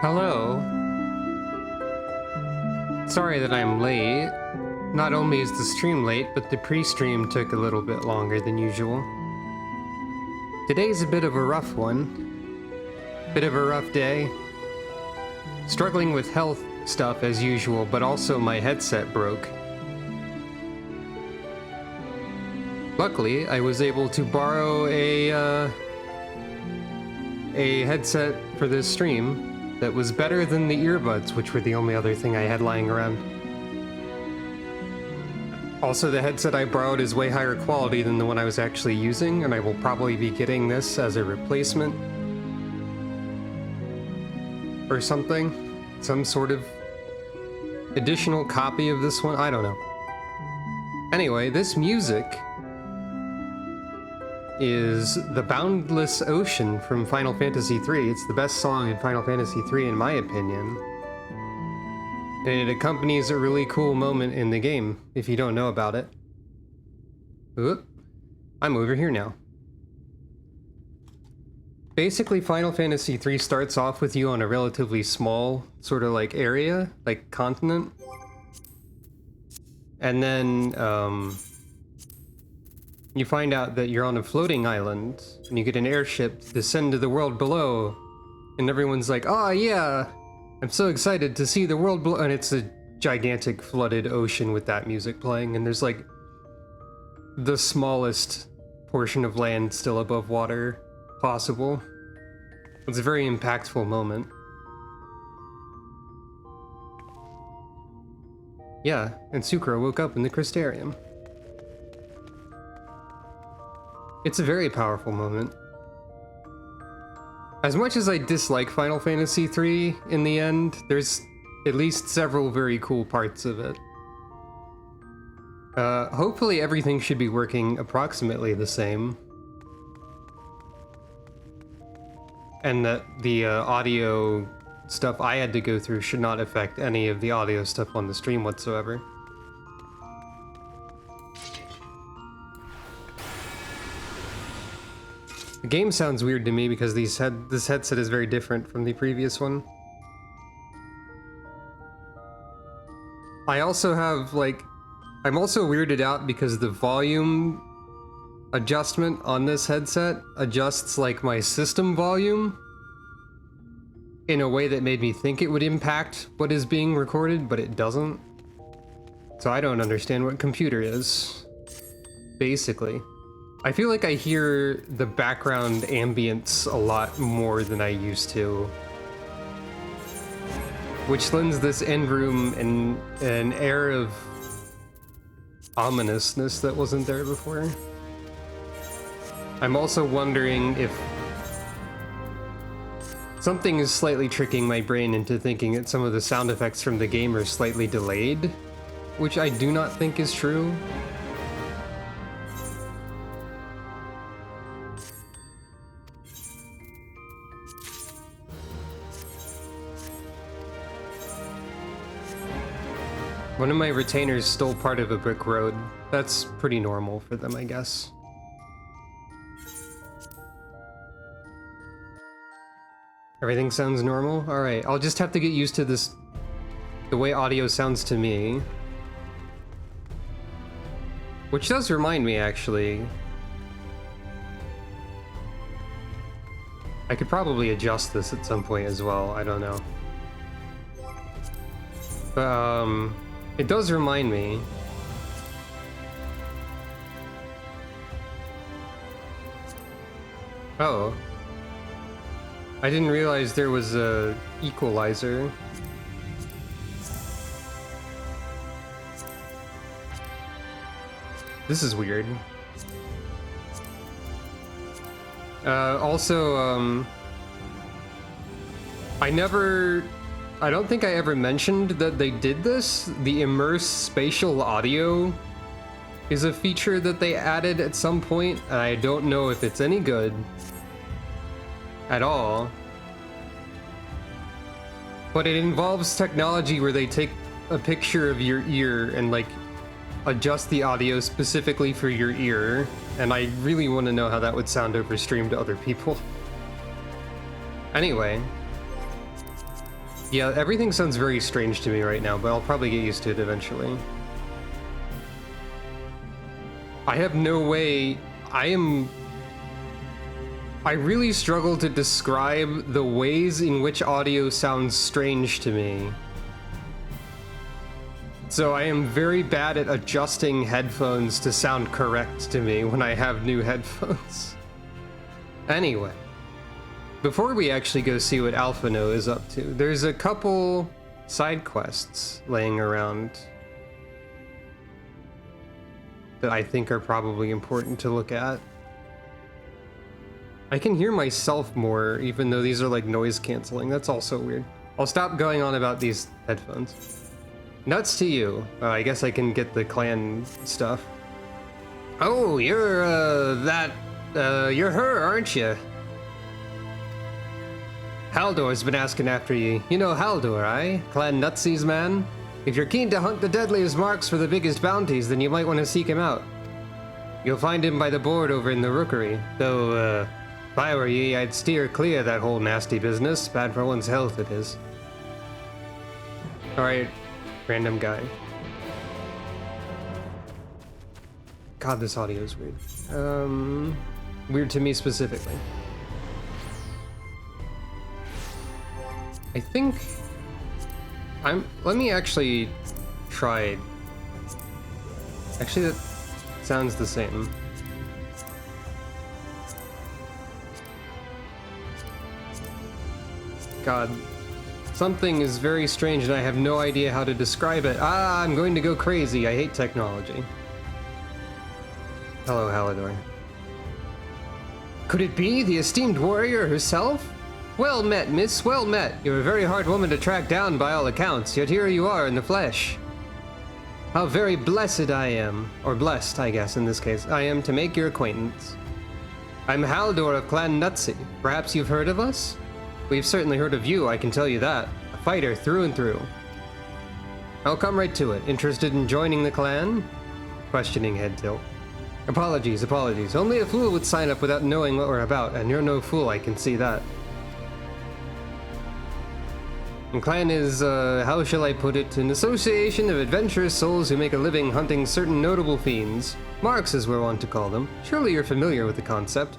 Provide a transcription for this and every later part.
Hello. Sorry that I'm late. Not only is the stream late, but the pre-stream took a little bit longer than usual. Today's a bit of a rough one. Bit of a rough day. Struggling with health stuff as usual, but also my headset broke. Luckily, I was able to borrow a headset for this stream that was better than the earbuds, which were the only other thing I had lying around. Also, the headset I borrowed is way higher quality than the one I was actually using, and I will probably be getting this as a replacement. Or something. Some sort of additional copy of this one. I don't know. Anyway, this music is The Boundless Ocean from Final Fantasy III. It's the best song in Final Fantasy III, in my opinion. And it accompanies a really cool moment in the game, if you don't know about it. Oop. I'm over here now. Basically, Final Fantasy III starts off with you on a relatively small, sort of like area, like continent. And then, you find out that you're on a floating island, and you get an airship to descend to the world below. And everyone's like, oh yeah, I'm so excited to see the world below. And it's a gigantic flooded ocean with that music playing, and there's like the smallest portion of land still above water possible. It's a very impactful moment. Yeah, and Sucro woke up in the Crystarium. It's a very powerful moment. As much as I dislike Final Fantasy III in the end, there's at least several very cool parts of it. Hopefully everything should be working approximately the same. And that the audio stuff I had to go through should not affect any of the audio stuff on the stream whatsoever. The game sounds weird to me because this headset is very different from the previous one. I also have, like, I'm also weirded out because the volume adjustment on this headset adjusts, like, my system volume in a way that made me think it would impact what is being recorded, but it doesn't. So I don't understand what computer is, basically. I feel like I hear the background ambience a lot more than I used to, which lends this end room an air of ominousness that wasn't there before. I'm also wondering if something is slightly tricking my brain into thinking that some of the sound effects from the game are slightly delayed, which I do not think is true. One of my retainers stole part of a brick road. That's pretty normal for them, I guess. Everything sounds normal? Alright, I'll just have to get used to this, the way audio sounds to me. Which does remind me, actually. I could probably adjust this at some point as well, I don't know. But, it does remind me. Oh. I didn't realize there was a equalizer. This is weird. Also, I don't think I ever mentioned that they did this. The immerse spatial audio is a feature that they added at some point, and I don't know if it's any good at all. But it involves technology where they take a picture of your ear and, like, adjust the audio specifically for your ear, and I really want to know how that would sound over stream to other people. Anyway, Yeah, everything sounds very strange to me right now, but I'll probably get used to it eventually. I have no way... I really struggle to describe the ways in which audio sounds strange to me. So I am very bad at adjusting headphones to sound correct to me when I have new headphones. Anyway, before we actually go see what Alphino is up to, there's a couple side quests laying around that I think are probably important to look at. I can hear myself more, even though these are like noise canceling. That's also weird. I'll stop going on about these headphones. Nuts to you. I guess I can get the clan stuff. Oh, you're, you're her, aren't you? Haldor's been asking after you. You know Haldor, aye? Clan Nutsies man? If you're keen to hunt the deadliest marks for the biggest bounties, then you might want to seek him out. You'll find him by the board over in the rookery. Though, if I were ye, I'd steer clear of that whole nasty business. Bad for one's health, it is. Alright. Random guy. God, this audio is weird. Weird to me specifically. I think... let me actually try... Actually, that sounds the same. God. Something is very strange and I have no idea how to describe it. Ah, I'm going to go crazy. I hate technology. Hello, Halidor. Could it be the esteemed warrior herself? Well met, miss, well met. You're a very hard woman to track down by all accounts, yet here you are in the flesh. How very blessed I am, or blessed, I guess, in this case, I am to make your acquaintance. I'm Haldor of Clan Nutsi. Perhaps you've heard of us? We've certainly heard of you, I can tell you that. A fighter through and through. I'll come right to it. Interested in joining the clan? Questioning head tilt. Apologies, apologies. Only a fool would sign up without knowing what we're about, and you're no fool, I can see that. The clan is, how shall I put it, an association of adventurous souls who make a living hunting certain notable fiends. Marks, as we're wont to call them. Surely you're familiar with the concept.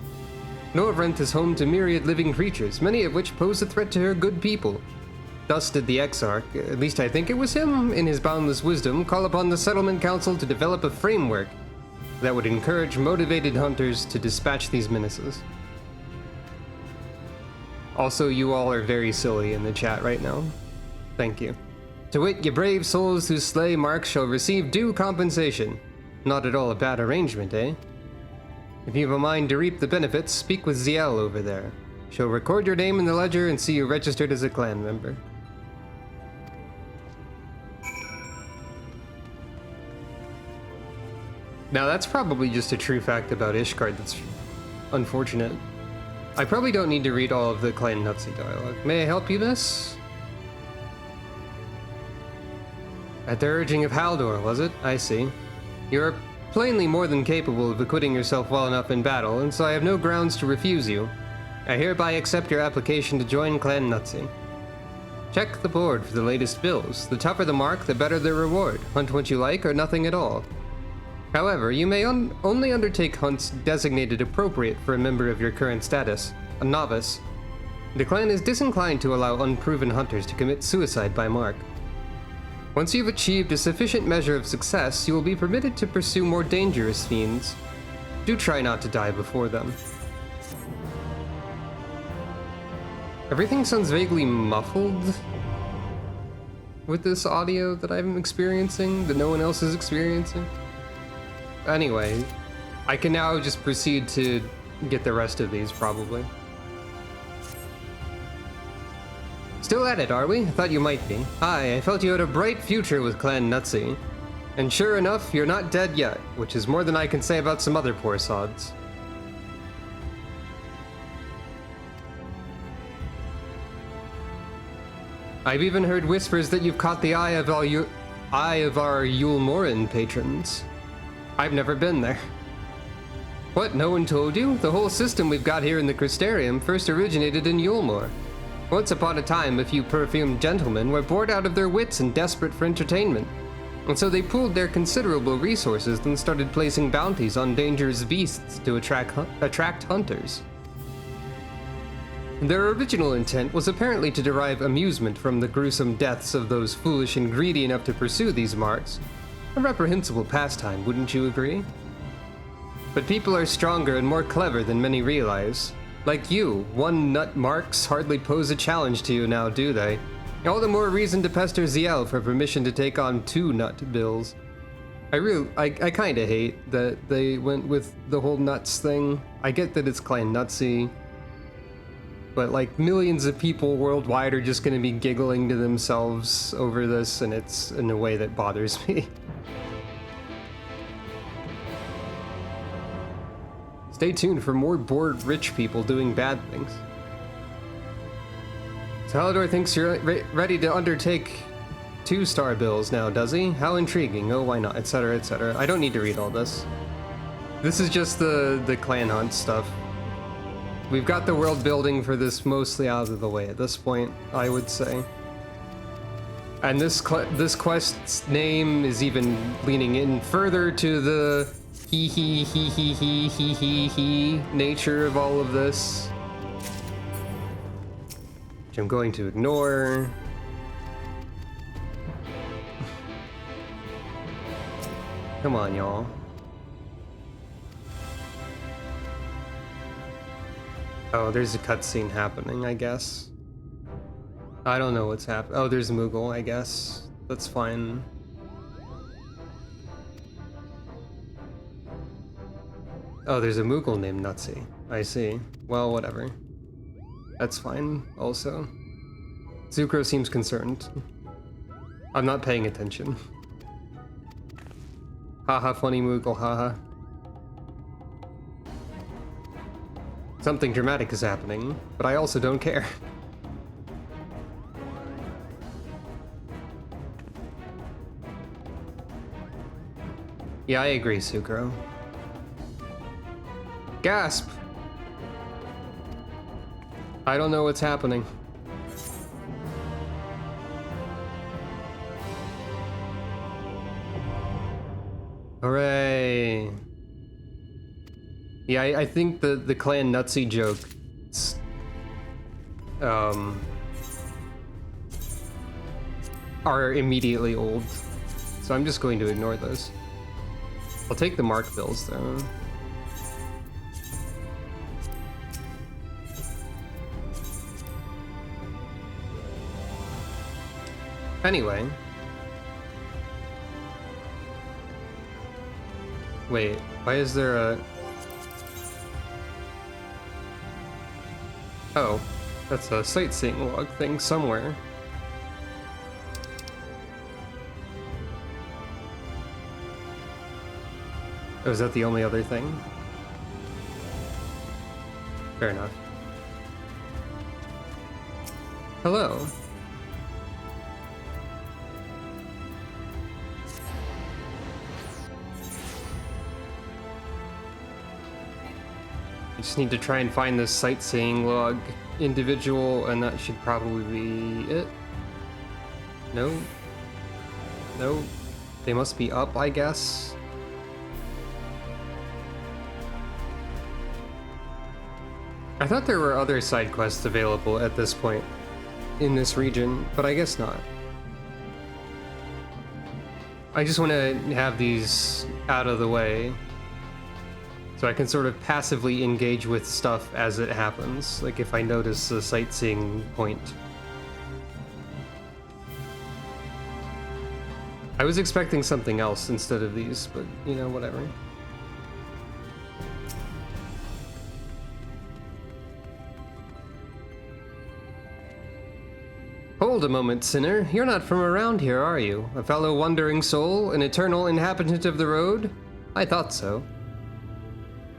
Norvrent is home to myriad living creatures, many of which pose a threat to her good people. Thus did the Exarch, at least I think it was him, in his boundless wisdom, call upon the Settlement Council to develop a framework that would encourage motivated hunters to dispatch these menaces. Also, you all are very silly in the chat right now. Thank you. To wit, ye brave souls who slay marks shall receive due compensation. Not at all a bad arrangement, eh? If you've a mind to reap the benefits, speak with Ziel over there. She'll record your name in the ledger and see you registered as a clan member. Now that's probably just a true fact about Ishgard that's unfortunate. I probably don't need to read all of the Clan Nutsi dialogue. May I help you, miss? At the urging of Haldor, was it? I see. You're plainly more than capable of acquitting yourself well enough in battle, and so I have no grounds to refuse you. I hereby accept your application to join Clan Nutsi. Check the board for the latest bills. The tougher the mark, the better the reward. Hunt what you like or nothing at all. However, you may only undertake hunts designated appropriate for a member of your current status, a novice. The clan is disinclined to allow unproven hunters to commit suicide by mark. Once you've achieved a sufficient measure of success, you will be permitted to pursue more dangerous fiends. Do try not to die before them. Everything sounds vaguely muffled with this audio that I'm experiencing, that no one else is experiencing. Anyway, I can now just proceed to get the rest of these, probably. Still at it, are we? I thought you might be. Hi, I felt you had a bright future with Clan Nutsi. And sure enough, you're not dead yet, which is more than I can say about some other poor sods. I've even heard whispers that you've caught the eye of our Eulmorean patrons. I've never been there. What, no one told you? The whole system we've got here in the Crystarium first originated in Eulmore. Once upon a time, a few perfumed gentlemen were bored out of their wits and desperate for entertainment. And so they pooled their considerable resources and started placing bounties on dangerous beasts to attract hunters. Their original intent was apparently to derive amusement from the gruesome deaths of those foolish and greedy enough to pursue these marks. A reprehensible pastime, wouldn't you agree? But people are stronger and more clever than many realize. Like you, one nut marks hardly pose a challenge to you now, do they? All the more reason to pester ZL for permission to take on 2 nut bills. I kinda hate that they went with the whole nuts thing. I get that it's kinda nutsy, but like millions of people worldwide are just gonna be giggling to themselves over this, and it's in a way that bothers me. Stay tuned for more bored rich people doing bad things. Salador thinks you're ready to undertake 2-star bills now, does he? How intriguing. Oh, why not? Etc, etc. I don't need to read all this. This is just the clan hunt stuff. We've got the world building for this mostly out of the way at this point, I would say. And this quest's name is even leaning in further to the he nature of all of this, which I'm going to ignore. Come on, y'all. Oh, there's a cutscene happening, I guess. I don't know what's happening. Oh, there's Moogle, I guess. That's fine. Oh, there's a Moogle named Nutsy. I see. Well, whatever. That's fine, also. Zucro seems concerned. I'm not paying attention. Haha, funny Moogle, haha. Something dramatic is happening, but I also don't care. Yeah, I agree, Sucro. Gasp! I don't know what's happening. Hooray! Yeah, I think the clan Nutsy joke are immediately old, so I'm just going to ignore those. I'll take the mark bills though. Anyway. Wait, why is there a... Oh, that's a sightseeing log thing somewhere. Oh, is that the only other thing? Fair enough. Hello. I just need to try and find this sightseeing log individual, and that should probably be it. No. No. They must be up, I guess. I thought there were other side quests available at this point in this region, but I guess not. I just want to have these out of the way, so I can sort of passively engage with stuff as it happens, like if I notice a sightseeing point. I was expecting something else instead of these, but, you know, whatever. Hold a moment, sinner. You're not from around here, are you? A fellow wandering soul, an eternal inhabitant of the road? I thought so.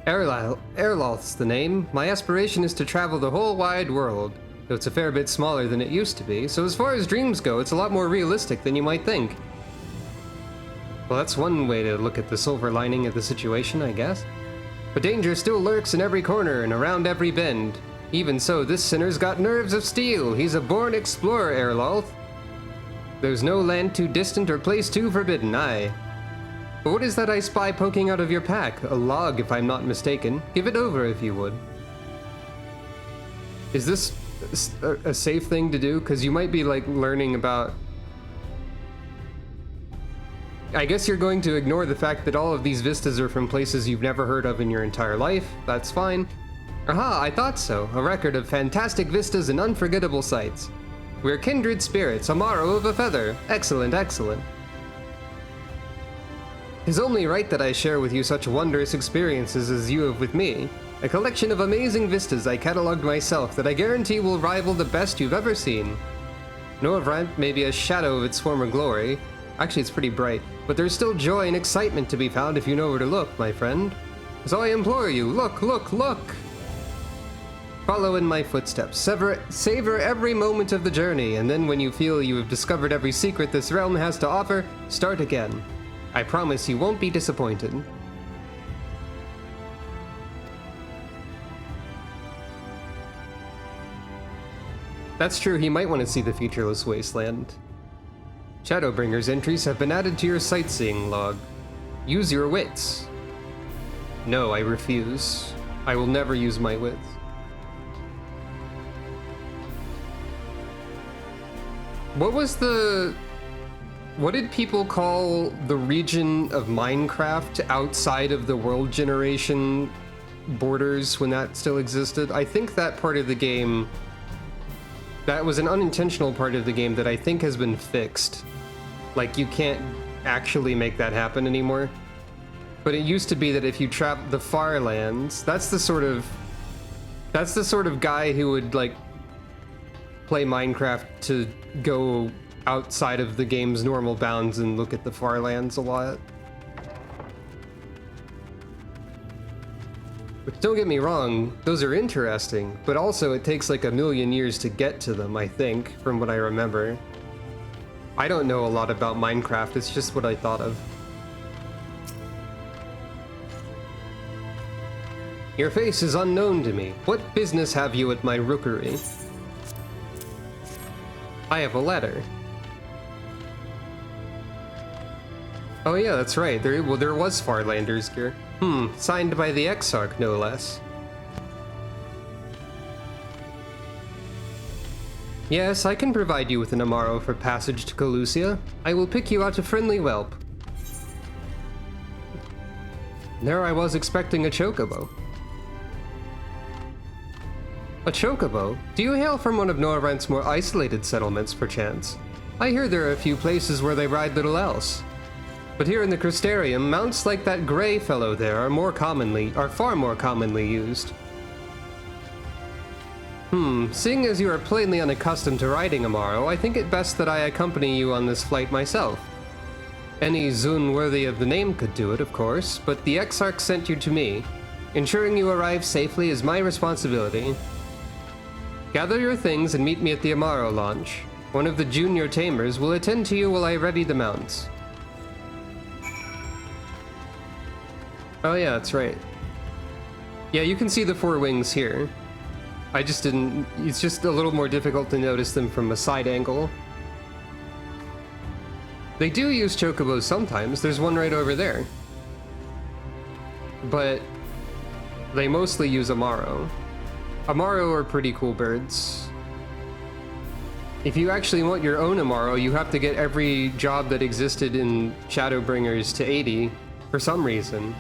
Erloth's the name. My aspiration is to travel the whole wide world, though it's a fair bit smaller than it used to be, so as far as dreams go, it's a lot more realistic than you might think. Well, that's one way to look at the silver lining of the situation, I guess. But danger still lurks in every corner and around every bend. Even so, this sinner's got nerves of steel. He's a born explorer, Erlolth. There's no land too distant or place too forbidden, aye. But what is that I spy poking out of your pack? A log, if I'm not mistaken. Give it over, if you would. Is this a safe thing to do? Because you might be, like, learning about... I guess you're going to ignore the fact that all of these vistas are from places you've never heard of in your entire life. That's fine. Aha, I thought so. A record of fantastic vistas and unforgettable sights. We're kindred spirits, a morrow of a feather. Excellent, excellent. 'Tis only right that I share with you such wondrous experiences as you have with me. A collection of amazing vistas I catalogued myself that I guarantee will rival the best you've ever seen. Norvrant may be a shadow of its former glory. Actually, it's pretty bright, but there's still joy and excitement to be found if you know where to look, my friend. So I implore you, look, look, look! Follow in my footsteps, savor every moment of the journey, and then when you feel you have discovered every secret this realm has to offer, start again. I promise you won't be disappointed. That's true, he might want to see the featureless wasteland. Shadowbringers entries have been added to your sightseeing log. Use your wits. No, I refuse. I will never use my wits. What did people call the region of Minecraft outside of the world generation borders when that still existed? I think that part of the game, that was an unintentional part of the game that I think has been fixed. Like, you can't actually make that happen anymore. But it used to be that if you trap the far lands, that's the sort of guy who would, like, play Minecraft to go outside of the game's normal bounds and look at the far lands a lot. But don't get me wrong, those are interesting, but also it takes like 1,000,000 years to get to them, I think, from what I remember. I don't know a lot about Minecraft, it's just what I thought of. Your face is unknown to me. What business have you at my rookery? I have a letter. Oh yeah, that's right. There was Farlander's gear. Signed by the Exarch, no less. Yes, I can provide you with an Amaro for passage to Kholusia. I will pick you out a friendly whelp. There I was expecting a chocobo. A chocobo? Do you hail from one of Norvrant's more isolated settlements, perchance? I hear there are a few places where they ride little else. But here in the Crystarium, mounts like that gray fellow there are far more commonly used. Seeing as you are plainly unaccustomed to riding Amaro, I think it best that I accompany you on this flight myself. Any Zun worthy of the name could do it, of course, but the Exarch sent you to me. Ensuring you arrive safely is my responsibility. Gather your things and meet me at the Amaro launch. One of the junior tamers will attend to you while I ready the mounts. Oh yeah, that's right. Yeah, you can see the four wings here. I just didn't... It's just a little more difficult to notice them from a side angle. They do use chocobos sometimes. There's one right over there. But they mostly use Amaro. Amaro are pretty cool birds. If you actually want your own Amaro, you have to get every job that existed in Shadowbringers to 80 for some reason.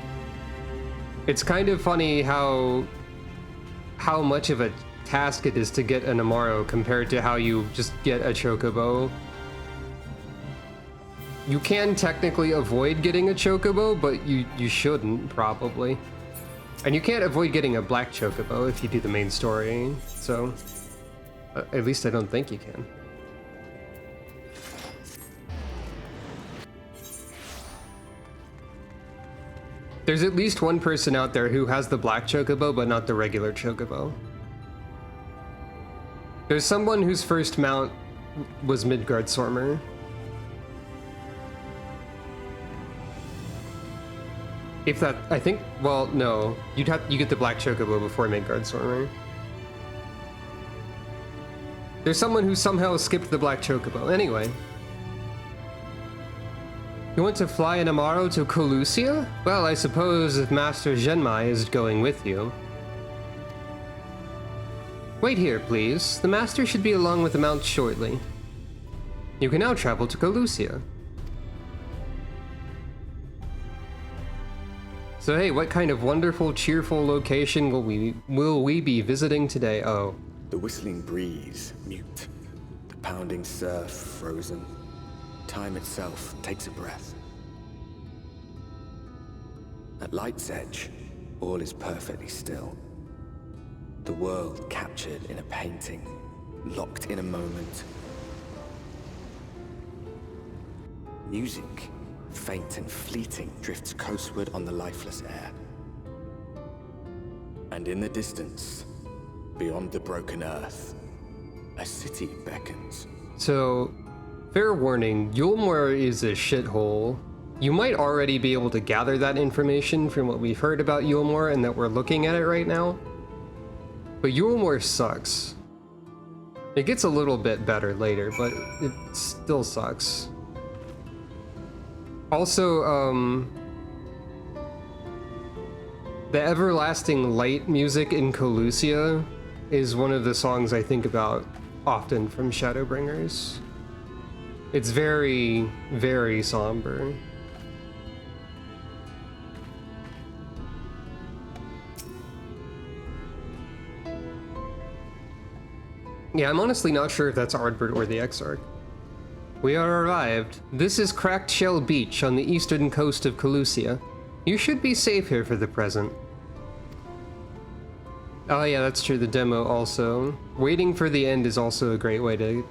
It's kind of funny how much of a task it is to get an Amaro compared to how you just get a chocobo. You can technically avoid getting a chocobo, but you shouldn't, probably. And you can't avoid getting a black chocobo if you do the main story, so... at least I don't think you can. There's at least one person out there who has the black chocobo, but not the regular chocobo. There's someone whose first mount was Midgardsormr. If that, I think, well, no. You get the black chocobo before Midgardsormr. There's someone who somehow skipped the black chocobo. Anyway. You want to fly an Amaro to Kholusia? Well, I suppose if Master Zhenmai is going with you. Wait here, please. The Master should be along with the mount shortly. You can now travel to Kholusia. So hey, what kind of wonderful, cheerful location will we be visiting today? Oh. The whistling breeze, mute. The pounding surf, frozen. Time itself takes a breath. At light's edge, all is perfectly still. The world captured in a painting, locked in a moment. Music, faint and fleeting, drifts coastward on the lifeless air. And in the distance, beyond the broken earth, a city beckons. So, fair warning, Eulmore is a shithole. You might already be able to gather that information from what we've heard about Eulmore and that we're looking at it right now. But Eulmore sucks. It gets a little bit better later, but it still sucks. Also, the Everlasting Light music in Kholusia is one of the songs I think about often from Shadowbringers. It's very, very somber. Yeah, I'm honestly not sure if that's Ardbert or the Exarch. We are arrived. This is Cracked Shell Beach on the eastern coast of Kholusia. You should be safe here for the present. Oh yeah, that's true, the demo also. Waiting for the end is also a great way to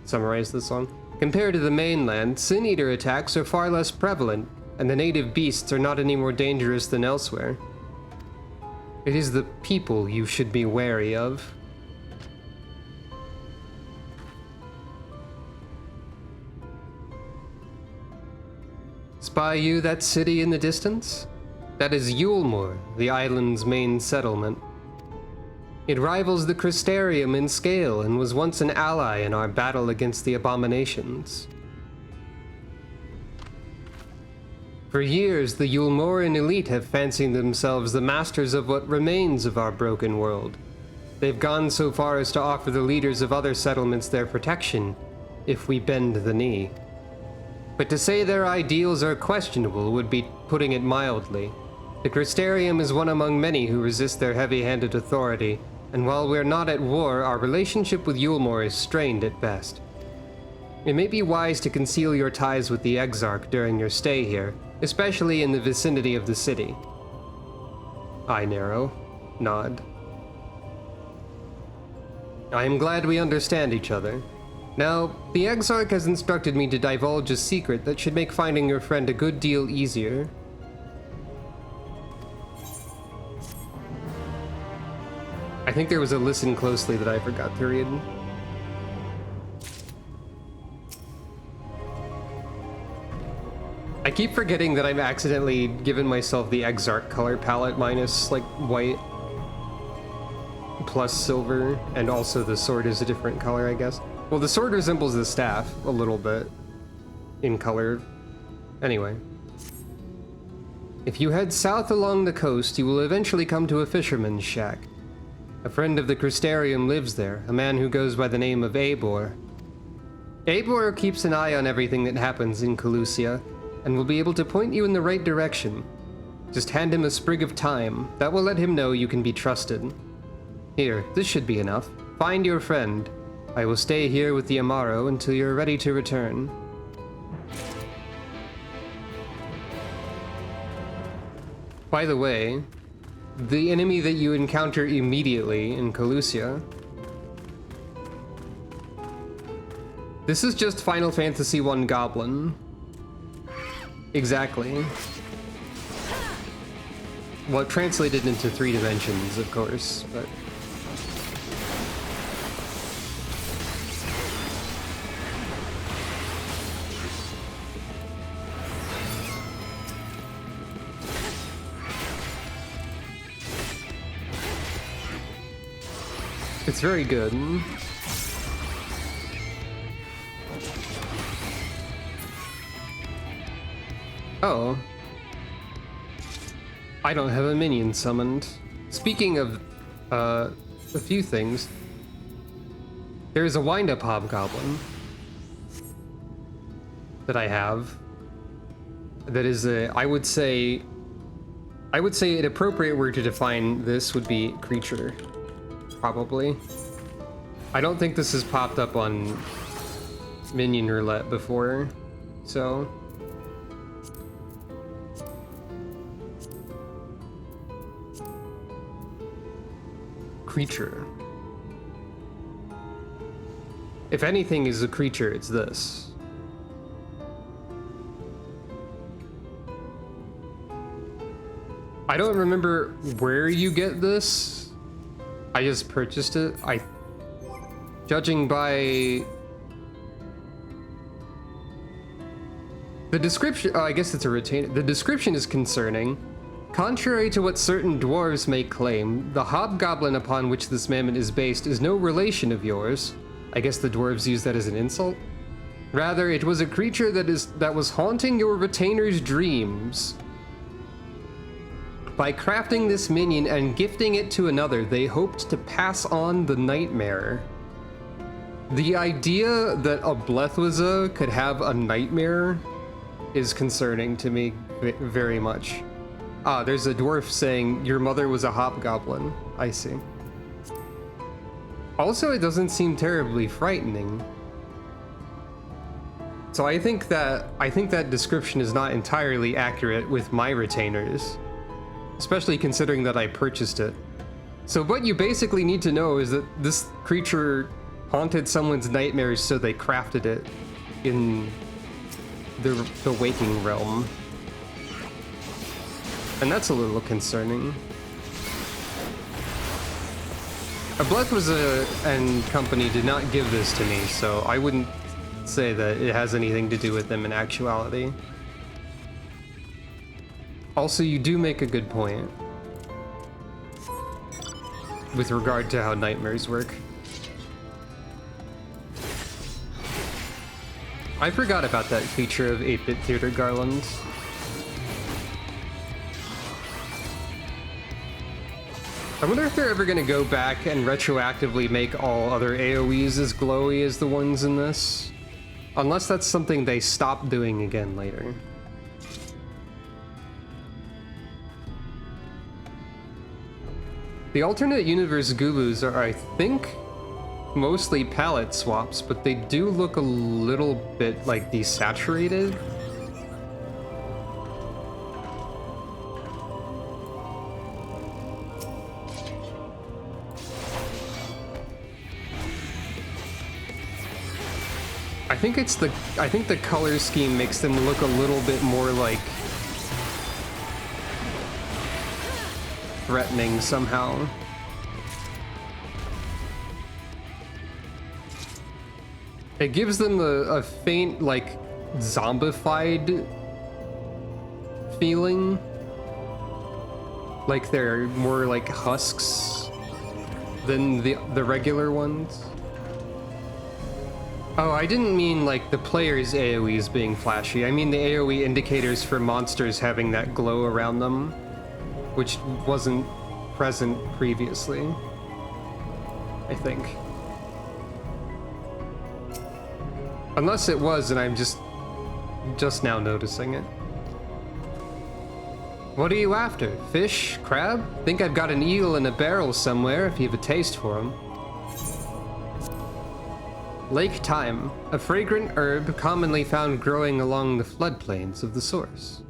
summarize this song. Compared to the mainland, Sin Eater attacks are far less prevalent, and the native beasts are not any more dangerous than elsewhere. It is the people you should be wary of. Spy you that city in the distance? That is Eulmore, the island's main settlement. It rivals the Crystarium in scale and was once an ally in our battle against the abominations. For years, the Eulmoran elite have fancied themselves the masters of what remains of our broken world. They've gone so far as to offer the leaders of other settlements their protection, if we bend the knee. But to say their ideals are questionable would be putting it mildly. The Crystarium is one among many who resist their heavy-handed authority, and while we're not at war, our relationship with Eulmore is strained at best. It may be wise to conceal your ties with the Exarch during your stay here, especially in the vicinity of the city. Eye narrow. Nod. I am glad we understand each other. Now, the Exarch has instructed me to divulge a secret that should make finding your friend a good deal easier. I think there was a listen closely that I forgot to read. I keep forgetting that I've accidentally given myself the Exarch color palette minus, like, white plus silver, and also the sword is a different color, I guess. Well, the sword resembles the staff a little bit in color. Anyway. If you head south along the coast, you will eventually come to a fisherman's shack. A friend of the Crystarium lives there, a man who goes by the name of Eulmore. Eulmore keeps an eye on everything that happens in Kholusia, and will be able to point you in the right direction. Just hand him a sprig of thyme. That will let him know you can be trusted. Here, this should be enough. Find your friend. I will stay here with the Amaro until you're ready to return. By the way, the enemy that you encounter immediately in Kholusia, this is just Final Fantasy I Goblin. Exactly. Well, translated into 3 dimensions, of course, but... it's very good. Oh. I don't have a minion summoned. Speaking of a few things, there's a wind-up hobgoblin that I have that is I would say an appropriate word to define this would be creature, probably. I don't think this has popped up on Minion Roulette before, so... Creature. If anything is a creature, it's this. I don't remember where you get this. I just purchased it. Judging by the description, oh, I guess it's a retainer. The description is concerning. Contrary to what certain dwarves may claim, the hobgoblin upon which this mammoth is based is no relation of yours. I guess the dwarves use that as an insult. Rather, it was a creature that was haunting your retainer's dreams. By crafting this minion and gifting it to another, they hoped to pass on the nightmare. The idea that a Blethwizza could have a nightmare is concerning to me very much. Ah, there's a dwarf saying, your mother was a hobgoblin. I see. Also, it doesn't seem terribly frightening. So I think that description is not entirely accurate with my retainers, especially considering that I purchased it. So what you basically need to know is that this creature haunted someone's nightmares, so they crafted it in the waking realm. And that's a little concerning. A Blethwizza and company did not give this to me, so I wouldn't say that it has anything to do with them in actuality. Also, you do make a good point with regard to how nightmares work. I forgot about that feature of 8-bit Theater Garland. I wonder if they're ever going to go back and retroactively make all other AoEs as glowy as the ones in this. Unless that's something they stop doing again later. The alternate universe Gulus are, I think, mostly palette swaps, but they do look a little bit like desaturated. I think the color scheme makes them look a little bit more like threatening somehow. It gives them a faint, like, zombified feeling. Like they're more like husks than the regular ones. Oh, I didn't mean like the player's AoEs being flashy. I mean the AoE indicators for monsters having that glow around them, which wasn't present previously, I think. Unless it was, and I'm just now noticing it. What are you after? Fish? Crab? Think I've got an eel in a barrel somewhere if you have a taste for them. Lake thyme, a fragrant herb commonly found growing along the floodplains of the source.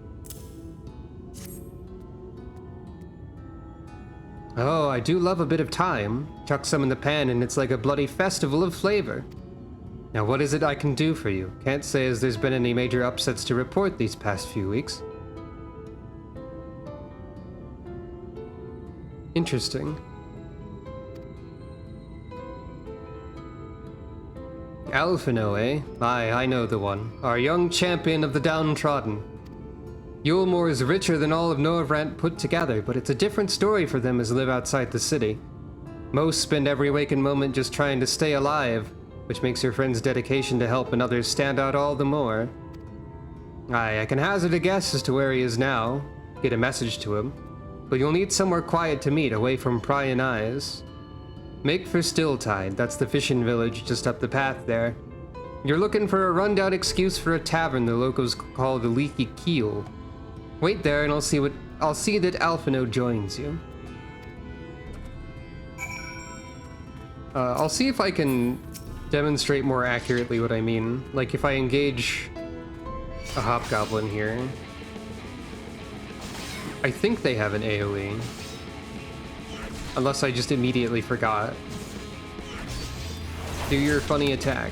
Oh, I do love a bit of thyme. Chuck some in the pan and it's like a bloody festival of flavor. Now what is it I can do for you? Can't say as there's been any major upsets to report these past few weeks. Interesting. Alphino, eh? Aye, I know the one. Our young champion of the downtrodden. Eulmore is richer than all of Norvrant put together, but it's a different story for them as live outside the city. Most spend every waking moment just trying to stay alive, which makes your friend's dedication to help and others stand out all the more. I can hazard a guess as to where he is now, get a message to him, but you'll need somewhere quiet to meet, away from prying eyes. Make for Stilltide, that's the fishing village just up the path there. You're looking for a rundown excuse for a tavern the locals call the Leaky Keel. Wait there and I'll see that Alphino joins you. I'll see if I can demonstrate more accurately what I mean. Like if I engage a hobgoblin here. I think they have an AoE. Unless I just immediately forgot. Do your funny attack.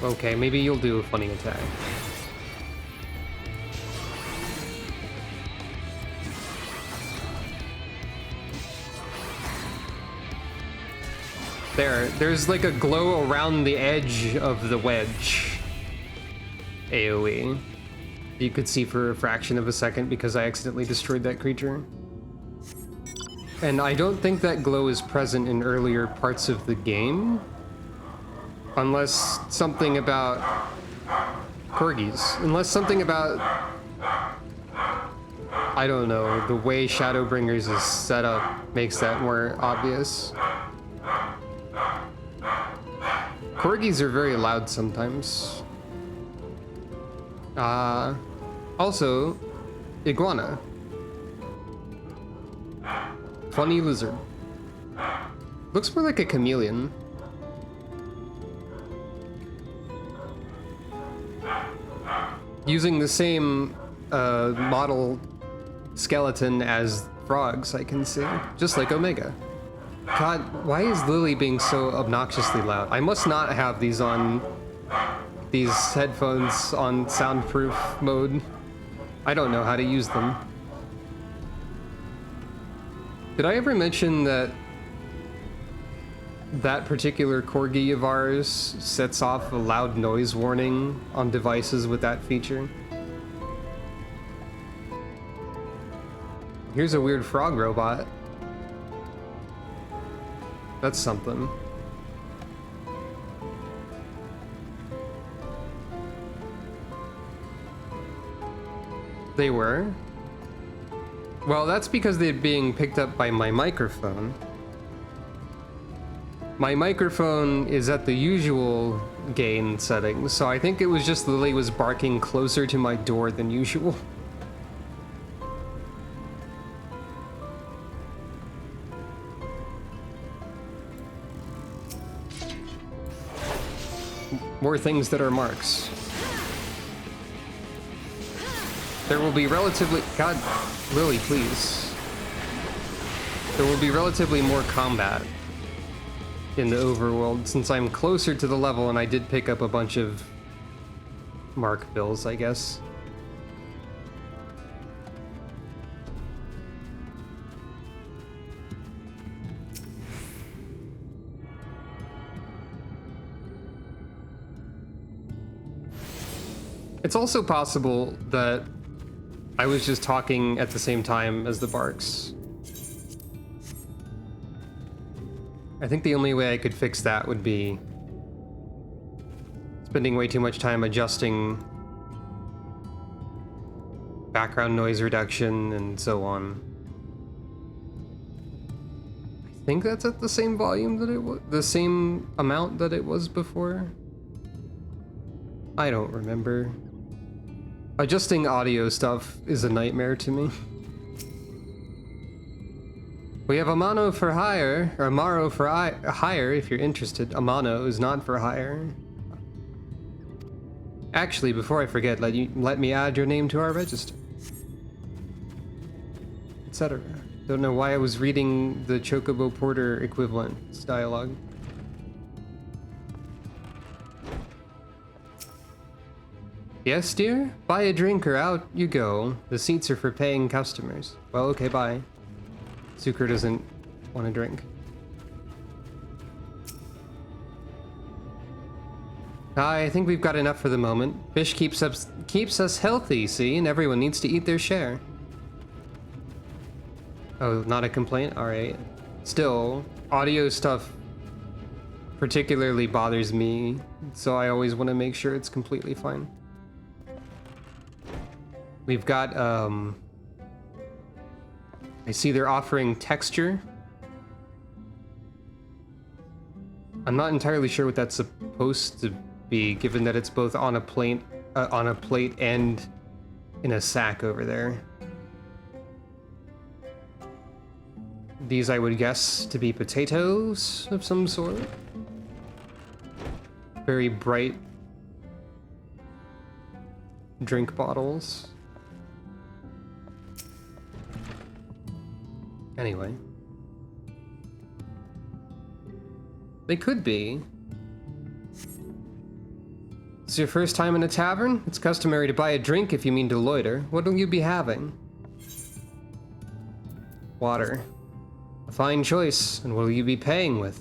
Okay, maybe you'll do a funny attack. There's like a glow around the edge of the wedge AoE. You could see for a fraction of a second because I accidentally destroyed that creature. And I don't think that glow is present in earlier parts of the game. Unless something about corgis. Unless something about, I don't know, the way Shadowbringers is set up makes that more obvious. Corgis are very loud sometimes. Also, iguana. Funny lizard. Looks more like a chameleon. Using the same model skeleton as frogs, I can see. Just like Omega. God, why is Lily being so obnoxiously loud? I must not have these headphones on soundproof mode. I don't know how to use them. Did I ever mention that that particular corgi of ours sets off a loud noise warning on devices with that feature? Here's a weird frog robot. That's something. They were? Well, that's because they're being picked up by my microphone. My microphone is at the usual gain settings, so I think it was just Lily was barking closer to my door than usual. More things that are marks. There will be relatively... God, Lily, please. There will be relatively more combat in the overworld since I'm closer to the level and I did pick up a bunch of mark bills, I guess. It's also possible that I was just talking at the same time as the barks. I think the only way I could fix that would be spending way too much time adjusting background noise reduction and so on. I think that's at the same volume that it was, the same amount that it was before. I don't remember. Adjusting audio stuff is a nightmare to me. We have Amano for hire, or Amaro for hire if you're interested. Amano is not for hire. Actually, before I forget, let me add your name to our register. Etc. Don't know why I was reading the Chocobo Porter equivalent dialogue. Yes, dear? Buy a drink or out you go. The seats are for paying customers. Well, okay, bye. Zucker doesn't want to drink. I think we've got enough for the moment. Fish keeps us healthy, see? And everyone needs to eat their share. Oh, not a complaint? Alright. Still, audio stuff particularly bothers me, so I always want to make sure it's completely fine. We've got, I see they're offering texture. I'm not entirely sure what that's supposed to be, given that it's both on a plate and in a sack over there. These I would guess to be potatoes of some sort. Very bright drink bottles. Anyway. They could be. This is your first time in a tavern? It's customary to buy a drink if you mean to loiter. What will you be having? Water. A fine choice. And what will you be paying with?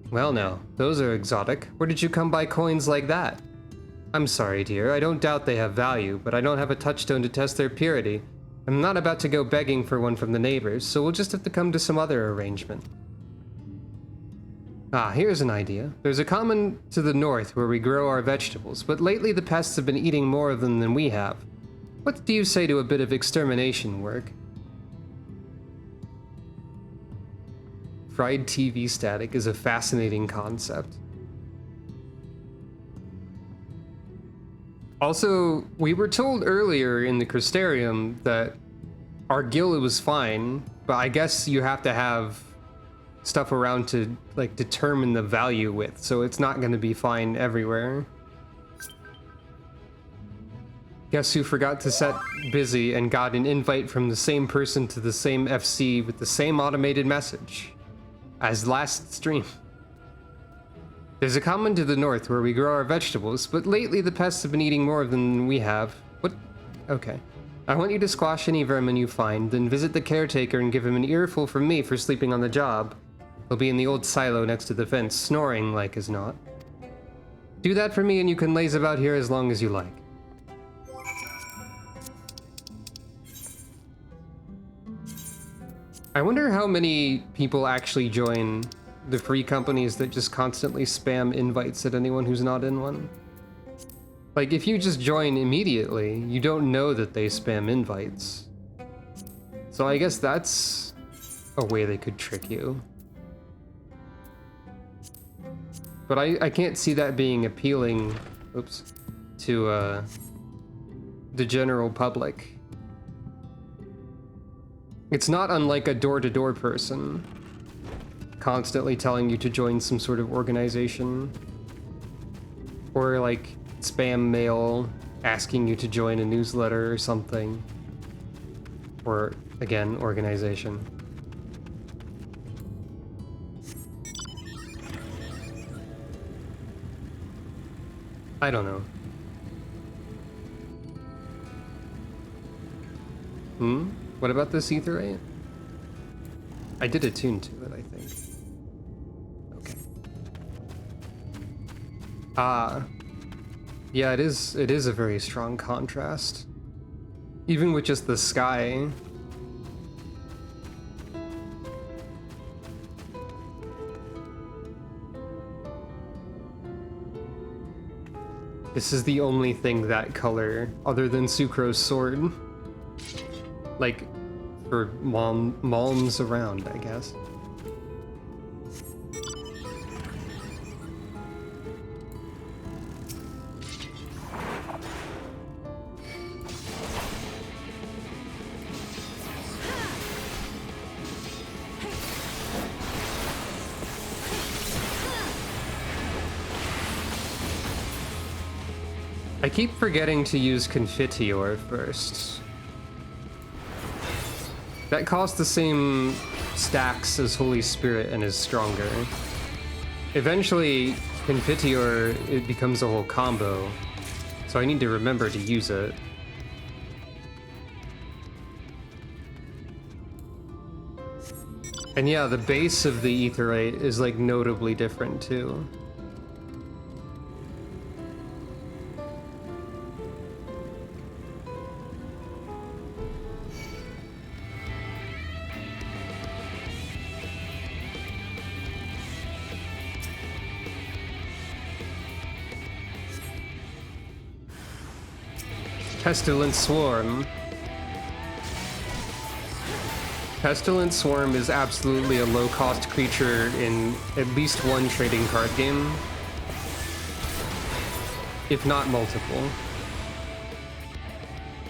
Well now, those are exotic. Where did you come by coins like that? I'm sorry, dear. I don't doubt they have value, but I don't have a touchstone to test their purity. I'm not about to go begging for one from the neighbors, so we'll just have to come to some other arrangement. Ah, here's an idea. There's a common to the north where we grow our vegetables, but lately the pests have been eating more of them than we have. What do you say to a bit of extermination work? Fried TV static is a fascinating concept. Also, we were told earlier in the Crystarium that Argilla was fine, but I guess you have to have stuff around to like determine the value with, so it's not going to be fine everywhere. Guess who forgot to set busy and got an invite from the same person to the same FC with the same automated message as last stream. There's a common to the north where we grow our vegetables, but lately the pests have been eating more of them than we have. What? Okay. I want you to squash any vermin you find, then visit the caretaker and give him an earful from me for sleeping on the job. He'll be in the old silo next to the fence, snoring like as not. Do that for me and you can laze about here as long as you like. I wonder how many people actually join the free companies that just constantly spam invites at anyone who's not in one. Like, if you just join immediately, you don't know that they spam invites. So I guess that's a way they could trick you. But I can't see that being appealing, oops, to the general public. It's not unlike a door-to-door person constantly telling you to join some sort of organization, or like spam mail asking you to join a newsletter or something, or again, organization. I don't know. What about this etherite? I did attune to it, I think. Okay. Yeah, it is a very strong contrast. Even with just the sky. This is the only thing that color, other than Sucro's sword. Like, for malms around, I guess. I keep forgetting to use Confiteor first. That costs the same stacks as Holy Spirit and is stronger. Eventually, Confiteor, it becomes a whole combo, so I need to remember to use it. And yeah, the base of the Aetheryte is like notably different too. Pestilent Swarm. Pestilent Swarm is absolutely a low-cost creature in at least one trading card game, if not multiple.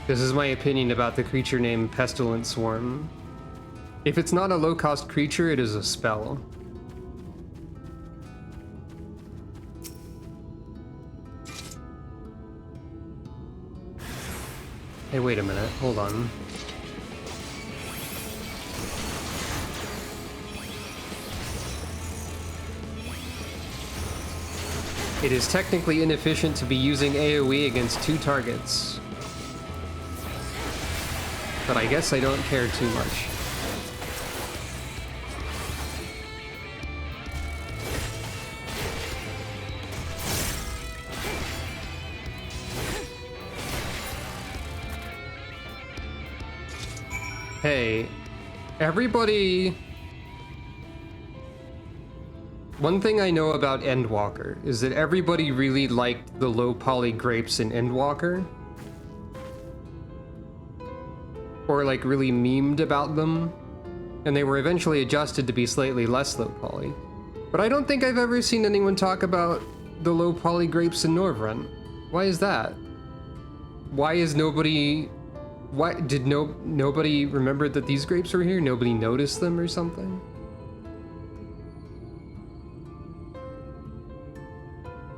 This is my opinion about the creature named Pestilent Swarm. If it's not a low-cost creature, it is a spell. Hey, wait a minute, hold on. It is technically inefficient to be using AoE against 2 targets. But I guess I don't care too much. Hey, everybody... One thing I know about Endwalker is that everybody really liked the low poly grapes in Endwalker. Or like really memed about them. And they were eventually adjusted to be slightly less low poly. But I don't think I've ever seen anyone talk about the low poly grapes in Norvrent. Why is that? Why is nobody... Why did nobody remember that these grapes were here? Nobody noticed them or something?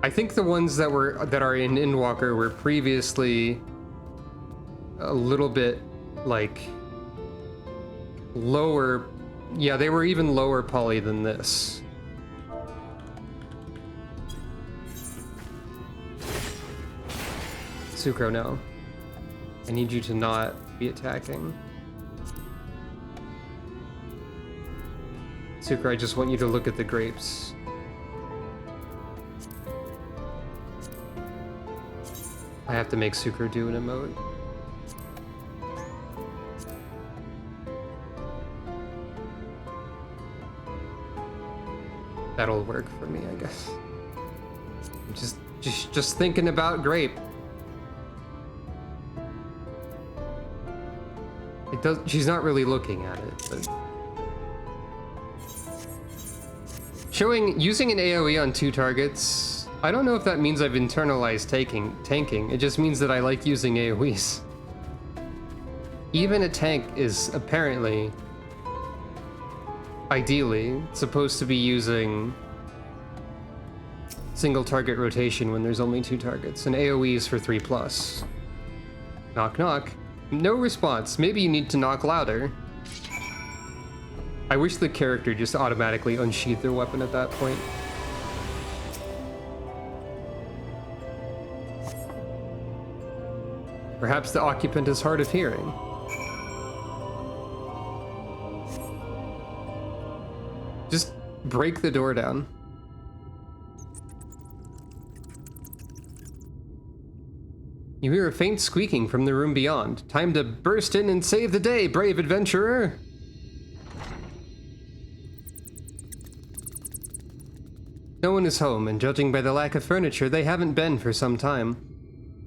I think the ones that are in Endwalker were previously a little bit like lower. Yeah, they were even lower poly than this. Sucro, no. I need you to not be attacking. Sucro, I just want you to look at the grapes. I have to make Sucro do an emote. That'll work for me, I guess. Just thinking about grape. It does. She's not really looking at it, but using an AoE on 2 targets. I don't know if that means I've internalized tanking. It just means that I like using AoEs. Even a tank is apparently, ideally, supposed to be using single target rotation when there's only 2 targets, and AoEs for 3+. Knock knock. No response. Maybe you need to knock louder. I wish the character just automatically unsheathed their weapon at that point. Perhaps the occupant is hard of hearing. Just break the door down. You hear a faint squeaking from the room beyond. Time to burst in and save the day, brave adventurer! No one is home, and judging by the lack of furniture, they haven't been for some time.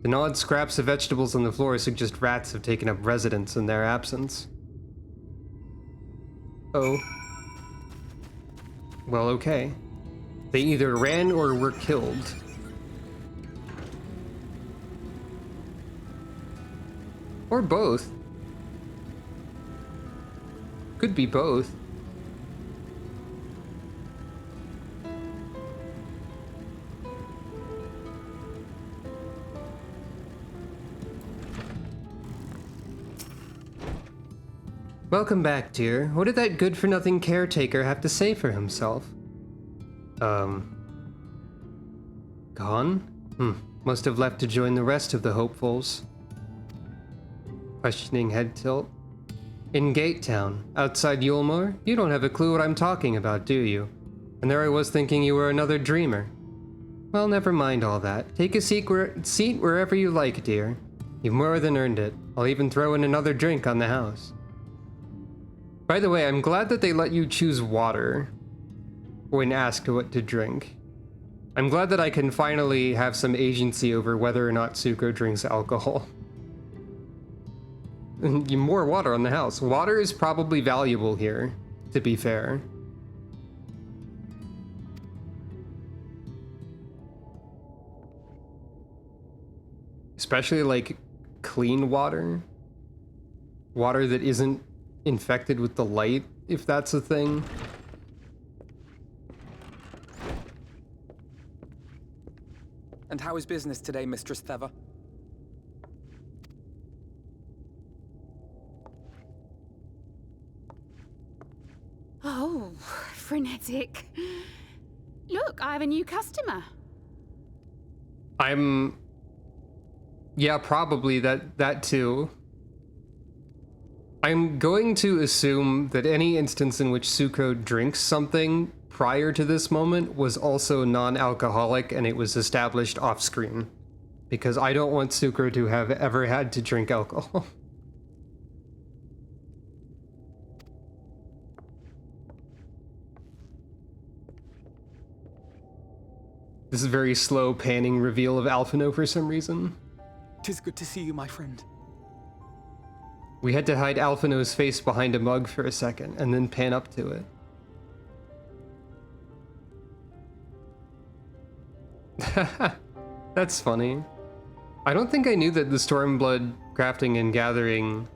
The gnawed scraps of vegetables on the floor suggest rats have taken up residence in their absence. Oh. Well, okay. They either ran or were killed. Or both. Could be both. Welcome back, dear. What did that good-for-nothing caretaker have to say for himself? Gone? Must have left to join the rest of the hopefuls. Questioning head tilt. In Gate Town, outside Eulmore? You don't have a clue what I'm talking about, do you? And there I was thinking you were another dreamer. Well, never mind all that. Take a seat wherever you like, dear. You've more than earned it. I'll even throw in another drink on the house. By the way, I'm glad that they let you choose water when asked what to drink. I'm glad that I can finally have some agency over whether or not Sucro drinks alcohol. More water on the house. Water is probably valuable here, to be fair. Especially like clean water. Water that isn't infected with the light, if that's a thing. And how is business today, Mistress Theva? Oh, frenetic. Look, I have a new customer. Yeah, probably that too. I'm going to assume that any instance in which Suko drinks something prior to this moment was also non-alcoholic and it was established off-screen. Because I don't want Suko to have ever had to drink alcohol. This is a very slow panning reveal of Alphino for some reason. 'Tis good to see you, my friend. We had to hide Alphino's face behind a mug for a second, and then pan up to it. That's funny. I don't think I knew that the Stormblood crafting and gathering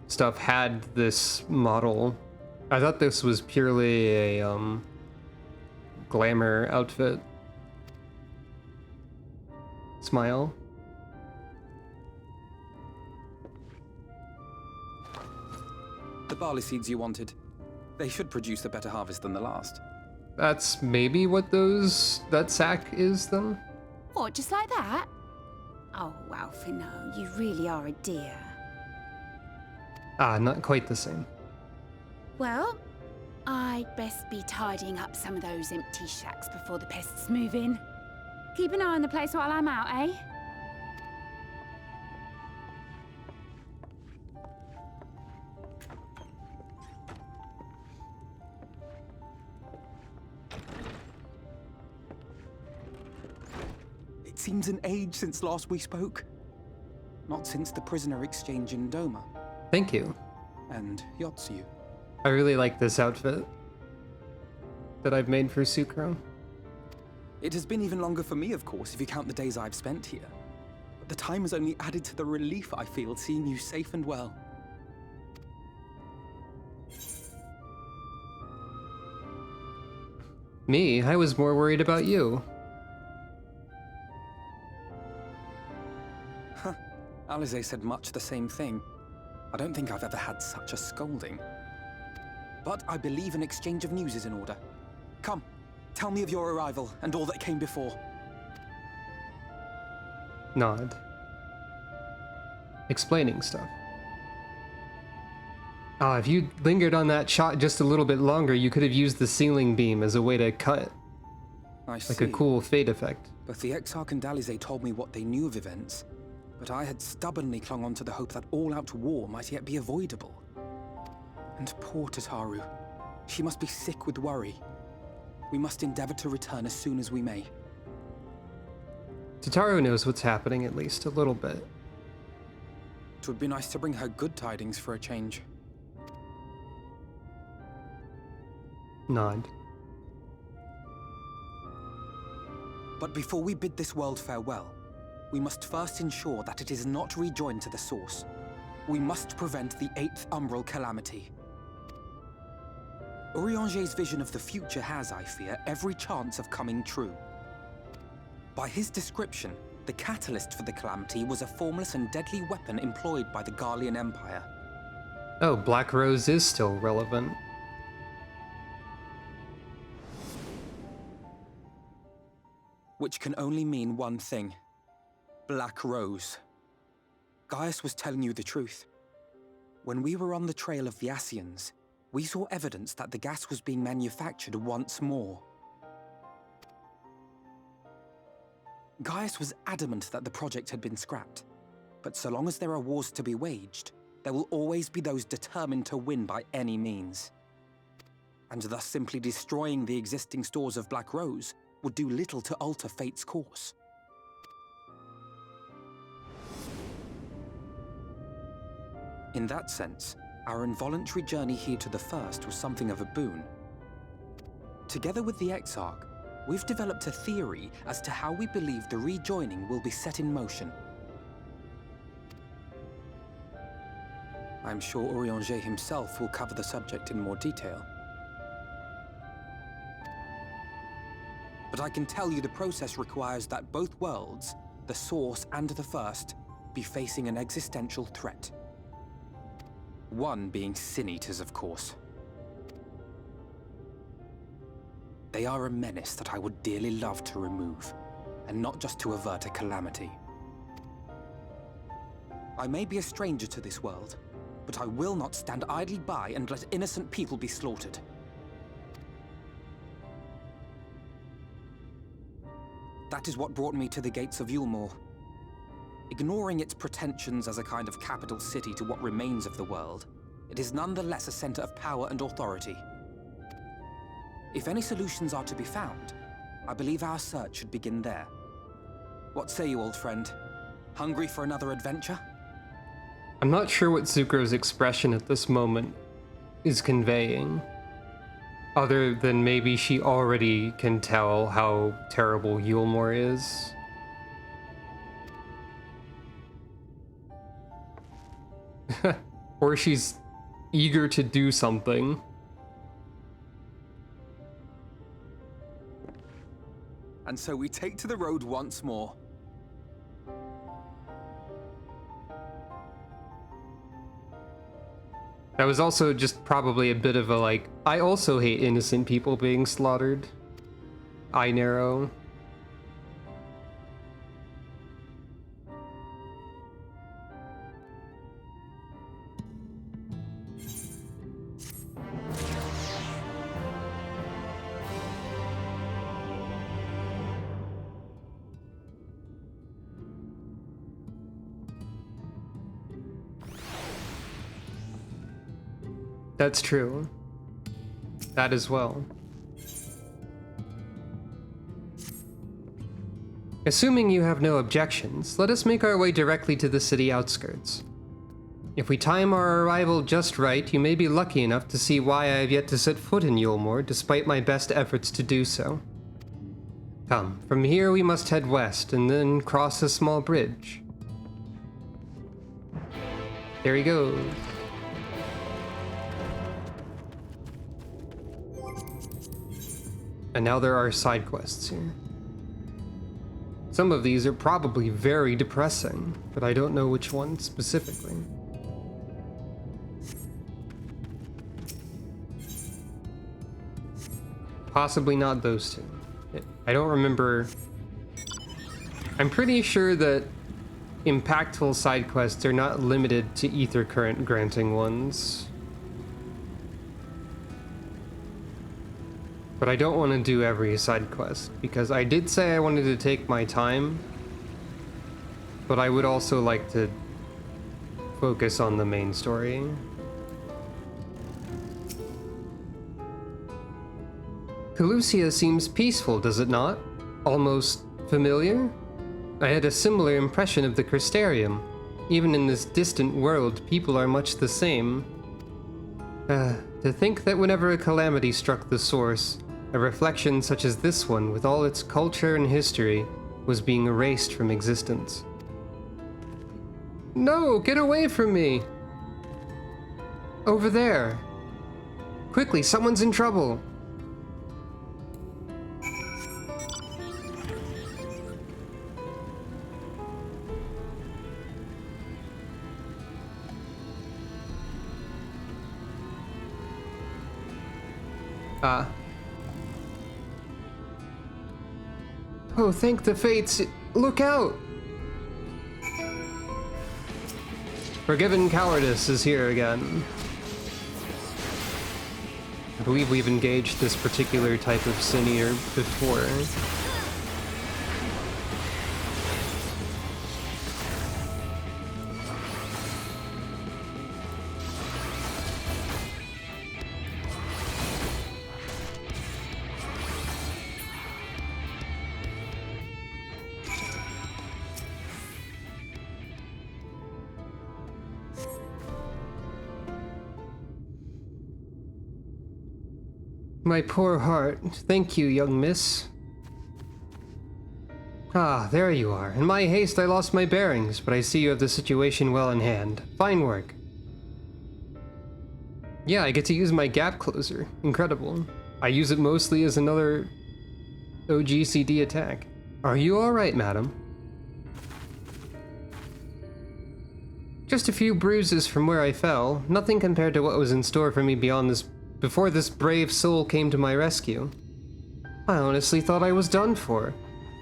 stuff had this model. I thought this was purely a glamour outfit. Smile. The barley seeds you wanted. They should produce a better harvest than the last. That's maybe what that sack is then? What, just like that? Oh, Alphino, you really are a dear. Ah, not quite the same. Well, I'd best be tidying up some of those empty shacks before the pests move in. Keep an eye on the place while I'm out, eh? It seems an age since last we spoke. Not since the prisoner exchange in Doma. Thank you. And Yotsu. I really like this outfit that I've made for Sucro. It has been even longer for me, of course, if you count the days I've spent here. But the time has only added to the relief I feel seeing you safe and well. Me? I was more worried about you. Huh. Alize said much the same thing. I don't think I've ever had such a scolding. But I believe an exchange of news is in order. Come, tell me of your arrival and all that came before. Nod. Explaining stuff. Ah, if you lingered on that shot just a little bit longer, you could have used the ceiling beam as a way to cut. I see. Like a cool fade effect. Both the Exarch and Alize told me what they knew of events, but I had stubbornly clung on to the hope that all-out war might yet be avoidable. And poor Tataru. She must be sick with worry. We must endeavor to return as soon as we may. Tataru knows what's happening at least a little bit. It would be nice to bring her good tidings for a change. Nod. But before we bid this world farewell, we must first ensure that it is not rejoined to the source. We must prevent the 8th Umbral calamity. Urianger's vision of the future has, I fear, every chance of coming true. By his description, the catalyst for the calamity was a formless and deadly weapon employed by the Garlean Empire. Oh, Black Rose is still relevant. Which can only mean one thing. Black Rose. Gaius was telling you the truth. When we were on the trail of the Ascians, we saw evidence that the gas was being manufactured once more. Gaius was adamant that the project had been scrapped. But so long as there are wars to be waged, there will always be those determined to win by any means. And thus simply destroying the existing stores of Black Rose would do little to alter fate's course. In that sense, our involuntary journey here to the First was something of a boon. Together with the Exarch, we've developed a theory as to how we believe the rejoining will be set in motion. I'm sure Urianger himself will cover the subject in more detail. But I can tell you the process requires that both worlds, the Source and the First, be facing an existential threat. One being Sin Eaters, of course. They are a menace that I would dearly love to remove, and not just to avert a calamity. I may be a stranger to this world, but I will not stand idly by and let innocent people be slaughtered. That is what brought me to the gates of Eulmore. Ignoring its pretensions as a kind of capital city to what remains of the world, it is nonetheless a center of power and authority. If any solutions are to be found, I believe our search should begin there. What say you, old friend? Hungry for another adventure? I'm not sure what Zucro's expression at this moment is conveying, other than maybe she already can tell how terrible Eulmore is. Or she's eager to do something. And so we take to the road once more. That was also just probably a bit of a like, I also hate innocent people being slaughtered. Eye narrow. That's true. That as well. Assuming you have no objections, let us make our way directly to the city outskirts. If we time our arrival just right, you may be lucky enough to see why I have yet to set foot in Eulmore, despite my best efforts to do so. Come, from here we must head west, and then cross a small bridge. There he goes. And now there are side quests here. Some of these are probably very depressing, but I don't know which one specifically. Possibly not those two. I don't remember. I'm pretty sure that impactful side quests are not limited to ether current granting ones. But I don't want to do every side quest, because I did say I wanted to take my time, but I would also like to focus on the main story. Kholusia seems peaceful, does it not? Almost familiar? I had a similar impression of the Crystarium. Even in this distant world, people are much the same. To think that whenever a calamity struck the Source, a reflection such as this one, with all its culture and history, was being erased from existence. No, get away from me! Over there! Quickly, someone's in trouble! Oh, thank the fates. Look out! Forgiven Cowardice is here again. I believe we've engaged this particular type of Sin Eater before. my poor heart. Thank you, young miss. Ah, there you are. In my haste, I lost my bearings, but I see you have the situation well in hand. Fine work. Yeah, I get to use my gap closer. Incredible. I use it mostly as another OGCD attack. Are you alright, madam? Just a few bruises from where I fell. Nothing compared to what was in store for me before this brave soul came to my rescue. I honestly thought I was done for.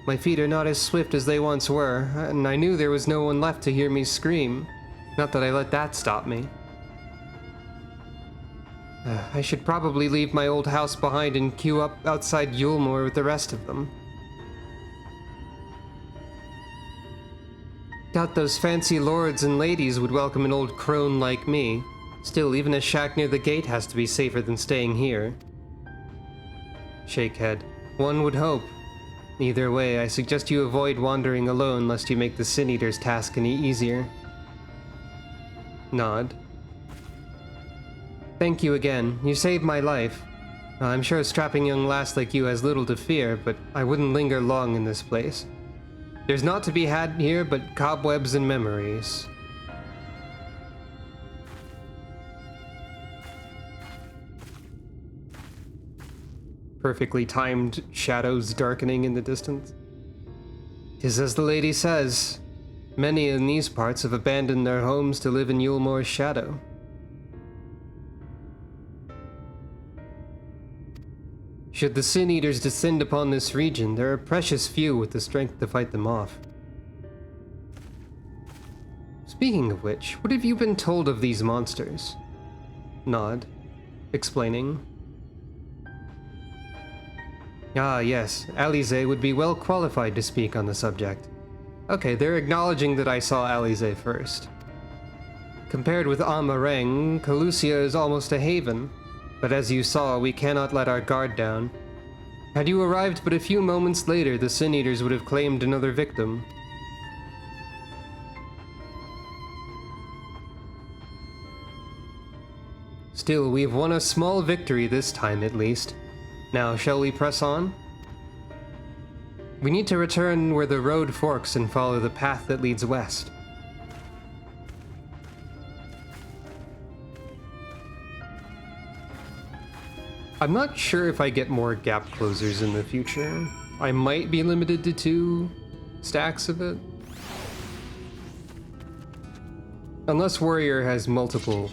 My feet are not as swift as they once were, and I knew there was no one left to hear me scream. Not that I let that stop me. I should probably leave my old house behind and queue up outside Eulmore with the rest of them. Doubt those fancy lords and ladies would welcome an old crone like me. Still, even a shack near the gate has to be safer than staying here. Shake head. One would hope. Either way, I suggest you avoid wandering alone lest you make the Sin Eater's task any easier. Nod. Thank you again. You saved my life. I'm sure a strapping young lass like you has little to fear, but I wouldn't linger long in this place. There's naught to be had here but cobwebs and memories. Perfectly timed shadows darkening in the distance. 'Tis as the lady says. Many in these parts have abandoned their homes to live in Eulmore's shadow. Should the Sin Eaters descend upon this region, there are precious few with the strength to fight them off. Speaking of which, what have you been told of these monsters? Nod, explaining. Ah, yes, Alize would be well qualified to speak on the subject. Okay, they're acknowledging that I saw Alize first. Compared with Amareng, Kholusia is almost a haven, but as you saw, we cannot let our guard down. Had you arrived but a few moments later, the Sin Eaters would have claimed another victim. Still, we've won a small victory this time at least. Now, shall we press on? We need to return where the road forks and follow the path that leads west. I'm not sure if I get more gap closers in the future. I might be limited to 2 stacks of it. Unless Warrior has multiple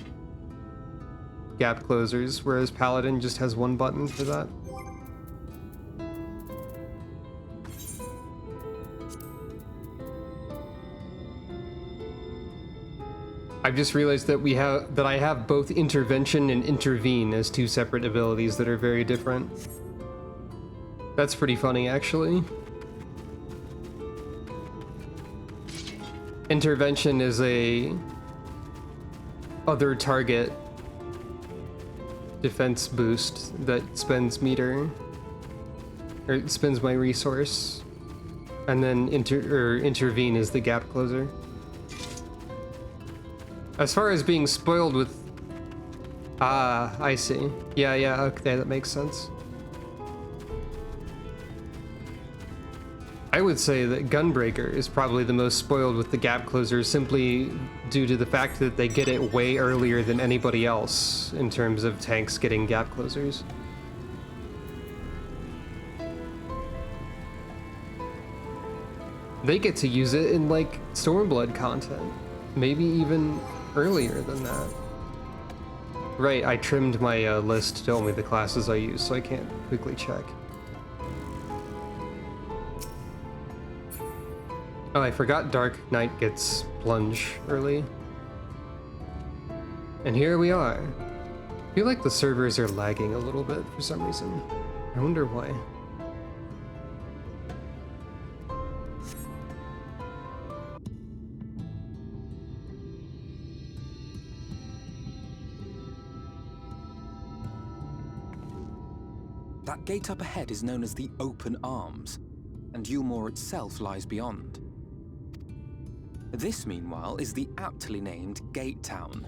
gap closers, whereas Paladin just has 1 button for that. I've just realized that I have both Intervention and Intervene as 2 separate abilities that are very different. That's pretty funny, actually. Intervention is a other target defense boost that spends meter, or it spends my resource, and then Intervene is the gap closer. As far as being spoiled with... Ah, I see. Yeah, okay, that makes sense. I would say that Gunbreaker is probably the most spoiled with the gap closer simply due to the fact that they get it way earlier than anybody else in terms of tanks getting gap closers. They get to use it in, like, Stormblood content. Maybe even earlier than that. Right, I trimmed my list to only the classes I use, so I can't quickly check. Oh, I forgot Dark Knight gets plunge early. And here we are. I feel like the servers are lagging a little bit for some reason. I wonder why. That gate up ahead is known as the Open Arms, and Eulmore itself lies beyond. This, meanwhile, is the aptly named Gate Town.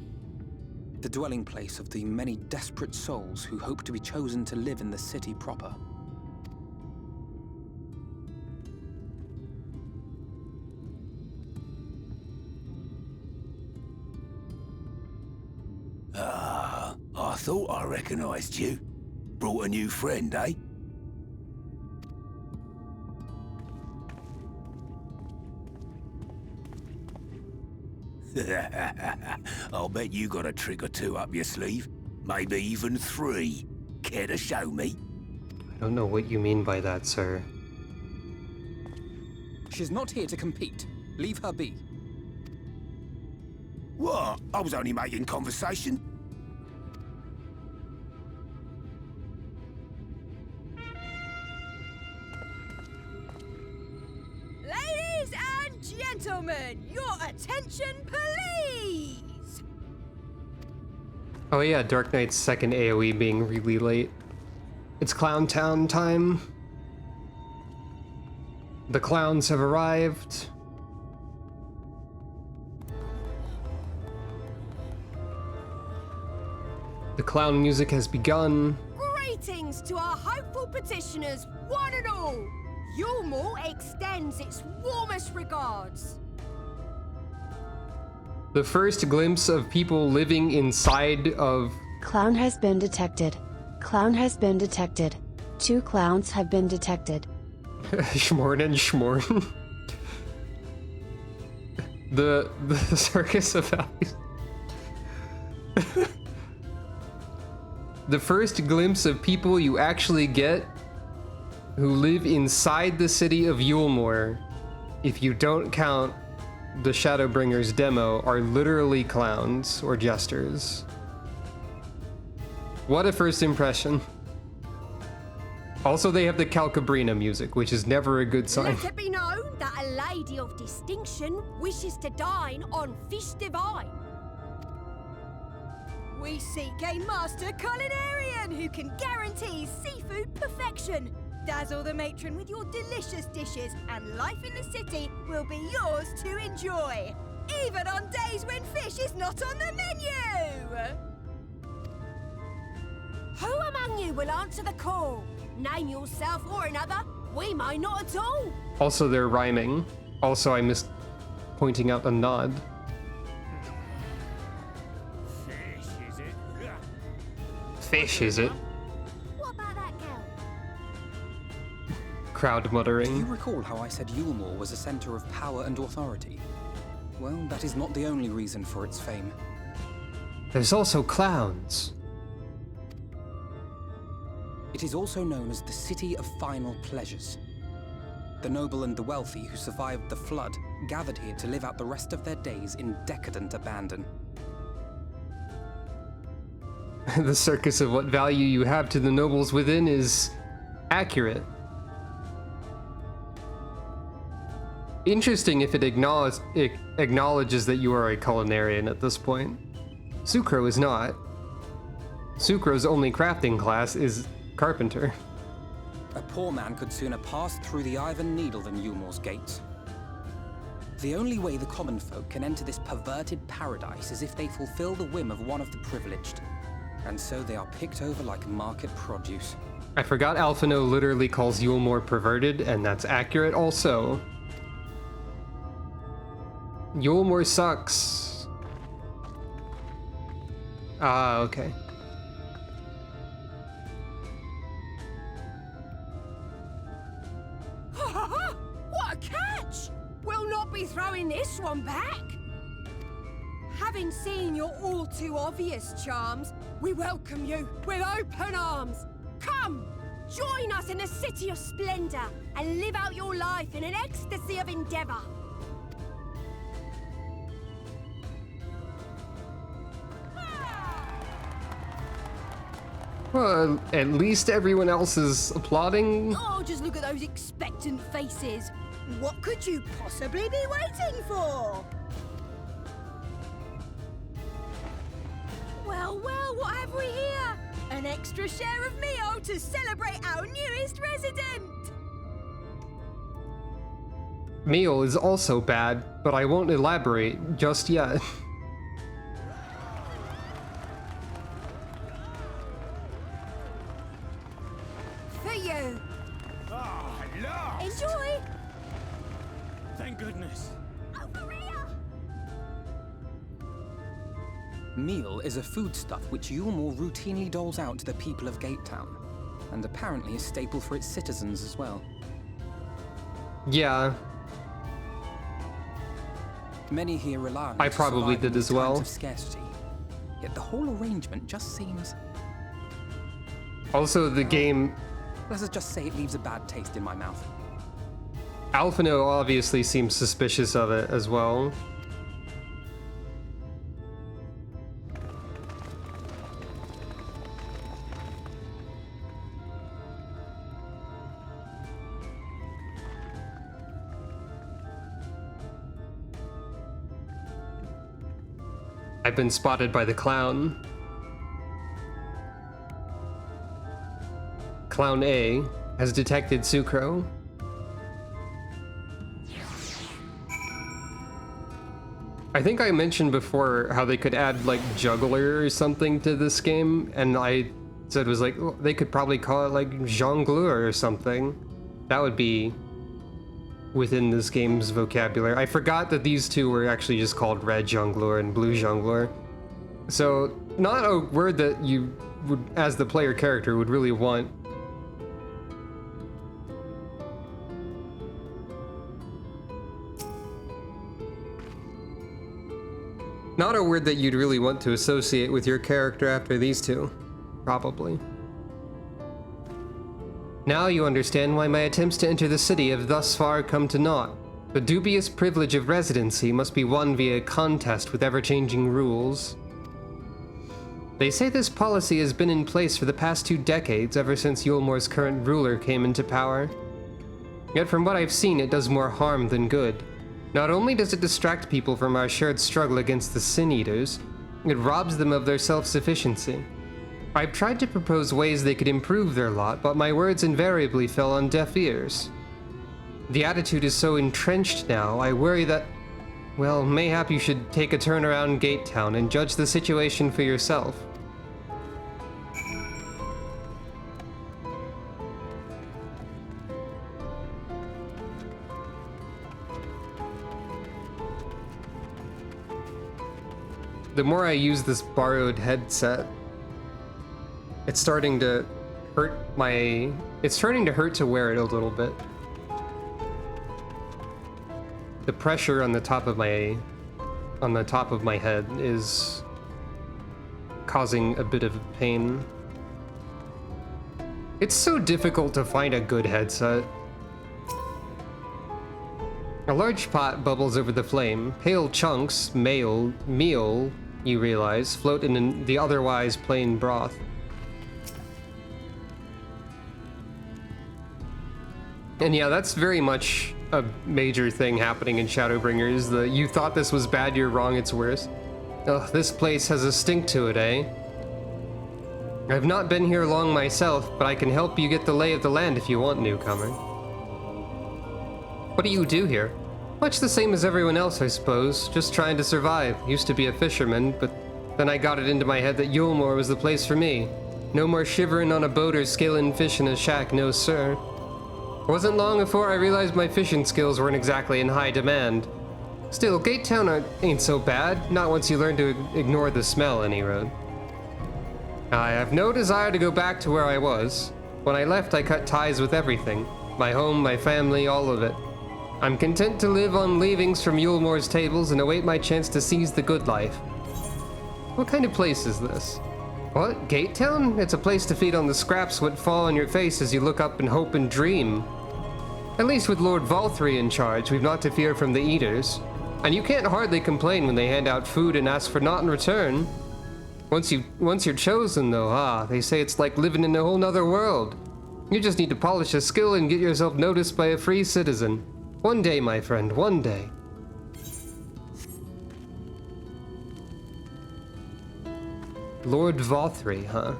The dwelling place of the many desperate souls who hope to be chosen to live in the city proper. Ah, I thought I recognized you. Brought a new friend, eh? I'll bet you got a trick or two up your sleeve. Maybe even 3. Care to show me? I don't know what you mean by that, sir. She's not here to compete. Leave her be. What? I was only making conversation. Ladies and gentlemen, your attention, please! Oh yeah, Dark Knight's second AoE being really late. It's Clown Town time. The clowns have arrived. The clown music has begun. Greetings to our hopeful petitioners, one and all! Eulmore extends its warmest regards. The first glimpse of people living inside of... Clown has been detected. Clown has been detected. 2 clowns have been detected. Schmorn and Schmorn. the Circus of Valleys. The first glimpse of people you actually get who live inside the city of Eulmore, if you don't count the Shadowbringers demo, are literally clowns or jesters. What a first impression. Also, they have the Calcabrina music, which is never a good sign. Let it be known that a lady of distinction wishes to dine on fish divine. We seek a master culinarian who can guarantee seafood perfection. Dazzle the matron with your delicious dishes, and life in the city will be yours to enjoy, even on days when fish is not on the menu. Who among you will answer the call? Name yourself or another. We might not at all. Also, they're rhyming. Also, I missed pointing out a nod. Fish, is it? What about that girl? Crowd Do you muttering. recall how I said Eulmore was a center of power and authority? Well, that is not the only reason for its fame. There's also clowns. It is also known as the City of Final Pleasures. The noble and the wealthy who survived the flood gathered here to live out the rest of their days in decadent abandon. The circus of what value you have to the nobles within is accurate. Interesting if it acknowledges that you are a culinarian at this point. Sucro is not. Sucro's only crafting class is carpenter. A poor man could sooner pass through the Iron Needle than Eulmore's gates. The only way the common folk can enter this perverted paradise is if they fulfill the whim of one of the privileged. And so they are picked over like market produce. I forgot Alphino literally calls Eulmore perverted, and that's accurate also. Eulmore sucks. Ah, okay. What a catch! We'll not be throwing this one back. Having seen your all too obvious charms, we welcome you with open arms. Come, join us in the city of splendor and live out your life in an ecstasy of endeavor. Well, at least everyone else is applauding. Oh, just look at those expectant faces. What could you possibly be waiting for? Well, well, what have we here? An extra share of meal to celebrate our newest resident! Meal is also bad, but I won't elaborate just yet. Meal is a foodstuff which Eulmore routinely doles out to the people of Gatetown, and apparently a staple for its citizens as well. Yeah, Many here rely on it I to probably survive in did as these times well. of scarcity. Yet the whole arrangement just seems... also the game, Let us just say it leaves a bad taste in my mouth. Alphino obviously seems suspicious of it as well. I've been spotted by the clown. Clown A has detected Sucro. I think I mentioned before how they could add like juggler or something to this game, and I said it was like, oh, they could probably call it like jongleur or something. That would be within this game's vocabulary. I forgot that these two were actually just called red jongleur and blue jongleur. So not a word that you would, as the player character, would really want. Not a word that you'd really want to associate with your character after these two, probably. Now you understand why my attempts to enter the city have thus far come to naught. The dubious privilege of residency must be won via contest with ever-changing rules. They say this policy has been in place for the past 2 decades, ever since Eulmore's current ruler came into power. Yet from what I've seen, it does more harm than good. Not only does it distract people from our shared struggle against the Sin Eaters, it robs them of their self-sufficiency. I've tried to propose ways they could improve their lot, but my words invariably fell on deaf ears. The attitude is so entrenched now, I worry that, well, mayhap you should take a turn around Gatetown and judge the situation for yourself. The more I use this borrowed headset, it's starting to hurt to wear it a little bit. The pressure on the top of my head is causing a bit of pain. It's so difficult to find a good headset. A large pot bubbles over the flame. Pale chunks, meal, you realize, float in the otherwise plain broth. And yeah, that's very much a major thing happening in Shadowbringers. You thought this was bad, you're wrong, it's worse. Ugh, this place has a stink to it, eh? I've not been here long myself, but I can help you get the lay of the land if you want, newcomer. What do you do here? Much the same as everyone else, I suppose. Just trying to survive. Used to be a fisherman, but then I got it into my head that Eulmore was the place for me. No more shivering on a boat or scaling fish in a shack, no sir. It wasn't long before I realized my fishing skills weren't exactly in high demand. Still, Gatetown ain't so bad, not once you learn to ignore the smell, any road. I have no desire to go back to where I was. When I left, I cut ties with everything. My home, my family, all of it. I'm content to live on leavings from Eulmore's tables and await my chance to seize the good life. What kind of place is this? What, Gatetown? It's a place to feed on the scraps what fall on your face as you look up and hope and dream. At least with Lord Valthree in charge, we've not to fear from the Eaters. And you can't hardly complain when they hand out food and ask for naught in return. Once you're chosen, though, they say it's like living in a whole nother world. You just need to polish a skill and get yourself noticed by a free citizen. One day, my friend, one day. Lord Valthree, huh?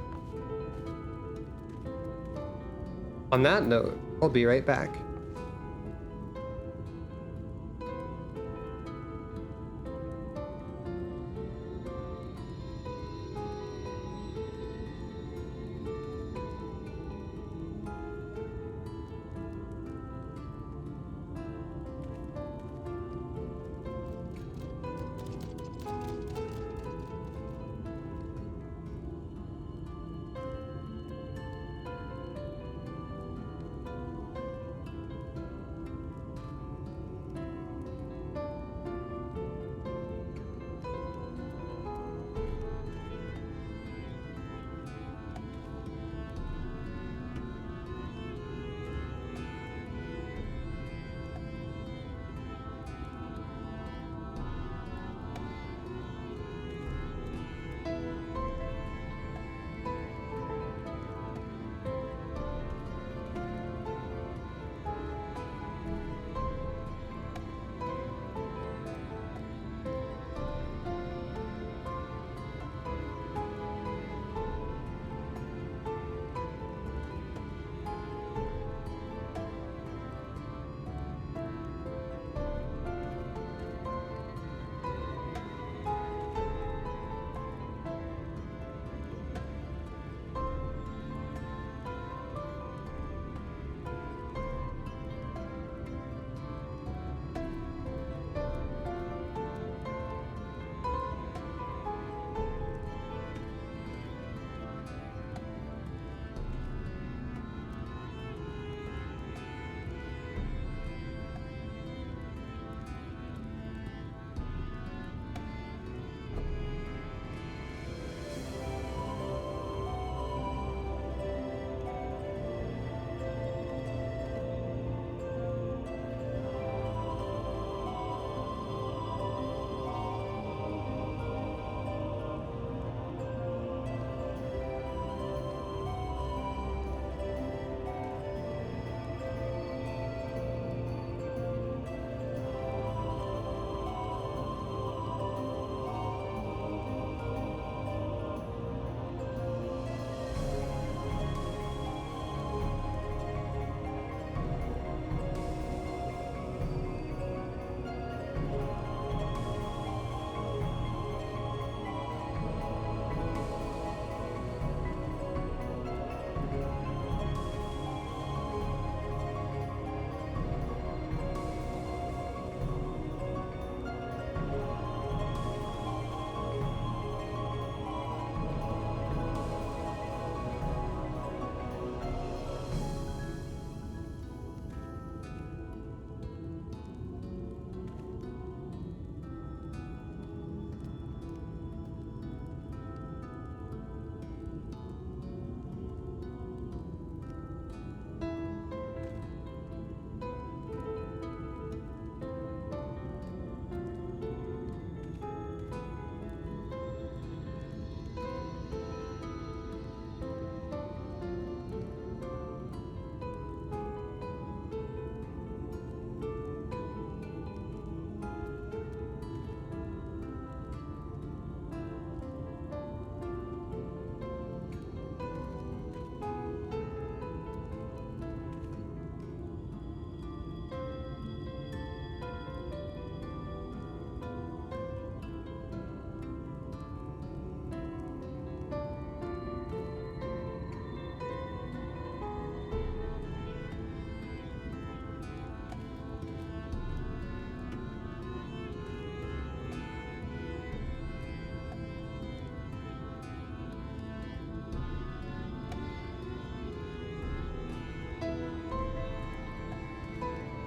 On that note, I'll be right back.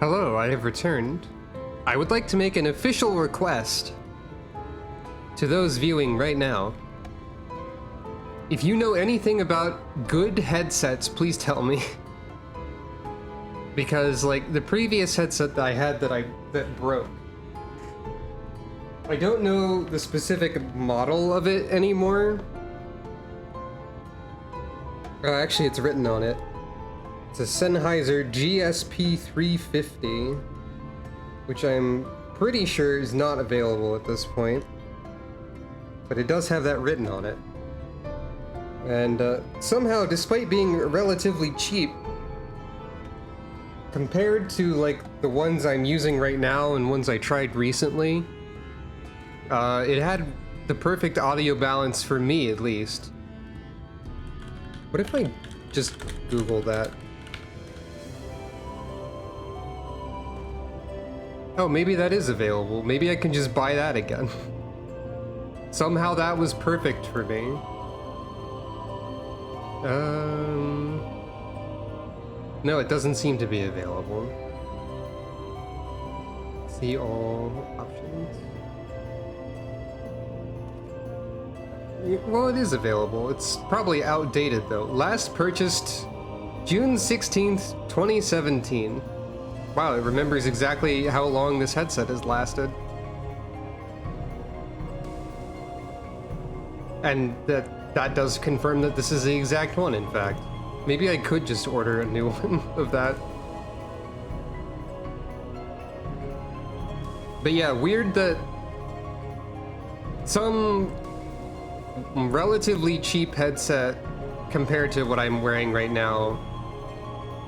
Hello, I have returned. I would like to make an official request to those viewing right now. If you know anything about good headsets, please tell me. Because, like, the previous headset that I had that broke, I don't know the specific model of it anymore. Actually, it's written on it. It's a Sennheiser GSP 350, which I'm pretty sure is not available at this point. But it does have that written on it. And somehow, despite being relatively cheap, compared to like the ones I'm using right now and ones I tried recently, it had the perfect audio balance for me, at least. What if I just Google that? Oh, maybe that is available. Maybe I can just buy that again. Somehow that was perfect for me. No, it doesn't seem to be available. See all options. Well, it is available. It's probably outdated though. Last purchased June 16th, 2017. Wow, it remembers exactly how long this headset has lasted. And that does confirm that this is the exact one, in fact. Maybe I could just order a new one of that. But yeah, weird that some relatively cheap headset compared to what I'm wearing right now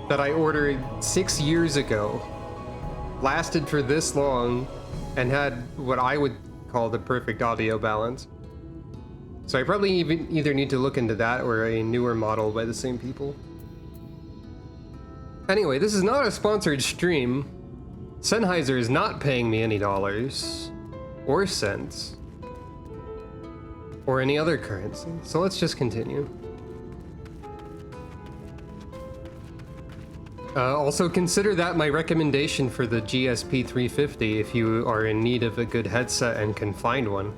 that I ordered 6 years ago lasted for this long and had what I would call the perfect audio balance. So I probably either need to look into that or a newer model by the same people. Anyway, this is not a sponsored stream. Sennheiser is not paying me any dollars or cents or any other currency. So let's just continue. Also consider that my recommendation for the GSP 350 if you are in need of a good headset and can find one.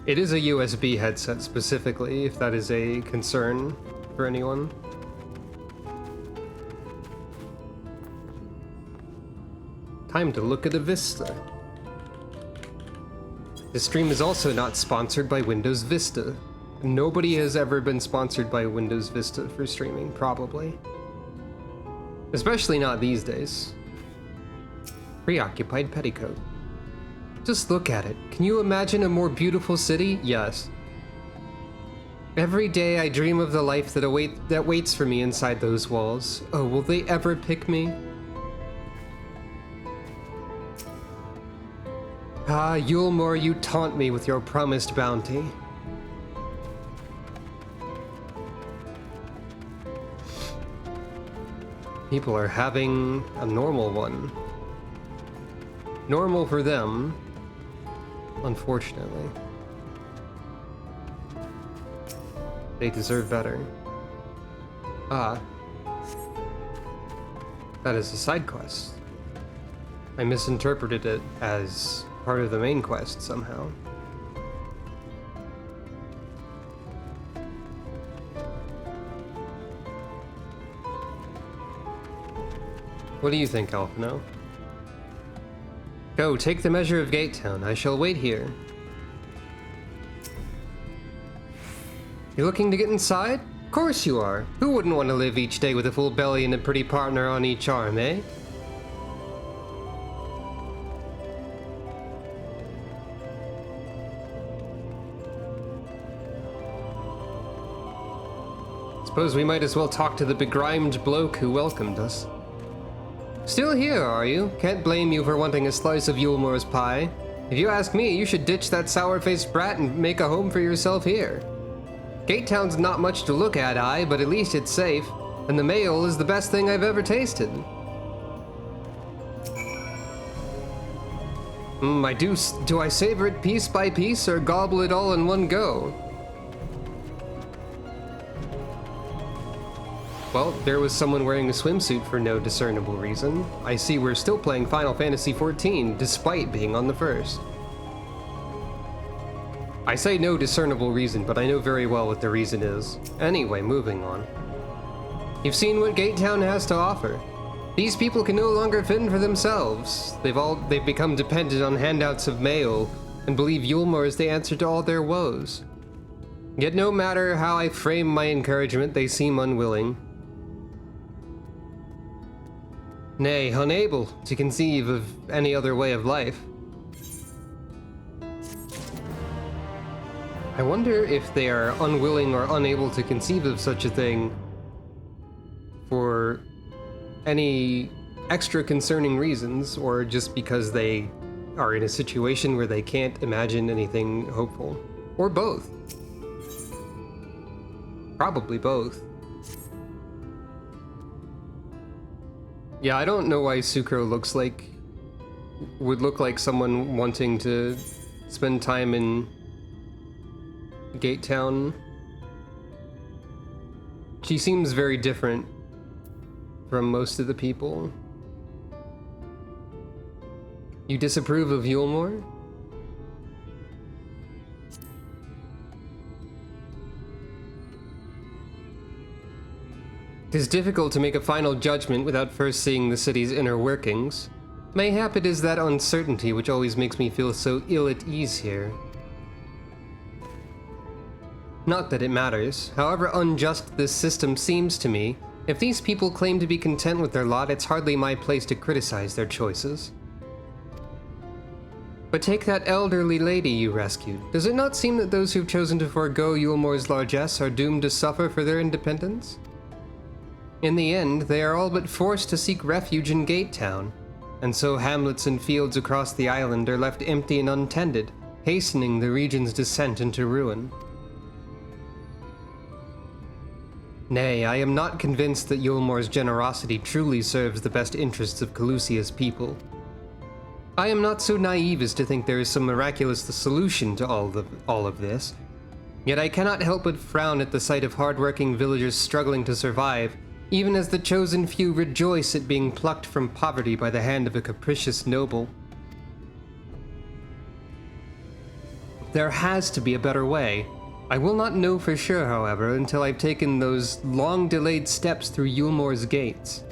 It is a USB headset specifically, if that is a concern for anyone. Time to look at a Vista. This stream is also not sponsored by Windows Vista. Nobody has ever been sponsored by Windows Vista for streaming, probably. Especially not these days. Preoccupied petticoat. Just look at it. Can you imagine a more beautiful city? Yes. Every day I dream of the life that waits for me inside those walls. Oh, will they ever pick me? Ah, Eulmore, you taunt me with your promised bounty. People are having a normal one. Normal for them. Unfortunately. They deserve better. Ah. That is a side quest. I misinterpreted it as part of the main quest somehow. What do you think, Alphino? Go, take the measure of Gatetown. I shall wait here. You looking to get inside? Of course you are. Who wouldn't want to live each day with a full belly and a pretty partner on each arm, eh? Suppose we might as well talk to the begrimed bloke who welcomed us. Still here, are you? Can't blame you for wanting a slice of Eulmore's pie. If you ask me, you should ditch that sour-faced brat and make a home for yourself here. Gatetown's not much to look at, but at least it's safe. And the mail is the best thing I've ever tasted. Do I savor it piece by piece or gobble it all in one go? Well, there was someone wearing a swimsuit for no discernible reason. I see we're still playing Final Fantasy XIV, despite being on the first. I say no discernible reason, but I know very well what the reason is. Anyway, moving on. You've seen what Gatetown has to offer. These people can no longer fend for themselves. They've become dependent on handouts of mail, and believe Eulmore is the answer to all their woes. Yet no matter how I frame my encouragement, they seem unwilling. Nay, unable to conceive of any other way of life. I wonder if they are unwilling or unable to conceive of such a thing for any extra concerning reasons, or just because they are in a situation where they can't imagine anything hopeful. Or both. Probably both. Yeah, I don't know why Sucro would look like someone wanting to spend time in Gatetown. She seems very different from most of the people. You disapprove of Eulmore? It is difficult to make a final judgment without first seeing the city's inner workings. Mayhap it is that uncertainty which always makes me feel so ill at ease here. Not that it matters. However unjust this system seems to me, if these people claim to be content with their lot, it's hardly my place to criticize their choices. But take that elderly lady you rescued. Does it not seem that those who've chosen to forego Eulmore's largesse are doomed to suffer for their independence? In the end, they are all but forced to seek refuge in Gatetown, and so hamlets and fields across the island are left empty and untended, hastening the region's descent into ruin. Nay, I am not convinced that Eulmore's generosity truly serves the best interests of Kholusia's people. I am not so naive as to think there is some miraculous solution to all of this, yet I cannot help but frown at the sight of hard-working villagers struggling to survive, even as the chosen few rejoice at being plucked from poverty by the hand of a capricious noble. There has to be a better way. I will not know for sure, however, until I've taken those long-delayed steps through Eulmore's gates.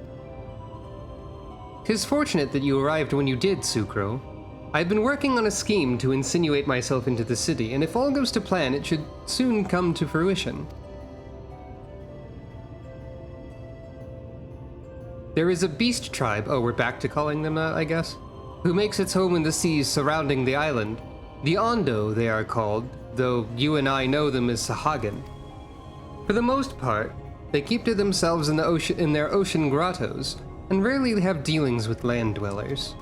'Tis fortunate that you arrived when you did, Sucro. I've been working on a scheme to insinuate myself into the city, and if all goes to plan, it should soon come to fruition. There is a beast tribe, oh, we're back to calling them that, I guess, who makes its home in the seas surrounding the island. The Ondo, they are called, though you and I know them as Sahagin. For the most part, they keep to themselves in their ocean grottos, and rarely have dealings with land dwellers.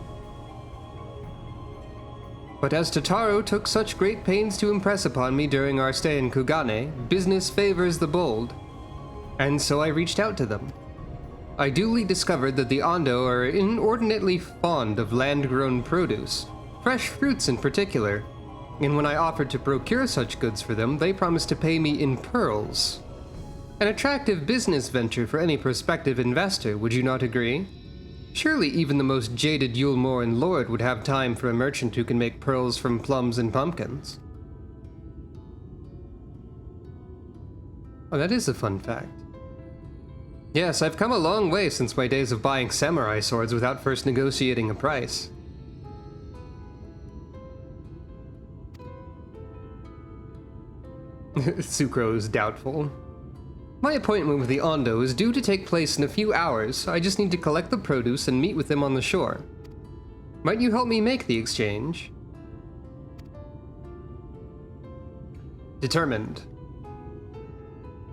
But as Totaro took such great pains to impress upon me during our stay in Kugane, business favors the bold, and so I reached out to them. I duly discovered that the Ondo are inordinately fond of land-grown produce, fresh fruits in particular, and when I offered to procure such goods for them, they promised to pay me in pearls. An attractive business venture for any prospective investor, would you not agree? Surely even the most jaded Eulmorean lord would have time for a merchant who can make pearls from plums and pumpkins. Oh, that is a fun fact. Yes, I've come a long way since my days of buying samurai swords without first negotiating a price. Sucro is doubtful. My appointment with the Ondo is due to take place in a few hours. I just need to collect the produce and meet with them on the shore. Might you help me make the exchange? Determined.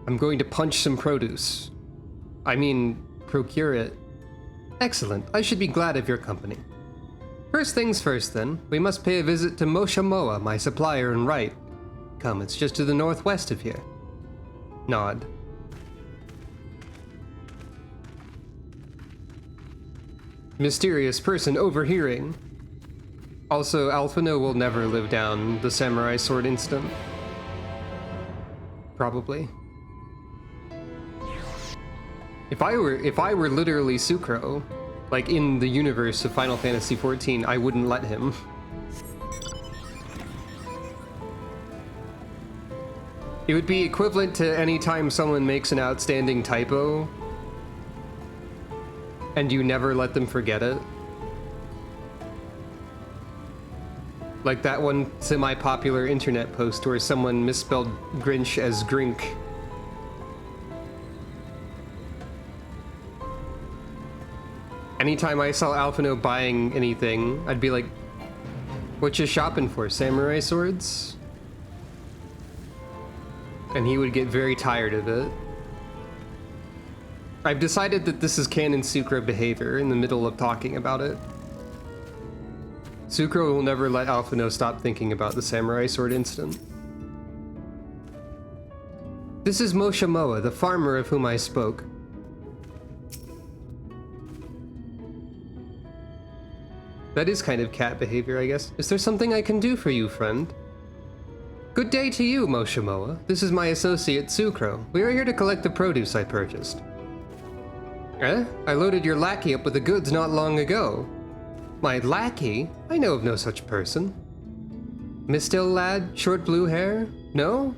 I'm going to punch some produce. I mean, procure it. Excellent. I should be glad of your company. First things first, then. We must pay a visit to Moshamoa, my supplier and right. Come, it's just to the northwest of here. Nod. Mysterious person overhearing. Also, Alphino will never live down the samurai sword incident. Probably. If I were literally Sucro, like in the universe of Final Fantasy XIV, I wouldn't let him. It would be equivalent to any time someone makes an outstanding typo and you never let them forget it. Like that one semi-popular internet post where someone misspelled Grinch as Grink. Anytime I saw Alphino buying anything, I'd be like, what you shopping for, samurai swords? And he would get very tired of it. I've decided that this is canon Sucro behavior in the middle of talking about it. Sucro will never let Alphino stop thinking about the samurai sword incident. This is Moshe Moa, the farmer of whom I spoke. That is kind of cat behavior, I guess. Is there something I can do for you, friend? Good day to you, Moshe Moa. This is my associate, Sucro. We are here to collect the produce I purchased. Eh? I loaded your lackey up with the goods not long ago. My lackey? I know of no such person. Mistil lad, short blue hair? No?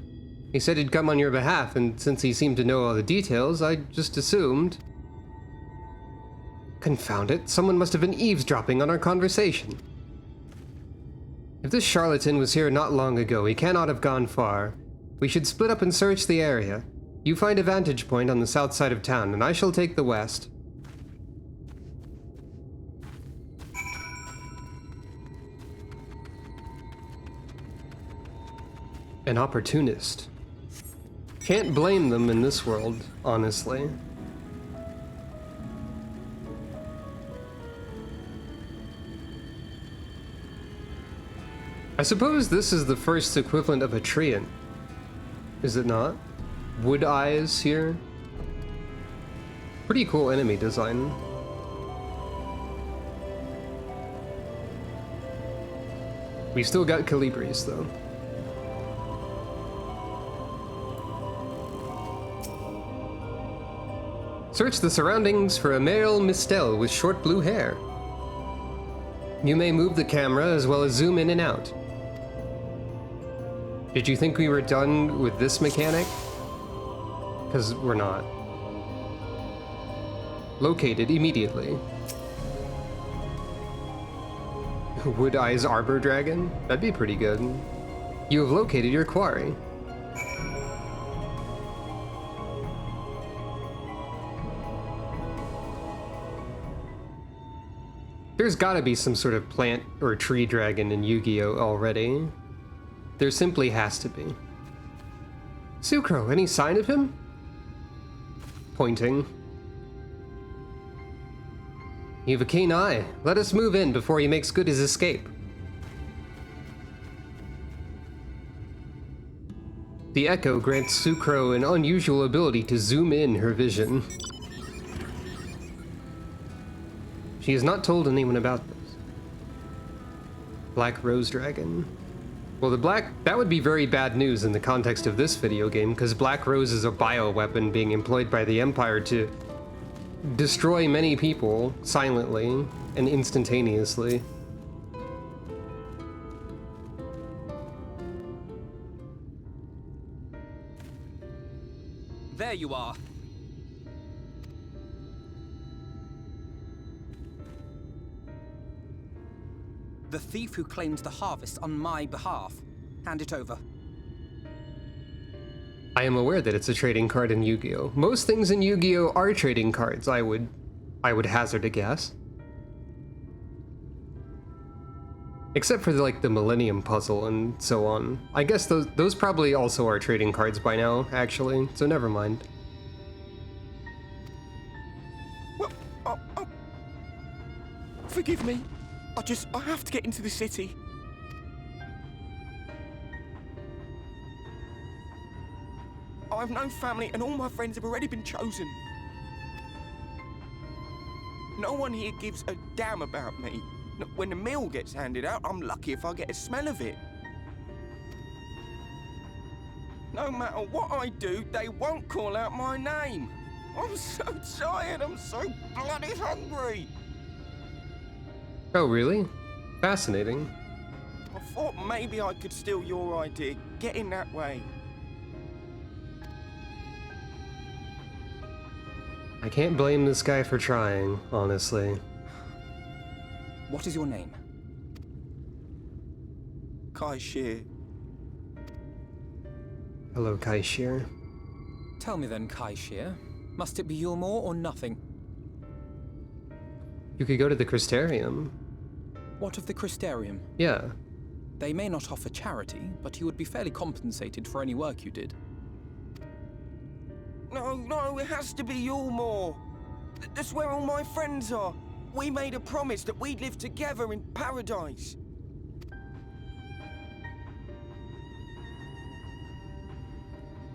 He said he'd come on your behalf, and since he seemed to know all the details, I just assumed. Confound it, someone must have been eavesdropping on our conversation. If this charlatan was here not long ago, he cannot have gone far. We should split up and search the area. You find a vantage point on the south side of town, and I shall take the west. An opportunist. Can't blame them in this world, honestly. I suppose this is the first equivalent of a treant, is it not? Wood eyes here. Pretty cool enemy design. We still got Calibris though. Search the surroundings for a male Mistel with short blue hair. You may move the camera as well as zoom in and out. Did you think we were done with this mechanic? Because we're not. Located immediately. Wood Eyes Arbor Dragon? That'd be pretty good. You have located your quarry. There's gotta be some sort of plant or tree dragon in Yu-Gi-Oh! Already. There simply has to be. Sucro, any sign of him? Pointing. You have a keen eye. Let us move in before he makes good his escape. The Echo grants Sucro an unusual ability to zoom in her vision. She has not told anyone about this. Black Rose Dragon. Well, that would be very bad news in the context of this video game, because Black Rose is a bioweapon being employed by the Empire to destroy many people silently and instantaneously. There you are. The thief who claimed the harvest on my behalf. Hand it over. I am aware that it's a trading card in Yu-Gi-Oh! Most things in Yu-Gi-Oh! Are trading cards, I would hazard a guess. Except for like the Millennium Puzzle and so on. I guess those probably also are trading cards by now, actually, so never mind. Well, forgive me. I have to get into the city. I have no family and all my friends have already been chosen. No one here gives a damn about me. When the meal gets handed out, I'm lucky if I get a smell of it. No matter what I do, they won't call out my name. I'm so tired. I'm so bloody hungry. Oh, really? Fascinating. I thought maybe I could steal your idea. Get in that way. I can't blame this guy for trying, honestly. What is your name? Kai Shear. Hello, Kaishir. Tell me then, Kai Shear. Must it be Eulmore or nothing? You could go to the Crystarium. What of the Crystarium? Yeah. They may not offer charity, but you would be fairly compensated for any work you did. No, it has to be Eulmore. That's where all my friends are. We made a promise that we'd live together in paradise.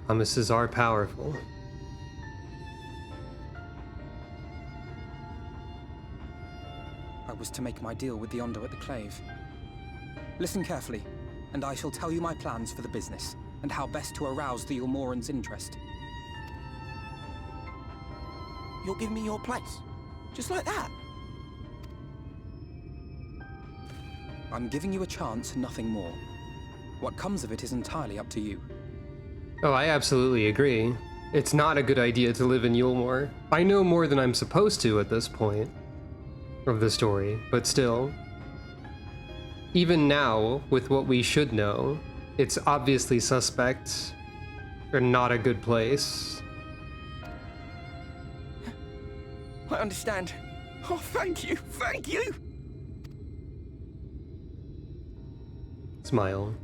Promises are powerful. I was to make my deal with the Ondo at the Clave. Listen carefully, and I shall tell you my plans for the business, and how best to arouse the Eulmoran's interest. You'll give me your place? Just like that? I'm giving you a chance, nothing more. What comes of it is entirely up to you. Oh, I absolutely agree. It's not a good idea to live in Eulmore. I know more than I'm supposed to at this point of the story, but still. Even now, with what we should know, it's obviously suspect or not a good place. I understand. Oh, thank you, thank you! Smile.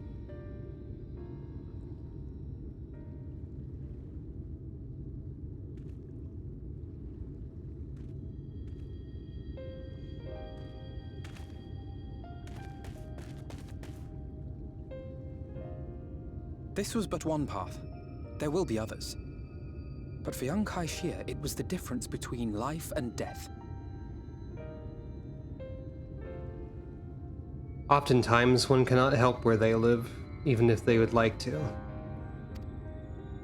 This was but one path. There will be others. But for young Kai Shear, it was the difference between life and death. Oftentimes, one cannot help where they live, even if they would like to.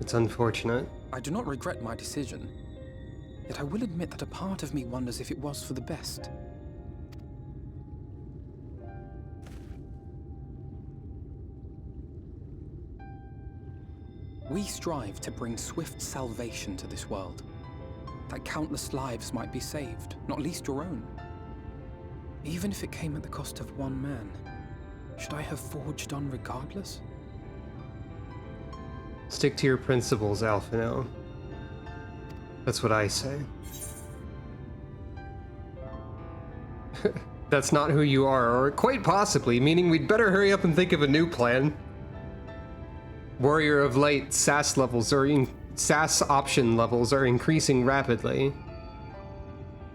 It's unfortunate. I do not regret my decision. Yet I will admit that a part of me wonders if it was for the best. We strive to bring swift salvation to this world, that countless lives might be saved, not least your own. Even if it came at the cost of one man, should I have forged on regardless? Stick to your principles, Alphino. That's what I say. That's not who you are, or quite possibly, meaning we'd better hurry up and think of a new plan. Warrior of Light SAS levels SAS option levels are increasing rapidly.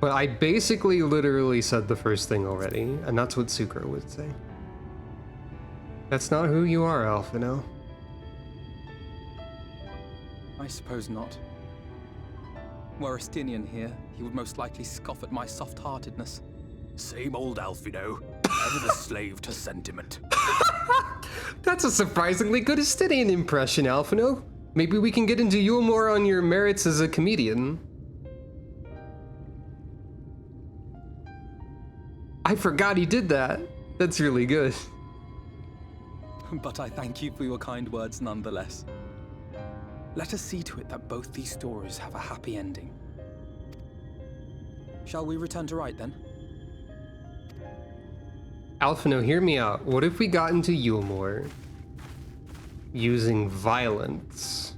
But I basically literally said the first thing already, and that's what Sucre would say. That's not who you are, Alphino. I suppose not. Were Estinian here, he would most likely scoff at my soft-heartedness. Same old Alphino, ever the slave to sentiment. That's a surprisingly good Estinian impression, Alphino. Maybe we can get into Eulmore on your merits as a comedian. I forgot he did that. That's really good. But I thank you for your kind words nonetheless. Let us see to it that both these stories have a happy ending. Shall we return to Wright then? Alphino, hear me out. What if we got into Eulmore using violence?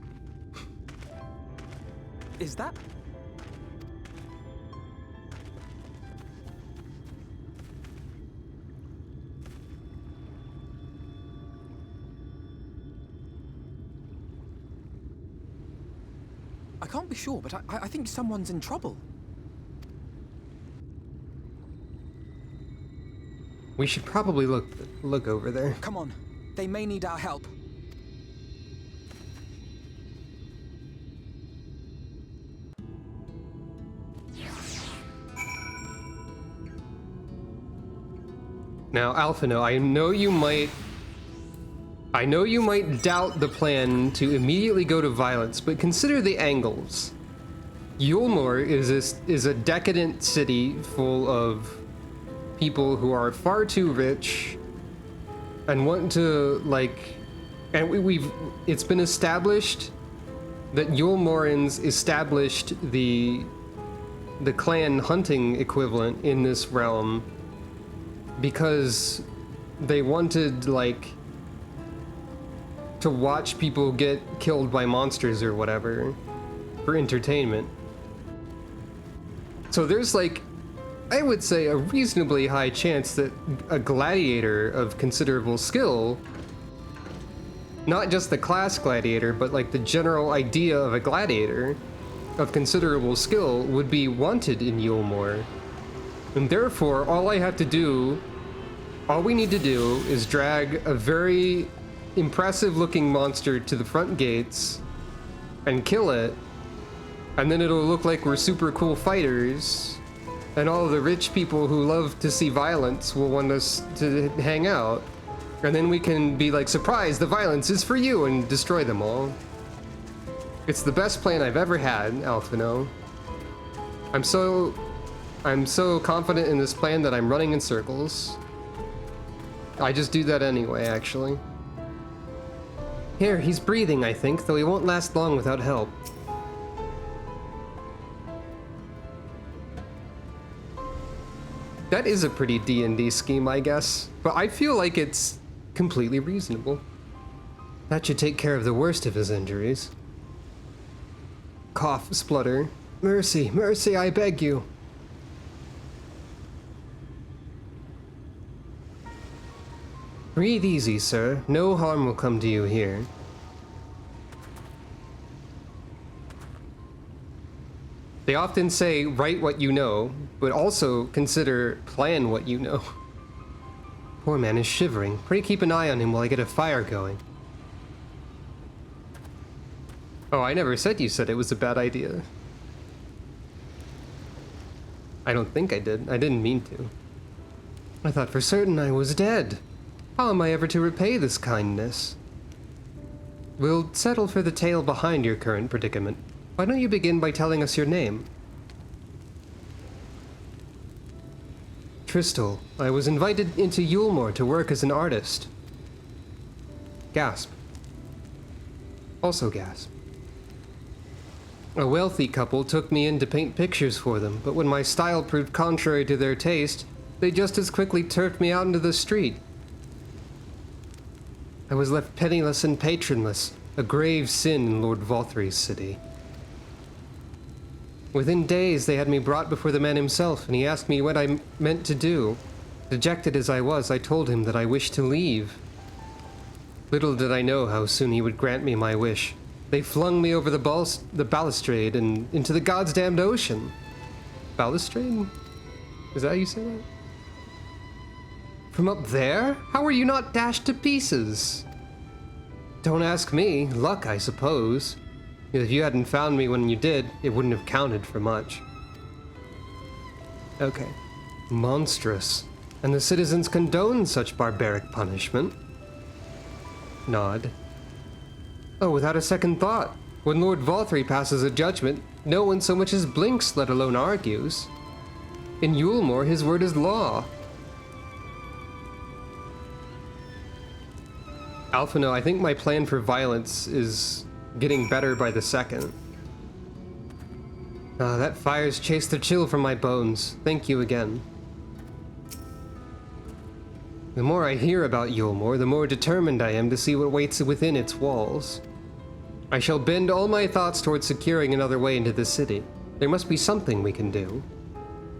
Is that? I can't be sure, but I think someone's in trouble. We should probably look over there. Come on, they may need our help. Now, Alphino, I know you might doubt the plan to immediately go to violence, but consider the angles. Eulmore is a decadent city full of people who are far too rich and want to, like, and it's been established that Eulmorans established the clan hunting equivalent in this realm because they wanted, like, to watch people get killed by monsters or whatever for entertainment. So there's, like, I would say a reasonably high chance that a gladiator of considerable skill, not just the class gladiator, but like the general idea of a gladiator of considerable skill, would be wanted in Eulmore. And therefore, all we need to do is drag a very impressive looking monster to the front gates and kill it, and then it'll look like we're super cool fighters, and all the rich people who love to see violence will want us to hang out. And then we can be like, surprise, the violence is for you, and destroy them all. It's the best plan I've ever had, Alphino. I'm so confident in this plan that I'm running in circles. I just do that anyway, actually. Here, he's breathing, I think, though he won't last long without help. That is a pretty D&D scheme, I guess, but I feel like it's completely reasonable. That should take care of the worst of his injuries. Cough, splutter. Mercy, mercy, I beg you. Breathe easy, sir. No harm will come to you here. They often say, write what you know, but also consider plan what you know. Poor man is shivering. Pray keep an eye on him while I get a fire going. Oh, I never said you said it was a bad idea. I don't think I did. I didn't mean to. I thought for certain I was dead. How am I ever to repay this kindness? We'll settle for the tale behind your current predicament. Why don't you begin by telling us your name? Tristal. I was invited into Eulmore to work as an artist. Gasp. Also gasp. A wealthy couple took me in to paint pictures for them, but when my style proved contrary to their taste, they just as quickly turfed me out into the street. I was left penniless and patronless, a grave sin in Lord Valthry's city. Within days, they had me brought before the man himself, and he asked me what I meant to do. Dejected as I was, I told him that I wished to leave. Little did I know how soon he would grant me my wish. They flung me over the balustrade and into the God's damned ocean. Balustrade? Is that how you say that? From up there? How were you not dashed to pieces? Don't ask me. Luck, I suppose. If you hadn't found me when you did, it wouldn't have counted for much. Okay. Monstrous. And the citizens condone such barbaric punishment? Nod. Oh, without a second thought. When Lord Valthry passes a judgment, no one so much as blinks, let alone argues. In Eulmore, his word is law. Alphino, I think my plan for violence is getting better by the second. That fire's chased the chill from my bones. Thank you again. The more I hear about Eulmore, the more determined I am to see what waits within its walls. I shall bend all my thoughts towards securing another way into the city. There must be something we can do.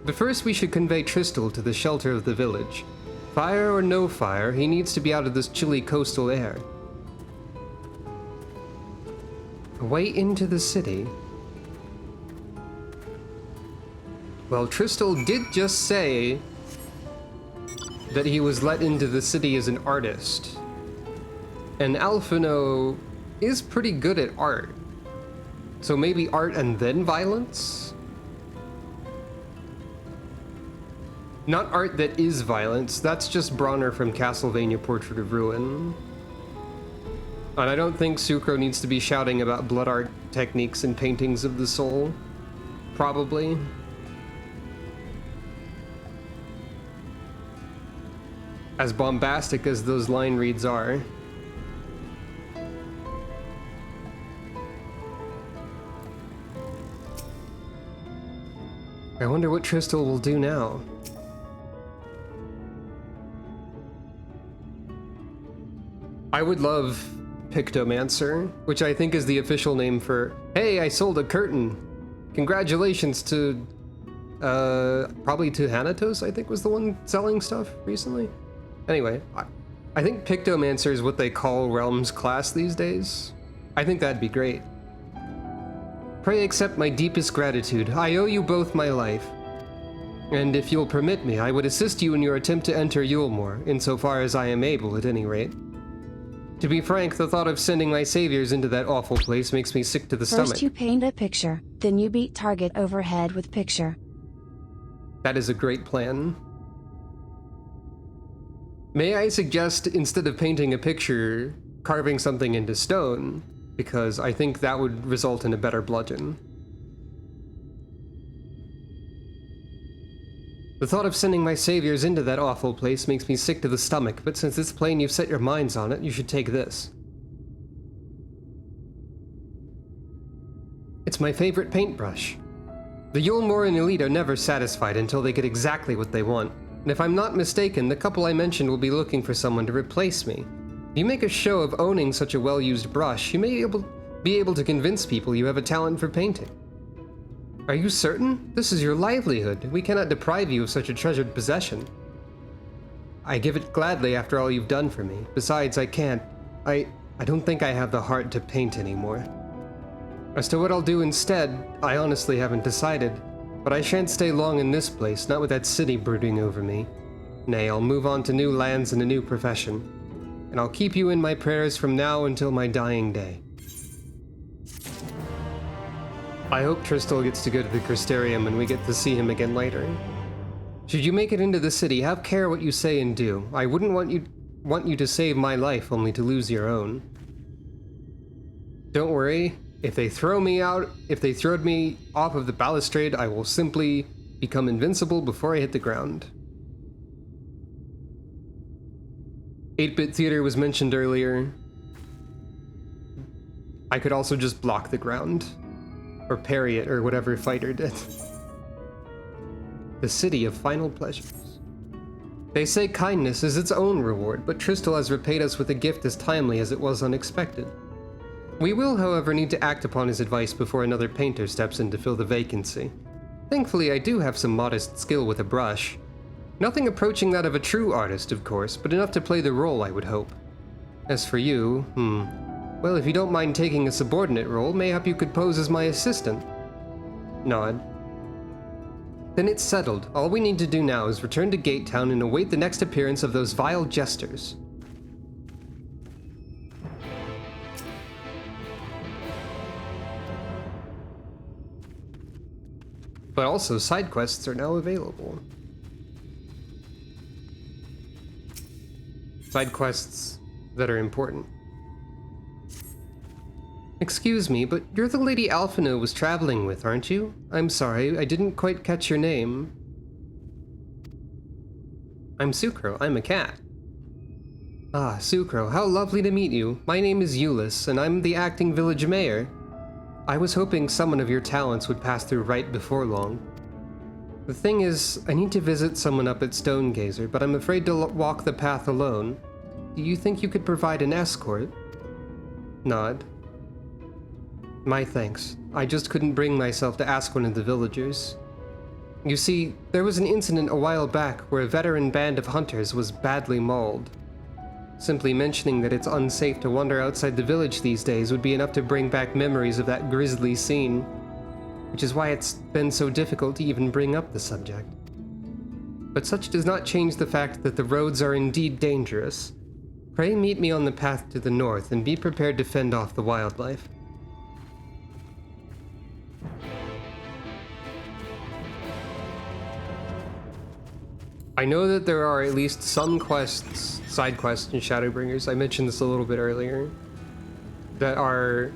But first we should convey Tristal to the shelter of the village. Fire or no fire, he needs to be out of this chilly coastal air. A way into the city? Well, Tristal did just say that he was let into the city as an artist. And Alphino is pretty good at art. So maybe art and then violence? Not art that is violence, that's just Bronner from Castlevania Portrait of Ruin. And I don't think Sucro needs to be shouting about blood art techniques and paintings of the soul. probably. As bombastic as those line reads are. I wonder what Tristal will do now. I would love Pictomancer, which I think is the official name for, hey, I sold a curtain. Congratulations to, probably to Hanatos, I think was the one selling stuff recently. Anyway, I think Pictomancer is what they call Realm's class these days. I think that'd be great. Pray accept my deepest gratitude. I owe you both my life. And if you'll permit me, I would assist you in your attempt to enter Eulmore, insofar as I am able, at any rate. To be frank, the thought of sending my saviors into that awful place makes me sick to the stomach. First you paint a picture, then you beat target overhead with picture. That is a great plan. May I suggest, instead of painting a picture, carving something into stone? Because I think that would result in a better bludgeon. The thought of sending my saviors into that awful place makes me sick to the stomach, but since it's plain you've set your minds on it, you should take this. It's my favorite paintbrush. The Eulmore and Elite are never satisfied until they get exactly what they want, and if I'm not mistaken, the couple I mentioned will be looking for someone to replace me. If you make a show of owning such a well-used brush, you may be able to convince people you have a talent for painting. Are you certain? This is your livelihood. We cannot deprive you of such a treasured possession. I give it gladly after all you've done for me. Besides, I don't think I have the heart to paint anymore. As to what I'll do instead, I honestly haven't decided. But I shan't stay long in this place, not with that city brooding over me. Nay, I'll move on to new lands and a new profession. And I'll keep you in my prayers from now until my dying day. I hope Tristal gets to go to the Crystarium and we get to see him again later. Should you make it into the city, have care what you say and do. I wouldn't want you to save my life only to lose your own. Don't worry, if they throw me off of the balustrade, I will simply become invincible before I hit the ground. 8-bit theater was mentioned earlier. I could also just block the ground. Or parry it, or whatever fighter did. The city of final pleasures. They say kindness is its own reward, but Tristal has repaid us with a gift as timely as it was unexpected. We will, however, need to act upon his advice before another painter steps in to fill the vacancy. Thankfully, I do have some modest skill with a brush. Nothing approaching that of a true artist, of course, but enough to play the role, I would hope. As for you, well, if you don't mind taking a subordinate role, mayhap you could pose as my assistant. Nod. Then it's settled. All we need to do now is return to Gate Town and await the next appearance of those vile jesters. But also, side quests are now available. Side quests that are important. Excuse me, but you're the lady Alphino was traveling with, aren't you? I'm sorry, I didn't quite catch your name. I'm Sucro, I'm a cat. Ah, Sucro, how lovely to meet you. My name is Euless, and I'm the acting village mayor. I was hoping someone of your talents would pass through right before long. The thing is, I need to visit someone up at Stonegazer, but I'm afraid to walk the path alone. Do you think you could provide an escort? Nod. My thanks. I just couldn't bring myself to ask one of the villagers. You see, there was an incident a while back where a veteran band of hunters was badly mauled. Simply mentioning that it's unsafe to wander outside the village these days would be enough to bring back memories of that grisly scene, which is why it's been so difficult to even bring up the subject. But such does not change the fact that the roads are indeed dangerous. Pray meet me on the path to the north and be prepared to fend off the wildlife. I know that there are at least some quests, side quests in Shadowbringers, I mentioned this a little bit earlier, that are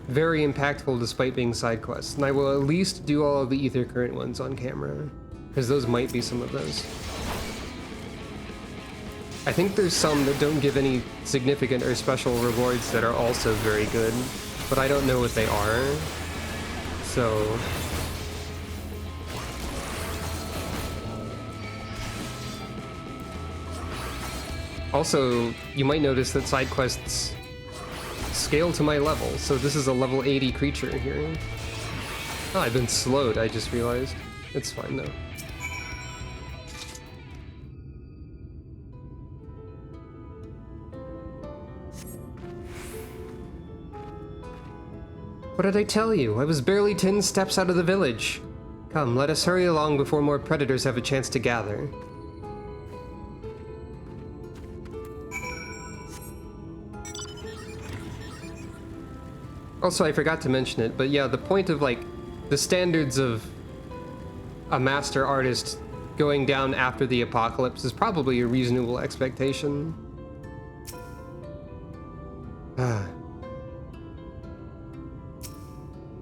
very impactful despite being side quests, and I will at least do all of the Ether Current ones on camera, because those might be some of those. I think there's some that don't give any significant or special rewards that are also very good, but I don't know what they are, so... Also, you might notice that side quests scale to my level, so this is a level 80 creature here. Oh, I've been slowed, I just realized. It's fine though. What did I tell you? I was barely 10 steps out of the village. Come, let us hurry along before more predators have a chance to gather. Also, I forgot to mention it, but yeah, the point of, like, the standards of a master artist going down after the apocalypse is probably a reasonable expectation.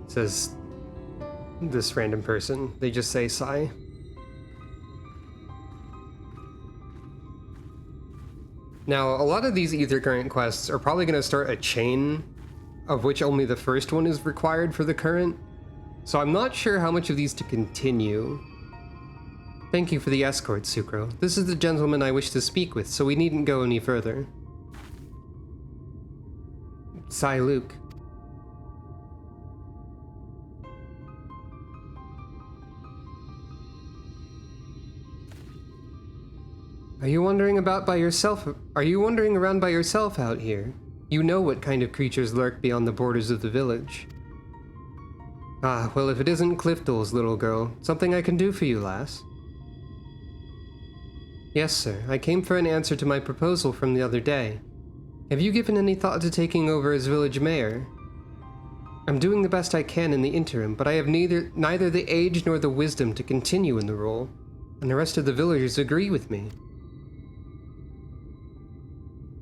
Says this random person. They just say sigh. Now, a lot of these Ether Current quests are probably going to start a chain of which only the first one is required for the current, so I'm not sure how much of these to continue. Thank you for the escort, Sucro. This is the gentleman I wish to speak with, so we needn't go any further. Sigh Luke. Are you wandering around by yourself out here? You know what kind of creatures lurk beyond the borders of the village. Ah, well, if it isn't Clifton's little girl, something I can do for you, lass. Yes, sir. I came for an answer to my proposal from the other day. Have you given any thought to taking over as village mayor? I'm doing the best I can in the interim, but I have neither the age nor the wisdom to continue in the role, and the rest of the villagers agree with me.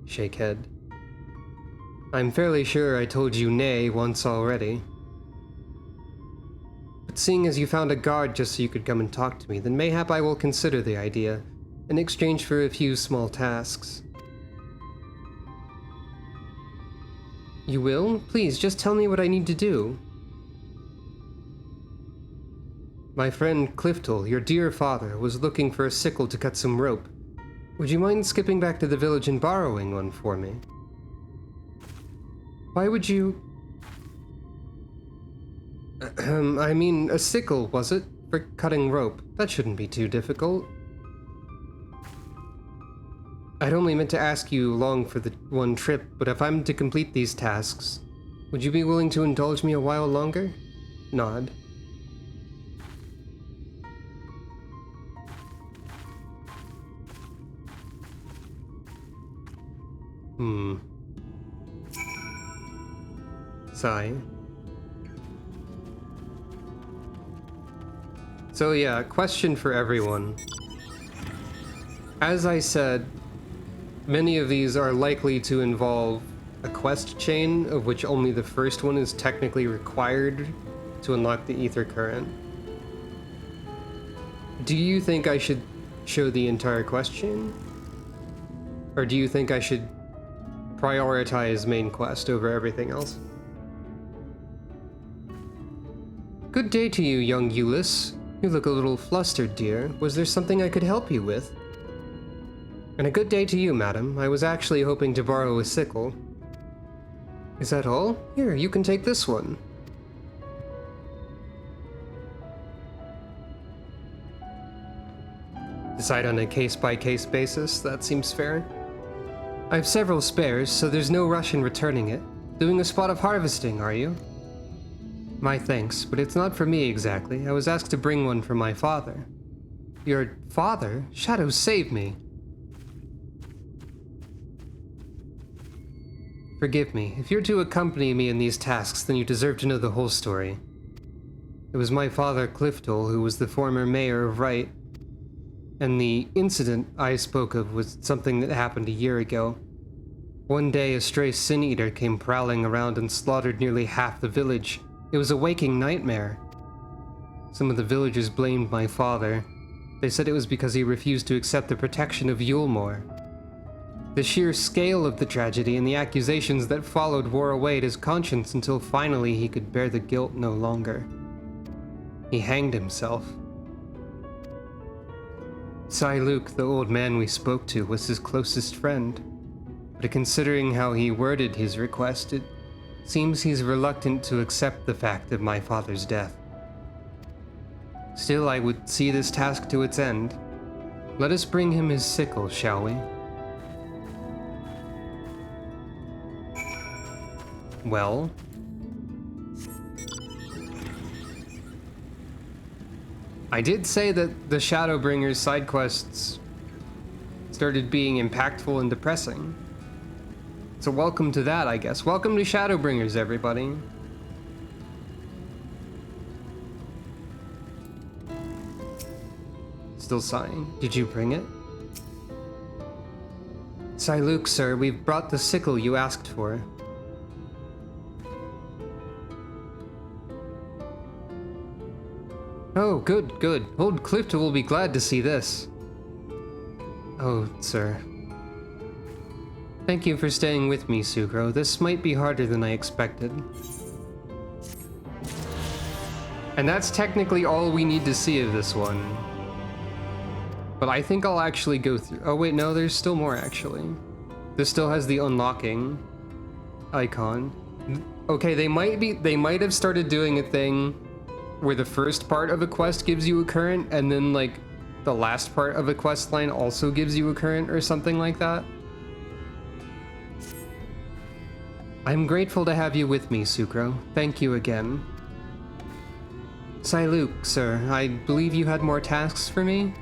Shake head. I'm fairly sure I told you nay once already. But seeing as you found a guard just so you could come and talk to me, then mayhap I will consider the idea, in exchange for a few small tasks. You will? Please, just tell me what I need to do. My friend Clifton, your dear father, was looking for a sickle to cut some rope. Would you mind skipping back to the village and borrowing one for me? Why would you... I mean, a sickle, was it? For cutting rope. That shouldn't be too difficult. I'd only meant to ask you along for the one trip, but if I'm to complete these tasks, would you be willing to indulge me a while longer? Nod. Sigh. So yeah, question for everyone. As I said, many of these are likely to involve a quest chain, of which only the first one is technically required to unlock the Ether Current. Do you think I should show the entire quest chain? Or do you think I should prioritize main quest over everything else? Good day to you, young Euless. You look a little flustered, dear. Was there something I could help you with? And a good day to you, madam. I was actually hoping to borrow a sickle. Is that all? Here, you can take this one. Decide on a case-by-case basis, that seems fair. I have several spares, so there's no rush in returning it. Doing a spot of harvesting, are you? My thanks, but it's not for me exactly. I was asked to bring one for my father. Your father? Shadow, save me. Forgive me. If you're to accompany me in these tasks, then you deserve to know the whole story. It was my father, Clifton, who was the former mayor of Wright, and the incident I spoke of was something that happened a year ago. One day, a stray sin eater came prowling around and slaughtered nearly half the village. It was a waking nightmare. Some of the villagers blamed my father. They said it was because he refused to accept the protection of Eulmore. The sheer scale of the tragedy and the accusations that followed wore away at his conscience until finally he could bear the guilt no longer. He hanged himself. Luke, the old man we spoke to, was his closest friend. But considering how he worded his request, it seems he's reluctant to accept the fact of my father's death. Still, I would see this task to its end. Let us bring him his sickle, shall we? Well? I did say that the Shadowbringers side quests started being impactful and depressing. So welcome to that, I guess. Welcome to Shadowbringers, everybody. Still sighing. Did you bring it? Luke, sir, we've brought the sickle you asked for. Oh, good, good. Old Clifton will be glad to see this. Oh, sir. Thank you for staying with me, Sucro. This might be harder than I expected. And that's technically all we need to see of this one. But I think I'll actually go through... Oh wait, no, there's still more actually. This still has the unlocking icon. Okay, they might have started doing a thing where the first part of a quest gives you a current, and then like the last part of a quest line also gives you a current or something like that. I'm grateful to have you with me, Sucro. Thank you again. Luke, sir, I believe you had more tasks for me?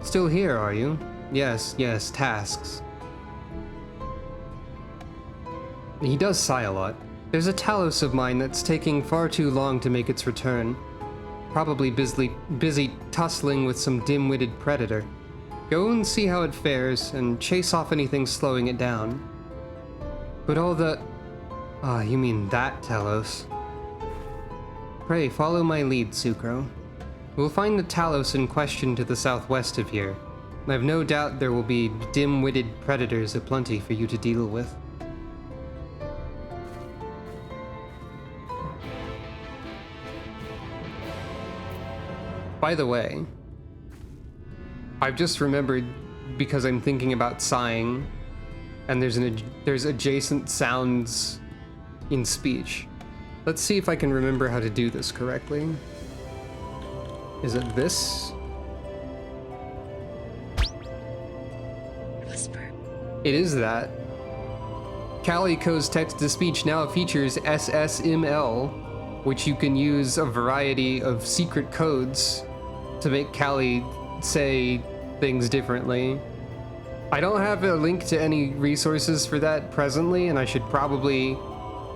Still here, are you? Yes, tasks. He does sigh a lot. There's a Talos of mine that's taking far too long to make its return. Probably busy tussling with some dim-witted predator. Go and see how it fares, and chase off anything slowing it down. But all the... Ah, you mean that Talos. Pray, follow my lead, Sucro. We'll find the Talos in question to the southwest of here. I've no doubt there will be dim-witted predators aplenty for you to deal with. By the way, I've just remembered, because I'm thinking about sighing, and there's adjacent sounds in speech. Let's see if I can remember how to do this correctly. Is it this? Whisper. It is that. Calico's text-to-speech now features SSML, which you can use a variety of secret codes to make Callie say things differently. I don't have a link to any resources for that presently, and I should probably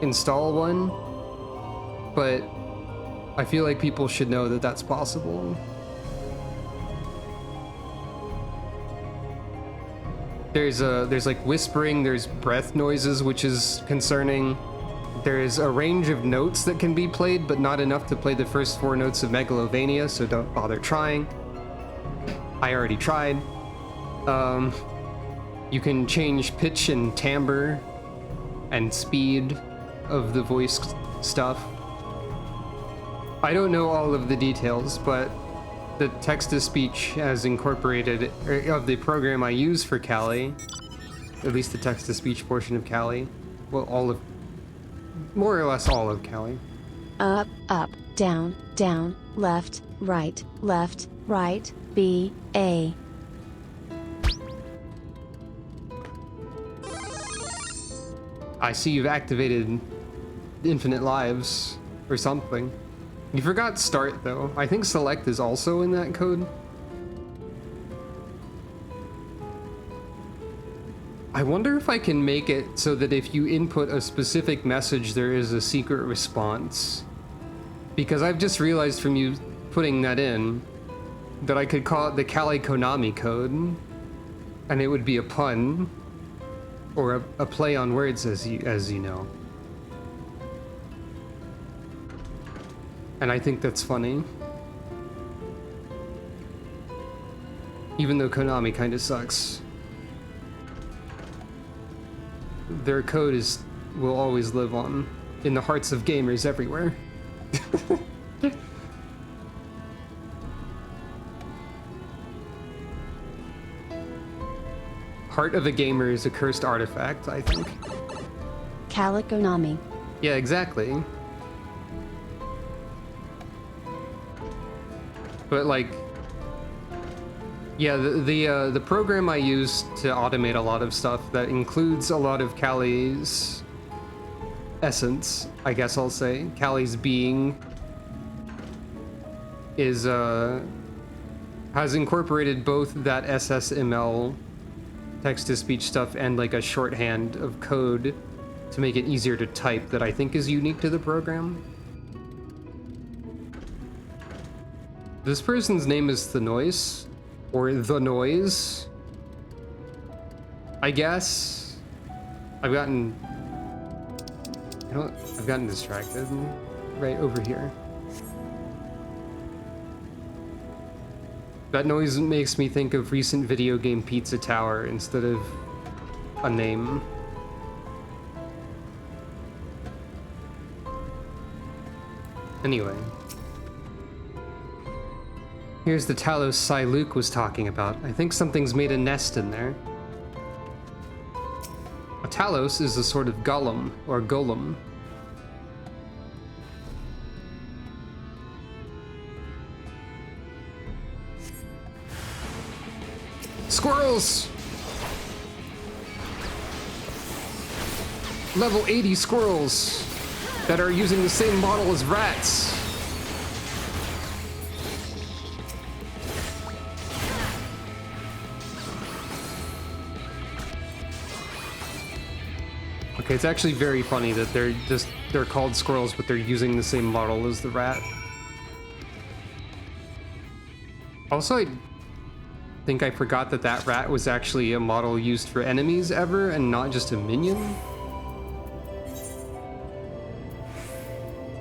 install one, but I feel like people should know that that's possible. There's like whispering, there's breath noises, which is concerning. There's a range of notes that can be played, but not enough to play the first 4 notes of Megalovania, so don't bother trying. I already tried. You can change pitch and timbre and speed of the voice stuff. I don't know all of the details, but the text-to-speech has incorporated, of the program I use for Callie, at least the text-to-speech portion of Callie, well, more or less all of Callie. Up, up, down, down, left, right, B, A. I see you've activated infinite lives, or something. You forgot start, though. I think select is also in that code. I wonder if I can make it so that if you input a specific message, there is a secret response. Because I've just realized from you putting that in, that I could call it the Callie Konami code. And it would be a pun, or a play on words, as you know. And I think that's funny. Even though Konami kind of sucks. Their code will always live on in the hearts of gamers everywhere. Heart of a gamer is a cursed artifact, I think. Caliconami. Yeah, exactly. But like, yeah, the program I use to automate a lot of stuff that includes a lot of Callie's essence, I guess I'll say, Callie's being, is has incorporated both that SSML text-to-speech stuff and like a shorthand of code to make it easier to type that I think is unique to the program. This person's name is The Noise, or The Noise, I guess. I've gotten distracted right over here. That noise makes me think of recent video game Pizza Tower instead of a name. Anyway. Here's the Talos Sai Luke was talking about. I think something's made a nest in there. A Talos is a sort of golem, or golem. Squirrels! Level 80 squirrels that are using the same model as rats. Okay, it's actually very funny that they're called squirrels, but they're using the same model as the rat. Also, I think I forgot that rat was actually a model used for enemies ever and not just a minion.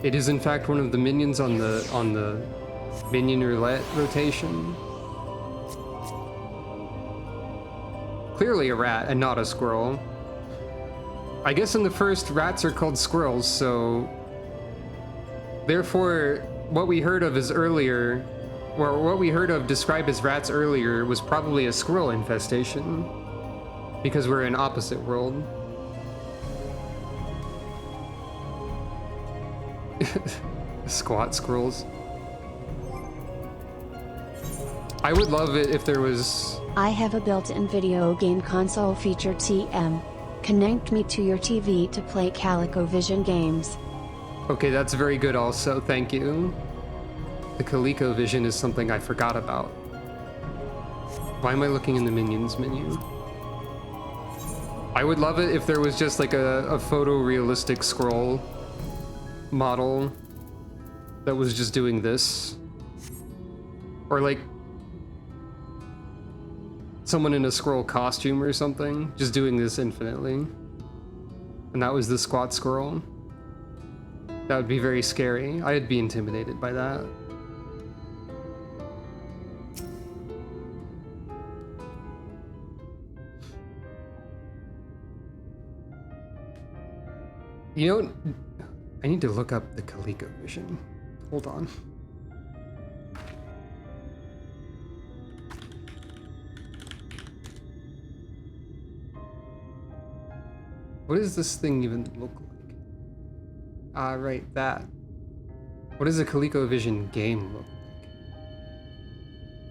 It is in fact one of the minions on the minion roulette rotation. Clearly a rat and not a squirrel. I guess in the first, rats are called squirrels, so therefore what we heard of described as rats earlier was probably a squirrel infestation, because we're in opposite world. Squat squirrels. I would love it if there was... I have a built-in video game console feature TM. Connect me to your TV to play CalicoVision games. Okay, that's very good also, thank you. The CalicoVision is something I forgot about. Why am I looking in the Minions menu? I would love it if there was just like a photorealistic scroll model that was just doing this. Or like someone in a scroll costume or something, just doing this infinitely. And that was the squat scroll. That would be very scary. I'd be intimidated by that. You know, I need to look up the CalicoVision. Hold on. What does this thing even look like? Ah, right, that. What does a CalicoVision game look like?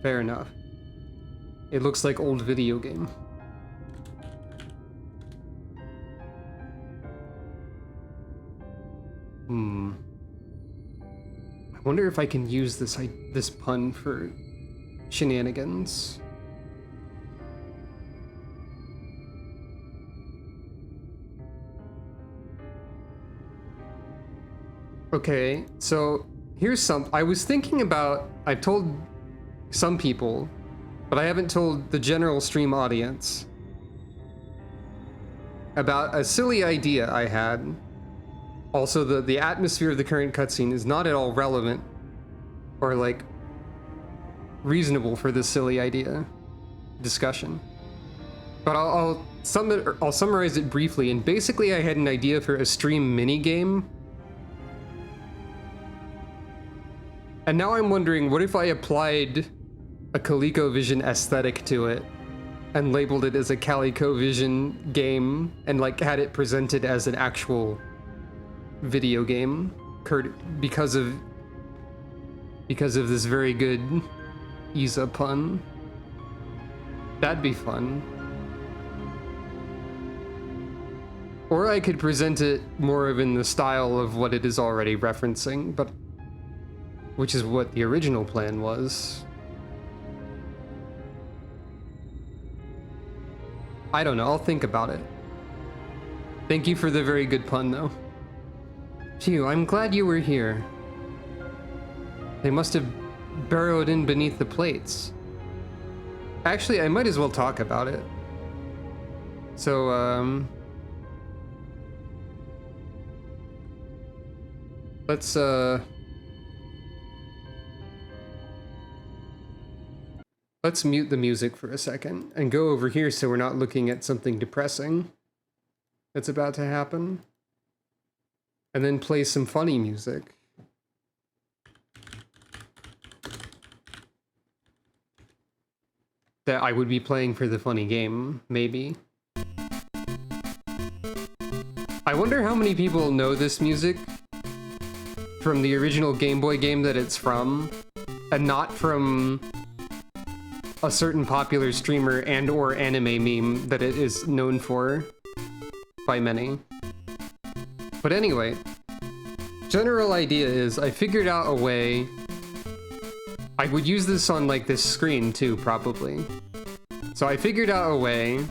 Fair enough. It looks like old video game. I wonder if I can use this pun for shenanigans. Okay, so here's I was thinking about, I've told some people But I haven't told the general stream audience about a silly idea I had. Also, the atmosphere of the current cutscene is not at all relevant or like reasonable for this silly idea discussion. But I'll summarize it briefly. And basically, I had an idea for a stream mini game. And now I'm wondering, what if I applied a ColecoVision aesthetic to it and labeled it as a ColecoVision game and like had it presented as an actual video game because of this very good Isa pun. That'd be fun. Or I could present it more of in the style of what it is already referencing, but which is what the original plan was. I don't know, I'll think about it. Thank you for the very good pun, though. Phew, I'm glad you were here. They must have burrowed in beneath the plates. Actually, I might as well talk about it. So, let's mute the music for a second and go over here so we're not looking at something depressing that's about to happen. And then play some funny music. That I would be playing for the funny game, maybe. I wonder how many people know this music from the original Game Boy game that it's from, and not from a certain popular streamer and or anime meme that it is known for by many. But anyway, general idea is I figured out a way. I would use this on like this screen too, probably. So I figured out a way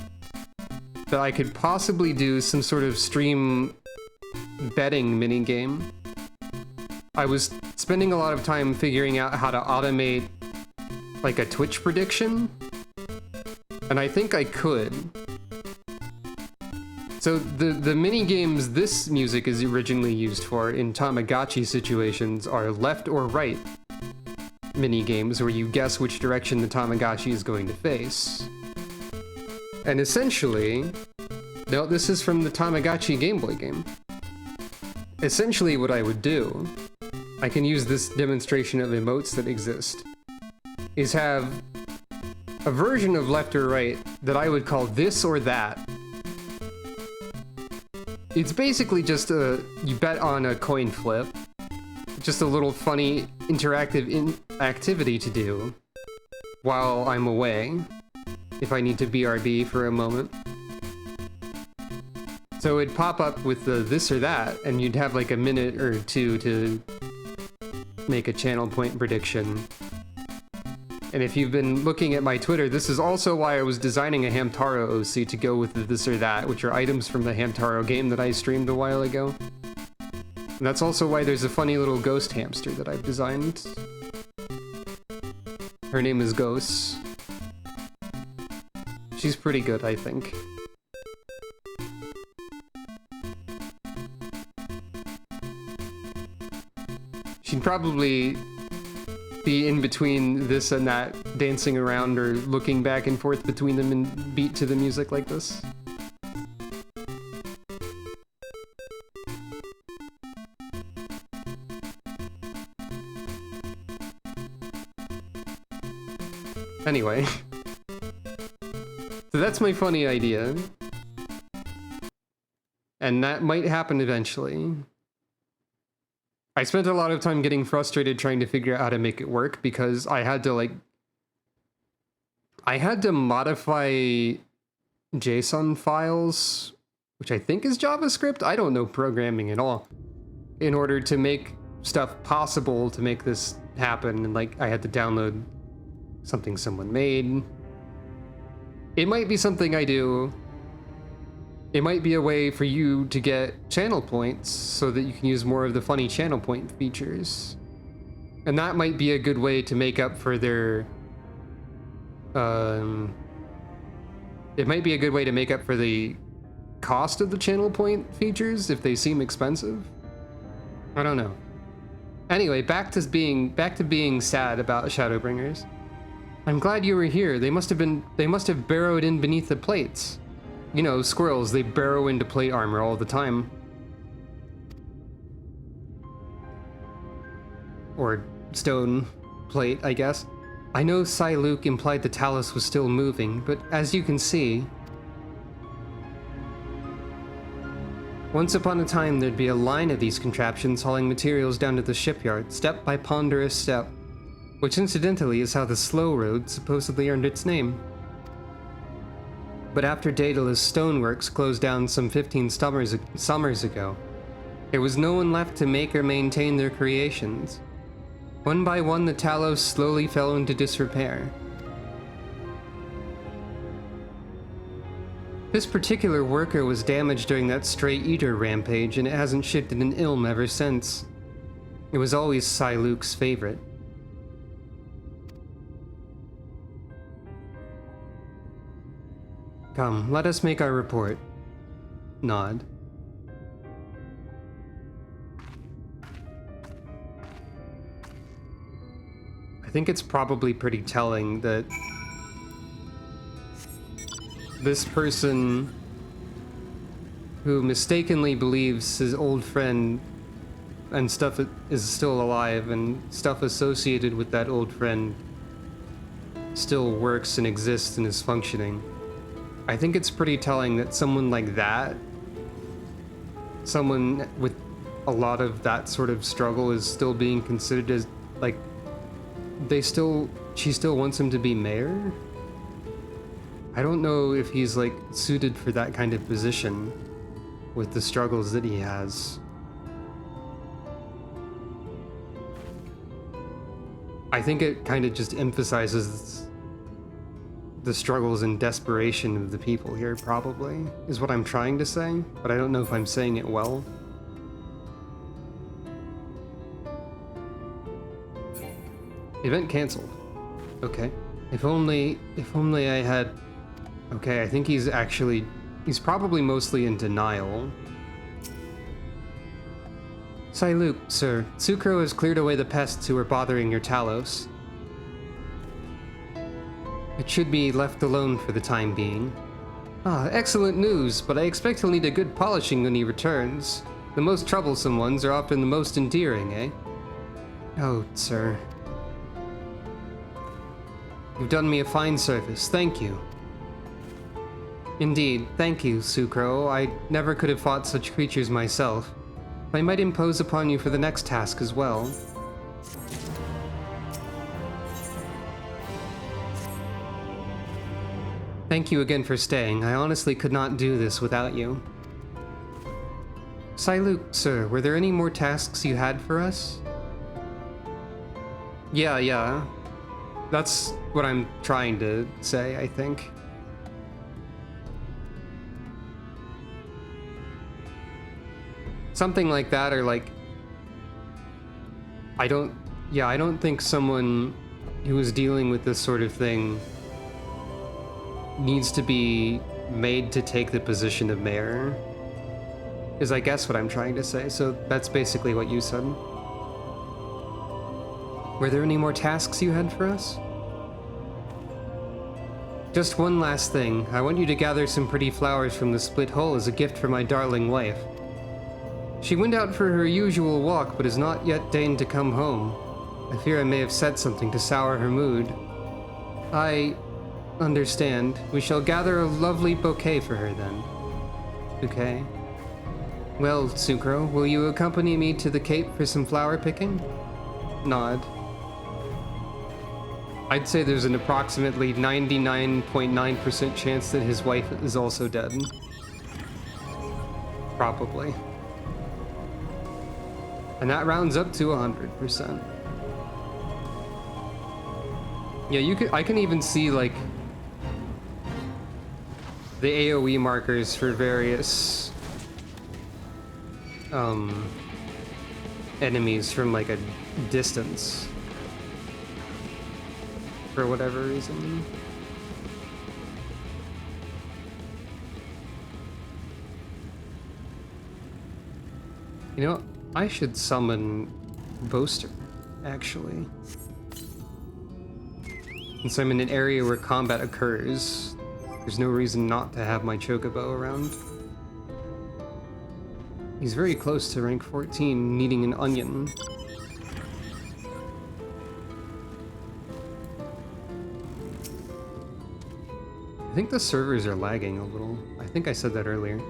that I could possibly do some sort of stream betting minigame. I was spending a lot of time figuring out how to automate like a Twitch prediction, and I think I could. So the mini games this music is originally used for in Tamagotchi situations are left or right mini games where you guess which direction the Tamagotchi is going to face. And essentially, no, this is from the Tamagotchi Game Boy game. Essentially what I would do, I can use this demonstration of emotes that exist, is have a version of left or right that I would call this or that. It's basically just you bet on a coin flip. Just a little funny interactive activity to do while I'm away, if I need to BRB for a moment. So it'd pop up with the this or that, and you'd have like a minute or two to make a channel point prediction. And if you've been looking at my Twitter, this is also why I was designing a Hamtaro OC to go with the this or that, which are items from the Hamtaro game that I streamed a while ago. And that's also why there's a funny little ghost hamster that I've designed. Her name is Ghost. She's pretty good, I think. She'd probably be in between this and that, dancing around or looking back and forth between them and beat to the music like this. Anyway. So that's my funny idea. And that might happen eventually. I spent a lot of time getting frustrated trying to figure out how to make it work because I had to modify JSON files, which I think is JavaScript. I don't know programming at all, in order to make stuff possible to make this happen. And like, I had to download something someone made. It might be something I do. It might be a way for you to get channel points so that you can use more of the funny channel point features. And that might be a good way to make up for their It might be a good way to make up for the cost of the channel point features if they seem expensive. I don't know. Anyway, back to being sad about Shadowbringers. I'm glad you were here. They must have burrowed in beneath the plates. You know, squirrels, they burrow into plate armor all the time. Or stone plate, I guess. I know Luke implied the Talos was still moving, but as you can see, once upon a time there'd be a line of these contraptions hauling materials down to the shipyard, step by ponderous step, which incidentally is how the slow road supposedly earned its name. But after Daedalus Stoneworks closed down some 15 summers ago, there was no one left to make or maintain their creations. One by one, the Talos slowly fell into disrepair. This particular worker was damaged during that Stray Eater rampage, and it hasn't shifted an ilm ever since. It was always Luke's favorite. Come, let us make our report. Nod. I think it's probably pretty telling that this person who mistakenly believes his old friend and stuff is still alive and stuff associated with that old friend still works and exists and is functioning. I think it's pretty telling that someone like that, someone with a lot of that sort of struggle, is still being considered as, like, she still wants him to be mayor? I don't know if he's, like, suited for that kind of position with the struggles that he has. I think it kind of just emphasizes the struggles and desperation of the people here, probably, is what I'm trying to say, but I don't know if I'm saying it well. Event canceled. Okay. If only I had... Okay, I think he's probably mostly in denial. Luke, sir. Sucro has cleared away the pests who were bothering your Talos. It should be left alone for the time being. Ah, excellent news, but I expect he'll need a good polishing when he returns. The most troublesome ones are often the most endearing, eh? Oh, sir. You've done me a fine service, thank you. Indeed, thank you, Sucro. I never could have fought such creatures myself. I might impose upon you for the next task as well. Thank you again for staying. I honestly could not do this without you. Luke, sir, were there any more tasks you had for us? Yeah. That's what I'm trying to say, I think. Something like that, or like... I don't think someone who is dealing with this sort of thing needs to be made to take the position of mayor, is I guess what I'm trying to say. So that's basically what you said. Were there any more tasks you had for us? Just one last thing. I want you to gather some pretty flowers from the split hole as a gift for my darling wife. She went out for her usual walk, but has not yet deigned to come home. I fear I may have said something to sour her mood. I understand. We shall gather a lovely bouquet for her then. Bouquet? Well, Sucro, will you accompany me to the Cape for some flower picking? Nod. I'd say there's an approximately 99.9% chance that his wife is also dead. Probably. And that rounds up to 100%. Yeah, I can even see, like, the AoE markers for various enemies from, like, a distance. For whatever reason. You know, I should summon Boaster, actually. Since I'm in an area where combat occurs, there's no reason not to have my Chocobo around. He's very close to rank 14, needing an onion. I think the servers are lagging a little. I think I said that earlier.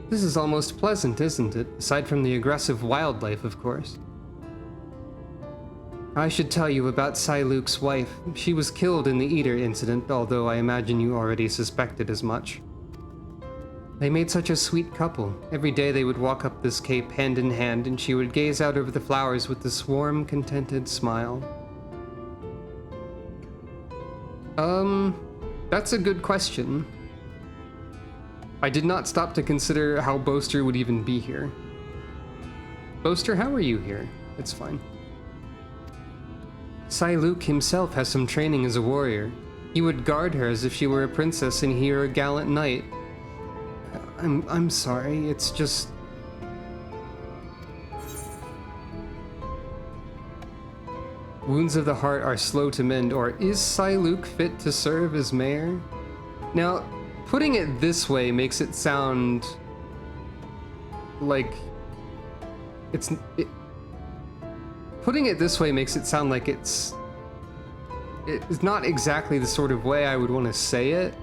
This is almost pleasant, isn't it? Aside from the aggressive wildlife, of course. I should tell you about Luke's wife. She was killed in the Eater incident, although I imagine you already suspected as much. They made such a sweet couple. Every day they would walk up this cape hand in hand, and she would gaze out over the flowers with this warm, contented smile. That's a good question. I did not stop to consider how Boaster would even be here. Boaster, how are you here? It's fine. Luke himself has some training as a warrior. He would guard her as if she were a princess and he were a gallant knight. I'm sorry, it's just... Wounds of the heart are slow to mend, or is Luke fit to serve as mayor? Now, putting it this way makes it sound like putting it this way makes it sound like it's not exactly the sort of way I would want to say it.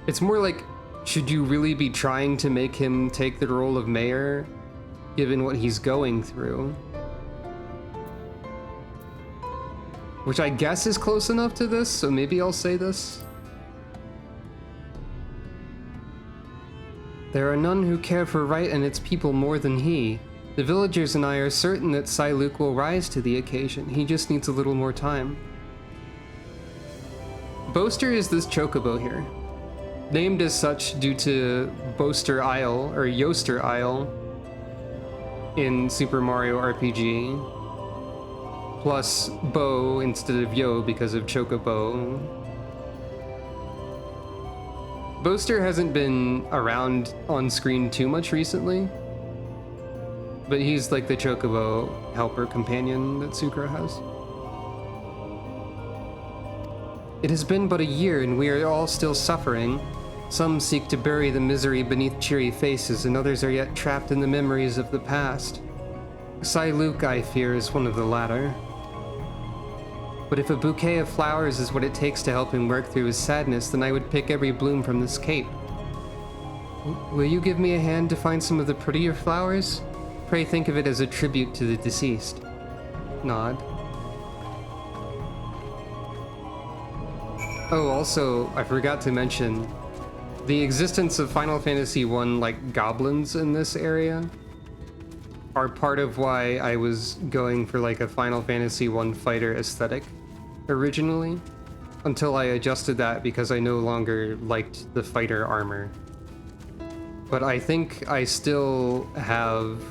It's more like, should you really be trying to make him take the role of mayor, given what he's going through? Which I guess is close enough to this, so maybe I'll say this. There are none who care for right and its people more than he. The villagers and I are certain that Luke will rise to the occasion. He just needs a little more time. Boaster is this chocobo here. Named as such due to Boaster Isle, or Yoaster Isle, in Super Mario RPG. Plus Bo instead of Yo because of Chocobo. Boaster hasn't been around on screen too much recently, but he's like the Chocobo helper companion that Sucra has. It has been but a year and we are all still suffering. Some seek to bury the misery beneath cheery faces, and others are yet trapped in the memories of the past. Luke, I fear, is one of the latter. But if a bouquet of flowers is what it takes to help him work through his sadness, then I would pick every bloom from this cape. Will you give me a hand to find some of the prettier flowers? Pray think of it as a tribute to the deceased. Nod. Oh, also, I forgot to mention, the existence of Final Fantasy I, like, goblins in this area are part of why I was going for, like, a Final Fantasy I fighter aesthetic originally, until I adjusted that because I no longer liked the fighter armor. But I think I still have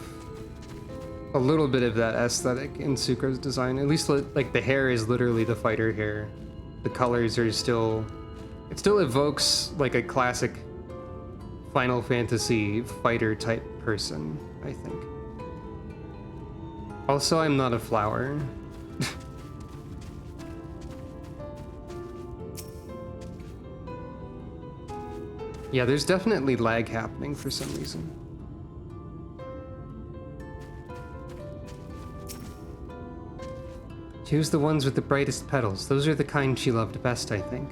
a little bit of that aesthetic in Sucra's design. At least, like, the hair is literally the fighter hair. The colors are still... It still evokes, like, a classic Final Fantasy fighter type person, I think. Also, I'm not a flower. Yeah, there's definitely lag happening for some reason. Choose the ones with the brightest petals. Those are the kind she loved best, I think.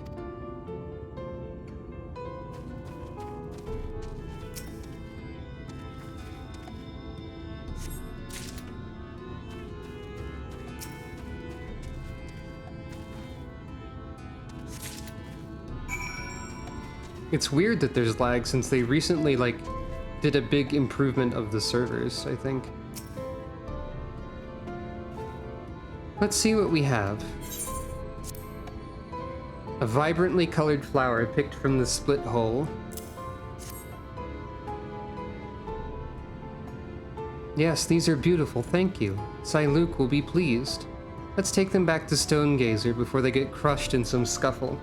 It's weird that there's lag since they recently, like, did a big improvement of the servers, I think. Let's see what we have. A vibrantly colored flower picked from the split hole. Yes, these are beautiful, thank you. Luke will be pleased. Let's take them back to Stonegazer before they get crushed in some scuffle.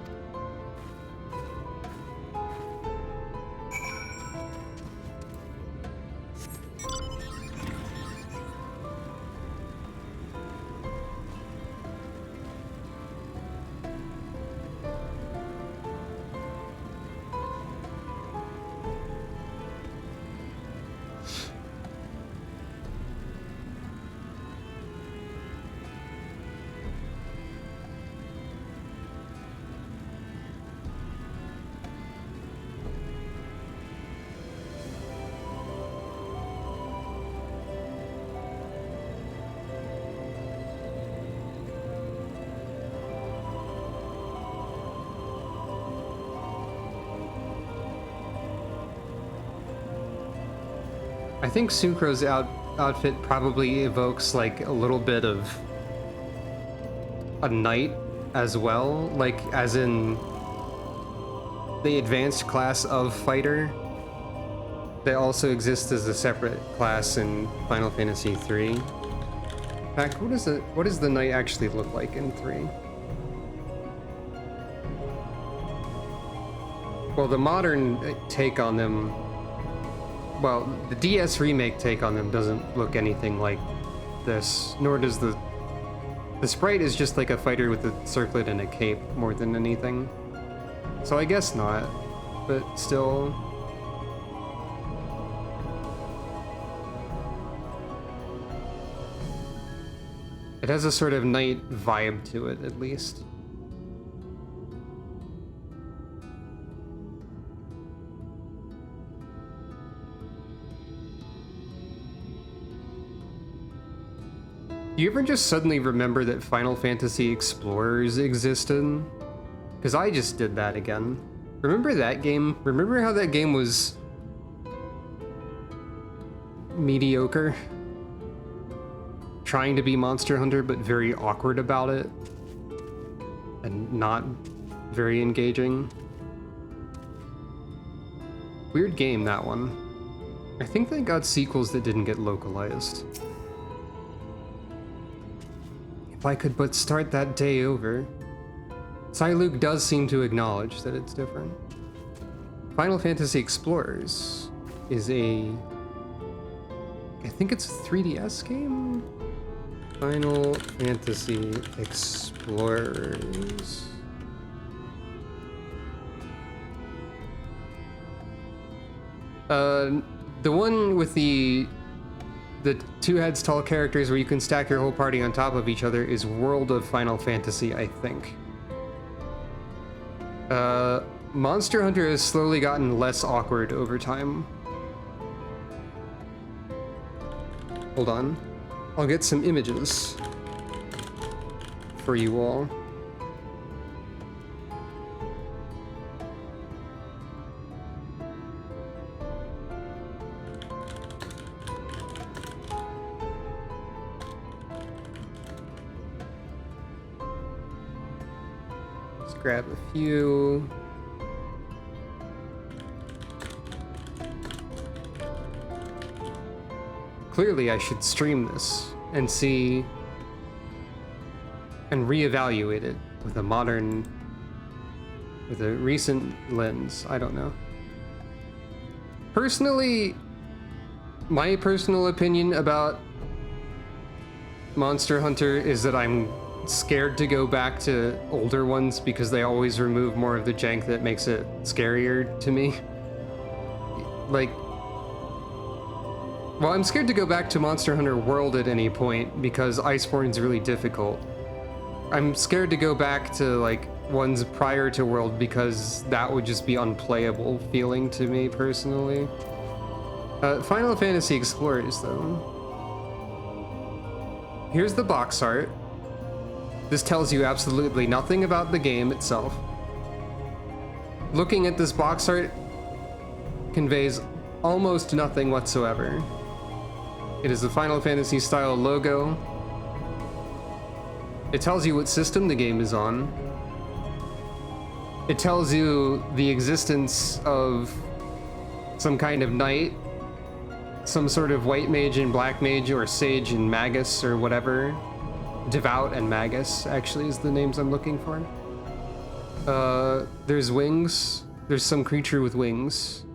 I think Sucro's outfit probably evokes like a little bit of a knight as well, like as in the advanced class of fighter that also exists as a separate class in Final Fantasy III. In fact, what does the knight actually look like in 3? Well, the modern take on them, well, the DS remake take on them doesn't look anything like this, nor does the sprite is just like a fighter with a circlet and a cape more than anything. So I guess not, but still. It has a sort of knight vibe to it, at least. Do you ever just suddenly remember that Final Fantasy Explorers existed? Because I just did that again. Remember that game? Remember how that game was mediocre? Trying to be Monster Hunter, but very awkward about it. And not very engaging. Weird game, that one. I think they got sequels that didn't get localized. If I could but start that day over. Luke does seem to acknowledge that it's different. Final Fantasy Explorers is I think it's a 3DS game? Final Fantasy Explorers. The one with the two heads tall characters where you can stack your whole party on top of each other is World of Final Fantasy, I think. Monster Hunter has slowly gotten less awkward over time. Hold on. I'll get some images for you all. Let's grab a few. Clearly, I should stream this and see and reevaluate it with a recent lens. I don't know. Personally, my personal opinion about Monster Hunter is that I'm scared to go back to older ones because they always remove more of the jank that makes it scarier to me. Like, well, I'm scared to go back to Monster Hunter World at any point because Iceborne's really difficult. I'm scared to go back to like ones prior to World because that would just be unplayable feeling to me personally. Final Fantasy Explorers though. Here's the box art. This tells you absolutely nothing about the game itself. Looking at this box art conveys almost nothing whatsoever. It is the Final Fantasy style logo. It tells you what system the game is on. It tells you the existence of some kind of knight, some sort of white mage and black mage, or sage and magus, or whatever. Devout and magus, actually, is the names I'm looking for. There's wings. There's some creature with wings.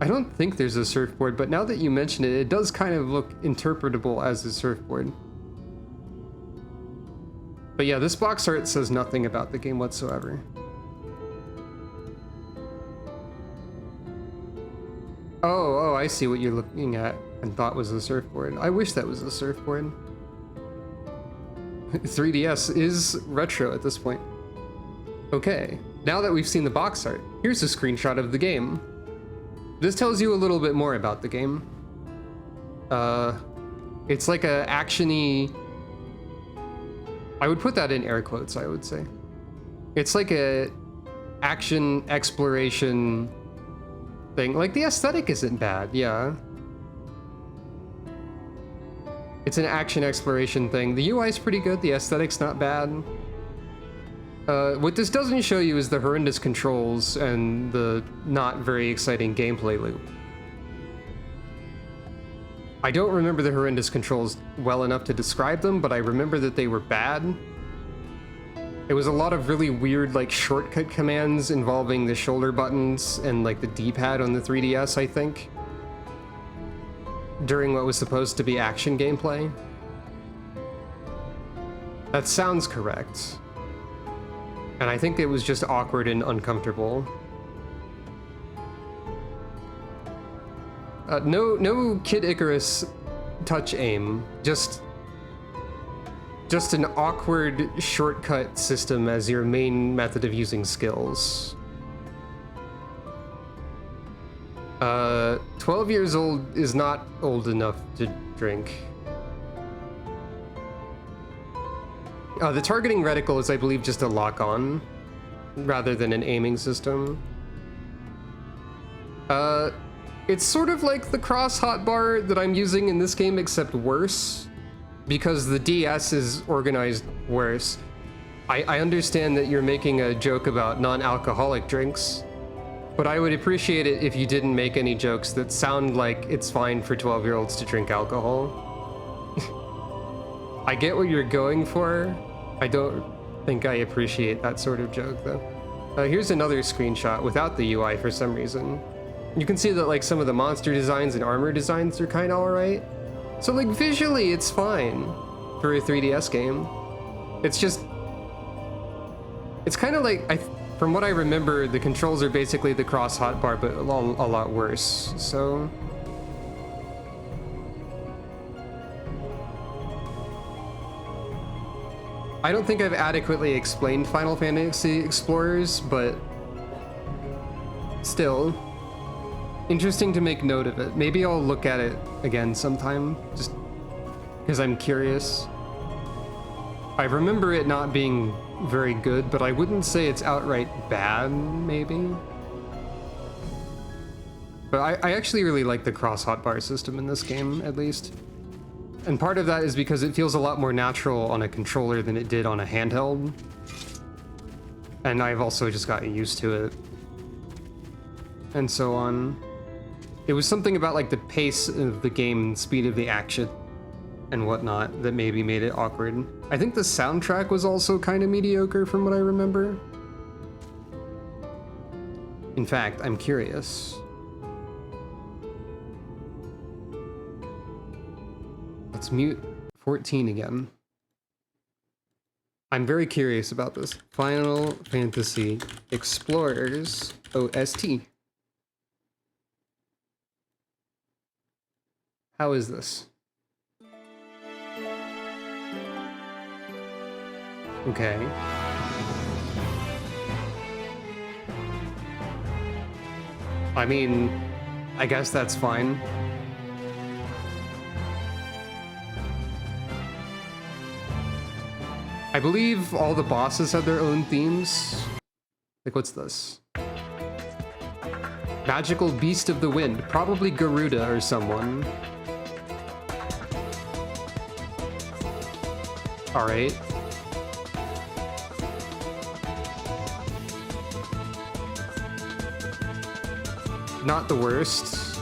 I don't think there's a surfboard, but now that you mention it, it does kind of look interpretable as a surfboard. But yeah, this box art says nothing about the game whatsoever. Oh, I see what you're looking at and thought was a surfboard. I wish that was a surfboard. 3DS is retro at this point. Okay, now that we've seen the box art, here's a screenshot of the game. This tells you a little bit more about the game. It's like a action-y... I would put that in air quotes, I would say. It's like a action exploration thing. Like, the aesthetic isn't bad, yeah. It's an action exploration thing. The UI is pretty good, the aesthetic's not bad. What this doesn't show you is the horrendous controls and the not very exciting gameplay loop. I don't remember the horrendous controls well enough to describe them, but I remember that they were bad. It was a lot of really weird, like, shortcut commands involving the shoulder buttons and, like, the D-pad on the 3DS, I think, during what was supposed to be action gameplay. That sounds correct. And I think it was just awkward and uncomfortable. No Kid Icarus touch aim, just an awkward shortcut system as your main method of using skills. 12 years old is not old enough to drink. The targeting reticle is, I believe, just a lock-on, rather than an aiming system. It's sort of like the cross hotbar that I'm using in this game, except worse, because the DS is organized worse. I understand that you're making a joke about non-alcoholic drinks, but I would appreciate it if you didn't make any jokes that sound like it's fine for 12-year-olds to drink alcohol. I get what you're going for. I don't think I appreciate that sort of joke, though. Here's another screenshot without the UI for some reason. You can see that, like, some of the monster designs and armor designs are kind of alright. So, like, visually, it's fine for a 3DS game. It's just... It's kind of like... From what I remember, the controls are basically the cross hotbar, but a lot worse, so... I don't think I've adequately explained Final Fantasy Explorers, but... Still... Interesting to make note of it. Maybe I'll look at it again sometime, just because I'm curious. I remember it not being very good, but I wouldn't say it's outright bad, maybe. But I actually really like the cross hotbar system in this game, at least. And part of that is because it feels a lot more natural on a controller than it did on a handheld. And I've also just gotten used to it. And so on. It was something about, like, the pace of the game and speed of the action and whatnot that maybe made it awkward. I think the soundtrack was also kind of mediocre from what I remember. In fact, I'm curious. Let's mute 14 again. I'm very curious about this. Final Fantasy Explorers OST. How is this? Okay. I mean, I guess that's fine. I believe all the bosses had their own themes. Like, what's this? Magical Beast of the Wind. Probably Garuda or someone. Alright. Not the worst.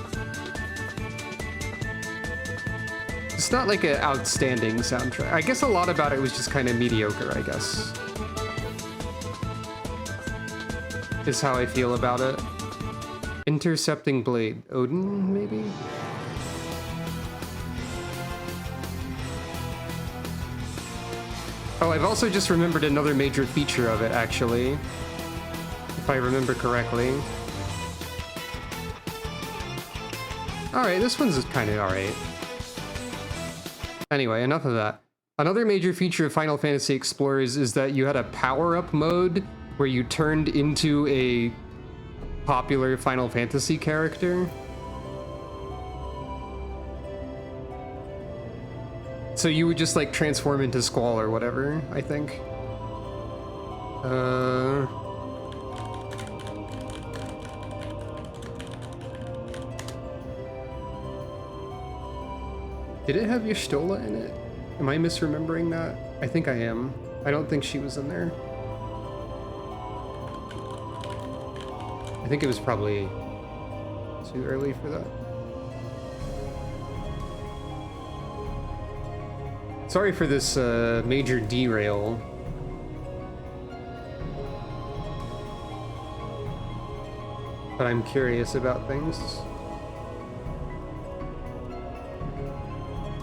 It's not like an outstanding soundtrack. I guess a lot about it was just kind of mediocre, I guess. Is how I feel about it. Intercepting Blade. Odin, maybe? Oh, I've also just remembered another major feature of it, actually. If I remember correctly. Alright, this one's kind of alright. Anyway, enough of that. Another major feature of Final Fantasy Explorers is that you had a power-up mode where you turned into a popular Final Fantasy character. So you would just, like, transform into Squall or whatever, I think. Did it have Y'shtola in it? Am I misremembering that? I think I am. I don't think she was in there. I think it was probably too early for that. Sorry for this major derail. But I'm curious about things.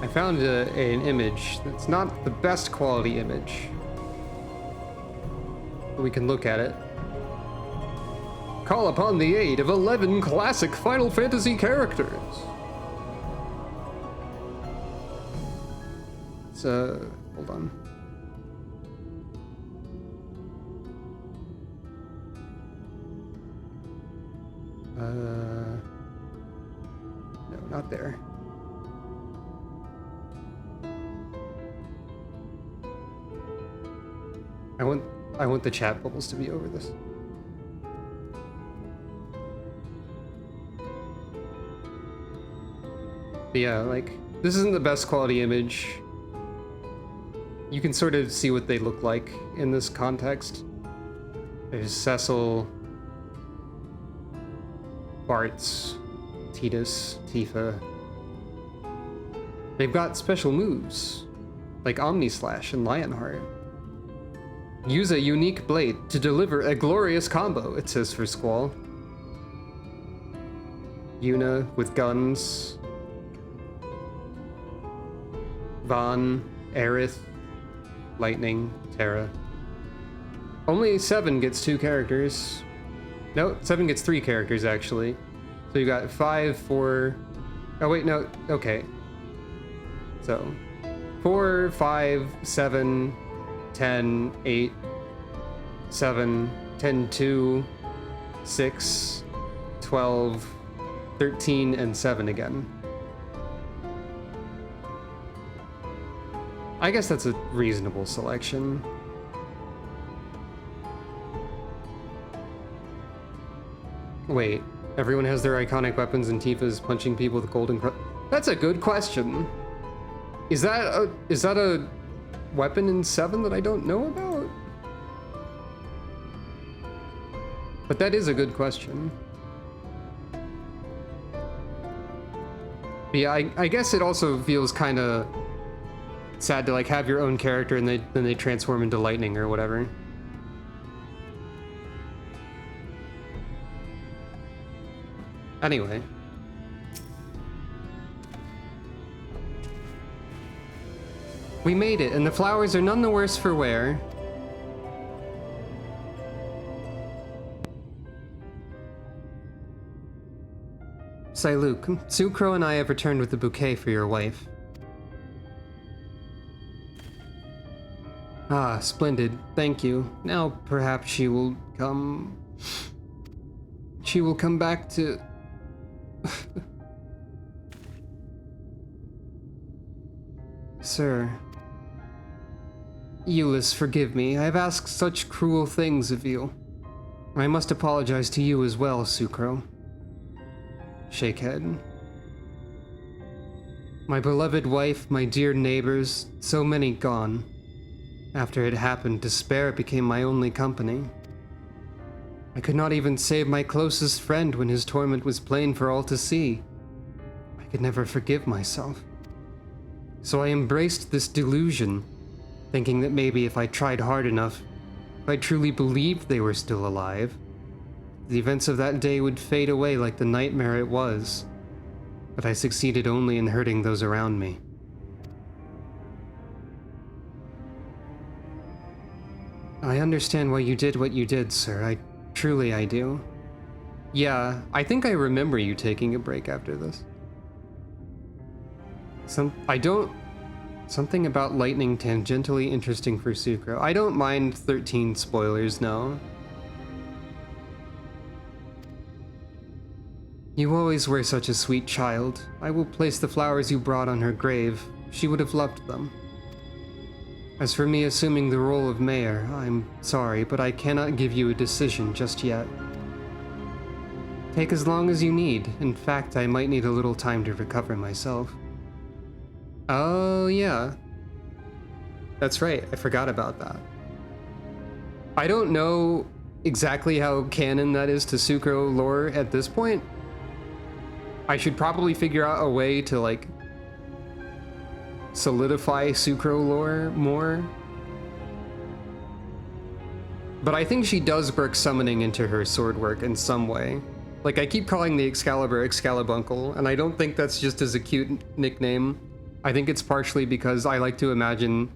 I found an image that's not the best quality image, but we can look at it. Call upon the aid of 11 classic Final Fantasy characters. It's, hold on. No, not there. I want the chat bubbles to be over this. But yeah, like, this isn't the best quality image. You can sort of see what they look like in this context. There's Cecil, Bartz, Tidus, Tifa. They've got special moves, like Omni Slash and Lionheart. Use a unique blade to deliver a glorious combo, it says for Squall. Yuna with guns. Vaughn, Aerith, Lightning, Terra. Only 7 gets 2 characters. No, 7 gets 3 characters, actually. So you got 5, 4... Oh, wait, no. Okay. So, 4, 5, 7, 10, 8, 7, 10, 2, 6, 12, 13, and 7 again. I guess that's a reasonable selection. Wait, everyone has their iconic weapons and Tifa's punching people with golden That's a good question. Is that a weapon in 7 that I don't know about? But that is a good question. But yeah, I guess it also feels kind of sad to like have your own character and then they transform into lightning or whatever. Anyway. We made it, and the flowers are none the worse for wear. Luke, Sucro and I have returned with a bouquet for your wife. Ah, splendid. Thank you. Now perhaps she will come back to... Sir. Euless, forgive me. I have asked such cruel things of you. I must apologize to you as well, Sucro. Shake head. My beloved wife, my dear neighbors, so many gone. After it happened, despair became my only company. I could not even save my closest friend when his torment was plain for all to see. I could never forgive myself. So I embraced this delusion, thinking that maybe if I tried hard enough, if I truly believed they were still alive, the events of that day would fade away like the nightmare it was. But I succeeded only in hurting those around me. I understand why you did what you did, sir. I do. Yeah, I think I remember you taking a break after this. Something about lightning tangentially interesting for Sucro. I don't mind 13 spoilers, no. You always were such a sweet child. I will place the flowers you brought on her grave. She would have loved them. As for me assuming the role of mayor, I'm sorry, but I cannot give you a decision just yet. Take as long as you need. In fact, I might need a little time to recover myself. Oh, yeah. That's right, I forgot about that. I don't know exactly how canon that is to Sucro lore at this point. I should probably figure out a way to, like, solidify Sucro lore more. But I think she does work summoning into her sword work in some way. Like, I keep calling the Excalibur Excalibuncle, and I don't think that's just as a cute nickname. I think it's partially because I like to imagine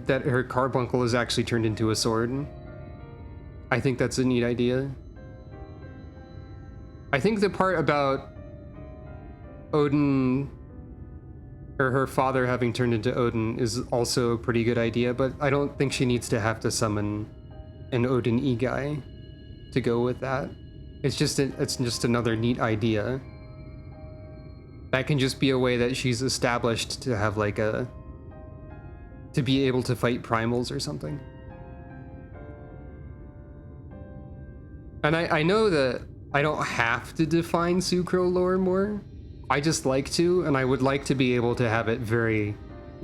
that her carbuncle is actually turned into a sword. I think that's a neat idea. I think the part about Odin, or her father having turned into Odin, is also a pretty good idea, but I don't think she needs to have to summon an Odin E-guy to go with that. It's just another neat idea. That can just be a way that she's established to have like to be able to fight primals or something. And I know that I don't have to define Sucro lore more. I just like to, and I would like to be able to have it very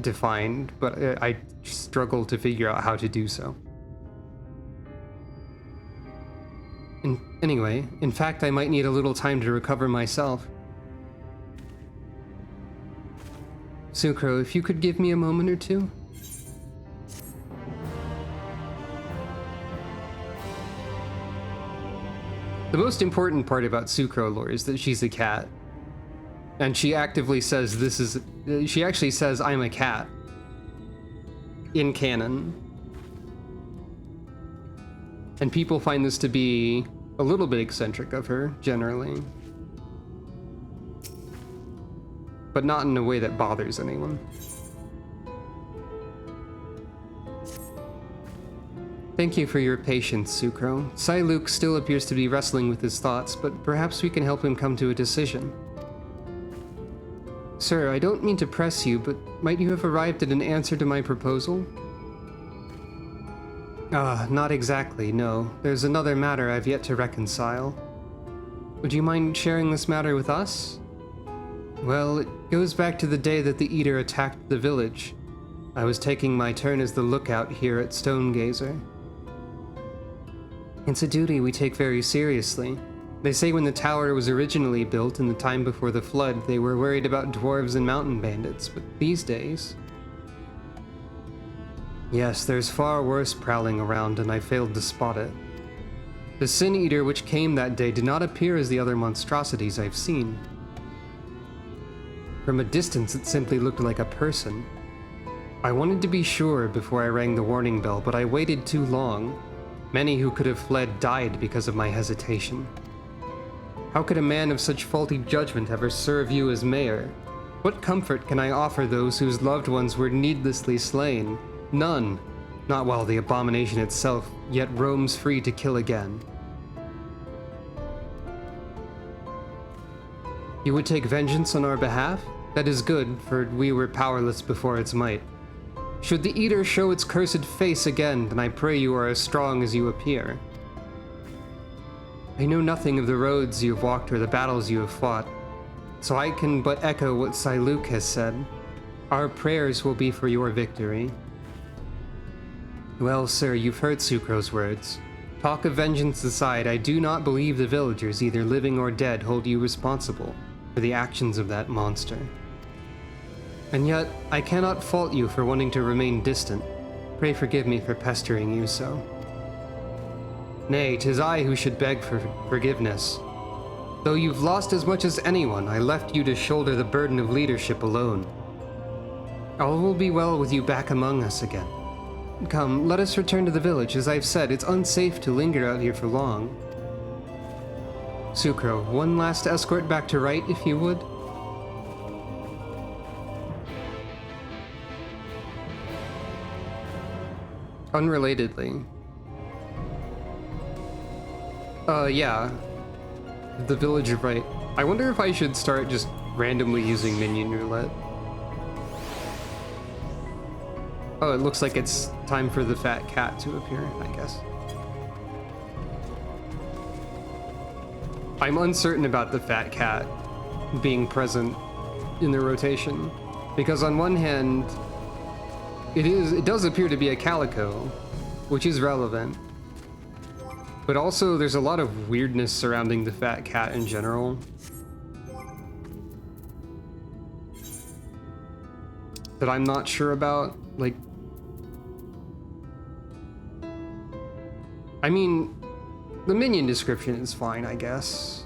defined, but I struggle to figure out how to do so. Anyway, in fact, I might need a little time to recover myself. Sucro, if you could give me a moment or two? The most important part about Sucro lore is that she's a cat. And she actively says she actually says, I'm a cat. In canon. And people find this to be a little bit eccentric of her, generally. But not in a way that bothers anyone. Thank you for your patience, Sucro. Luke still appears to be wrestling with his thoughts, but perhaps we can help him come to a decision. Sir, I don't mean to press you, but might you have arrived at an answer to my proposal? Not exactly, no. There's another matter I've yet to reconcile. Would you mind sharing this matter with us? Well, it goes back to the day that the Eater attacked the village. I was taking my turn as the lookout here at Stonegazer. It's a duty we take very seriously. They say when the tower was originally built in the time before the flood, they were worried about dwarves and mountain bandits, but these days... Yes, there's far worse prowling around, and I failed to spot it. The Sin Eater which came that day did not appear as the other monstrosities I've seen. From a distance, it simply looked like a person. I wanted to be sure before I rang the warning bell, but I waited too long. Many who could have fled died because of my hesitation. How could a man of such faulty judgment ever serve you as mayor? What comfort can I offer those whose loved ones were needlessly slain? None. Not while the abomination itself yet roams free to kill again. You would take vengeance on our behalf? That is good, for we were powerless before its might. Should the Eater show its cursed face again, then I pray you are as strong as you appear. I know nothing of the roads you have walked or the battles you have fought, so I can but echo what Luke has said. Our prayers will be for your victory. Well, sir, you've heard Sucro's words. Talk of vengeance aside, I do not believe the villagers, either living or dead, hold you responsible for the actions of that monster. And yet, I cannot fault you for wanting to remain distant. Pray forgive me for pestering you so. Nay, 'tis I who should beg for forgiveness. Though you've lost as much as anyone, I left you to shoulder the burden of leadership alone. All will be well with you back among us again. Come, let us return to the village. As I've said, it's unsafe to linger out here for long. Sucro, one last escort back to Right, if you would. Unrelatedly. Yeah. The village of Right. I wonder if I should start just randomly using minion roulette. Oh, it looks like it's time for the fat cat to appear, I guess. I'm uncertain about the fat cat being present in the rotation. Because on one hand, it does appear to be a calico, which is relevant. But also, there's a lot of weirdness surrounding the fat cat in general. That I'm not sure about. Like, I mean, the minion description is fine, I guess.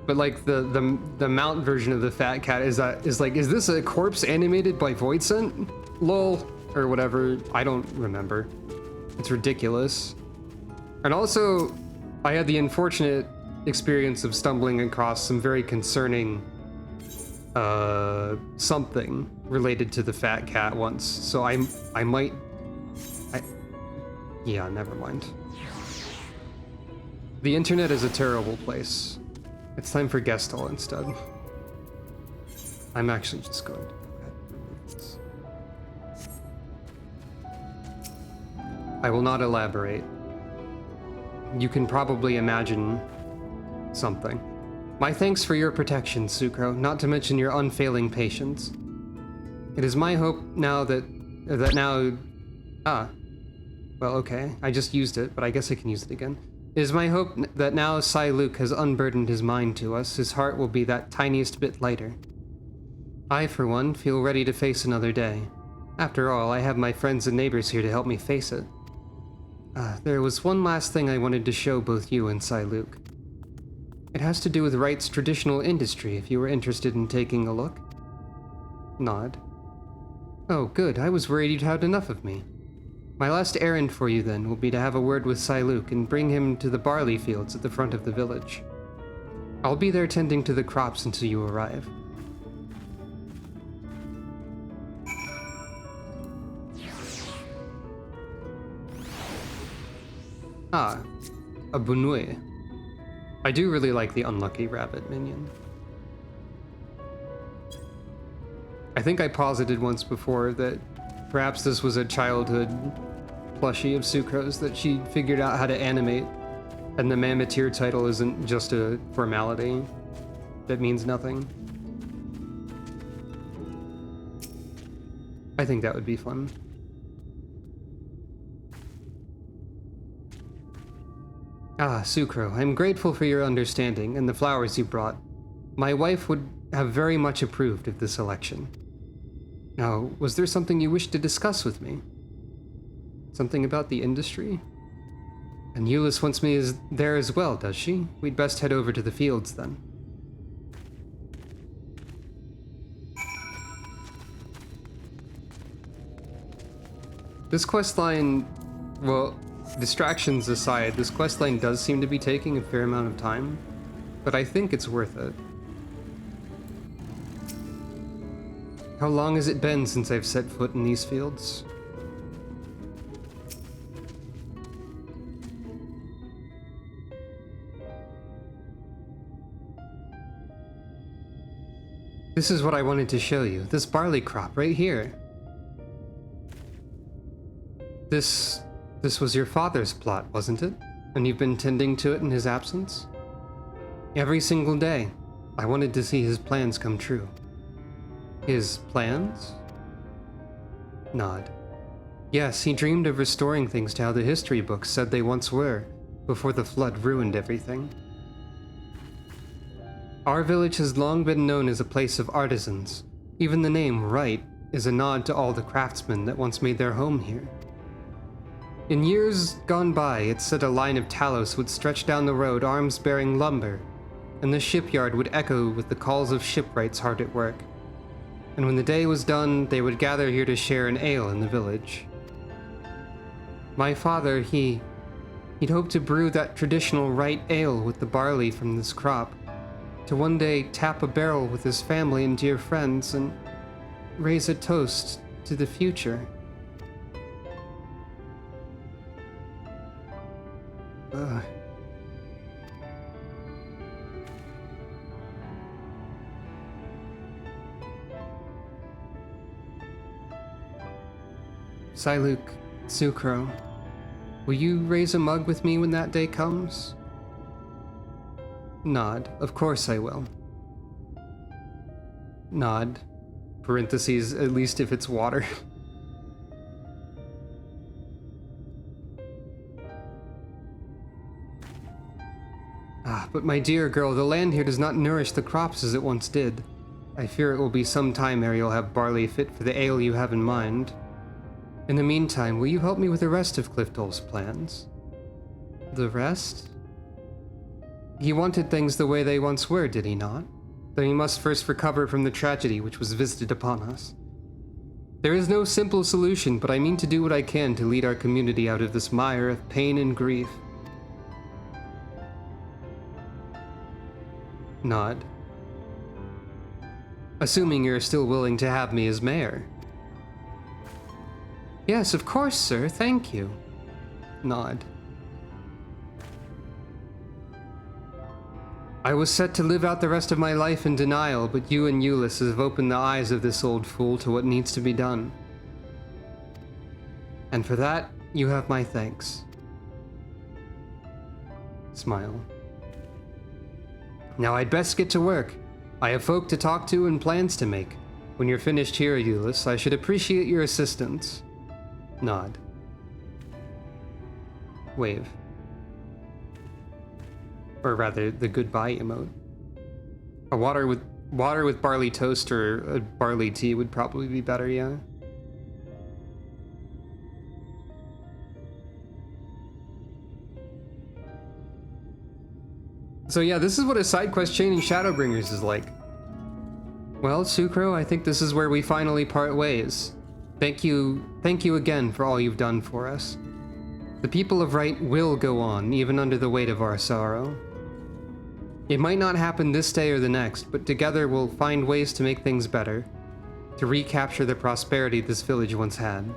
But like the mount version of the fat cat is this a corpse animated by Voidsent? Lol, or whatever. I don't remember. It's ridiculous. And also, I had the unfortunate experience of stumbling across some very concerning something related to the fat cat once. So yeah, never mind. The internet is a terrible place. It's time for Gestalt instead. I'm actually just going to go ahead and remove this. I will not elaborate. You can probably imagine something. My thanks for your protection, Sucro, not to mention your unfailing patience. It is my hope now that well, okay, I just used it, but I guess I can use it again. It is my hope that now Luke has unburdened his mind to us, his heart will be that tiniest bit lighter. I, for one, feel ready to face another day. After all, I have my friends and neighbors here to help me face it. There was one last thing I wanted to show both you and Luke. It has to do with Wright's traditional industry, if you were interested in taking a look. Nod. Oh, good, I was worried you'd had enough of me. My last errand for you, then, will be to have a word with Luke and bring him to the barley fields at the front of the village. I'll be there tending to the crops until you arrive. Ah, a Bunui. I do really like the unlucky rabbit minion. I think I posited once before that perhaps this was a childhood plushie of Sucro's that she figured out how to animate, and the Mammoteer title isn't just a formality that means nothing. I think that would be fun. Ah, Sucro, I'm grateful for your understanding and the flowers you brought. My wife would have very much approved of this election. Now, was there something you wished to discuss with me? Something about the industry? And Euless wants me there as well, does she? We'd best head over to the fields then. This questline, well, distractions aside, this questline does seem to be taking a fair amount of time, but I think it's worth it. How long has it been since I've set foot in these fields? This is what I wanted to show you. This barley crop right here. This was your father's plot, wasn't it? And you've been tending to it in his absence? Every single day, I wanted to see his plans come true. His plans? Nod. Yes, he dreamed of restoring things to how the history books said they once were, before the flood ruined everything. Our village has long been known as a place of artisans. Even the name Wright is a nod to all the craftsmen that once made their home here. In years gone by, it said a line of Talos would stretch down the road, arms bearing lumber, and the shipyard would echo with the calls of shipwrights hard at work. And when the day was done, they would gather here to share an ale in the village. My father, he'd hoped to brew that traditional Wright ale with the barley from this crop, to one day tap a barrel with his family and dear friends and raise a toast to the future. Luke, Sucro, will you raise a mug with me when that day comes? Nod, of course I will. Nod. Parentheses, at least if it's water. But my dear girl, the land here does not nourish the crops as it once did. I fear it will be some time ere you'll have barley fit for the ale you have in mind. In the meantime, will you help me with the rest of Clifton's plans? The rest? He wanted things the way they once were, did he not? Though he must first recover from the tragedy which was visited upon us. There is no simple solution, but I mean to do what I can to lead our community out of this mire of pain and grief. Nod. Assuming you're still willing to have me as mayor. Yes, of course, sir. Thank you. Nod. I was set to live out the rest of my life in denial, but you and Ulysses have opened the eyes of this old fool to what needs to be done. And for that, you have my thanks. Smile. Now I'd best get to work. I have folk to talk to and plans to make. When you're finished here, Ulysses, I should appreciate your assistance. Nod. Wave. Or rather, the goodbye emote. A water with barley toast or a barley tea would probably be better, yeah. So yeah, this is what a side quest chain in Shadowbringers is like. Well, Sucro, I think this is where we finally part ways. Thank you again for all you've done for us. The people of Right will go on, even under the weight of our sorrow. It might not happen this day or the next, but together we'll find ways to make things better, to recapture the prosperity this village once had.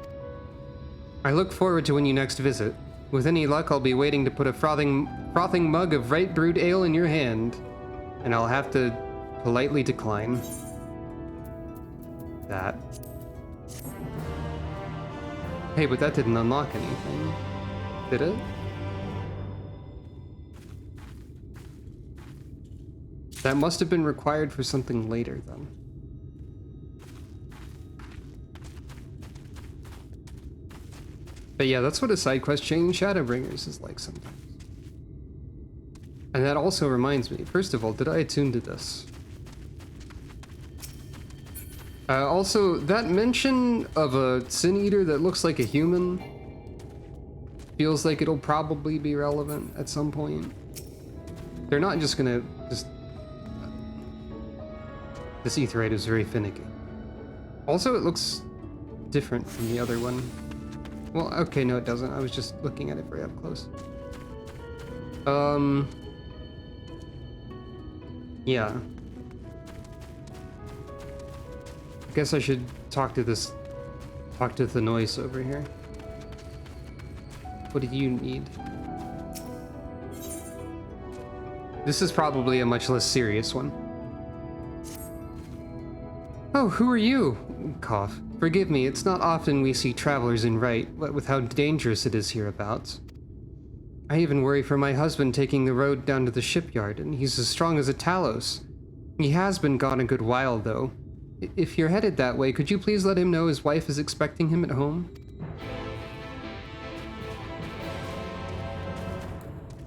I look forward to when you next visit. With any luck, I'll be waiting to put a frothing mug of right brewed ale in your hand, and I'll have to politely decline. That. Hey, but that didn't unlock anything. Did it? That must have been required for something later, then. But yeah, that's what a side quest chain in Shadowbringers is like sometimes. And that also reminds me, first of all, did I attune to this? Also, that mention of a Sin Eater that looks like a human feels like it'll probably be relevant at some point. They're not just gonna just... This Aetheryte is very finicky. Also, it looks different from the other one. Well, okay, no it doesn't. I was just looking at it very up close. Yeah. I guess I should talk to the noise over here. What do you need? This is probably a much less serious one. Oh, who are you? Cough. Forgive me, it's not often we see travelers in Right, what with how dangerous it is hereabouts. I even worry for my husband taking the road down to the shipyard, and he's as strong as a Talos. He has been gone a good while, though. If you're headed that way, could you please let him know his wife is expecting him at home?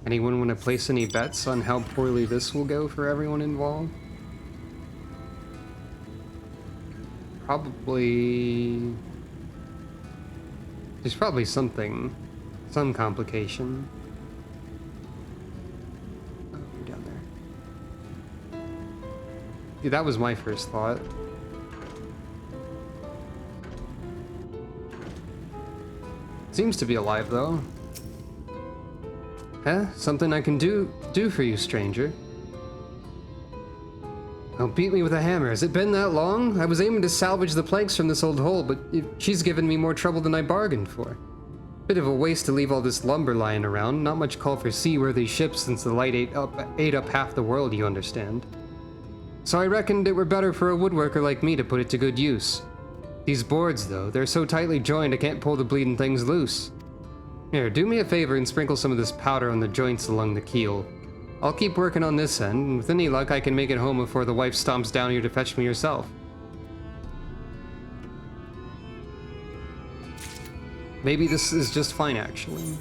Anyone want to place any bets on how poorly this will go for everyone involved? Probably... There's probably some complication. Oh, you're down there. Dude, that was my first thought. Seems to be alive, though. Huh? Something I can do for you, stranger. Don't beat me with a hammer. Has it been that long? I was aiming to salvage the planks from this old hole, but she's given me more trouble than I bargained for. Bit of a waste to leave all this lumber lying around. Not much call for seaworthy ships since the light ate up half the world, you understand. So I reckoned it were better for a woodworker like me to put it to good use. These boards, though, they're so tightly joined I can't pull the bleeding things loose. Here, do me a favor and sprinkle some of this powder on the joints along the keel. I'll keep working on this end, and with any luck I can make it home before the wife stomps down here to fetch me herself. Maybe this is just fine, actually.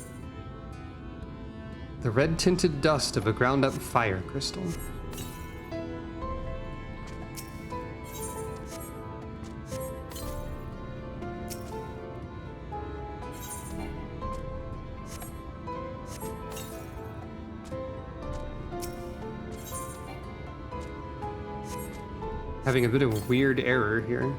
The red-tinted dust of a ground-up fire crystal. Having a bit of a weird error here.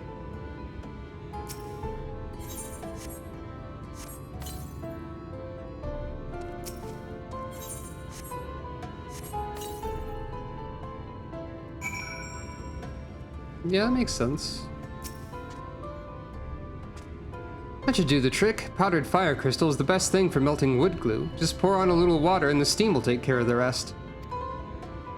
Yeah, that makes sense. That should do the trick. Powdered fire crystal is the best thing for melting wood glue. Just pour on a little water and the steam will take care of the rest.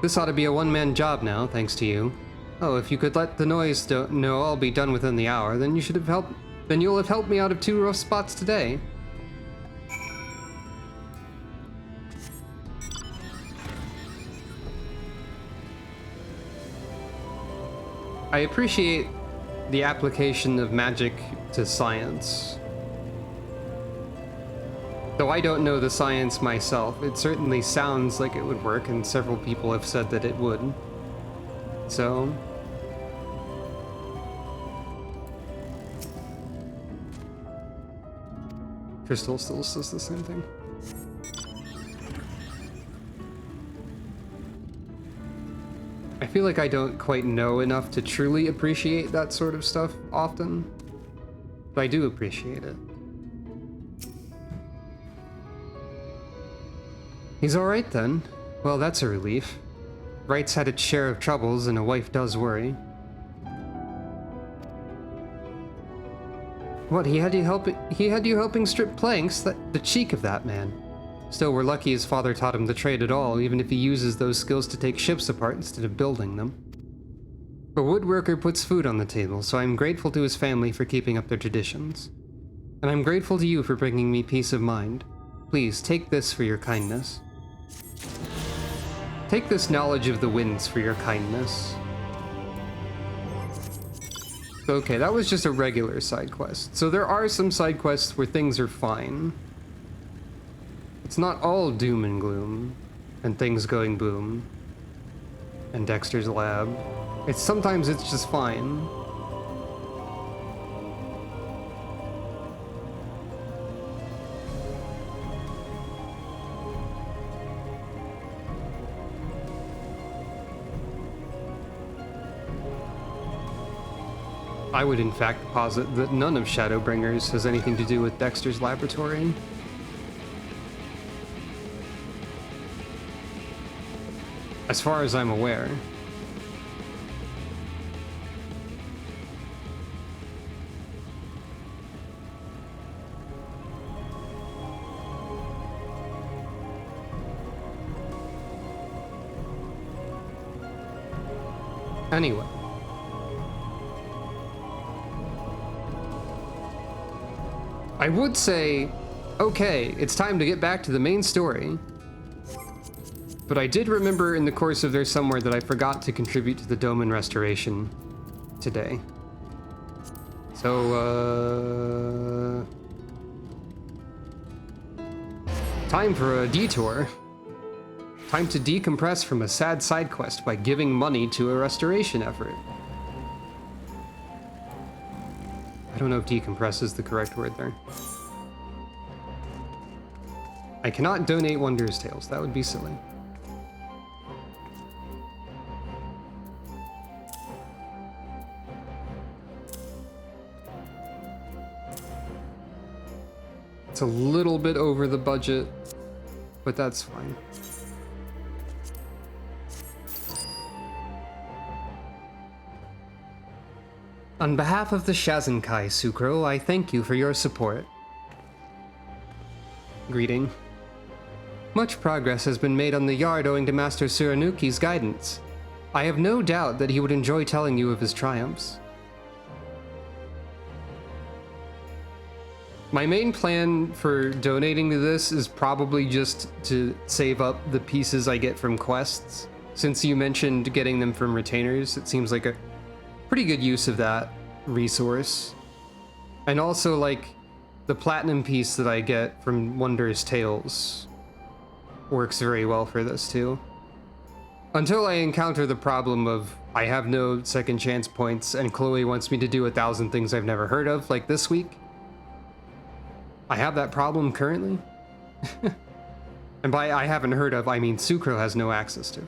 This ought to be a one-man job now, thanks to you. Oh, if you could let the noise know I'll be done within the hour, then you should have helped. Then you'll have helped me out of 2 rough spots today. I appreciate the application of magic to science. Though I don't know the science myself, it certainly sounds like it would work, and several people have said that it would. So... Crystal still says the same thing. I feel like I don't quite know enough to truly appreciate that sort of stuff often, but I do appreciate it. He's alright then. Well, that's a relief. Wright's had its share of troubles, and a wife does worry. What, he had you helping strip planks? The cheek of that man. Still, we're lucky his father taught him the trade at all, even if he uses those skills to take ships apart instead of building them. A woodworker puts food on the table, so I'm grateful to his family for keeping up their traditions. And I'm grateful to you for bringing me peace of mind. Please, take this for your kindness. Take this knowledge of the winds for your kindness. Okay, that was just a regular side quest. So there are some side quests where things are fine. It's not all doom and gloom, and things going boom, and Dexter's lab. Sometimes it's just fine. I would in fact posit that none of Shadowbringers has anything to do with Dexter's laboratory. As far as I'm aware. Anyway. I would say, okay, it's time to get back to the main story. But I did remember in the course of there somewhere that I forgot to contribute to the Doman restoration today. So, time for a detour. Time to decompress from a sad side quest by giving money to a restoration effort. I don't know if decompress is the correct word there. I cannot donate Wondrous Tales. That would be silly. It's a little bit over the budget, but that's fine. On behalf of the Shazenkai, Sukro, I thank you for your support. Greeting. Much progress has been made on the yard owing to Master Suranuki's guidance. I have no doubt that he would enjoy telling you of his triumphs. My main plan for donating to this is probably just to save up the pieces I get from quests. Since you mentioned getting them from retainers, it seems like a pretty good use of that resource. And also, like, the platinum piece that I get from Wondrous Tales works very well for this too. Until I encounter the problem of I have no second chance points and Chloe wants me to do 1,000 things I've never heard of, like this week. I have that problem currently. And by I haven't heard of, I mean Sucro has no access to.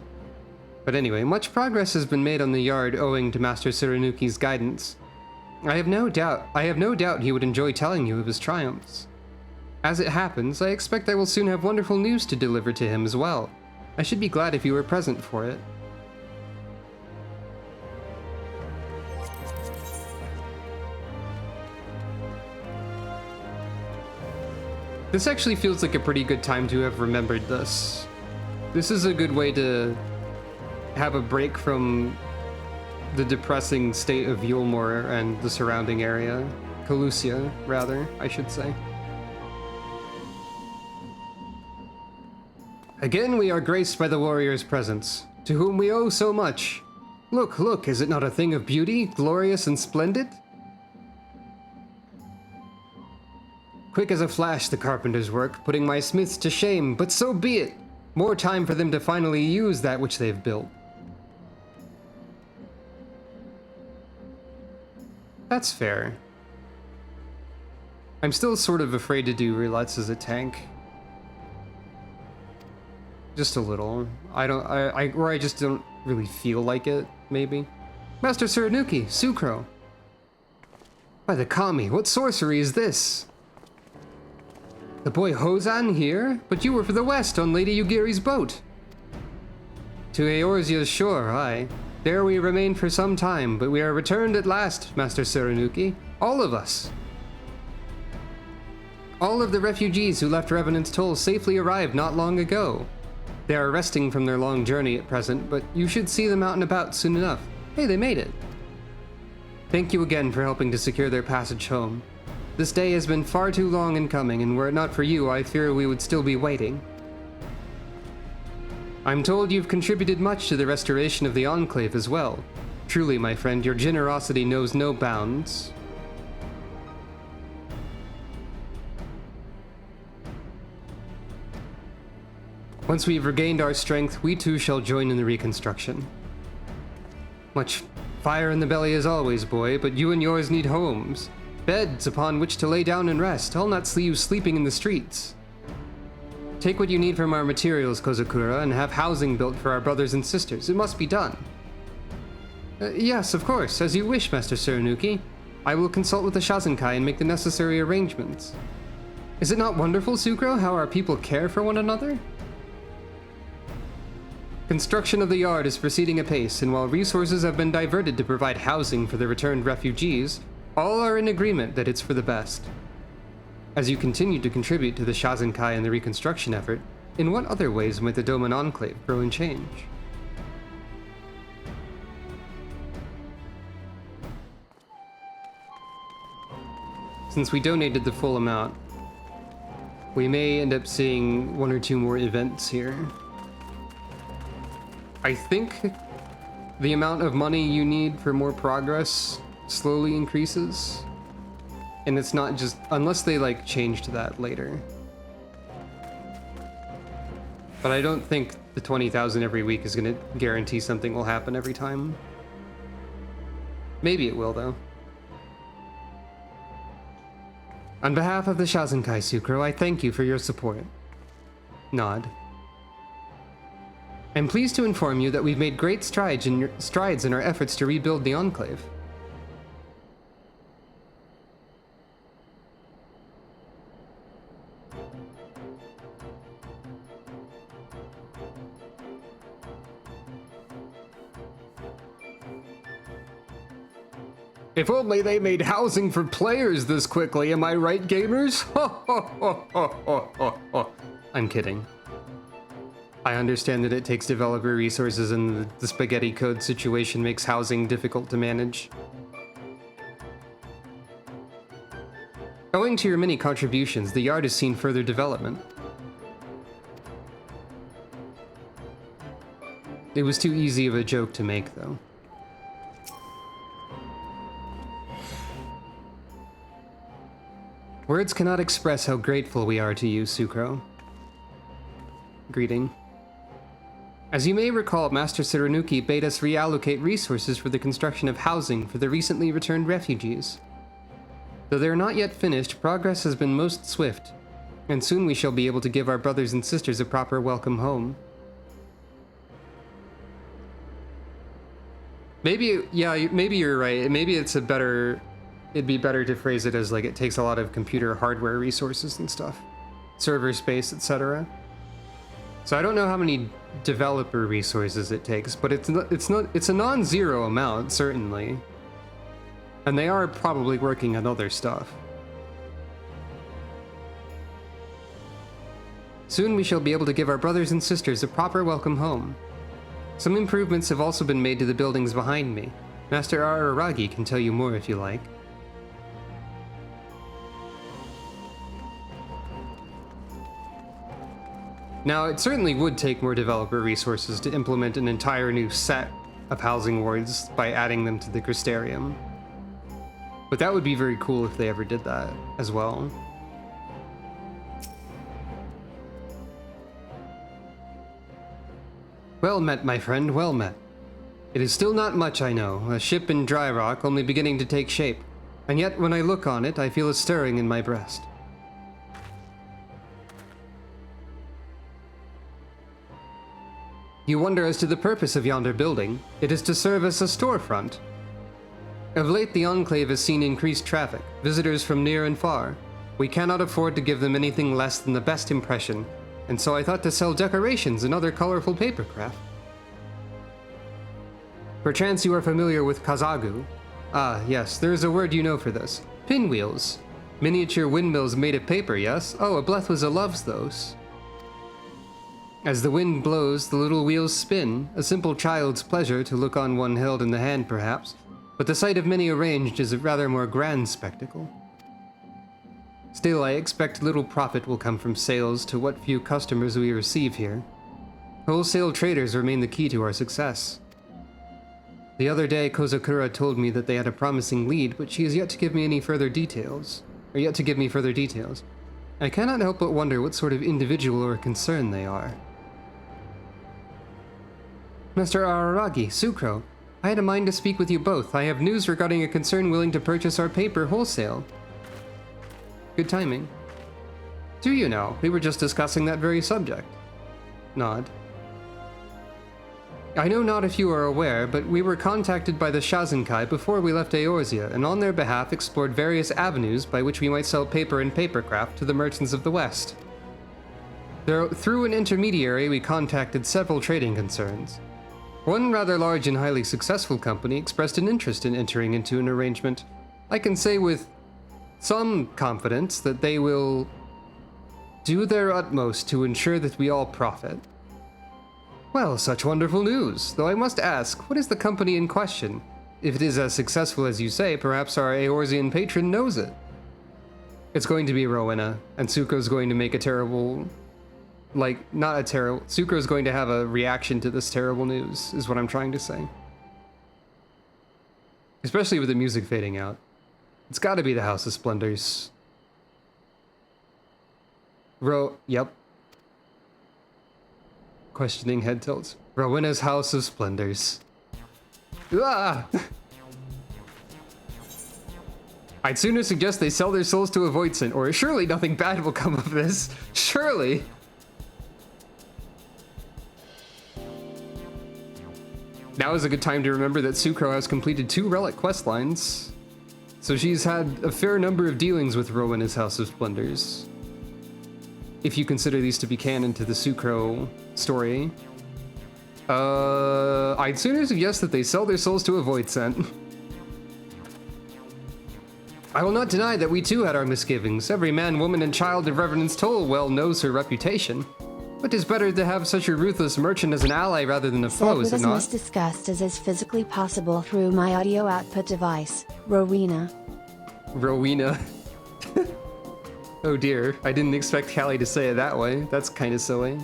But anyway, much progress has been made on the yard owing to Master Tsurunuki's guidance. I have no doubt he would enjoy telling you of his triumphs. As it happens, I expect I will soon have wonderful news to deliver to him as well. I should be glad if you were present for it. This actually feels like a pretty good time to have remembered this. This is a good way to have a break from the depressing state of Eulmore and the surrounding area. Kholusia, rather, I should say. Again, we are graced by the warrior's presence, to whom we owe so much. Look, look, is it not a thing of beauty, glorious and splendid? Quick as a flash the carpenter's work, putting my smiths to shame, but so be it. More time for them to finally use that which they've built. That's fair. I'm still sort of afraid to do roulettes as a tank. Just a little. I just don't really feel like it, maybe. Master Tsurunuki, Sucro. By the Kami, what sorcery is this? The boy Hozan here? But you were for the west on Lady Yugiri's boat. To Eorzea's shore, aye. There we remained for some time, but we are returned at last, Master Tsurunuki. All of us. All of the refugees who left Revenant's Toll safely arrived not long ago. They are resting from their long journey at present, but you should see them out and about soon enough. Hey, they made it. Thank you again for helping to secure their passage home. This day has been far too long in coming, and were it not for you, I fear we would still be waiting. I'm told you've contributed much to the restoration of the Enclave as well. Truly, my friend, your generosity knows no bounds. Once we've regained our strength, we too shall join in the reconstruction. Much fire in the belly as always, boy, but you and yours need homes. Beds upon which to lay down and rest. I'll not see you sleeping in the streets. Take what you need from our materials, Kozakura, and have housing built for our brothers and sisters. It must be done. Yes, of course, as you wish, Master Tsurunuki. I will consult with the Shazenkai and make the necessary arrangements. Is it not wonderful, Sucro, how our people care for one another? Construction of the yard is proceeding apace, and while resources have been diverted to provide housing for the returned refugees, all are in agreement that it's for the best. As you continue to contribute to the Shazenkai and the reconstruction effort, in what other ways might the Doman Enclave grow and change? Since we donated the full amount, we may end up seeing 1 or 2 more events here. I think the amount of money you need for more progress slowly increases. And it's not just, unless they like changed that later. But I don't think the 20,000 every week is gonna guarantee something will happen every time. Maybe it will though. On behalf of the Shazenkai, Sucro, I thank you for your support. Nod. I'm pleased to inform you that we've made great strides in our efforts to rebuild the Enclave. If only they made housing for players this quickly, am I right, gamers? I'm kidding. I understand that it takes developer resources and the spaghetti code situation makes housing difficult to manage. Owing to your many contributions, the yard has seen further development. It was too easy of a joke to make, though. Words cannot express how grateful we are to you, Sucro. Greeting. As you may recall, Master Siranuki bade us reallocate resources for the construction of housing for the recently returned refugees. Though they are not yet finished, progress has been most swift, and soon we shall be able to give our brothers and sisters a proper welcome home. Maybe, yeah, maybe you're right. Maybe it'd be better to phrase it as like it takes a lot of computer hardware resources and stuff. Server space, etc. So I don't know how many developer resources it takes, but it's a non-zero amount, certainly. And they are probably working on other stuff. Soon we shall be able to give our brothers and sisters a proper welcome home. Some improvements have also been made to the buildings behind me. Master Araragi can tell you more if you like. Now, it certainly would take more developer resources to implement an entire new set of housing wards by adding them to the Crystarium. But that would be very cool if they ever did that as well. Well met, my friend, well met. It is still not much, I know, a ship in dry rock only beginning to take shape, and yet when I look on it, I feel a stirring in my breast. You wonder as to the purpose of yonder building. It is to serve as a storefront. Of late, the Enclave has seen increased traffic, visitors from near and far. We cannot afford to give them anything less than the best impression, and so I thought to sell decorations and other colorful papercraft. Perchance you are familiar with Kazagu? Ah, yes, there is a word you know for this. Pinwheels. Miniature windmills made of paper, yes? Oh, a Blethwizza loves those. As the wind blows, the little wheels spin, a simple child's pleasure to look on one held in the hand, perhaps, but the sight of many arranged is a rather more grand spectacle. Still, I expect little profit will come from sales to what few customers we receive here. Wholesale traders remain the key to our success. The other day, Kozakura told me that they had a promising lead, but she has yet to give me further details. I cannot help but wonder what sort of individual or concern they are. Master Araragi, Sucro, I had a mind to speak with you both. I have news regarding a concern willing to purchase our paper wholesale. Good timing. Do you know, we were just discussing that very subject. Nod. I know not if you are aware, but we were contacted by the Shazenkai before we left Eorzea, and on their behalf explored various avenues by which we might sell paper and papercraft to the merchants of the West. Through an intermediary, we contacted several trading concerns. One rather large and highly successful company expressed an interest in entering into an arrangement. I can say with some confidence that they will do their utmost to ensure that we all profit. Well, such wonderful news, though I must ask, what is the company in question? If it is as successful as you say, perhaps our Eorzean patron knows it. It's going to be Rowena, and Sucro's going to make a terrible... Sucro's going to have a reaction to this terrible news, is what I'm trying to say. Especially with the music fading out. It's gotta be the House of Splendors. Yep. Questioning head tilts. Rowena's House of Splendors. Ah! I'd sooner suggest they sell their souls to a Voidsent, or surely nothing bad will come of this. Surely! Now is a good time to remember that Sucro has completed 2 relic questlines, so she's had a fair number of dealings with Rowena's House of Splendors. If you consider these to be canon to the Sucro story. I'd sooner suggest that they sell their souls to a Voidsent. I will not deny that we too had our misgivings. Every man, woman, and child of Reverend's Toll well knows her reputation. But 'tis better to have such a ruthless merchant as an ally rather than a foe, is it not? As discussed as is physically possible through my audio output device, Rowena. Rowena. Oh dear, I didn't expect Callie to say it that way. That's kinda silly.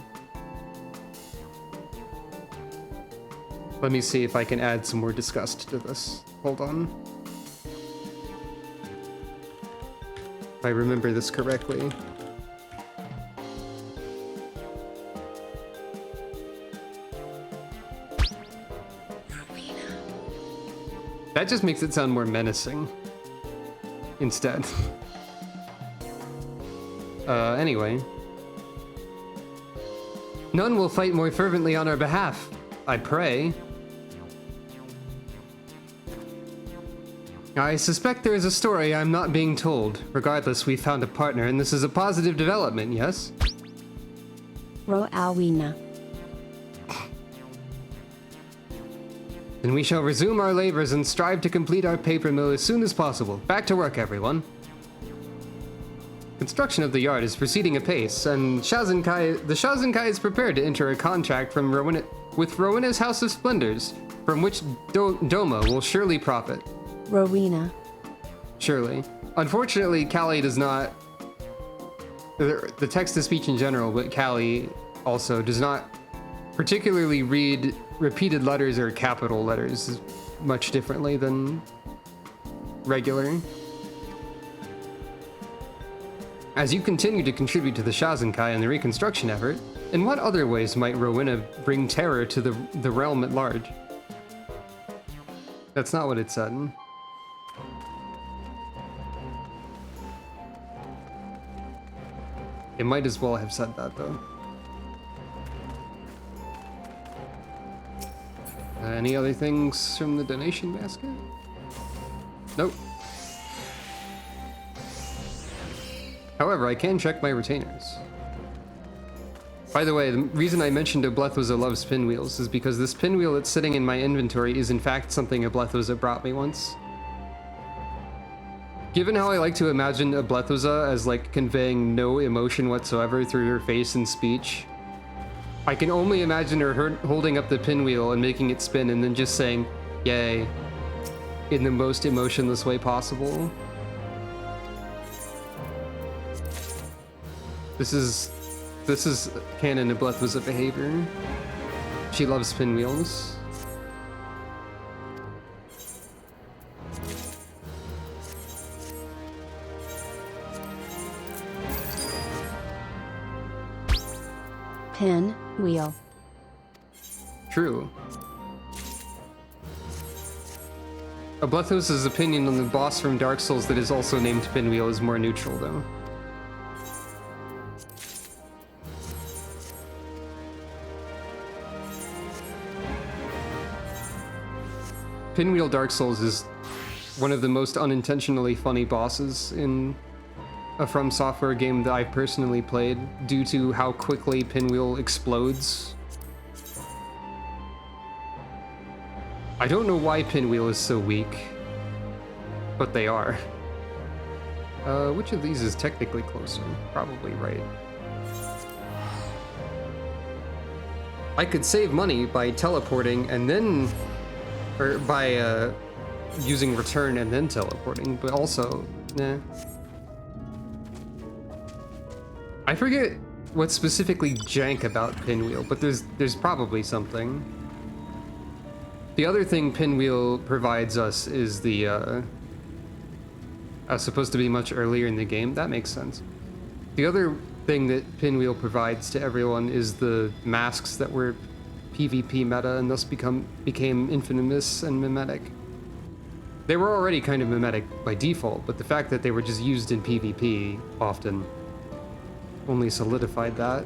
Let me see if I can add some more disgust to this. Hold on. If I remember this correctly. That just makes it sound more menacing. Instead. Anyway. None will fight more fervently on our behalf, I pray. I suspect there is a story I'm not being told. Regardless, we found a partner, and this is a positive development, yes? Ro Alwina. Then we shall resume our labors and strive to complete our paper mill as soon as possible. Back to work, everyone. Construction of the yard is proceeding apace, and the Shazenkai is prepared to enter a contract with Rowena's House of Splendors, from which Doma will surely profit. Rowena. Surely. Unfortunately, Callie does not... The text-to-speech in general, but Callie also does not particularly read repeated letters or capital letters much differently than regular. As you continue to contribute to the Shazenkai and the reconstruction effort, in what other ways might Rowena bring terror to the realm at large? That's not what it said. It might as well have said that, though. Any other things from the donation basket? Nope. However, I can check my retainers. By the way, the reason I mentioned Oblethwaza loves pinwheels is because this pinwheel that's sitting in my inventory is in fact something Oblethwaza brought me once. Given how I like to imagine Oblethwaza as like conveying no emotion whatsoever through her face and speech, I can only imagine her holding up the pinwheel and making it spin and then just saying, yay, in the most emotionless way possible. This is canon Oblethwaza behavior. She loves pinwheels. Pin, wheel. True. Oblethwaza's opinion on the boss from Dark Souls that is also named Pinwheel is more neutral, though. Pinwheel Dark Souls is one of the most unintentionally funny bosses in a From Software game that I've personally played, due to how quickly Pinwheel explodes. I don't know why Pinwheel is so weak, but they are. Which of these is technically closer? Probably right. I could save money by teleporting and then... or by using return and then teleporting, but also, nah. I forget what's specifically jank about Pinwheel, but there's probably something. The other thing Pinwheel provides us is the, supposed to be much earlier in the game. That makes sense. The other thing that Pinwheel provides to everyone is the masks that were PvP meta and thus became infamous and mimetic. They were already kind of mimetic by default, but the fact that they were just used in PvP often only solidified that.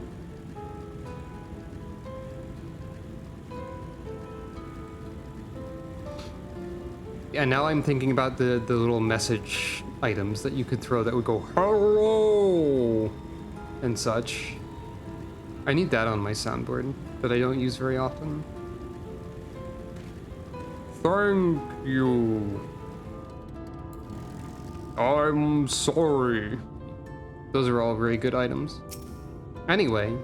And now I'm thinking about the little message items that you could throw that would go hello and such. I need that on my soundboard that I don't use very often. Thank you. I'm sorry. Those are all very good items. Anyway,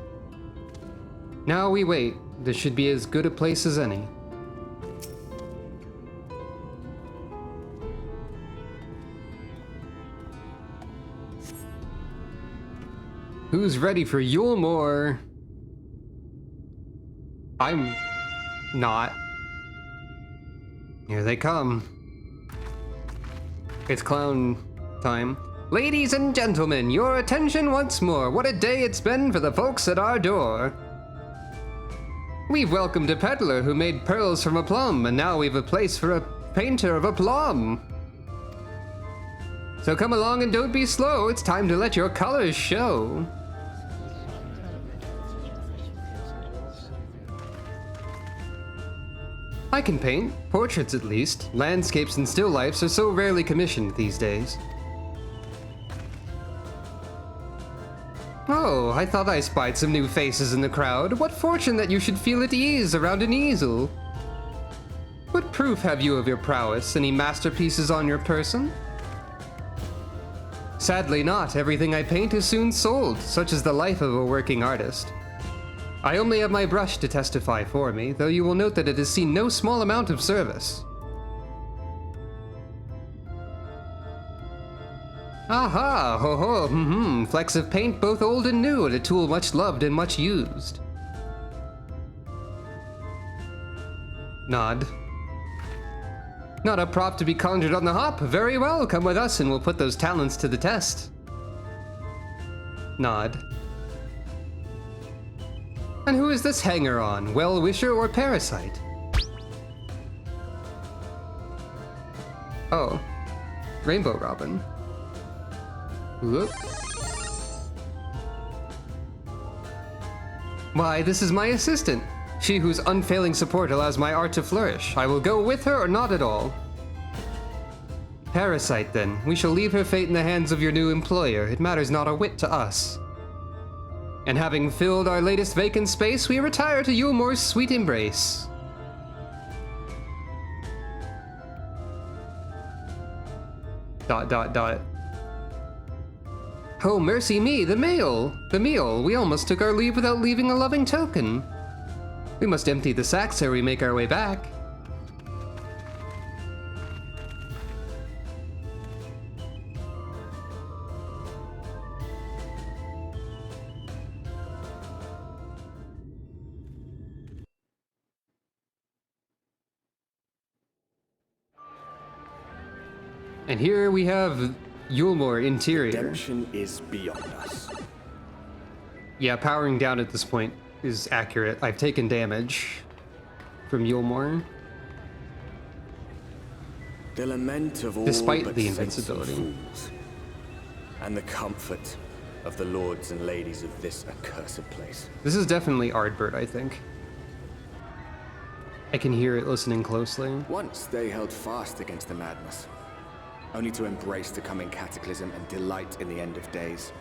now we wait. This should be as good a place as any. Who's ready for Eulmore? I'm not. Here they come. It's clown time. Ladies and gentlemen, your attention once more. What a day it's been for the folks at our door. We've welcomed a peddler who made pearls from a plum, and now we've a place for a painter of a plum. So come along and don't be slow. It's time to let your colors show. I can paint, portraits at least. Landscapes and still lifes are so rarely commissioned these days. Oh, I thought I spied some new faces in the crowd. What fortune that you should feel at ease around an easel. What proof have you of your prowess? Any masterpieces on your person? Sadly not. Everything I paint is soon sold, such is the life of a working artist. I only have my brush to testify for me, though you will note that it has seen no small amount of service. Aha, ho ho, flecks of paint both old and new, and a tool much loved and much used. Nod. Not a prop to be conjured on the hop. Very well, come with us and we'll put those talents to the test. Nod. And who is this hanger-on? Well-wisher or parasite? Oh. Rainbow Robin. Whoop. Why, this is my assistant. She whose unfailing support allows my art to flourish. I will go with her or not at all. Parasite, then. We shall leave her fate in the hands of your new employer. It matters not a whit to us. And having filled our latest vacant space, we retire to Eulmore's sweet embrace. Dot, dot, dot. Oh, mercy me, the mail! The meal! We almost took our leave without leaving a loving token. We must empty the sacks ere we make our way back. And here we have Eulmore interior. Redemption is beyond us. Yeah, powering down at this point is accurate. I've taken damage from Eulmore. The lament of all Despite but the saints and invincibility. fools, and the comfort of the lords and ladies of this accursed place. This is definitely Ardbert, I think. I can hear it listening closely. Once they held fast against the madness, only to embrace the coming cataclysm and delight in the end of days.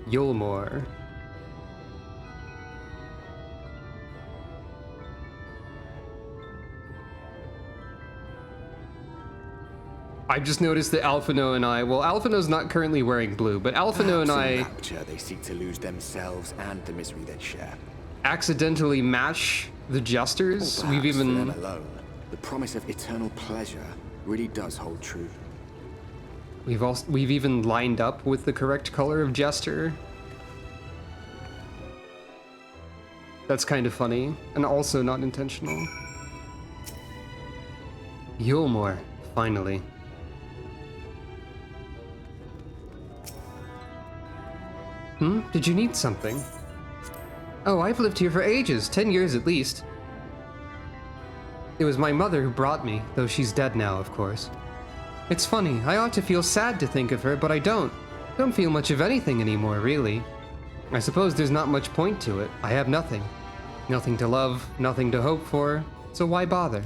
Eulmore. I've just noticed that Alphino and I, well, Alphino's not currently wearing blue, but Alphino and Perhaps in I rapture they seek to lose themselves and the misery they share. accidentally match the jesters. Or We've perhaps for them even alone, the promise of eternal pleasure really does hold true. we've even lined up with the correct color of jester. That's kind of funny, and also not intentional. Eulmore, finally. Did you need something? Oh, I've lived here for ages, 10 years at least. It was my mother who brought me, though she's dead now, of course. It's funny, I ought to feel sad to think of her, but I don't. Don't feel much of anything anymore, really. I suppose there's not much point to it. I have nothing. Nothing to love, nothing to hope for, so why bother?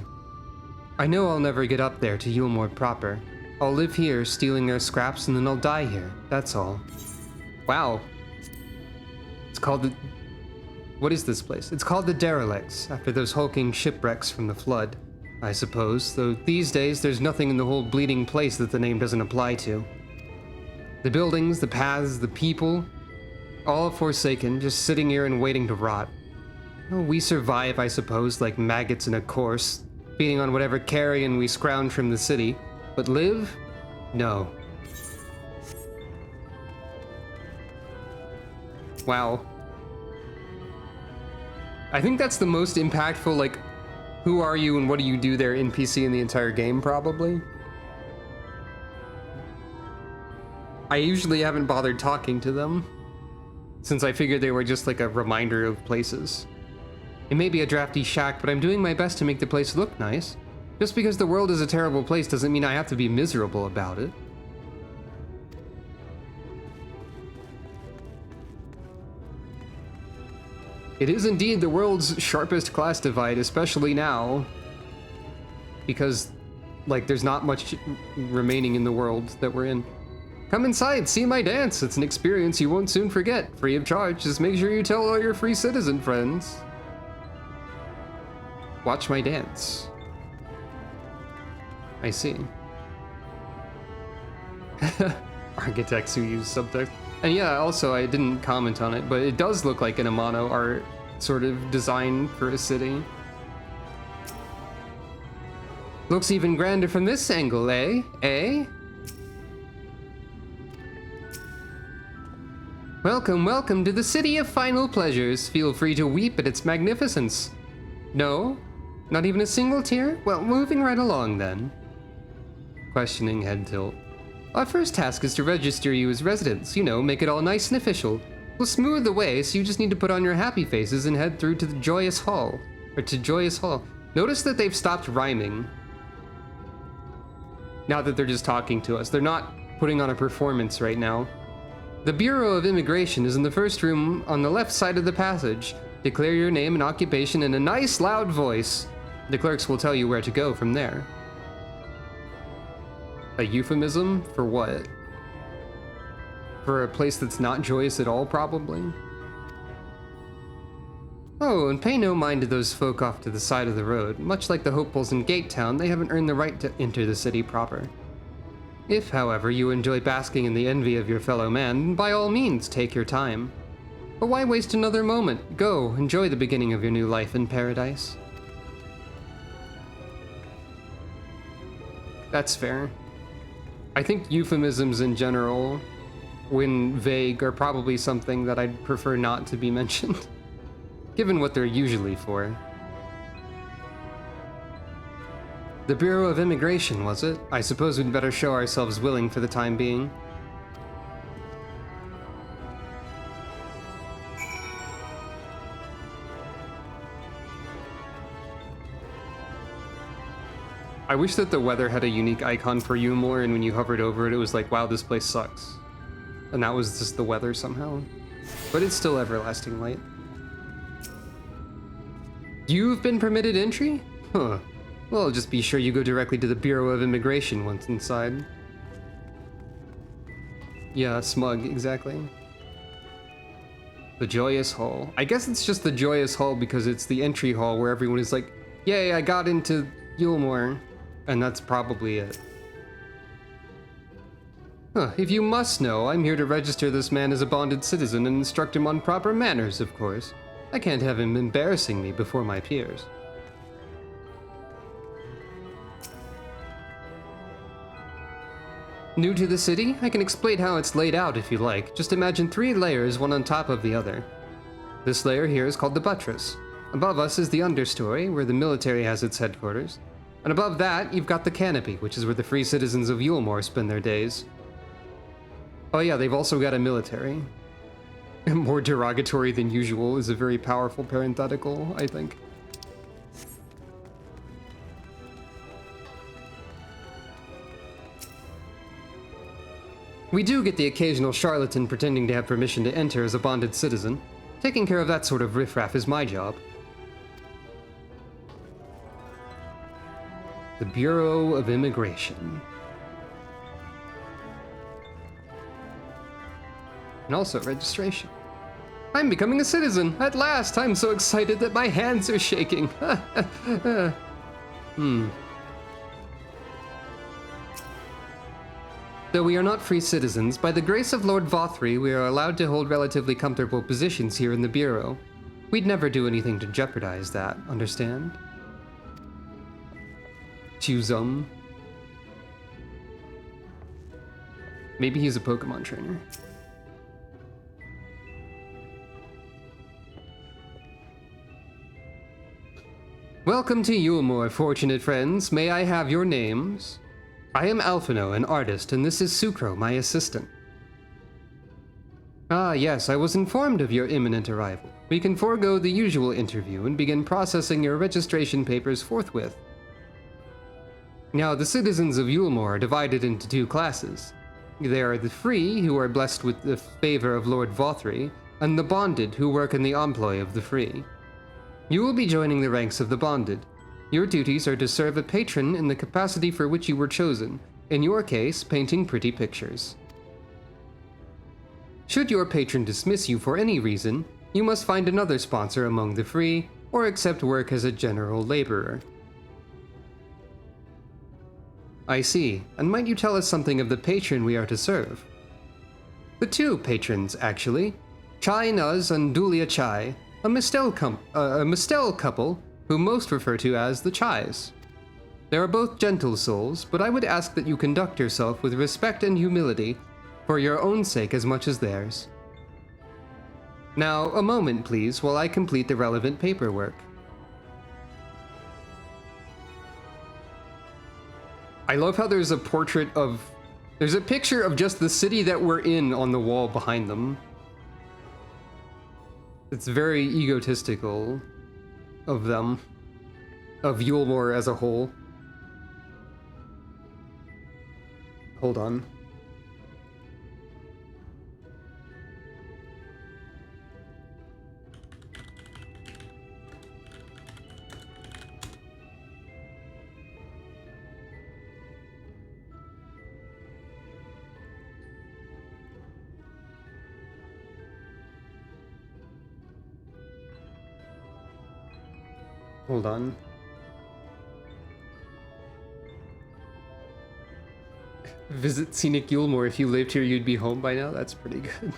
I know I'll never get up there to Eulmore proper. I'll live here, stealing their scraps, and then I'll die here, that's all. Wow. It's called the... What is this place? It's called the Derelicts, after those hulking shipwrecks from the flood, I suppose, though these days there's nothing in the whole bleeding place that the name doesn't apply to. The buildings, the paths, the people, all forsaken, just sitting here and waiting to rot. Oh, we survive, I suppose, like maggots in a corse, feeding on whatever carrion we scrounge from the city, but live? No. Wow. I think that's the most impactful, like, Who are you and what do you do there? NPC in the entire game, probably. I usually haven't bothered talking to them, since I figured they were just like a reminder of places. It may be a drafty shack, but I'm doing my best to make the place look nice. Just because the world is a terrible place doesn't mean I have to be miserable about it. It is indeed the world's sharpest class divide, especially now. Because, like, there's not much remaining in the world that we're in. Come inside, see my dance. It's an experience you won't soon forget. Free of charge, just make sure you tell all your free citizen friends. Watch my dance. I see. Architects who use subtext. And yeah, also, I didn't comment on it, but it does look like an Amano art sort of design for a city. Looks even grander from this angle, eh? Eh? Welcome, welcome to the city of final pleasures. Feel free to weep at its magnificence. No? Not even a single tear? Well, moving right along then. Questioning head tilt. Our first task is to register you as residents. You know, make it all nice and official. We'll smooth the way, so you just need to put on your happy faces and head through to the Joyous Hall. Or to Joyous Hall. Notice that they've stopped rhyming. Now that they're just talking to us. They're not putting on a performance right now. The Bureau of Immigration is in the first room on the left side of the passage. Declare your name and occupation in a nice loud voice. The clerks will tell you where to go from there. A euphemism? For what? For a place that's not joyous at all, probably? Oh, and pay no mind to those folk off to the side of the road. Much like the hopefuls in Gate Town, they haven't earned the right to enter the city proper. If, however, you enjoy basking in the envy of your fellow man, by all means, take your time. But why waste another moment? Go, enjoy the beginning of your new life in paradise. That's fair. I think euphemisms in general, when vague, are probably something that I'd prefer not to be mentioned, given what they're usually for. The Bureau of Immigration, was it? I suppose we'd better show ourselves willing for the time being. I wish that the weather had a unique icon for Eulmore, and when you hovered over it, it was like, wow, this place sucks. And that was just the weather somehow. But it's still everlasting light. You've been permitted entry? Huh. Well, just be sure you go directly to the Bureau of Immigration once inside. Yeah, smug, exactly. The Joyous Hall. I guess it's just the Joyous Hall because it's the entry hall where everyone is like, yay, I got into Eulmore. And that's probably it. Huh, if you must know, I'm here to register this man as a bonded citizen and instruct him on proper manners, of course. I can't have him embarrassing me before my peers. New to the city? I can explain how it's laid out if you like. Just imagine 3 layers, one on top of the other. This layer here is called the buttress. Above us is the understory, where the military has its headquarters. And above that, you've got the canopy, which is where the free citizens of Eulmore spend their days. Oh yeah, they've also got a military. More derogatory than usual is a very powerful parenthetical, I think. We do get the occasional charlatan pretending to have permission to enter as a bonded citizen. Taking care of that sort of riffraff is my job. The Bureau of Immigration. And also registration. I'm becoming a citizen! At last! I'm so excited that my hands are shaking! Though we are not free citizens, by the grace of Lord Vothri, we are allowed to hold relatively comfortable positions here in the Bureau. We'd never do anything to jeopardize that, understand? Chuzum. Maybe he's a Pokemon trainer. Welcome to Eulmore, fortunate friends. May I have your names? I am Alphino, an artist, and this is Sucro, my assistant. Ah, yes, I was informed of your imminent arrival. We can forego the usual interview and begin processing your registration papers forthwith. Now, the citizens of Eulmore are divided into two classes. There are the free, who are blessed with the favor of Lord Vothri, and the bonded, who work in the employ of the free. You will be joining the ranks of the bonded. Your duties are to serve a patron in the capacity for which you were chosen, in your case, painting pretty pictures. Should your patron dismiss you for any reason, you must find another sponsor among the free, or accept work as a general laborer. I see, and might you tell us something of the patron we are to serve? The two patrons, actually. Chai Nuz and Dulia Chai, a Mistel couple who most refer to as the Chais. They are both gentle souls, but I would ask that you conduct yourself with respect and humility, for your own sake as much as theirs. Now, a moment, please, while I complete the relevant paperwork. I love how there's a picture of just the city that we're in on the wall behind them. It's very egotistical of them, of Eulmore as a whole. Hold on. Hold on. Visit scenic Eulmore. If you lived here, you'd be home by now. That's pretty good.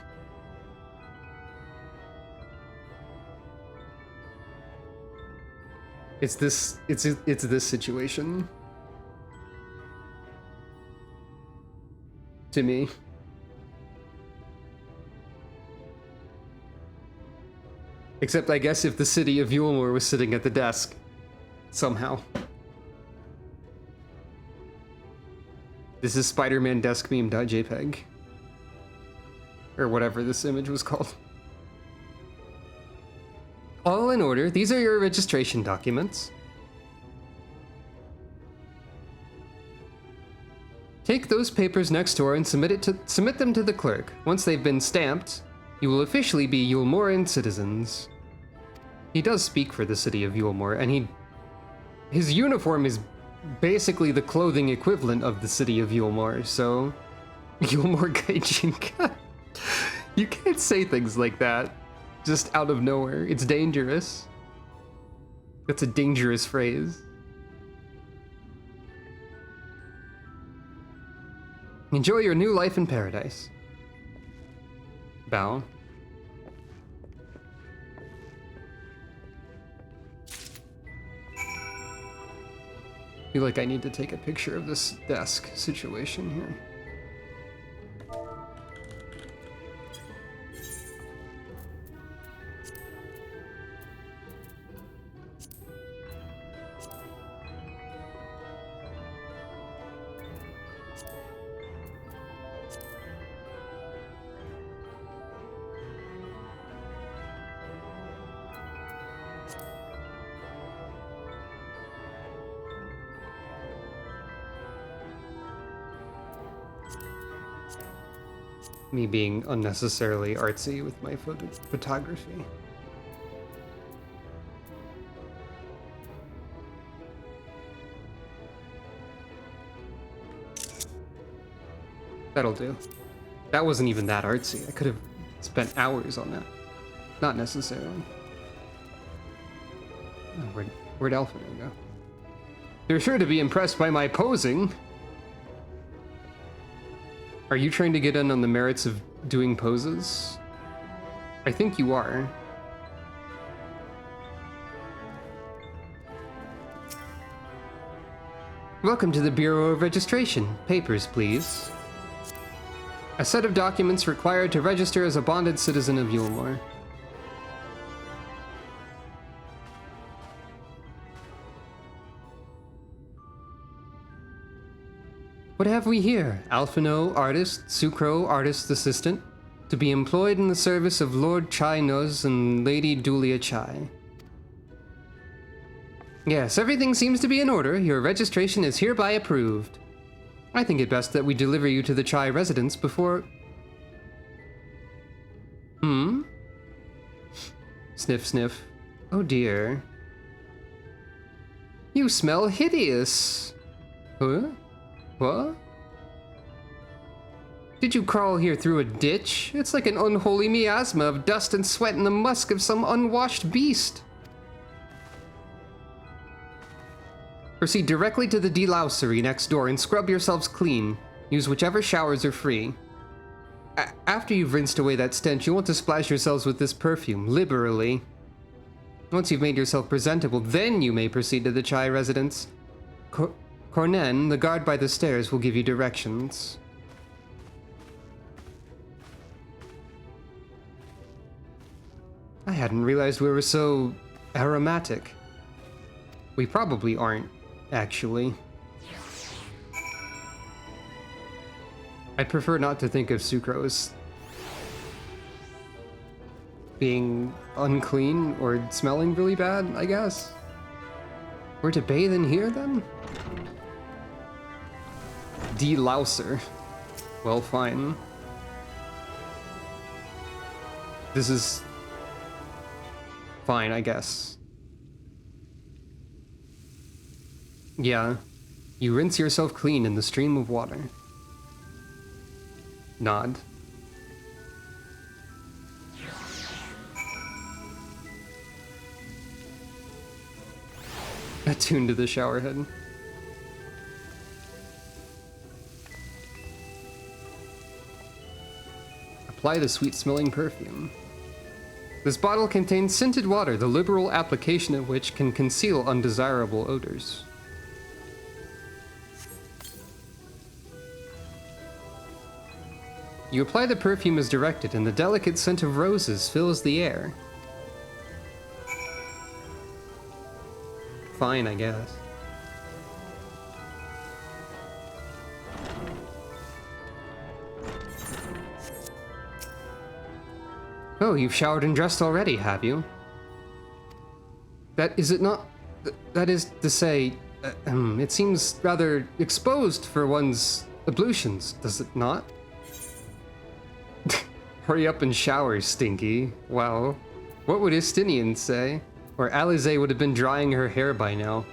It's this situation. To me. Except, I guess, if the city of Eulmore was sitting at the desk. Somehow. This is Spider-Man desk meme.jpg. Or whatever this image was called. All in order. These are your registration documents. Take those papers next door and submit them to the clerk. Once they've been stamped, you will officially be Eulmorean citizens. He does speak for the city of Eulmore, and his uniform is basically the clothing equivalent of the city of Eulmore, so... Eulmore Gaijin. You can't say things like that, just out of nowhere. It's dangerous. That's a dangerous phrase. Enjoy your new life in paradise. Bow. I feel like I need to take a picture of this desk situation here. Me being unnecessarily artsy with my photography. That'll do. That wasn't even that artsy. I could have spent hours on that. Not necessarily. Oh, where'd Alphino go? You're sure to be impressed by my posing. Are you trying to get in on the merits of doing poses? I think you are. Welcome to the Bureau of Registration. Papers, please. A set of documents required to register as a bonded citizen of Eulmore. What have we here? Alphino, artist, Sucro, artist assistant, to be employed in the service of Lord Chai Noz and Lady Dulia Chai. Yes, everything seems to be in order. Your registration is hereby approved. I think it best that we deliver you to the Chai residence before... Sniff, sniff. Oh dear. You smell hideous. Huh? What? Did you crawl here through a ditch? It's like an unholy miasma of dust and sweat and the musk of some unwashed beast. Proceed directly to the delousery next door and scrub yourselves clean. Use whichever showers are free. After you've rinsed away that stench, you want to splash yourselves with this perfume, liberally. Once you've made yourself presentable, then you may proceed to the Chai residence. Cornen, the guard by the stairs, will give you directions. I hadn't realized we were so aromatic. We probably aren't, actually. I'd prefer not to think of sucrose being unclean or smelling really bad, I guess. We're to bathe in here, then? Delouser. Well, fine. This is... fine, I guess. Yeah. You rinse yourself clean in the stream of water. Nod. Attuned to the shower head. Apply the sweet-smelling perfume. This bottle contains scented water, the liberal application of which can conceal undesirable odors. You apply the perfume as directed, and the delicate scent of roses fills the air. Fine, I guess. Oh, you've showered and dressed already, have you? Is it not... that is to say, it seems rather exposed for one's ablutions, does it not? Hurry up and shower, Stinky. Wow. What would Estinian say? Or Alize would have been drying her hair by now.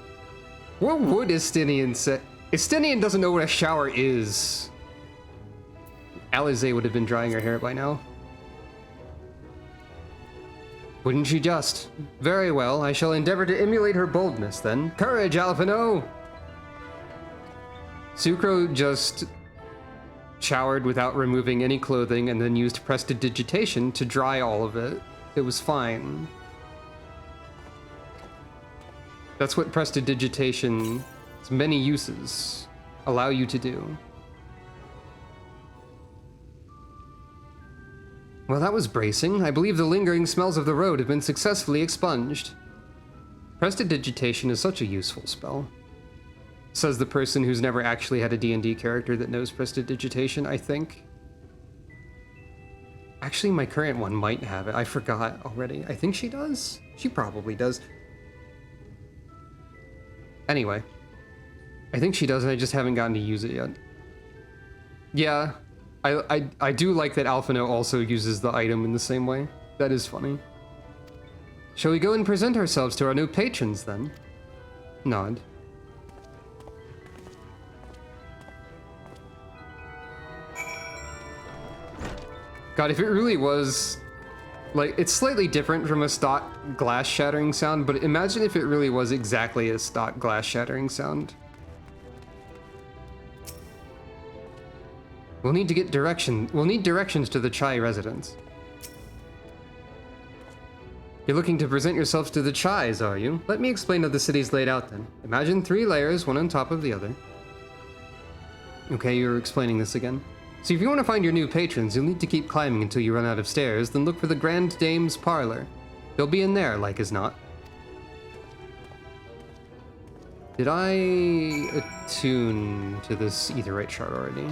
What would Estinian say? Estinian doesn't know what a shower is. Alize would have been drying her hair by now. Wouldn't she just? Very well, I shall endeavor to emulate her boldness then. Courage, Alphino! Sucro just showered without removing any clothing and then used prestidigitation to dry all of it. It was fine. That's what prestidigitation's many uses allow you to do. Well, that was bracing. I believe the lingering smells of the road have been successfully expunged. Prestidigitation is such a useful spell. Says the person who's never actually had a D&D character that knows prestidigitation, I think. Actually, my current one might have it. I forgot already. I think she does? She probably does. Anyway. I think she does, and I just haven't gotten to use it yet. Yeah. I do like that Alphino also uses the item in the same way. That is funny. Shall we go and present ourselves to our new patrons, then? Nod. God, if it really was... like, it's slightly different from a stock glass shattering sound, but imagine if it really was exactly a stock glass shattering sound. We'll need to get we'll need directions to the Chai residence. You're looking to present yourselves to the Chais, are you? Let me explain how the city's laid out then. Imagine 3 layers, one on top of the other. Okay, you're explaining this again. So if you want to find your new patrons, you'll need to keep climbing until you run out of stairs, then look for the Grand Dame's parlor. They'll be in there, like as not. Did I attune to this Aetherite shard already?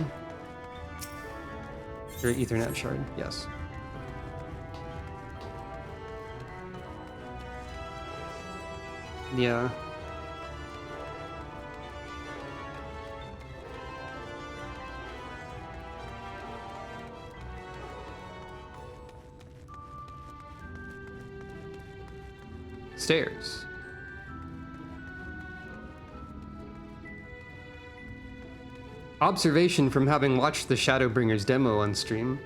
Or Ethernet shard? Yes. Yeah. Stairs. Observation from having watched the Shadowbringers demo on stream.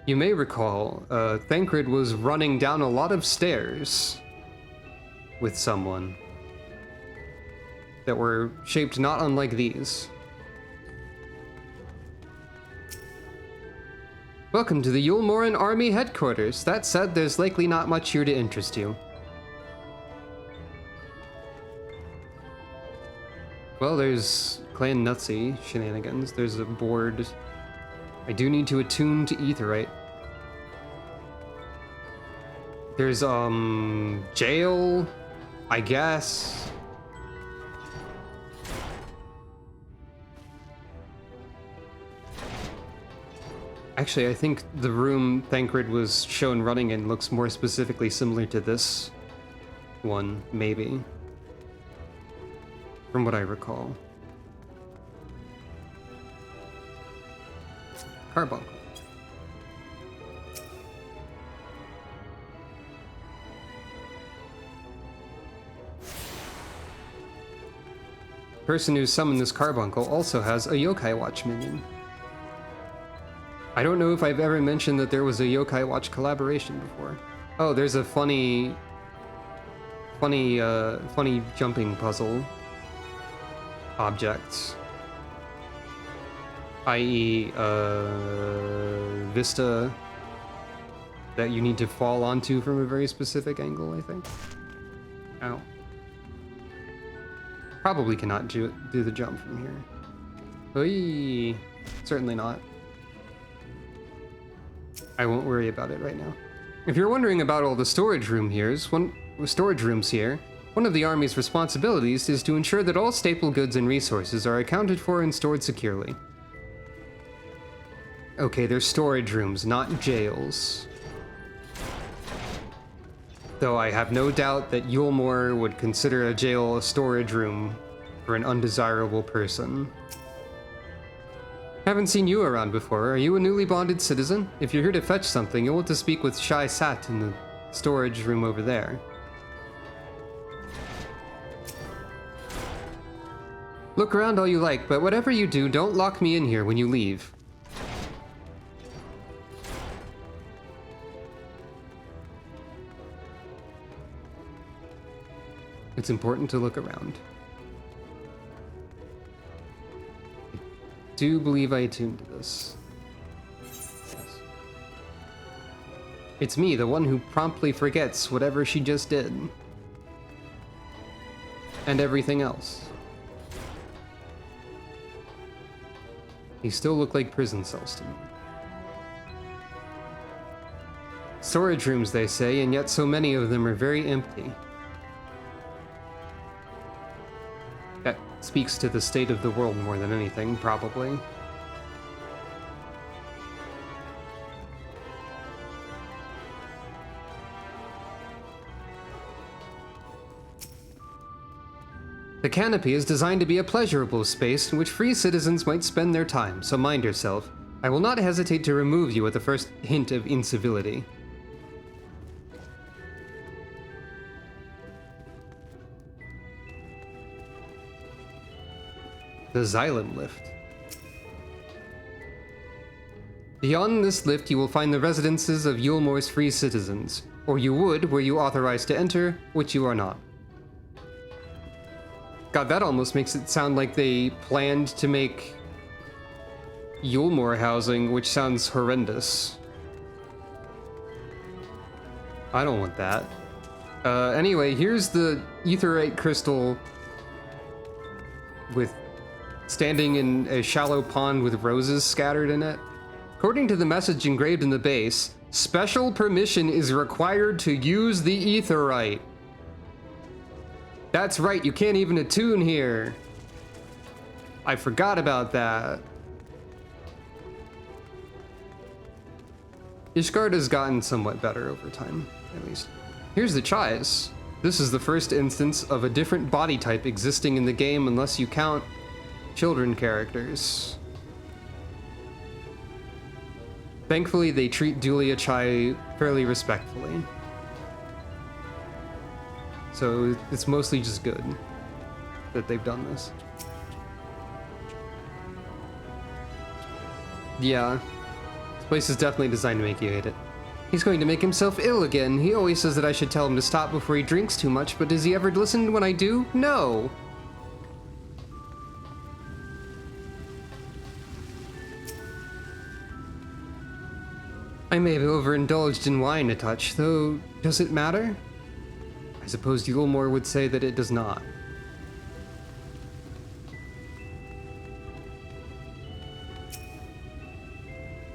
You may recall, Thancred was running down a lot of stairs with someone that were shaped not unlike these. Welcome to the Eulmore Army headquarters. That said, there's likely not much here to interest you. Well, there's Clan Nutsy shenanigans. There's a board. I do need to attune to Aetherite. There's, jail, I guess. Actually, I think the room Thancred was shown running in looks more specifically similar to this one, maybe. From what I recall. Carbuncle. Person who summoned this carbuncle also has a Yokai Watch minion. I don't know if I've ever mentioned that there was a Yokai Watch collaboration before. Oh, there's a funny jumping puzzle object. I.e., Vista that you need to fall onto from a very specific angle, I think. Ow. Probably cannot do the jump from here. Oy, certainly not. I won't worry about it right now. If you're wondering about all the storage rooms here, one of the Army's responsibilities is to ensure that all staple goods and resources are accounted for and stored securely. Okay, they're storage rooms, not jails. Though I have no doubt that Eulmore would consider a jail a storage room for an undesirable person. Haven't seen you around before. Are you a newly bonded citizen? If you're here to fetch something, you'll want to speak with Shai Sat in the storage room over there. Look around all you like, but whatever you do, don't lock me in here when you leave. It's important to look around. I do believe I attuned to this. Yes. It's me, the one who promptly forgets whatever she just did. And everything else. These still look like prison cells to me. Storage rooms, they say, and yet so many of them are very empty. That speaks to the state of the world more than anything, probably. The canopy is designed to be a pleasurable space in which free citizens might spend their time, so mind yourself. I will not hesitate to remove you at the first hint of incivility. The Xylem Lift. Beyond this lift, you will find the residences of Eulmore's free citizens, or you would were you authorized to enter, which you are not. God, that almost makes it sound like they planned to make Eulmore housing, which sounds horrendous. I don't want that. Anyway, here's the Aetherite crystal with standing in a shallow pond with roses scattered in it. According to the message engraved in the base, special permission is required to use the Aetherite. That's right, you can't even attune here. I forgot about that. Ishgarda's gotten somewhat better over time, at least. Here's the Chais. This is the first instance of a different body type existing in the game unless you count children characters. Thankfully, they treat Dulia Chai fairly respectfully. So it's mostly just good that they've done this. Yeah. This place is definitely designed to make you hate it. He's going to make himself ill again. He always says that I should tell him to stop before he drinks too much, but does he ever listen when I do? No. I may have overindulged in wine a touch, though does it matter? I suppose Eulmore would say that it does not.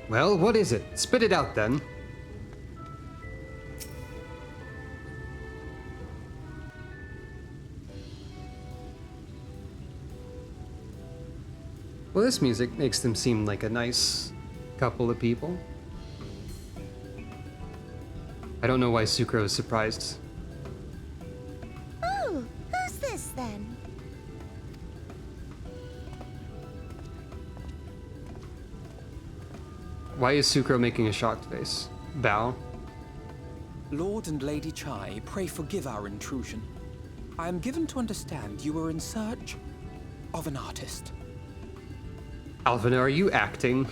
Well, what is it? Spit it out then. Well, this music makes them seem like a nice couple of people. I don't know why Sucro is surprised. Oh, who's this then? Why is Sucro making a shocked face? Bow. Lord and Lady Chai, pray forgive our intrusion. I am given to understand you were in search of an artist. Alvin, are you acting?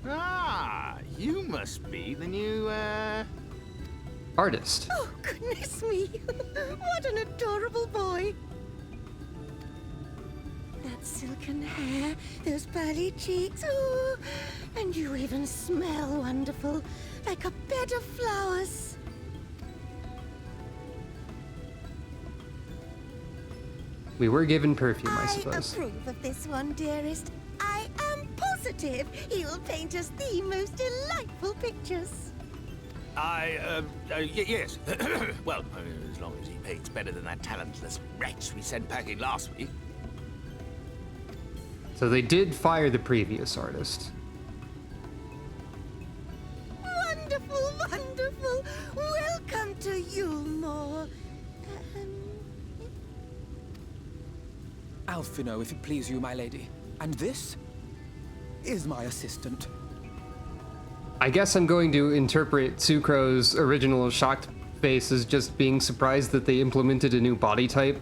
Ah, you must be the new, Artist. Oh, goodness me. What an adorable boy. That silken hair, those pearly cheeks, oh, and you even smell wonderful, like a bed of flowers. We were given perfume, I I suppose. approve of this one, dearest. I am positive he will paint us the most delightful pictures. Yes. Well, as long as he paints better than that talentless wretch we sent packing last week. So they did fire the previous artist. Wonderful, wonderful. Welcome to Eulmore. Alphino, if it please you, my lady. And this is my assistant. I guess I'm going to interpret Sucro's original shocked face as just being surprised that they implemented a new body type,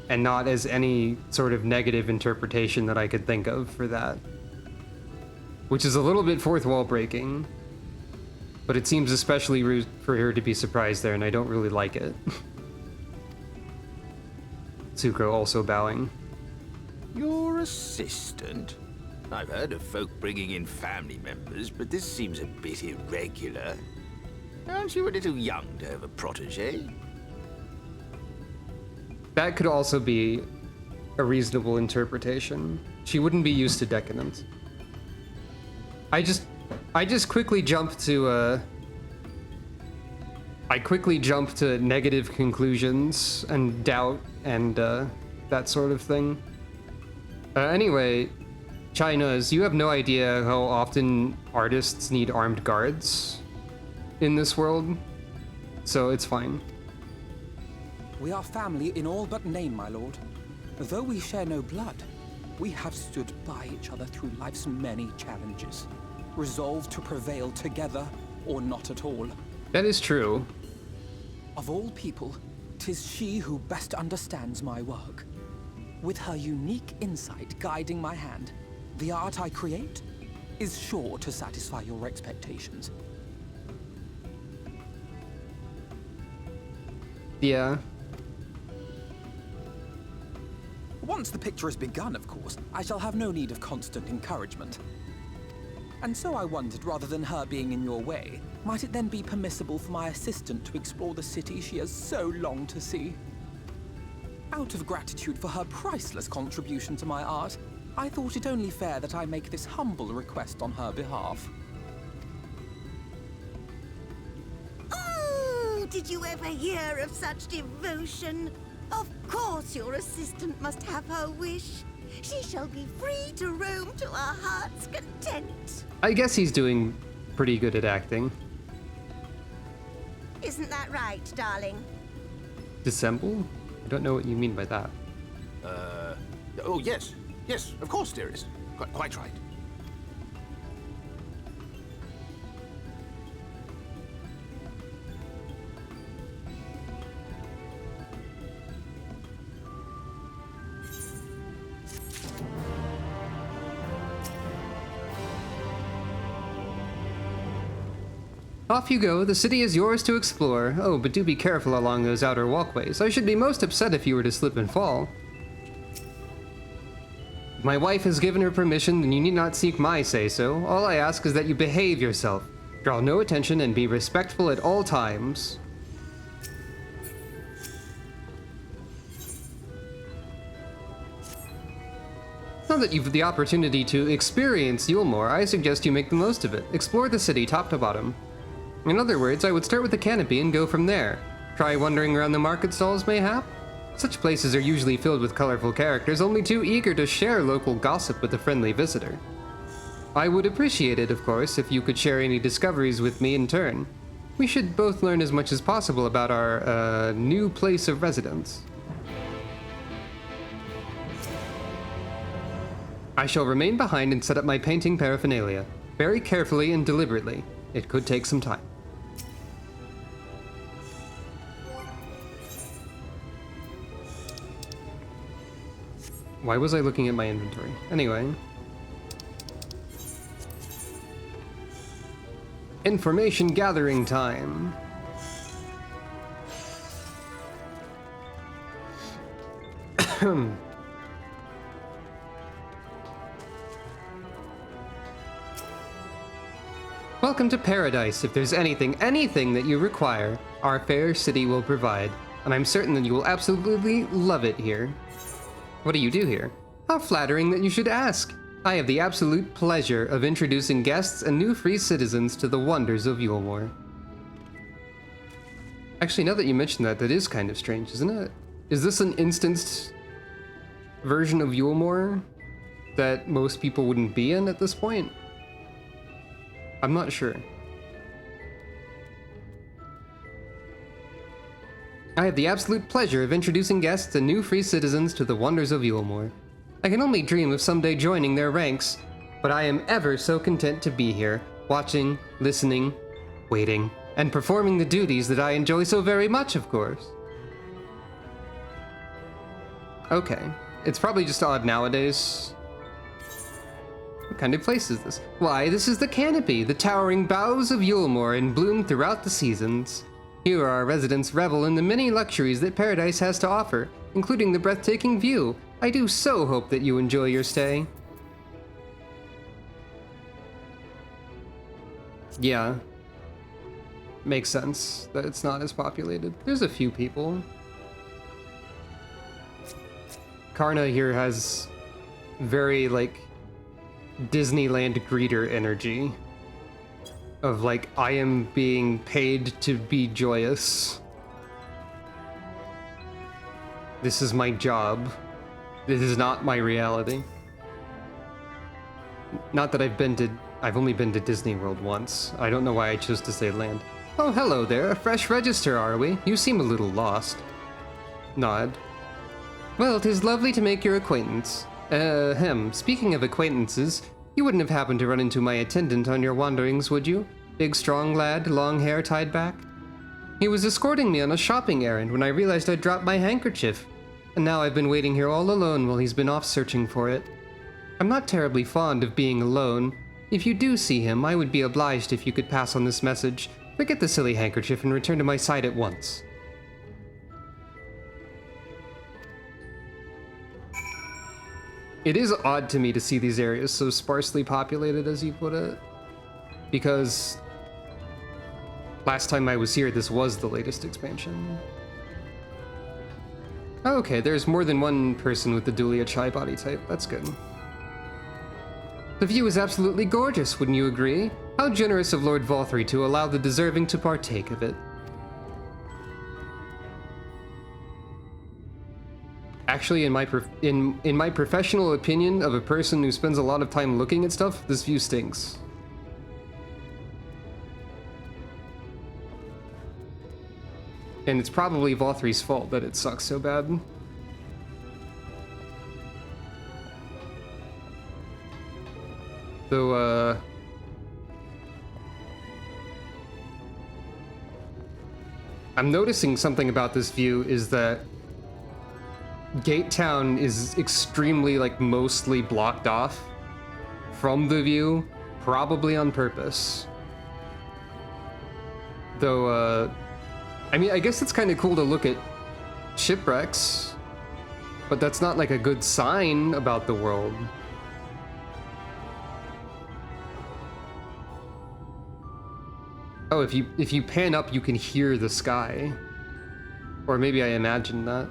and not as any sort of negative interpretation that I could think of for that. Which is a little bit fourth wall breaking, but it seems especially rude for her to be surprised there, and I don't really like it. Sucro also bowing. Your assistant? I've heard of folk bringing in family members, but this seems a bit irregular. Aren't you a little young to have a protege? That could also be a reasonable interpretation. She wouldn't be used to decadence. I just quickly jumped to I quickly jumped to negative conclusions and doubt and that sort of thing. Anyway, Chinas, you have no idea how often artists need armed guards in this world, so it's fine. We are family in all but name, my lord. Though we share no blood, we have stood by each other through life's many challenges, resolved to prevail together or not at all. That is true. Of all people, 'tis she who best understands my work. With her unique insight guiding my hand, the art I create is sure to satisfy your expectations. Yeah. Once the picture is begun, of course, I shall have no need of constant encouragement. And so I wondered, rather than her being in your way, might it then be permissible for my assistant to explore the city she has so longed to see? Out of gratitude for her priceless contribution to my art, I thought it only fair that I make this humble request on her behalf. Oh, did you ever hear of such devotion? Of course your assistant must have her wish. She shall be free to roam to our heart's content. I guess he's doing pretty good at acting. Isn't that right, darling? Dissemble? I don't know what you mean by that. Oh, yes. Yes, of course, dearest. Quite right. Off you go, the city is yours to explore. Oh, but do be careful along those outer walkways. I should be most upset if you were to slip and fall. My wife has given her permission, and you need not seek my say-so. All I ask is that you behave yourself. Draw no attention and be respectful at all times. Now that you've the opportunity to experience Eulmore, I suggest you make the most of it. Explore the city top to bottom. In other words, I would start with the canopy and go from there. Try wandering around the market stalls, mayhap? Such places are usually filled with colorful characters, only too eager to share local gossip with a friendly visitor. I would appreciate it, of course, if you could share any discoveries with me in turn. We should both learn as much as possible about our, new place of residence. I shall remain behind and set up my painting paraphernalia, very carefully and deliberately. It could take some time. Why was I looking at my inventory? Anyway. Information gathering time. Welcome to paradise. If there's anything that you require, our fair city will provide, and I'm certain that you will absolutely love it here. What do you do here? How flattering that you should ask. I have the absolute pleasure of introducing guests and new free citizens to the wonders of Eulmore. Actually, now that you mention that, that is kind of strange, isn't it? Is this an instanced version of Eulmore that most people wouldn't be in at this point? I'm not sure. I have the absolute pleasure of introducing guests and new free citizens to the wonders of Eulmore. I can only dream of someday joining their ranks, but I am ever so content to be here, watching, listening, waiting, and performing the duties that I enjoy so very much, of course. Okay, it's probably just odd nowadays. What kind of place is this? Why, this is the canopy, the towering boughs of Eulmore in bloom throughout the seasons. Here our residents revel in the many luxuries that paradise has to offer, including the breathtaking view. I do so hope that you enjoy your stay. Yeah. Makes sense that it's not as populated. There's a few people. Karna here has very, like, Disneyland greeter energy. Of like, I am being paid to be joyous. This is my job. This is not my reality. Not that I've only been to Disney World once. I don't know why I chose to say land. Oh, hello there. A fresh register, are we? You seem a little lost. Nod. Well, 'tis lovely to make your acquaintance. Speaking of acquaintances, you wouldn't have happened to run into my attendant on your wanderings, would you? Big, strong lad, long hair tied back? He was escorting me on a shopping errand when I realized I'd dropped my handkerchief, and now I've been waiting here all alone while he's been off searching for it. I'm not terribly fond of being alone. If you do see him, I would be obliged if you could pass on this message. Forget the silly handkerchief and return to my side at once. It is odd to me to see these areas so sparsely populated, as you put it, because last time I was here, this was the latest expansion. Okay, there's more than one person with the Dulia Chai body type. That's good. The view is absolutely gorgeous, wouldn't you agree? How generous of Lord Volthry to allow the deserving to partake of it. actually, in my professional opinion of a person who spends a lot of time looking at stuff, this view stinks. And it's probably Vothri's fault that it sucks so bad. So, I'm noticing something about this view is that Gate Town is extremely, like, mostly blocked off from the view, probably on purpose. Though, I mean, I guess it's kind of cool to look at shipwrecks, but that's not, like, a good sign about the world. Oh, if you pan up, you can hear the sky. Or maybe I imagined that.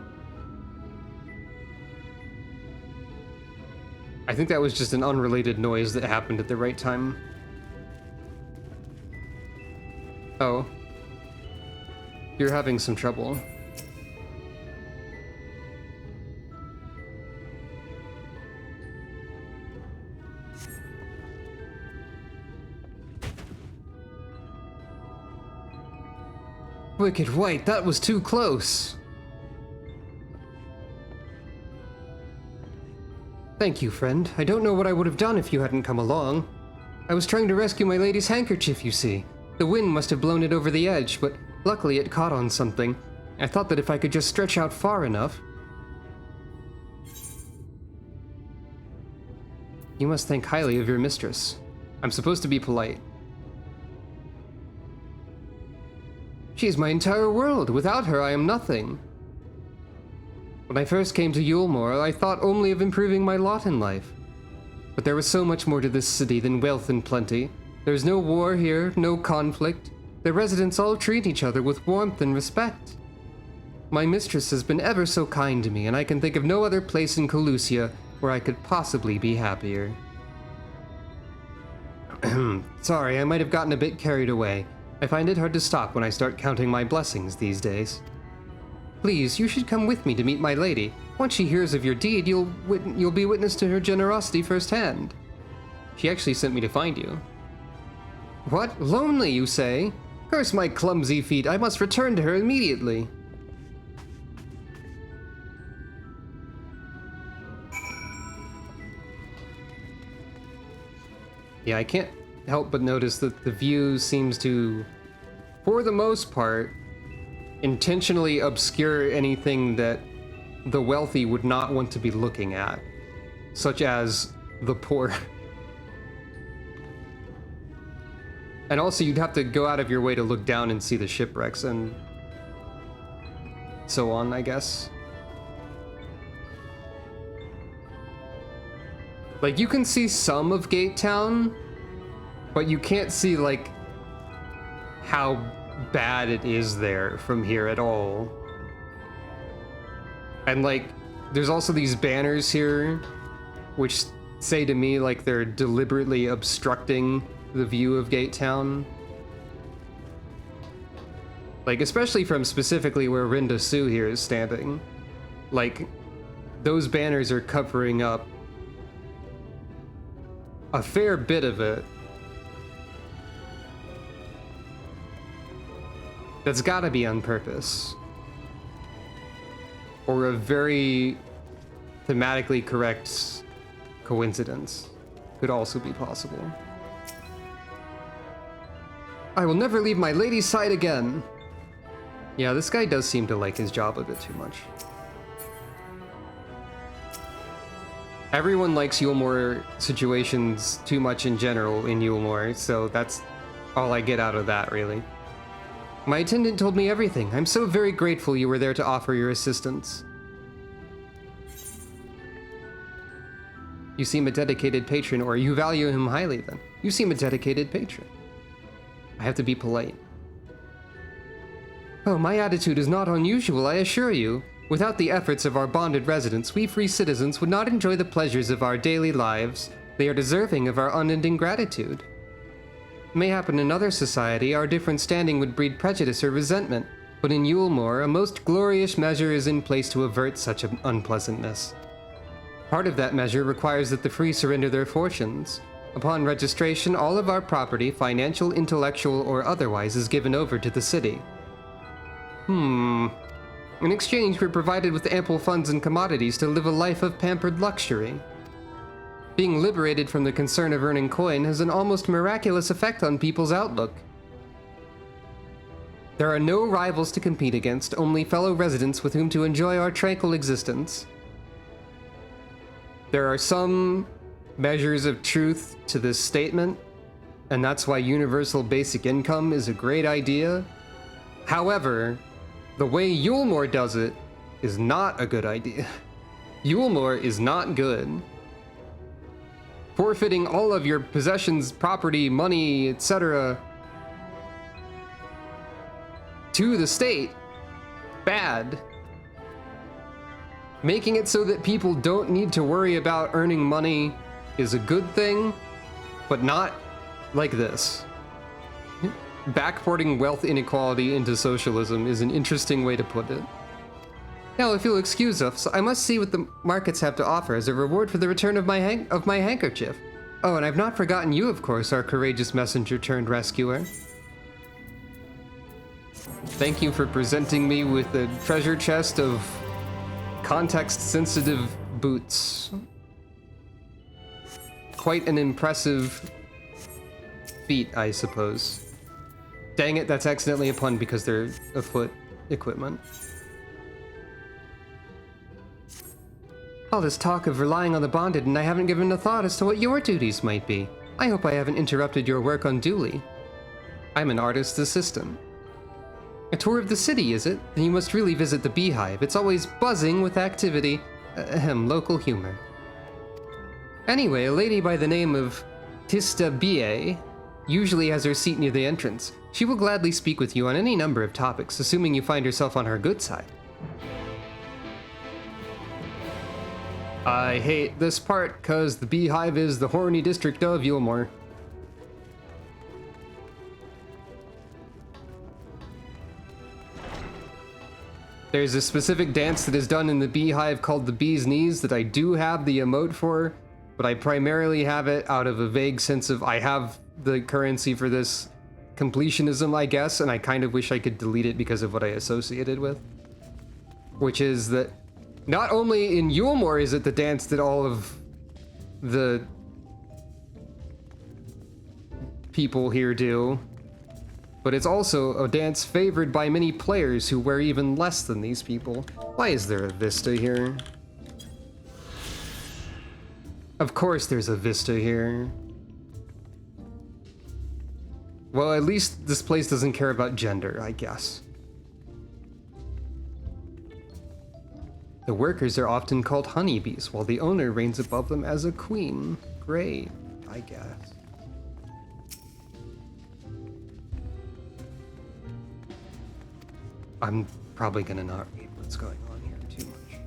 I think that was just an unrelated noise that happened at the right time. Oh. You're having some trouble. Wicked White, that was too close. Thank you, friend. I don't know what I would have done if you hadn't come along. I was trying to rescue my lady's handkerchief, you see. The wind must have blown it over the edge, but luckily it caught on something. I thought that if I could just stretch out far enough... You must think highly of your mistress. I'm supposed to be polite. She is my entire world. Without her, I am nothing. When I first came to Eulmore, I thought only of improving my lot in life. But there was so much more to this city than wealth and plenty. There is no war here, no conflict. The residents all treat each other with warmth and respect. My mistress has been ever so kind to me, and I can think of no other place in Kholusia where I could possibly be happier. Sorry, I might have gotten a bit carried away. I find it hard to stop when I start counting my blessings these days. Please, you should come with me to meet my lady. Once she hears of your deed, you'll be witness to her generosity firsthand. She actually sent me to find you. What? Lonely, you say? Curse my clumsy feet, I must return to her immediately. Yeah, I can't help but notice that the view seems to, for the most part, intentionally obscure anything that the wealthy would not want to be looking at, such as the poor. And also, you'd have to go out of your way to look down and see the shipwrecks and so on, I guess. Like, you can see some of Gate Town, but you can't see, like, how bad it is there from here at all. And, like, there's also these banners here, which say to me, like, they're deliberately obstructing the view of Gate Town. Like, especially from specifically where Rinda Sue here is standing. Like, those banners are covering up a fair bit of it. That's gotta be on purpose. Or a very thematically correct coincidence. Could also be possible. I will never leave my lady's side again. Yeah, this guy does seem to like his job a bit too much. Everyone likes Eulmore situations too much in general in Eulmore, so that's all I get out of that, really. My attendant told me everything. I'm so very grateful you were there to offer your assistance. You seem a dedicated patron, or you value him highly, then. You seem a dedicated patron. I have to be polite. Oh, my attitude is not unusual, I assure you. Without the efforts of our bonded residents, we free citizens would not enjoy the pleasures of our daily lives. They are deserving of our unending gratitude. Mayhap in another society, our different standing would breed prejudice or resentment, But in Eulmore, a most glorious measure is in place to avert such an unpleasantness. Part of that measure requires that the free surrender their fortunes. Upon registration, all of our property, financial, intellectual, or otherwise, is given over to the city. In exchange, we're provided with ample funds and commodities to live a life of pampered luxury. Being liberated from the concern of earning coin has an almost miraculous effect on people's outlook. There are no rivals to compete against, only fellow residents with whom to enjoy our tranquil existence. There are some measures of truth to this statement, and that's why universal basic income is a great idea. However, the way Eulmore does it is not a good idea. Eulmore is not good. Forfeiting all of your possessions, property, money, etc. to the state, bad. Making it so that people don't need to worry about earning money is a good thing, but not like this. Backporting wealth inequality into socialism is an interesting way to put it. Now, if you'll excuse us, I must see what the markets have to offer as a reward for the return of my handkerchief. Oh, and I've not forgotten you, of course, our courageous messenger turned rescuer. Thank you for presenting me with a treasure chest of context-sensitive boots. Quite an impressive feat, I suppose. Dang it, that's accidentally a pun because they're afoot equipment. All this talk of relying on the bonded, and I haven't given a thought as to what your duties might be. I hope I haven't interrupted your work unduly. I'm an artist's assistant. A tour of the city, is it? Then you must really visit the Beehive. It's always buzzing with activity. Local humor. Anyway, a lady by the name of Tista Bie usually has her seat near the entrance. She will gladly speak with you on any number of topics, assuming you find yourself on her good side. I hate this part, cause the Beehive is the horny district of Eulmore. There's a specific dance that is done in the Beehive called the Bee's Knees that I do have the emote for, but I primarily have it out of a vague sense of I have the currency for this completionism, I guess, and I kind of wish I could delete it because of what I associated with. Which is that not only in Eulmore is it the dance that all of the people here do, but it's also a dance favored by many players who wear even less than these people. Why is there a vista here? Of course there's a vista here. Well, at least this place doesn't care about gender, I guess. The workers are often called honeybees, while the owner reigns above them as a queen. Great, I guess. I'm probably gonna not read what's going on here too much.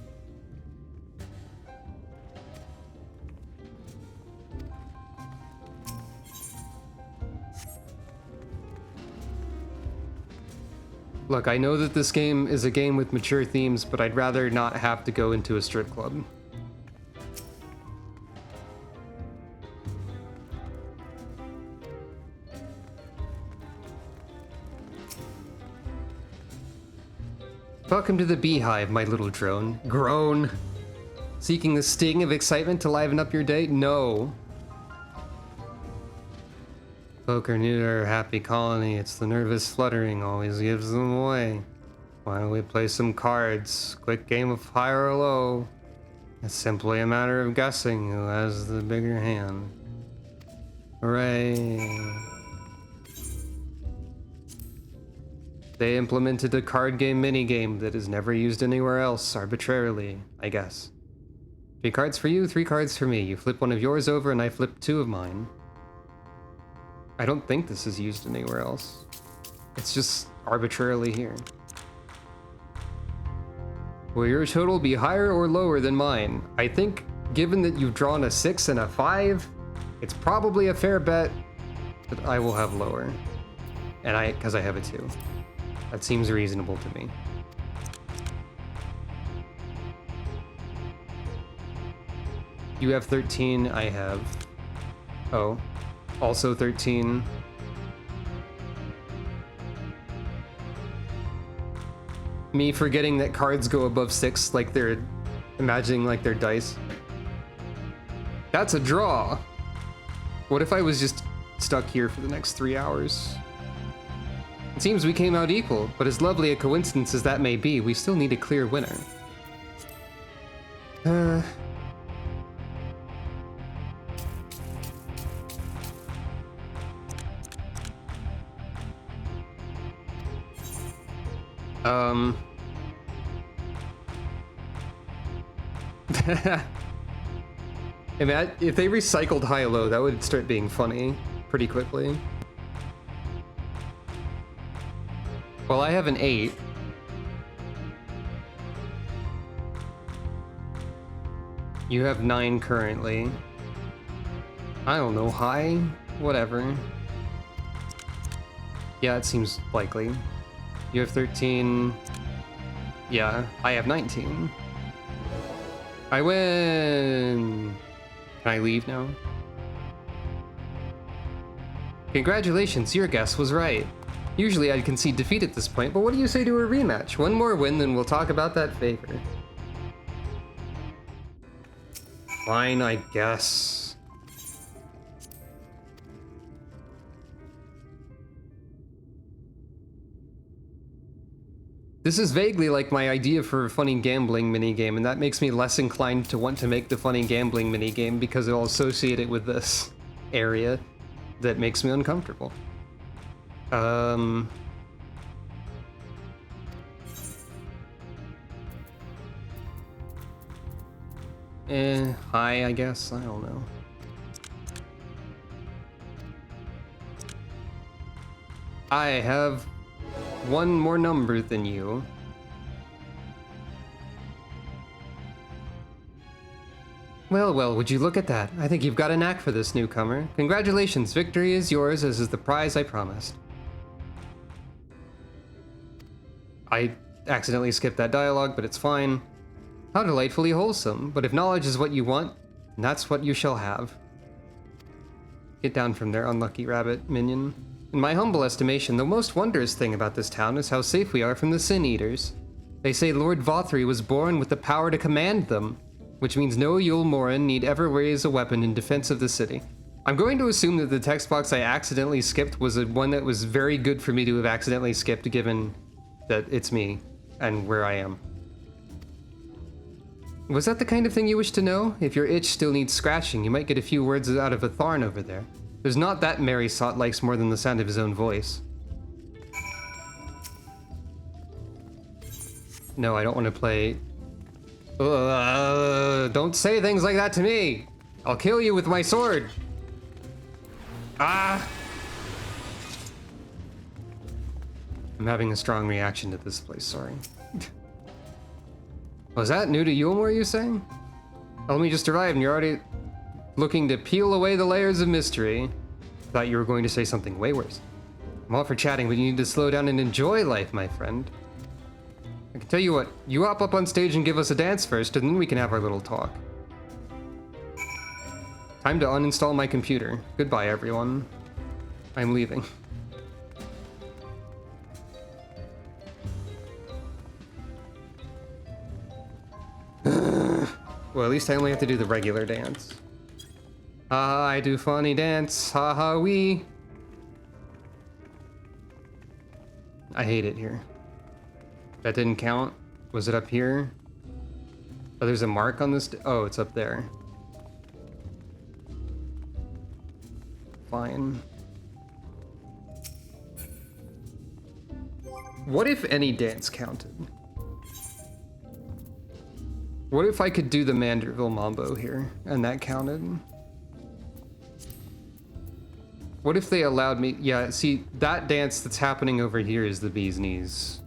Look, I know that this game is a game with mature themes, but I'd rather not have to go into a strip club. Welcome to the Beehive, my little drone. Groan. Seeking the sting of excitement to liven up your day? No. Folk are new to our happy colony. It's the nervous fluttering always gives them away. Why don't we play some cards? Quick game of high or low. It's simply a matter of guessing who has the bigger hand. Hooray. They implemented a card game minigame that is never used anywhere else, arbitrarily, I guess. 3 cards for you, 3 cards for me. You flip one of yours over and I flip 2 of mine. I don't think this is used anywhere else. It's just arbitrarily here. Will your total be higher or lower than mine? I think, given that you've drawn a 6 and a 5, it's probably a fair bet that I will have lower. And because I have a 2. That seems reasonable to me. You have 13, I have... Oh. Also 13. Me forgetting that cards go above 6 like they're... imagining like they're dice. That's a draw! What if I was just stuck here for the next 3 hours? It seems we came out equal, but as lovely a coincidence as that may be, we still need a clear winner. If they recycled high-low, that would start being funny pretty quickly. Well, I have an 8. You have 9 currently. I don't know, high? Whatever. Yeah, it seems likely. You have 13. Yeah, I have 19. I win! Can I leave now? Congratulations, your guess was right. Usually I'd concede defeat at this point, but what do you say to a rematch? One more win, then we'll talk about that favor. Fine, I guess. This is vaguely like my idea for a funny gambling minigame, and that makes me less inclined to want to make the funny gambling minigame because it'll associate it with this area that makes me uncomfortable. High, I guess. I don't know. I have one more number than you. Well, well, would you look at that? I think you've got a knack for this, newcomer. Congratulations, victory is yours, as is the prize I promised. I accidentally skipped that dialogue, but it's fine. How delightfully wholesome, but if knowledge is what you want, that's what you shall have. Get down from there, unlucky rabbit minion. In my humble estimation, the most wondrous thing about this town is how safe we are from the Sin Eaters. They say Lord Vothri was born with the power to command them, which means no Eulmoran need ever raise a weapon in defense of the city. I'm going to assume that the text box I accidentally skipped was one that was very good for me to have accidentally skipped, given that it's me and where I am. Was that the kind of thing you wish to know? If your itch still needs scratching, you might get a few words out of a Tharn over there. There's not that Merry Sot likes more than the sound of his own voice. No, I don't want to play... don't say things like that to me! I'll kill you with my sword! Ah! I'm having a strong reaction to this place, sorry. Was that new to Eulmore, you saying? Let me just arrived and you're already looking to peel away the layers of mystery. Thought you were going to say something way worse. I'm all for chatting, but you need to slow down and enjoy life, my friend. I can tell you what, you hop up on stage and give us a dance first, and then we can have our little talk. Time to uninstall my computer. Goodbye, everyone. I'm leaving. Well, at least I only have to do the regular dance. Ha, I do funny dance. Ha ha wee. I hate it here. That didn't count. Was it up here? Oh, there's a mark on this. Oh, it's up there. Fine. What if any dance counted? What if I could do the Manderville Mambo here, and that counted? What if they allowed me... Yeah, see, that dance that's happening over here is the bee's knees,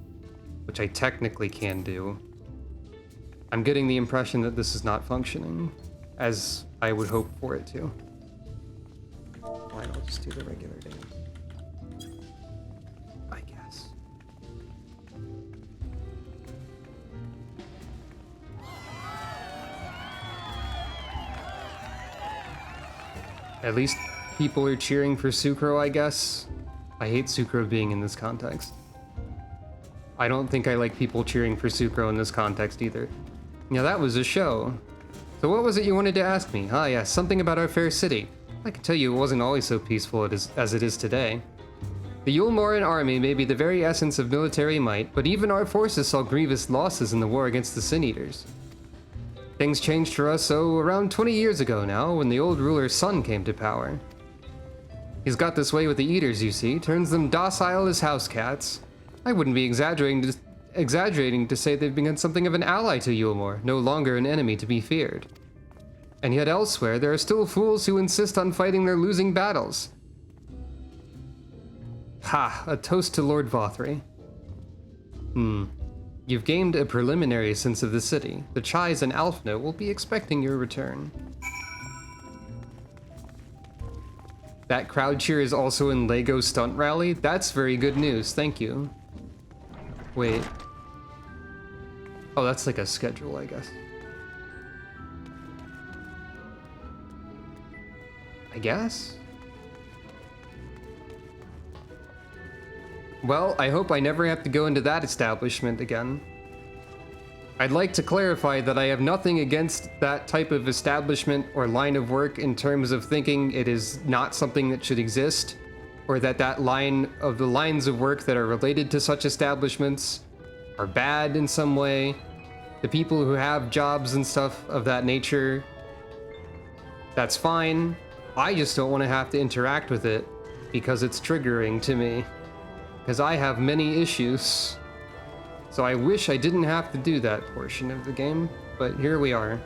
which I technically can do. I'm getting the impression that this is not functioning as I would hope for it to. Fine, I'll just do the regular dance. I guess. At least people are cheering for Sucro, I guess. I hate Sucro being in this context. I don't think I like people cheering for Sucro in this context either. Now that was a show. So what was it you wanted to ask me? Ah yes, something about our fair city. I can tell you it wasn't always so peaceful as it is today. The Eulmorean army may be the very essence of military might, but even our forces saw grievous losses in the war against the Sin Eaters. Things changed for us, around 20 years ago now, when the old ruler's son came to power. He's got this way with the Eaters, you see, turns them docile as house cats. I wouldn't be exaggerating to say they've become something of an ally to Eulmore, no longer an enemy to be feared. And yet elsewhere, there are still fools who insist on fighting their losing battles. Ha! A toast to Lord Vothry. You've gained a preliminary sense of the city. The Chais and Alfno will be expecting your return. That crowd cheer is also in Lego Stunt Rally? That's very good news, thank you. Wait. Oh, that's like a schedule, I guess. I guess? Well, I hope I never have to go into that establishment again. I'd like to clarify that I have nothing against that type of establishment or line of work in terms of thinking it is not something that should exist, or that the lines of work that are related to such establishments are bad in some way. The people who have jobs and stuff of that nature, that's fine. I just don't want to have to interact with it because it's triggering to me. Because I have many issues. So I wish I didn't have to do that portion of the game, but here we are.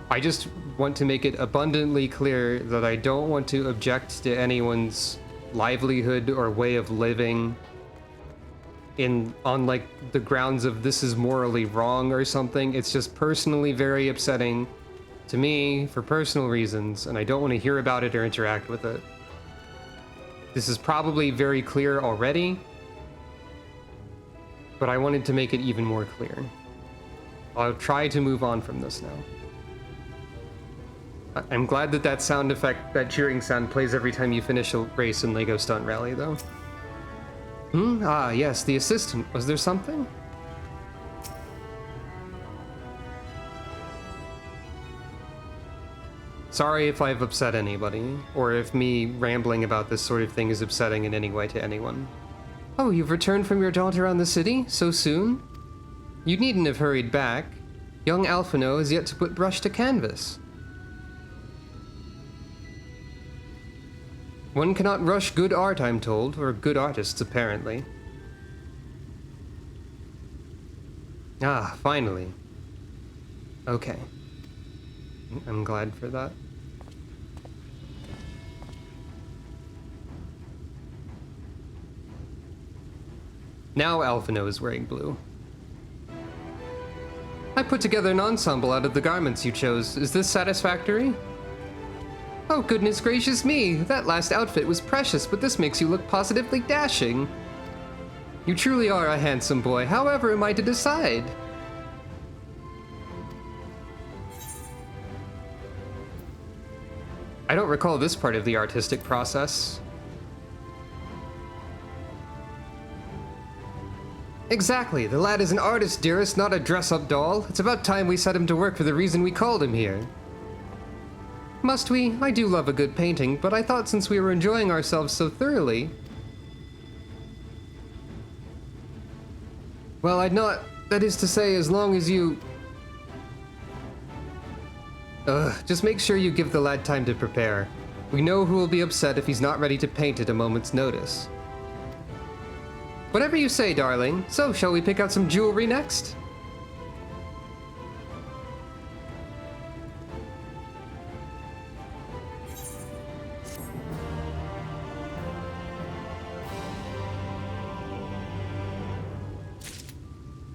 I just want to make it abundantly clear that I don't want to object to anyone's livelihood or way of living on like the grounds of this is morally wrong or something. It's just personally very upsetting to me for personal reasons, and I don't want to hear about it or interact with it. This is probably very clear already, but I wanted to make it even more clear. I'll try to move on from this now. I'm glad that that sound effect, that cheering sound, plays every time you finish a race in Lego Stunt Rally, though. Ah, yes, the assistant. Was there something? Sorry if I've upset anybody, or if me rambling about this sort of thing is upsetting in any way to anyone. Oh, you've returned from your jaunt around the city? So soon? You needn't have hurried back. Young Alphino has yet to put brush to canvas. One cannot rush good art, I'm told, or good artists, apparently. Ah, finally. Okay. I'm glad for that. Now Alphino is wearing blue. I put together an ensemble out of the garments you chose. Is this satisfactory? Oh, goodness gracious me! That last outfit was precious, but this makes you look positively dashing. You truly are a handsome boy. However am I to decide? I don't recall this part of the artistic process. Exactly. The lad is an artist, dearest, not a dress-up doll. It's about time we set him to work for the reason we called him here. Must we? I do love a good painting, but I thought since we were enjoying ourselves so thoroughly... Well, I'd not... That is to say, as long as you... just make sure you give the lad time to prepare. We know who will be upset if he's not ready to paint at a moment's notice. Whatever you say, darling. So, shall we pick out some jewelry next?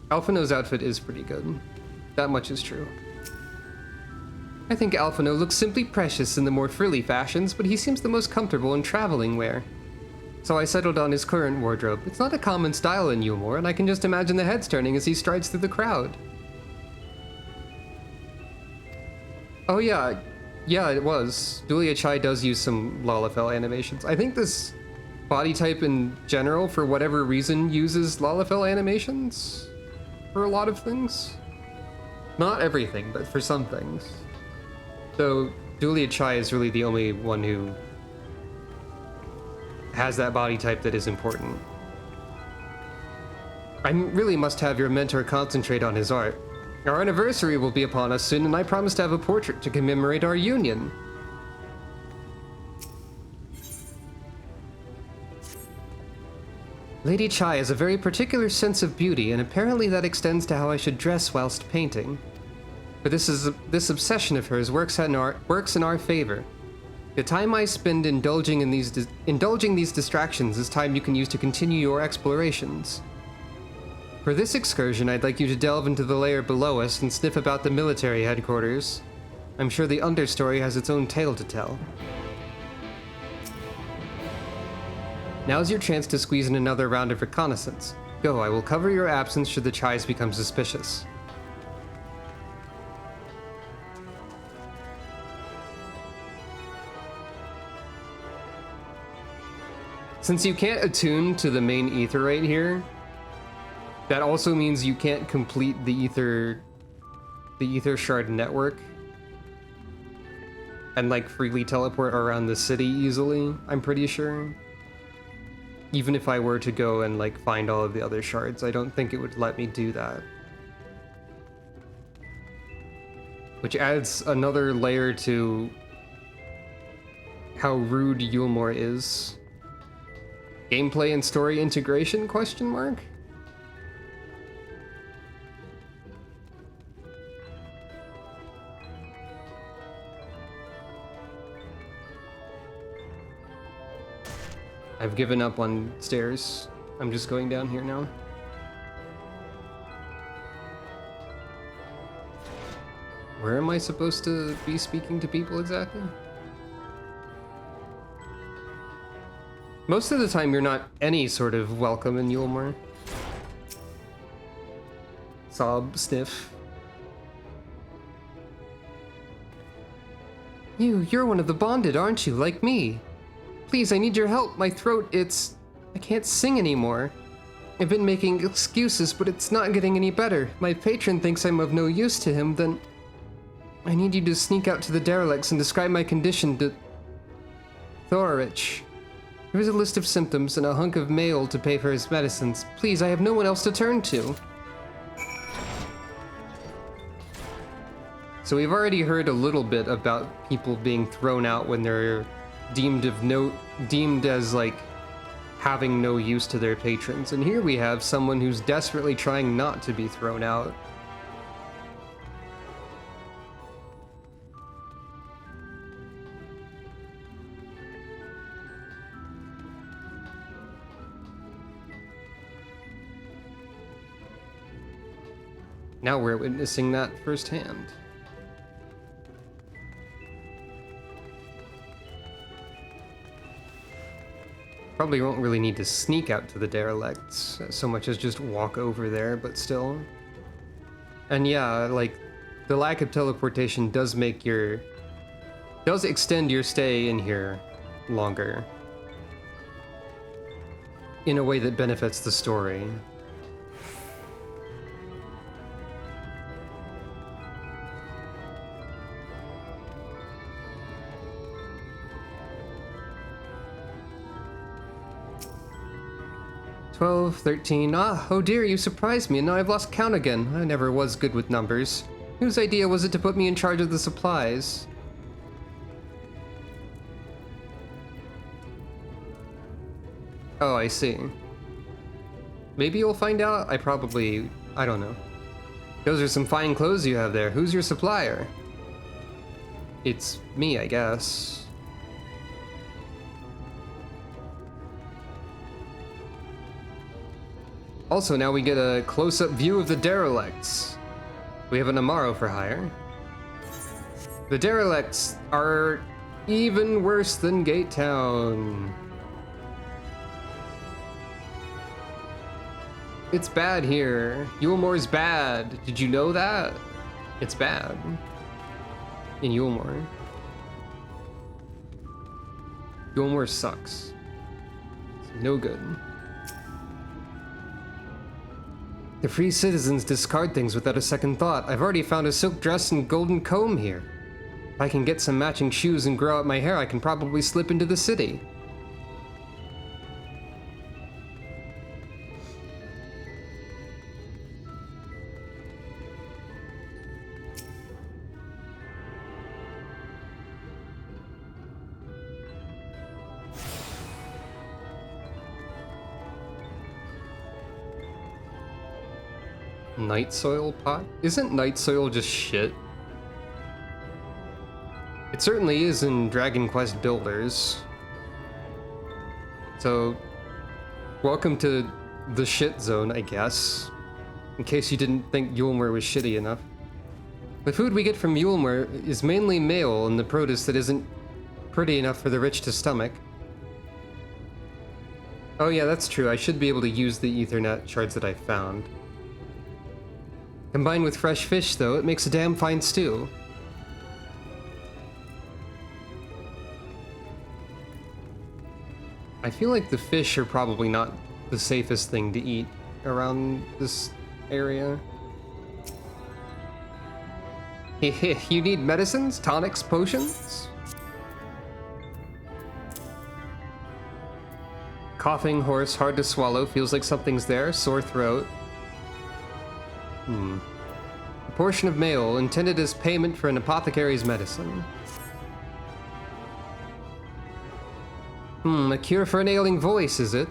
Alphino's outfit is pretty good. That much is true. I think Alphino looks simply precious in the more frilly fashions, but he seems the most comfortable in traveling wear. So I settled on his current wardrobe. It's not a common style in Eulmore, and I can just imagine the heads turning as he strides through the crowd. Oh yeah, Yeah, it was. Julia Chai does use some Lalafell animations. I think this body type in general, for whatever reason, uses Lalafell animations for a lot of things. Not everything, but for some things. So Julia Chai is really the only one who has that body type that is important. I really must have your mentor concentrate on his art. Our anniversary will be upon us soon, and I promise to have a portrait to commemorate our union. Lady Chai has a very particular sense of beauty, and apparently that extends to how I should dress whilst painting. But this obsession of hers works in our favor. The time I spend indulging these distractions is time you can use to continue your explorations. For this excursion, I'd like you to delve into the layer below us and sniff about the military headquarters. I'm sure the understory has its own tale to tell. Now's your chance to squeeze in another round of reconnaissance. Go, I will cover your absence should the Chais become suspicious. Since you can't attune to the main ether right here, that also means you can't complete the ether shard network and like freely teleport around the city easily, I'm pretty sure. Even if I were to go and like find all of the other shards, I don't think it would let me do that. Which adds another layer to how rude Eulmore is. Gameplay and story integration, question mark? I've given up on stairs. I'm just going down here now. Where am I supposed to be speaking to people exactly? Most of the time, you're not any sort of welcome in Eulmore. Sob, sniff. You're one of the bonded, aren't you? Like me. Please, I need your help. My throat, I can't sing anymore. I've been making excuses, but it's not getting any better. My patron thinks I'm of no use to him, then I need you to sneak out to the derelicts and describe my condition to Thorich. Here's a list of symptoms and a hunk of mail to pay for his medicines. Please, I have no one else to turn to. So we've already heard a little bit about people being thrown out when they're deemed as like having no use to their patrons. And here we have someone who's desperately trying not to be thrown out. Now we're witnessing that firsthand. Probably won't really need to sneak out to the derelicts so much as just walk over there, but still. And yeah, like, the lack of teleportation does extend your stay in here longer. In a way that benefits the story. $12, $13. Oh dear, you surprised me, and now I've lost count again. I never was good with numbers. Whose idea was it to put me in charge of the supplies? Oh, I see. Maybe you'll find out. I don't know. Those are some fine clothes you have there. Who's your supplier? It's me, I guess. Also, now we get a close-up view of the derelicts. We have an Amaro for hire. The derelicts are even worse than Gate Town. It's bad here. Eulmore's bad. Did you know that? It's bad. In Eulmore. Eulmore sucks. It's no good. The free citizens discard things without a second thought. I've already found a silk dress and golden comb here. If I can get some matching shoes and grow out my hair, I can probably slip into the city. Night soil pot? Isn't night soil just shit? It certainly is in Dragon Quest Builders. So, welcome to the shit zone, I guess. In case you didn't think Eulmore was shitty enough. The food we get from Eulmore is mainly male and the produce that isn't pretty enough for the rich to stomach. Oh yeah, that's true. I should be able to use the Ethernet shards that I found. Combined with fresh fish, though, it makes a damn fine stew. I feel like the fish are probably not the safest thing to eat around this area. You need medicines? Tonics? Potions? Coughing, hoarse, hard to swallow, feels like something's there, sore throat. A portion of mail intended as payment for an apothecary's medicine. A cure for an ailing voice, is it?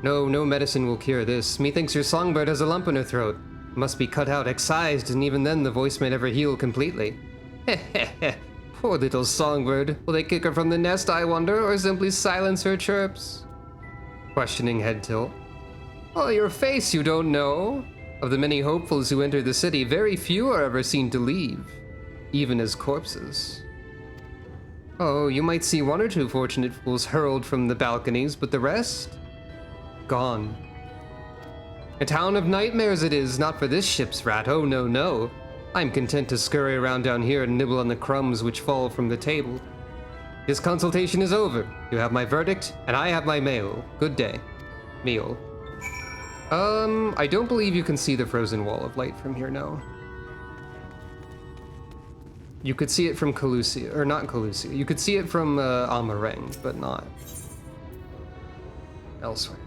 No medicine will cure this. Methinks your songbird has a lump in her throat. It must be cut out, excised, and even then the voice may never heal completely. Heh. Poor little songbird. Will they kick her from the nest, I wonder, or simply silence her chirps? Questioning head tilt. Oh, your face you don't know. Of the many hopefuls who enter the city, very few are ever seen to leave, even as corpses. Oh, you might see one or two fortunate fools hurled from the balconies, but the rest? Gone. A town of nightmares it is, not for this ship's rat, oh no. I'm content to scurry around down here and nibble on the crumbs which fall from the table. This consultation is over. You have my verdict, and I have my mail. Good day. Meal. I don't believe you can see the frozen wall of light from here, no. You could see it from Kholusia, or not Kholusia. You could see it from Amareng, but not elsewhere.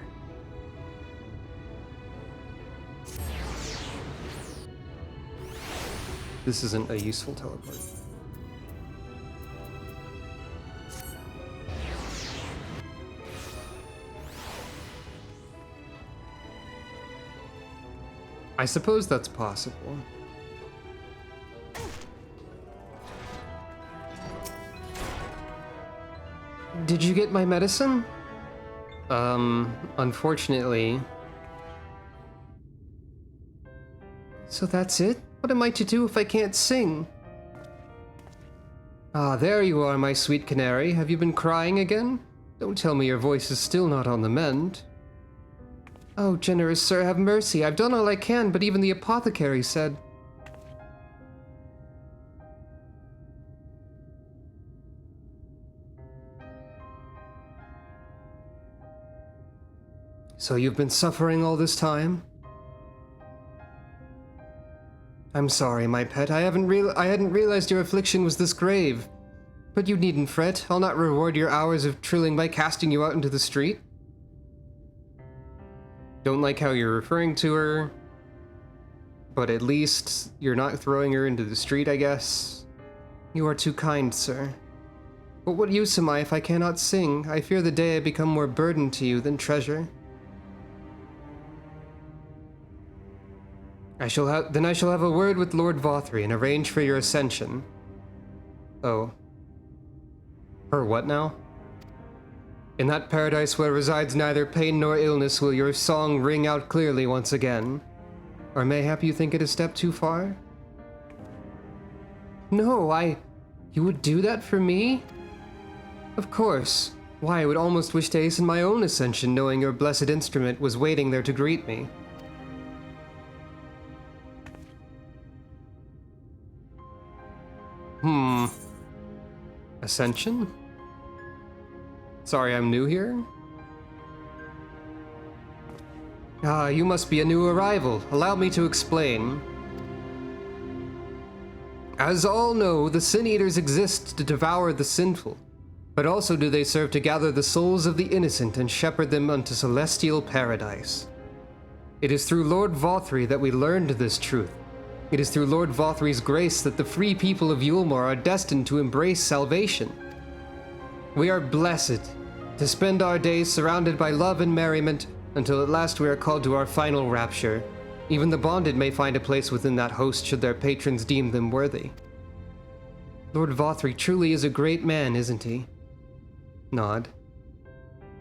This isn't a useful teleport. I suppose that's possible. Did you get my medicine? Unfortunately. So that's it? What am I to do if I can't sing? Ah, there you are, my sweet canary. Have you been crying again? Don't tell me your voice is still not on the mend. Oh, generous sir, have mercy. I've done all I can, but even the apothecary said... So you've been suffering all this time? I'm sorry, my pet. I hadn't realized your affliction was this grave. But you needn't fret. I'll not reward your hours of trilling by casting you out into the street. Don't like how you're referring to her, but at least you're not throwing her into the street, I guess. You are too kind, sir. But what use am I if I cannot sing? I fear the day I become more burden to you than treasure. I shall have a word with Lord Vothry and arrange for your ascension. Oh. Her what now? In that paradise where resides neither pain nor illness will your song ring out clearly once again. Or mayhap you think it a step too far? No, you would do that for me? Of course. Why, I would almost wish to hasten my own ascension knowing your blessed instrument was waiting there to greet me. Ascension? Sorry, I'm new here? Ah, you must be a new arrival. Allow me to explain. As all know, the Sin Eaters exist to devour the sinful, but also do they serve to gather the souls of the innocent and shepherd them unto celestial paradise. It is through Lord Vothri that we learned this truth. It is through Lord Vothri's grace that the free people of Eulmore are destined to embrace salvation. We are blessed to spend our days surrounded by love and merriment until at last we are called to our final rapture. Even the bonded may find a place within that host should their patrons deem them worthy. Lord Vothri truly is a great man, isn't he? Nod.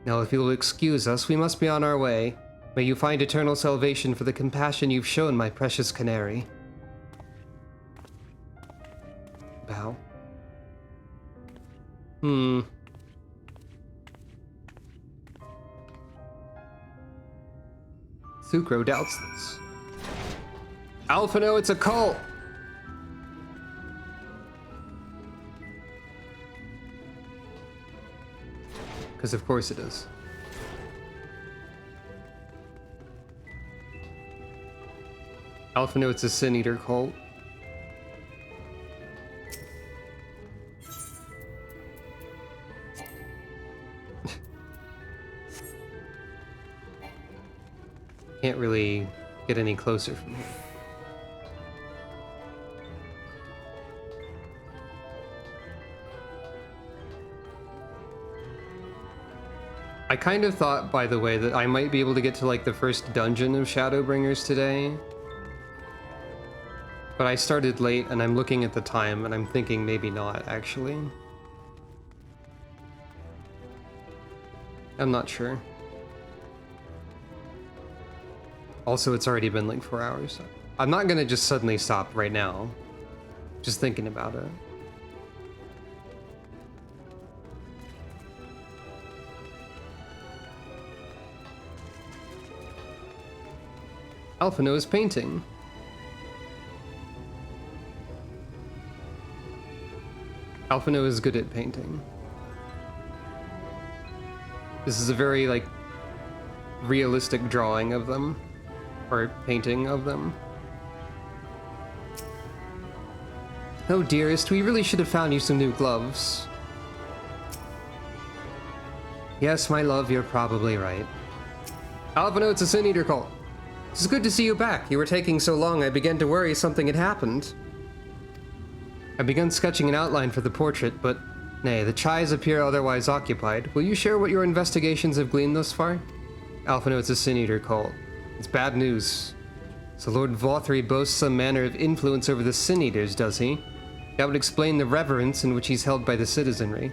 Now, if you will excuse us, we must be on our way. May you find eternal salvation for the compassion you've shown, my precious canary. Bow. Sucro doubts this. Alphino, it's a cult! Because of course it is. Alphino, it's a Sin Eater cult. Can't really get any closer from here. I kind of thought, by the way, that I might be able to get to like the first dungeon of Shadowbringers today. But I started late and I'm looking at the time and I'm thinking maybe not, actually. I'm not sure. Also, it's already been like 4 hours. So I'm not gonna just suddenly stop right now. Just thinking about it. Alphino is painting. Alphino is good at painting. This is a very, like, realistic drawing of them. Or painting of them. Oh, dearest, we really should have found you some new gloves. Yes, my love, you're probably right. Alphino, it's a Sin Eater cult. It's good to see you back. You were taking so long, I began to worry something had happened. I began sketching an outline for the portrait, but nay, the chais appear otherwise occupied. Will you share what your investigations have gleaned thus far? Alphino, it's a Sin Eater cult. It's bad news. So Lord Vothri boasts some manner of influence over the Sin Eaters, does he? That would explain the reverence in which he's held by the citizenry.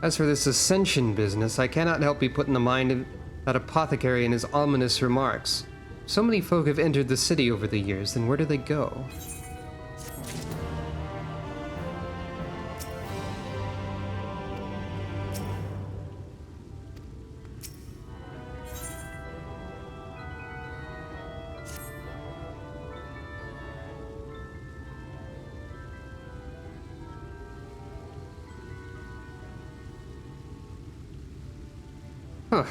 As for this ascension business, I cannot help be put in the mind of that apothecary and his ominous remarks. So many folk have entered the city over the years, then where do they go?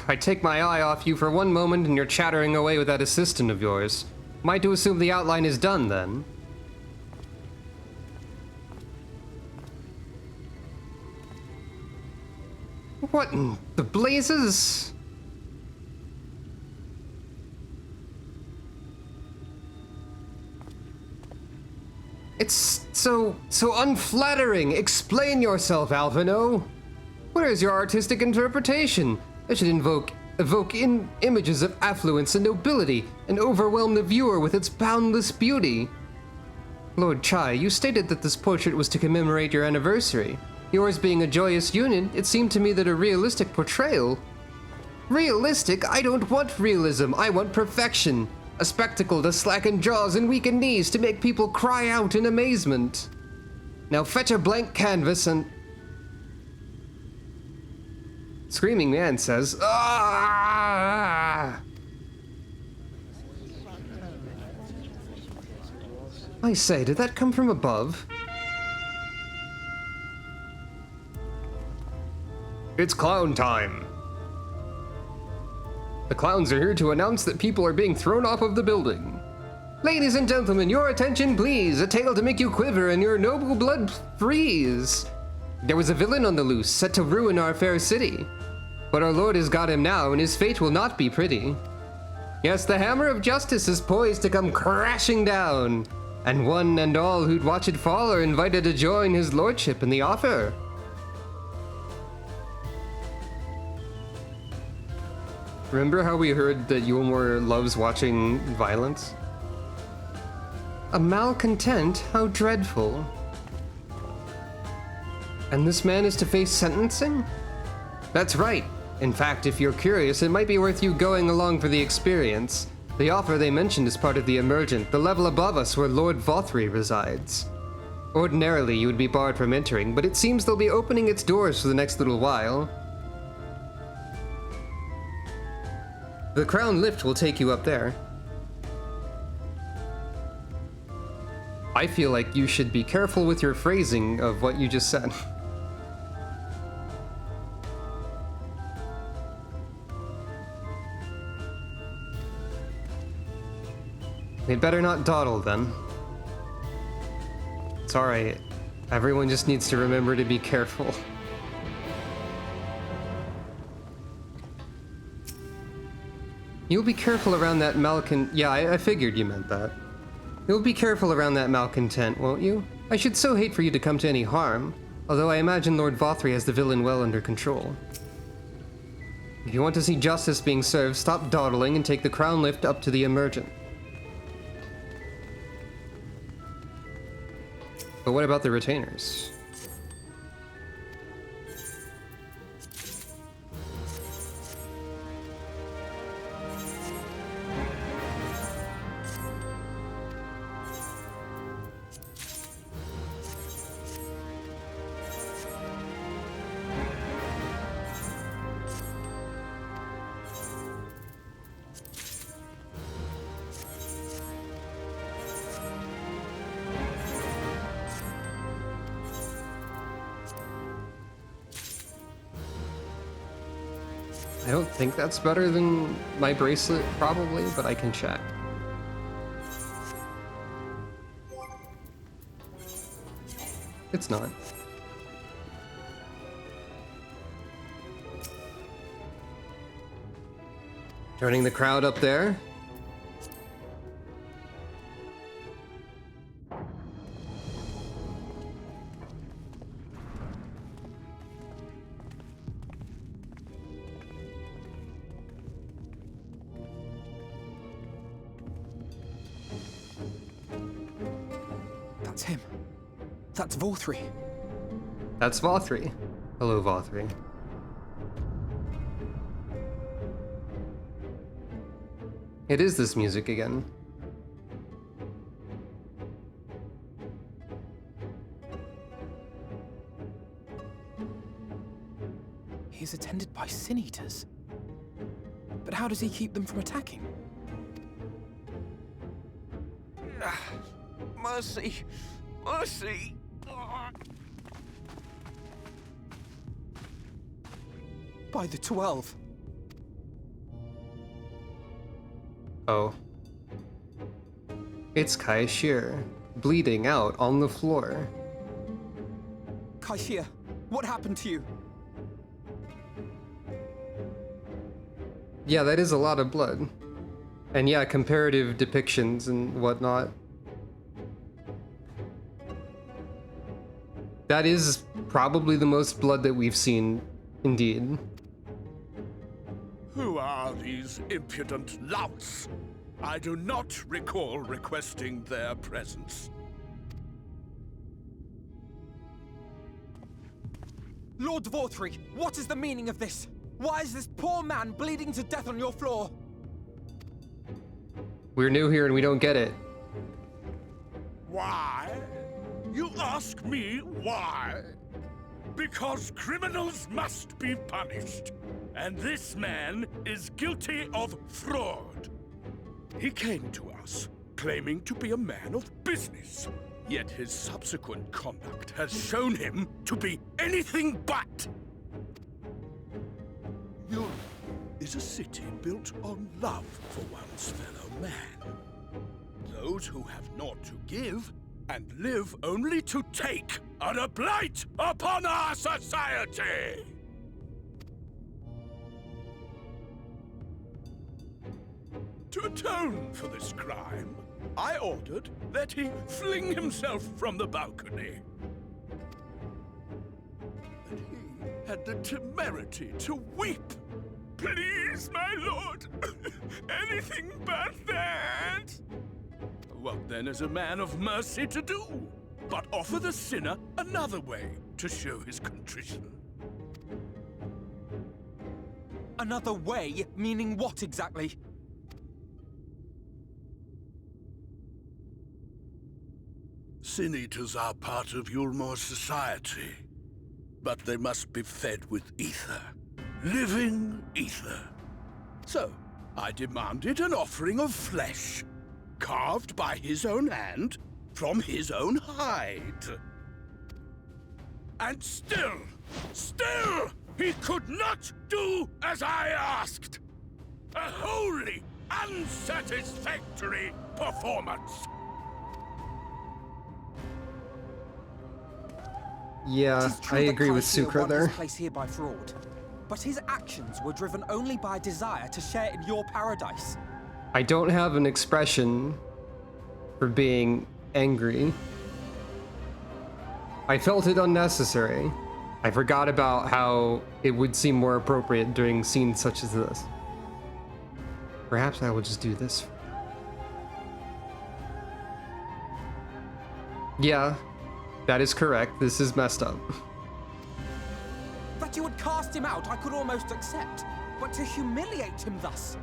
I take my eye off you for one moment and you're chattering away with that assistant of yours. Am I to assume the outline is done, then? What in the blazes? It's so unflattering. Explain yourself, Alphino. Where is your artistic interpretation? It should evoke images of affluence and nobility and overwhelm the viewer with its boundless beauty. Lord Chai, you stated that this portrait was to commemorate your anniversary. Yours being a joyous union, it seemed to me that a realistic portrayal... Realistic? I don't want realism, I want perfection. A spectacle to slacken jaws and weaken knees to make people cry out in amazement. Now fetch a blank canvas and... Screaming Man says, "Ah!" I say, did that come from above? It's clown time. The clowns are here to announce that people are being thrown off of the building. Ladies and gentlemen, your attention please. A tale to make you quiver and your noble blood freeze. There was a villain on the loose, set to ruin our fair city. But our lord has got him now, and his fate will not be pretty. Yes, the hammer of justice is poised to come crashing down. And one and all who'd watch it fall are invited to join his lordship in the offer. Remember how we heard that Eulmore loves watching violence? A malcontent? How dreadful. And this man is to face sentencing? That's right. In fact, if you're curious, it might be worth you going along for the experience. The offer they mentioned is part of the Emergent, the level above us where Lord Vothry resides. Ordinarily, you would be barred from entering, but it seems they'll be opening its doors for the next little while. The crown lift will take you up there. I feel like you should be careful with your phrasing of what you just said. We'd better not dawdle then. It's alright. Everyone just needs to remember to be careful. You'll be careful around that Yeah, I figured you meant that. You'll be careful around that malcontent, won't you? I should so hate for you to come to any harm, although I imagine Lord Vothry has the villain well under control. If you want to see justice being served, stop dawdling and take the crown lift up to the Emergent. But what about the retainers? I don't think that's better than my bracelet, probably, but I can check. It's not. Joining the crowd up there. That's him. That's Vothry. That's Vothry. Hello, Vothry. It is this music again. He's attended by sin eaters. But how does he keep them from attacking? Mercy! Mercy! By the 12. Oh. It's Kholusia, bleeding out on the floor. Kholusia, what happened to you? Yeah, that is a lot of blood. And yeah, comparative depictions and whatnot. That is probably the most blood that we've seen, indeed. Who are these impudent louts? I do not recall requesting their presence. Lord Vothry, what is the meaning of this? Why is this poor man bleeding to death on your floor? We're new here and we don't get it. Why? You ask me why? Because criminals must be punished. And this man is guilty of fraud. He came to us, claiming to be a man of business. Yet his subsequent conduct has shown him to be anything but. Eulmore is a city built on love for one's fellow man. Those who have naught to give and live only to take are a blight upon our society! To atone for this crime, I ordered that he fling himself from the balcony. And he had the temerity to weep. Please, my lord, anything but that. What then is a man of mercy to do? But offer the sinner another way to show his contrition. Another way? Meaning what exactly? Sin-eaters are part of Eulmore's society, but they must be fed with ether. Living ether. So, I demanded an offering of flesh, carved by his own hand, from his own hide. And still, he could not do as I asked. A wholly unsatisfactory performance. Yeah, I agree with Sucre there. Place here by fraud, but his actions were driven only by a desire to share in your paradise. I don't have an expression for being angry. I felt it unnecessary. I forgot about how it would seem more appropriate during scenes such as this. Perhaps I will just do this. Yeah, that is correct. This is messed up. That you would cast him out, I could almost accept. But to humiliate him thus,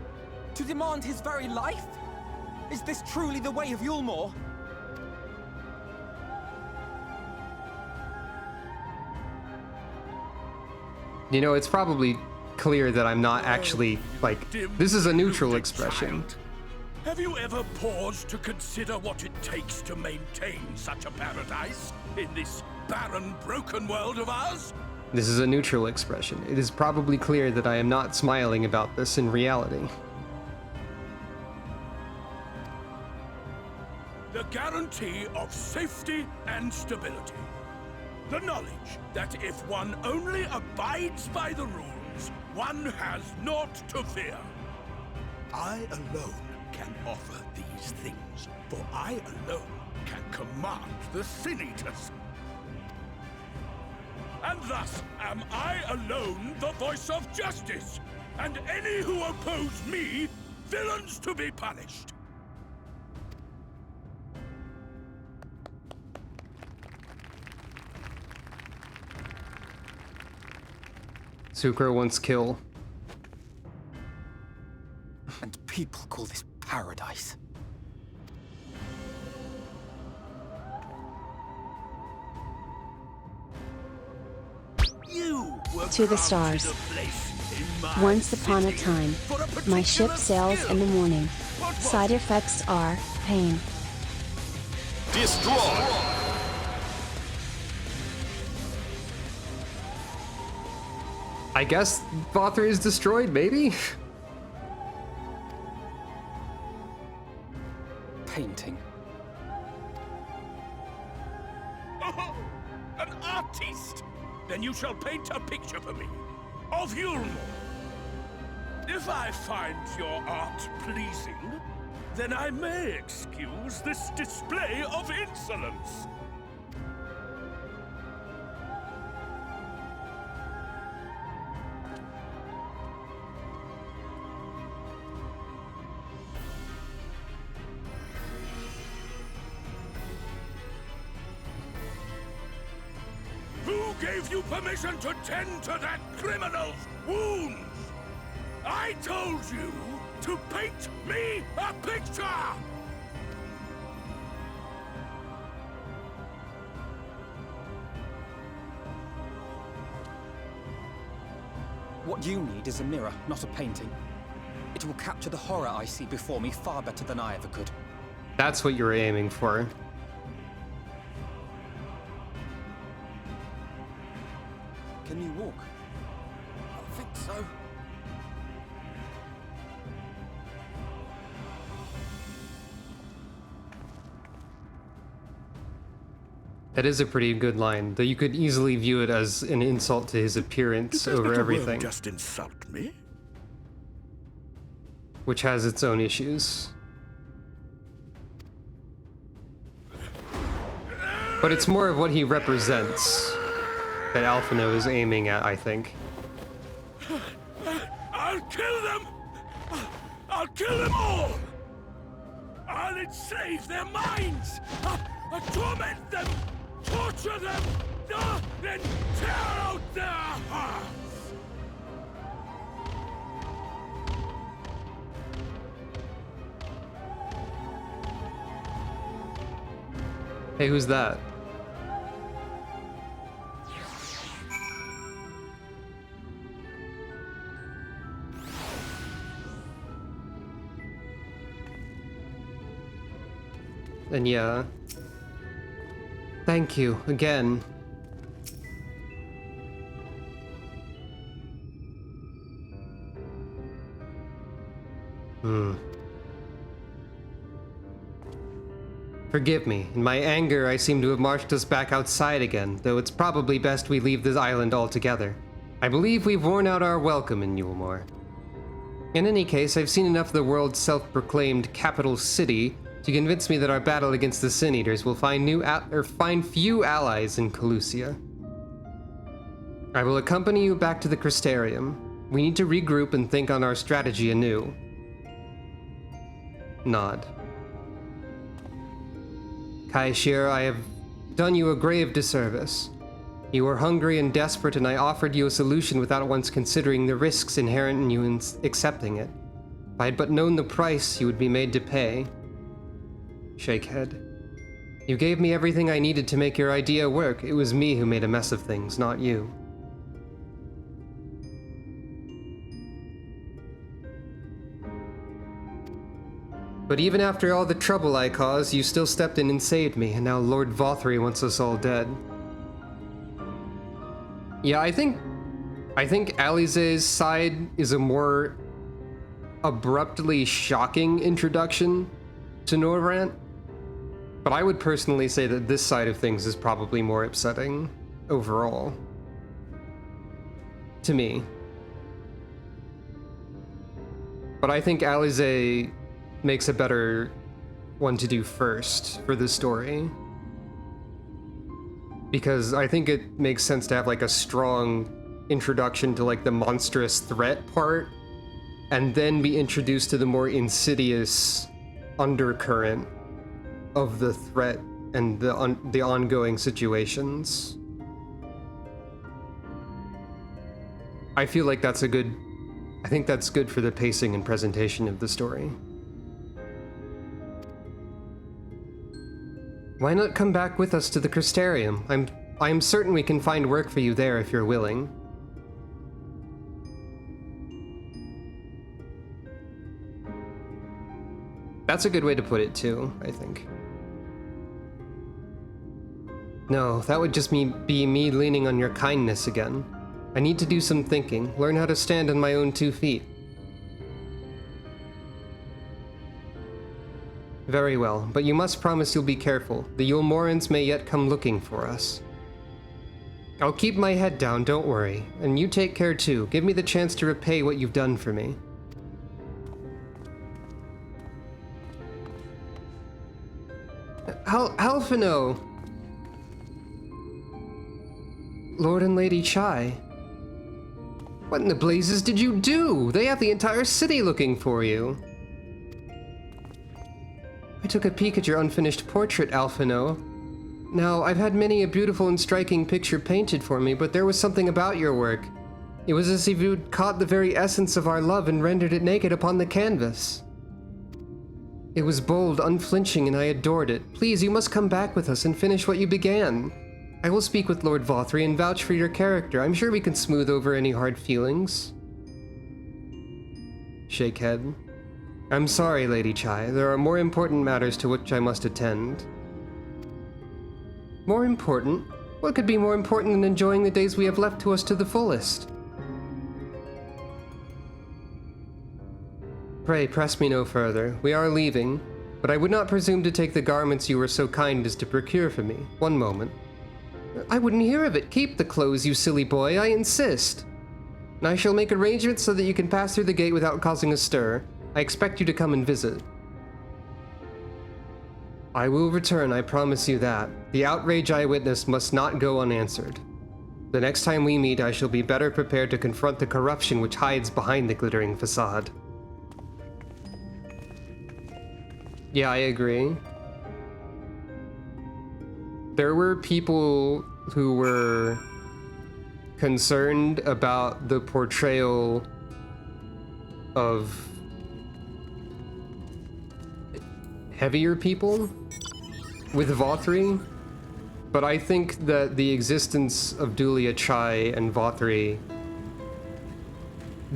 to demand his very life? Is this truly the way of Eulmore? You know, it's probably clear that I'm not actually, like, this is a neutral expression. Have you ever paused to consider what it takes to maintain such a paradise in this barren, broken world of ours? This is a neutral expression. It is probably clear that I am not smiling about this in reality. The guarantee of safety and stability. The knowledge that if one only abides by the rules, one has naught to fear. I alone can offer these things, for I alone can command the Sin-Eaters. And thus am I alone the voice of justice, and any who oppose me, villains to be punished. Sucre wants kill. And people call this paradise. To the stars. Once upon a time, my ship sails in the morning. Side effects are pain. Destroy! I guess Vothra is destroyed, maybe? Painting. Oh, an artiste! Then you shall paint a picture for me of Eulmore. If I find your art pleasing, then I may excuse this display of insolence. Who gave you permission to tend to that criminal's wounds? I told you to paint me a picture! What you need is a mirror, not a painting. It will capture the horror I see before me far better than I ever could. That's what you were aiming for. Can you walk? I think so. That is a pretty good line, though you could easily view it as an insult to his appearance over everything, Just insult me? which has its own issues. But it's more of what he represents that Alphino is aiming at, I think. I'll kill them! I'll kill them all! I'll enslave their minds! I'll torment them! Torture them! Then tear out their hearts! Hey, who's that? And yeah. Thank you, again. Forgive me. In my anger, I seem to have marched us back outside again, though it's probably best we leave this island altogether. I believe we've worn out our welcome in Eulmore. In any case, I've seen enough of the world's self-proclaimed capital city to convince me that our battle against the Sin Eaters will find few allies in Kholusia. I will accompany you back to the Crystarium. We need to regroup and think on our strategy anew. Nod. Kaishir, I have done you a grave disservice. You were hungry and desperate, and I offered you a solution without once considering the risks inherent in you accepting it. If I had but known the price you would be made to pay. Shake head. You gave me everything I needed to make your idea work. It was me who made a mess of things, not you. But even after all the trouble I caused, you still stepped in and saved me, and now Lord Vothri wants us all dead. Yeah, I think Alize's side is a more abruptly shocking introduction to Norvrant, but I would personally say that this side of things is probably more upsetting overall. To me. But I think Alize makes a better one to do first for the story. Because I think it makes sense to have like a strong introduction to like the monstrous threat part, and then be introduced to the more insidious undercurrent of the threat and the ongoing situations. I feel like that's I think that's good for the pacing and presentation of the story. Why not come back with us to the Crystarium? I'm certain we can find work for you there if you're willing. That's a good way to put it too, I think. No, that would just be me leaning on your kindness again. I need to do some thinking, learn how to stand on my own 2 feet. Very well, but you must promise you'll be careful. The Eulmorans may yet come looking for us. I'll keep my head down, don't worry. And you take care too. Give me the chance to repay what you've done for me. Alphino! Lord and Lady Chai. What in the blazes did you do? They have the entire city looking for you. I took a peek at your unfinished portrait, Alphino. Now, I've had many a beautiful and striking picture painted for me, but there was something about your work. It was as if you'd caught the very essence of our love and rendered it naked upon the canvas. It was bold, unflinching, and I adored it. Please, you must come back with us and finish what you began. I will speak with Lord Vothri and vouch for your character. I'm sure we can smooth over any hard feelings. Shake head. I'm sorry, Lady Chai. There are more important matters to which I must attend. More important? What could be more important than enjoying the days we have left to us to the fullest? Pray, press me no further. We are leaving, but I would not presume to take the garments you were so kind as to procure for me. One moment. I wouldn't hear of it. Keep the clothes, you silly boy, I insist. And I shall make arrangements so that you can pass through the gate without causing a stir. I expect you to come and visit. I will return, I promise you that. The outrage I witnessed must not go unanswered. The next time we meet, I shall be better prepared to confront the corruption which hides behind the glittering facade. Yeah, I agree. There were people who were concerned about the portrayal of heavier people with Vothri, but I think that the existence of Dulia Chai and Vothri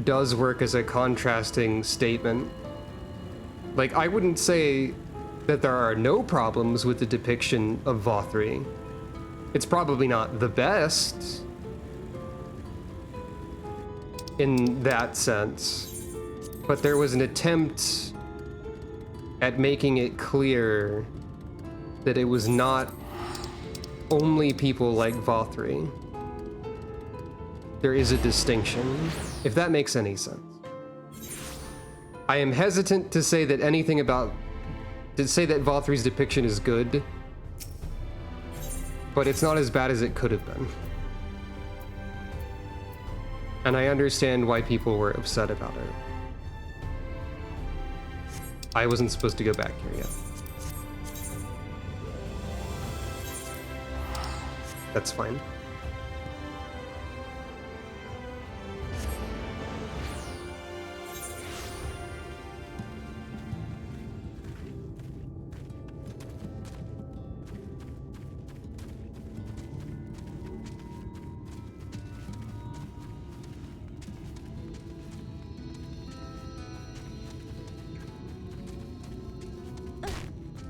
does work as a contrasting statement. Like, I wouldn't say that there are no problems with the depiction of Vothri. It's probably not the best in that sense, but there was an attempt at making it clear that it was not only people like Vothri. There is a distinction, if that makes any sense. I am hesitant to say that Vothri's depiction is good, but it's not as bad as it could have been. And I understand why people were upset about it. I wasn't supposed to go back here yet. That's fine.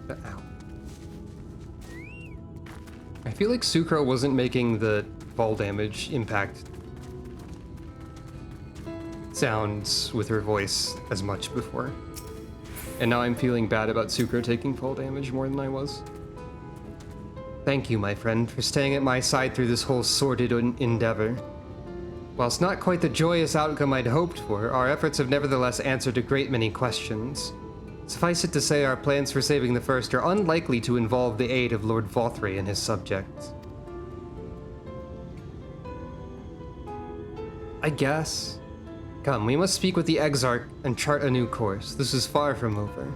Ow. I feel like Sucro wasn't making the fall damage impact sounds with her voice as much before. And now I'm feeling bad about Sucro taking fall damage more than I was. Thank you, my friend, for staying at my side through this whole sordid endeavor. Whilst not quite the joyous outcome I'd hoped for, our efforts have nevertheless answered a great many questions. Suffice it to say, our plans for saving the First are unlikely to involve the aid of Lord Vothri and his subjects. I guess. Come, we must speak with the Exarch and chart a new course. This is far from over.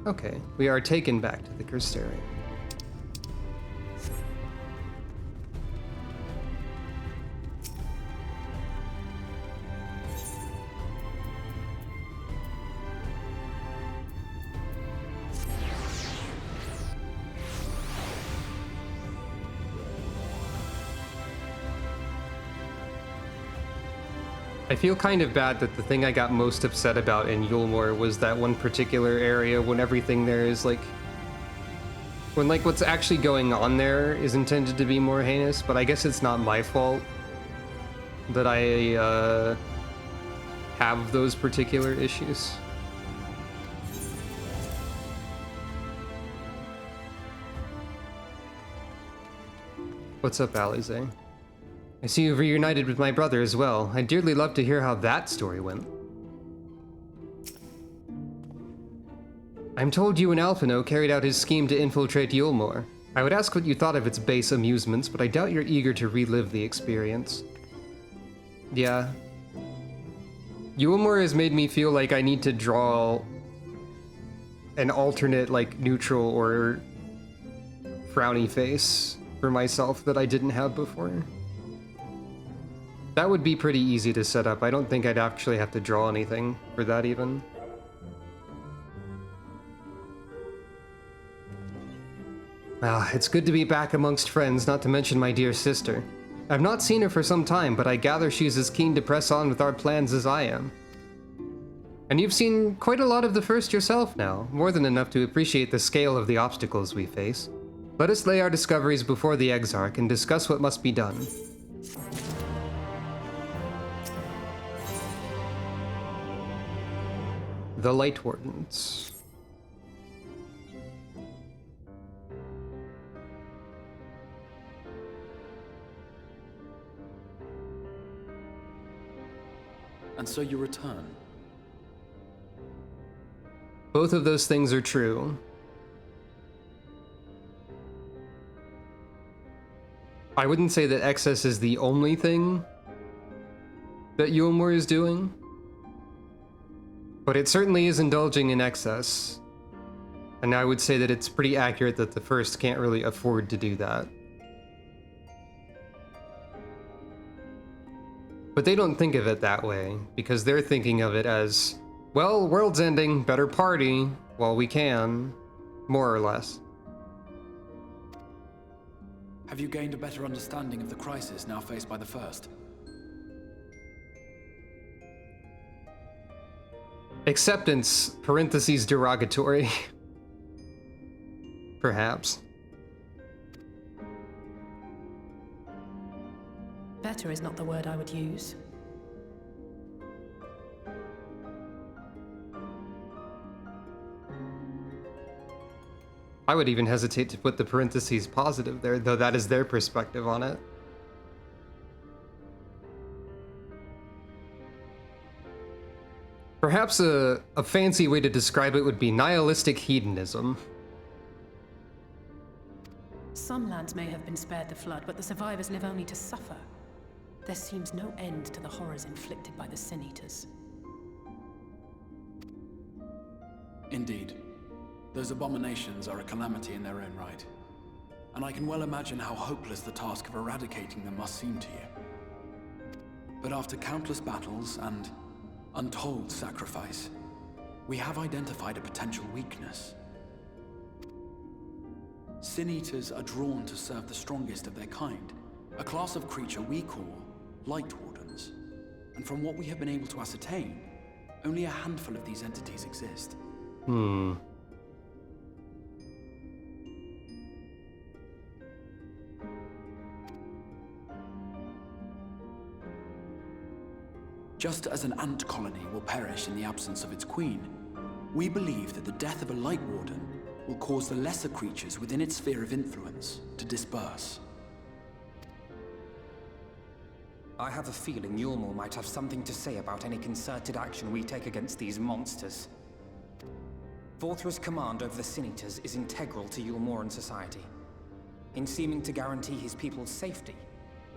Okay, we are taken back to the Cursterium. I feel kind of bad that the thing I got most upset about in Eulmore was that one particular area when everything there is like... when like what's actually going on there is intended to be more heinous, but I guess it's not my fault that I have those particular issues. What's up, Alize? I see you've reunited with my brother as well. I'd dearly love to hear how that story went. I'm told you and Alphino carried out his scheme to infiltrate Eulmore. I would ask what you thought of its base amusements, but I doubt you're eager to relive the experience. Yeah. Eulmore has made me feel like I need to draw an alternate, like, neutral or frowny face for myself that I didn't have before. That would be pretty easy to set up. I don't think I'd actually have to draw anything for that even. Ah, it's good to be back amongst friends, not to mention my dear sister. I've not seen her for some time, but I gather she's as keen to press on with our plans as I am. And you've seen quite a lot of the First yourself now, more than enough to appreciate the scale of the obstacles we face. Let us lay our discoveries before the Exarch and discuss what must be done. The Light Wardens. and so you return. Both of those things are true. I wouldn't say that excess is the only thing that Eulmore is doing, but it certainly is indulging in excess. And I would say that it's pretty accurate that the first can't really afford to do that. But they don't think of it that way, because they're thinking of it as, well, world's ending, better party while we can, more or less. Have you gained a better understanding of the crisis now faced by the First? Acceptance, parentheses derogatory. Perhaps. Better is not the word I would use. I would even hesitate to put the parentheses positive there, though that is their perspective on it. Perhaps a fancy way to describe it would be nihilistic hedonism. Some lands may have been spared the flood, but the survivors live only to suffer. There seems no end to the horrors inflicted by the Sin Eaters. Indeed. Those abominations are a calamity in their own right. And I can well imagine how hopeless the task of eradicating them must seem to you. But after countless battles and untold sacrifice, we have identified a potential weakness. Sin Eaters are drawn to serve the strongest of their kind, a class of creature we call Light Wardens. And from what we have been able to ascertain, only a handful of these entities exist. Just as an ant colony will perish in the absence of its queen, we believe that the death of a Light Warden will cause the lesser creatures within its sphere of influence to disperse. I have a feeling Eulmore might have something to say about any concerted action we take against these monsters. Vorthra's command over the Sin Eaters is integral to Eulmoran society. In seeming to guarantee his people's safety,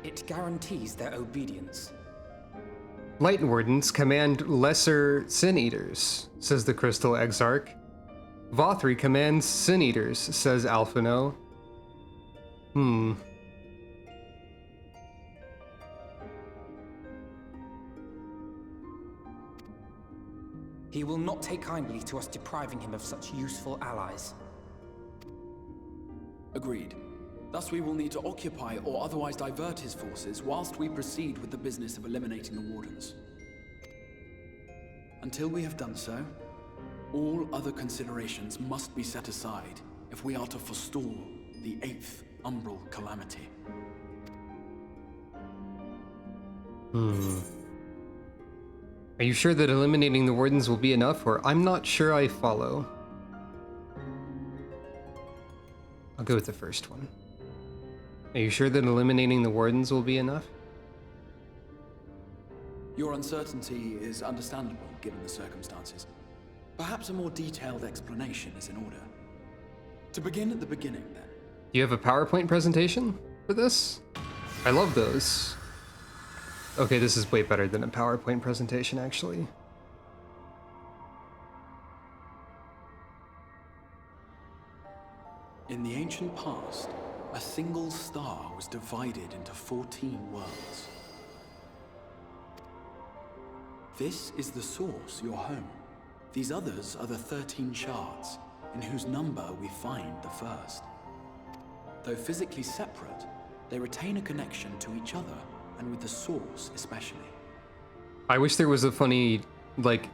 it guarantees their obedience. Light Wardens command lesser Sin Eaters, says the Crystal Exarch. Vothri commands Sin Eaters, says Alphino. He will not take kindly to us depriving him of such useful allies. Agreed. Thus we will need to occupy or otherwise divert his forces whilst we proceed with the business of eliminating the Wardens. Until we have done so, all other considerations must be set aside if we are to forestall the 8th Umbral Calamity. Are you sure that eliminating the Wardens will be enough, or I'm not sure I follow? I'll go with the first one. Are you sure that eliminating the Wardens will be enough? Your uncertainty is understandable, given the circumstances. Perhaps a more detailed explanation is in order. To begin at the beginning, then. Do you have a PowerPoint presentation for this? I love those. Okay, this is way better than a PowerPoint presentation, actually. In the ancient past, a single star was divided into 14 worlds. This is the source, your home. These others are the 13 shards, in whose number we find the first. Though physically separate, they retain a connection to each other, and with the source especially. I wish there was a funny, like,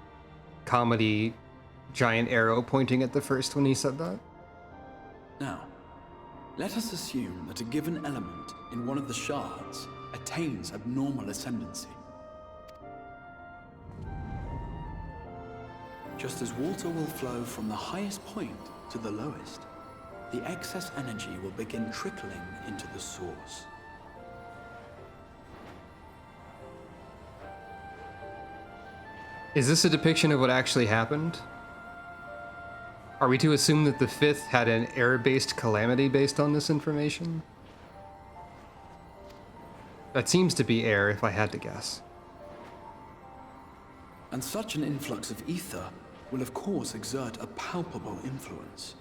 comedy giant arrow pointing at the first when he said that. Now, let us assume that a given element in one of the shards attains abnormal ascendancy. Just as water will flow from the highest point to the lowest, the excess energy will begin trickling into the source. Is this a depiction of what actually happened? Are we to assume that the 5th had an air-based calamity based on this information? That seems to be air, if I had to guess. And such an influx of ether will of course exert a palpable influence.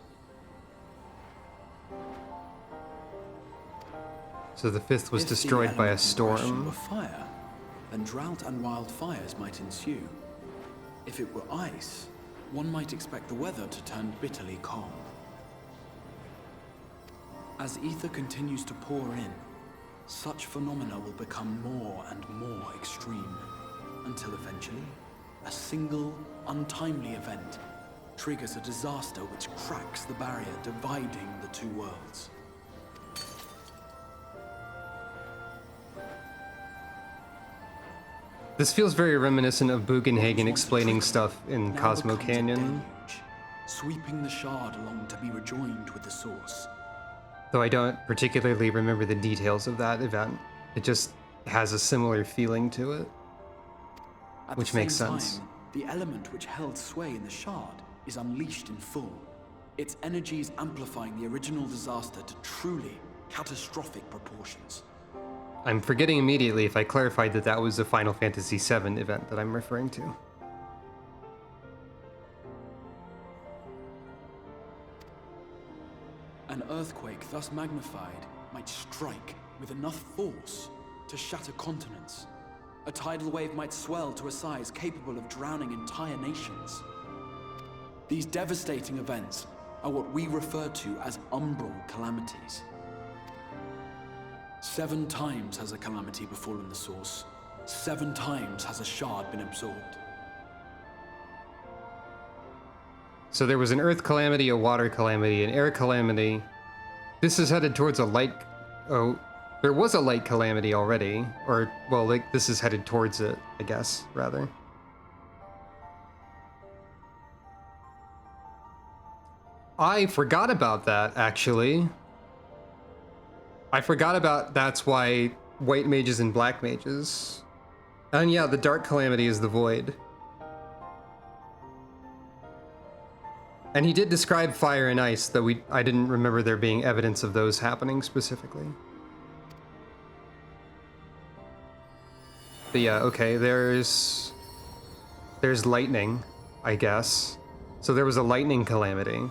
So the 5th was destroyed by a storm. Were fire, then drought and wildfires might ensue. If it were ice, one might expect the weather to turn bitterly cold. As ether continues to pour in, such phenomena will become more and more extreme, until eventually, a single, untimely event triggers a disaster which cracks the barrier dividing the two worlds. This feels very reminiscent of Bugenhagen explaining stuff in Now Cosmo becomes a Canyon. deluge, sweeping the shard along to be rejoined with the source. Though I don't particularly remember the details of that event. It just has a similar feeling to it. At Which the makes same sense. time, the element which held sway in the shard is unleashed in full. Its energies amplifying the original disaster to truly catastrophic proportions. I'm forgetting immediately if I clarified that that was the Final Fantasy VII event that I'm referring to. An earthquake thus magnified might strike with enough force to shatter continents. A tidal wave might swell to a size capable of drowning entire nations. These devastating events are what we refer to as umbral calamities. 7 times has a calamity befallen the source. 7 times has a shard been absorbed. So there was an earth calamity, a water calamity, an air calamity. This is headed towards a light... Oh, there was a light calamity already. Or, well, like, this is headed towards it, I guess, rather. I forgot about that, actually. I forgot about that's why white mages and black mages. And yeah, the dark calamity is the void. And he did describe fire and ice, though I didn't remember there being evidence of those happening specifically. But yeah, okay, there's lightning, I guess. So there was a lightning calamity.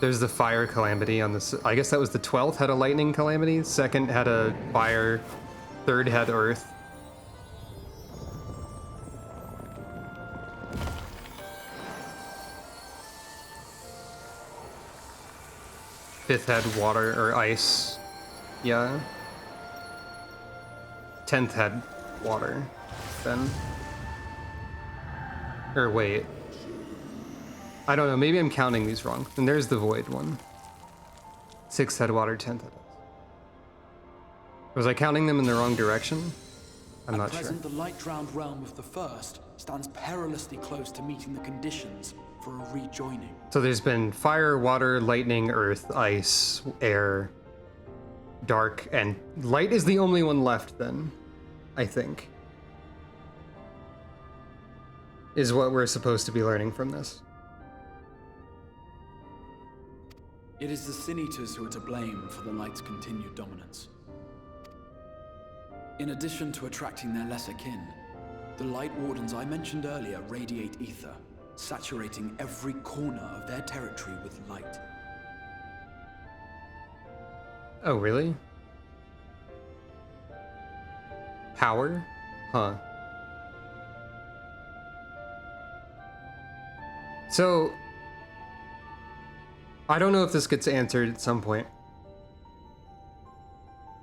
There's the fire calamity on this. I guess that was the 12th had a lightning calamity. 2nd had a fire. 3rd had earth. Fifth had water or ice. Yeah. 10th had water. Then. Or wait. I don't know, maybe I'm counting these wrong. And there's the void one. 6th had water, 10th had ice. Was I counting them in the wrong direction? I'm not sure. At present, the light-drowned realm of the first stands perilously close to meeting the conditions for a rejoining. So there's been fire, water, lightning, earth, ice, air, dark, and light is the only one left then, I think. Is what we're supposed to be learning from this. It is the Sin Eaters who are to blame for the light's continued dominance. In addition to attracting their lesser kin, the Light Wardens I mentioned earlier radiate ether, saturating every corner of their territory with light. Oh, really? Power? Huh. So, I don't know if this gets answered at some point.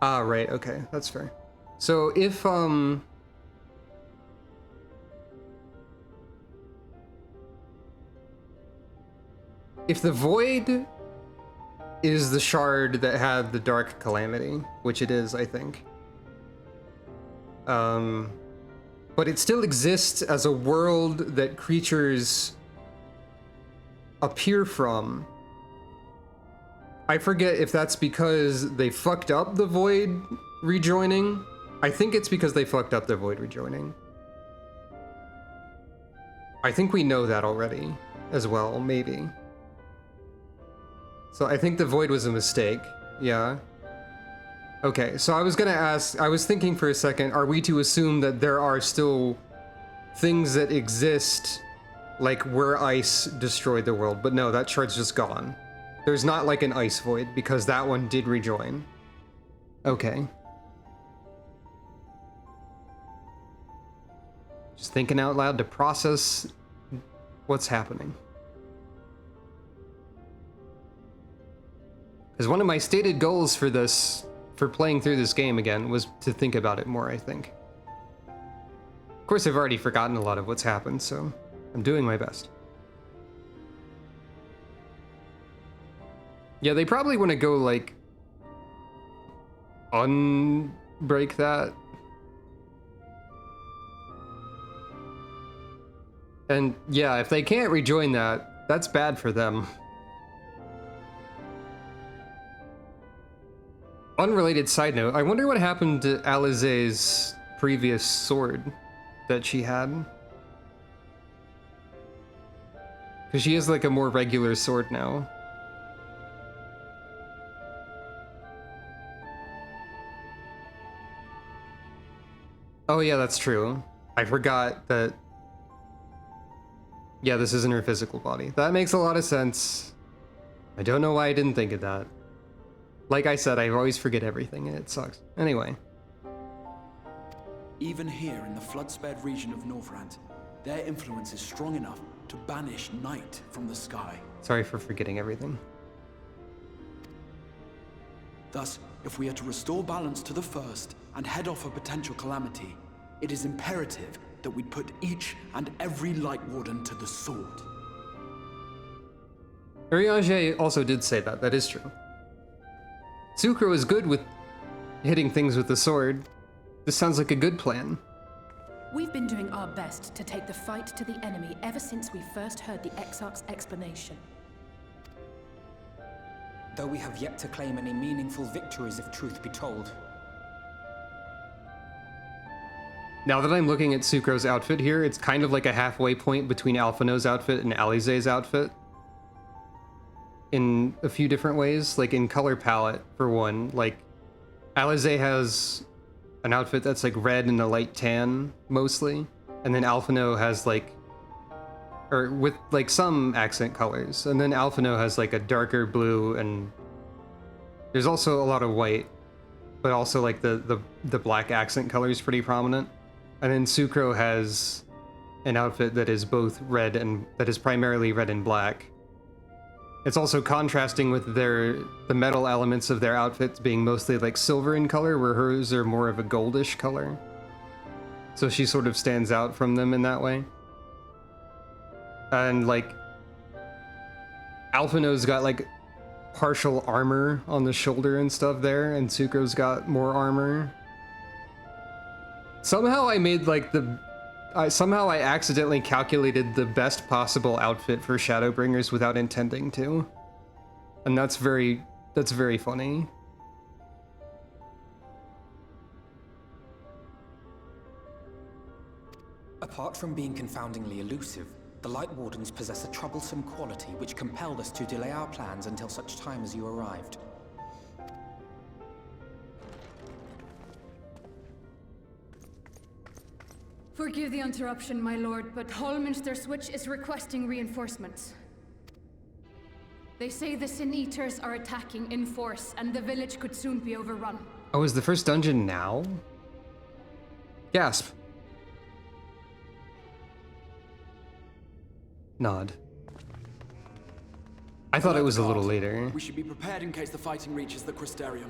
Ah, right, okay, that's fair. So if the void is the shard that had the dark calamity, which it is, I think. But it still exists as a world that creatures appear from. I forget if that's because they fucked up the void rejoining. I think it's because they fucked up the void rejoining. I think we know that already as well, maybe. So I think the void was a mistake. Yeah. Okay, so I was gonna ask, I was thinking for a second, are we to assume that there are still things that exist like where ice destroyed the world? But no, that shard's just gone. There's not like an ice void because that one did rejoin. Okay. Just thinking out loud to process what's happening. Because one of my stated goals for this, for playing through this game again, was to think about it more, I think. Of course, I've already forgotten a lot of what's happened, so I'm doing my best. Yeah, they probably want to go, like, unbreak that. And yeah, if they can't rejoin that, that's bad for them. Unrelated side note, I wonder what happened to Alizé's previous sword that she had. Because she has like a more regular sword now. Oh yeah, that's true. I forgot that. Yeah, this isn't her physical body. That makes a lot of sense. I don't know why I didn't think of that. Like I said, I always forget everything and it sucks. Anyway. Even here in the flood-spared region of Northrant, their influence is strong enough to banish night from the sky. Sorry for forgetting everything. Thus, if we are to restore balance to the First and head off a potential calamity, it is imperative that we put each and every Light Warden to the sword. Urianger also did say that. That is true. Sucro is good with hitting things with the sword. This sounds like a good plan. We've been doing our best to take the fight to the enemy ever since we first heard the Exarch's explanation. Though we have yet to claim any meaningful victories if truth be told. Now that I'm looking at Sucro's outfit here, it's kind of like a halfway point between Alphino's outfit and Alizé's outfit. In a few different ways, like in color palette, for one. Like, Alizé has an outfit that's like red and a light tan, mostly. And then Alphino has like, or with like some accent colors. And then Alphino has like a darker blue, and there's also a lot of white, but also like the black accent color is pretty prominent. And then Sucro has an outfit that is both red and, that is primarily red and black. It's also contrasting with the metal elements of their outfits being mostly like silver in color, where hers are more of a goldish color. So she sort of stands out from them in that way. And like, Alphino's got like partial armor on the shoulder and stuff there, and Sucro's got more armor. Somehow I made like somehow I accidentally calculated the best possible outfit for Shadowbringers without intending to. And that's very funny. Apart from being confoundingly elusive, the Light Wardens possess a troublesome quality which compelled us to delay our plans until such time as you arrived. Forgive the interruption, my lord, but Holminster Switch is requesting reinforcements. They say the Sin Eaters are attacking in force, and the village could soon be overrun. Oh, is the first dungeon now? Gasp. Nod. I thought it was a little later. We should be prepared in case the fighting reaches the Crystarium.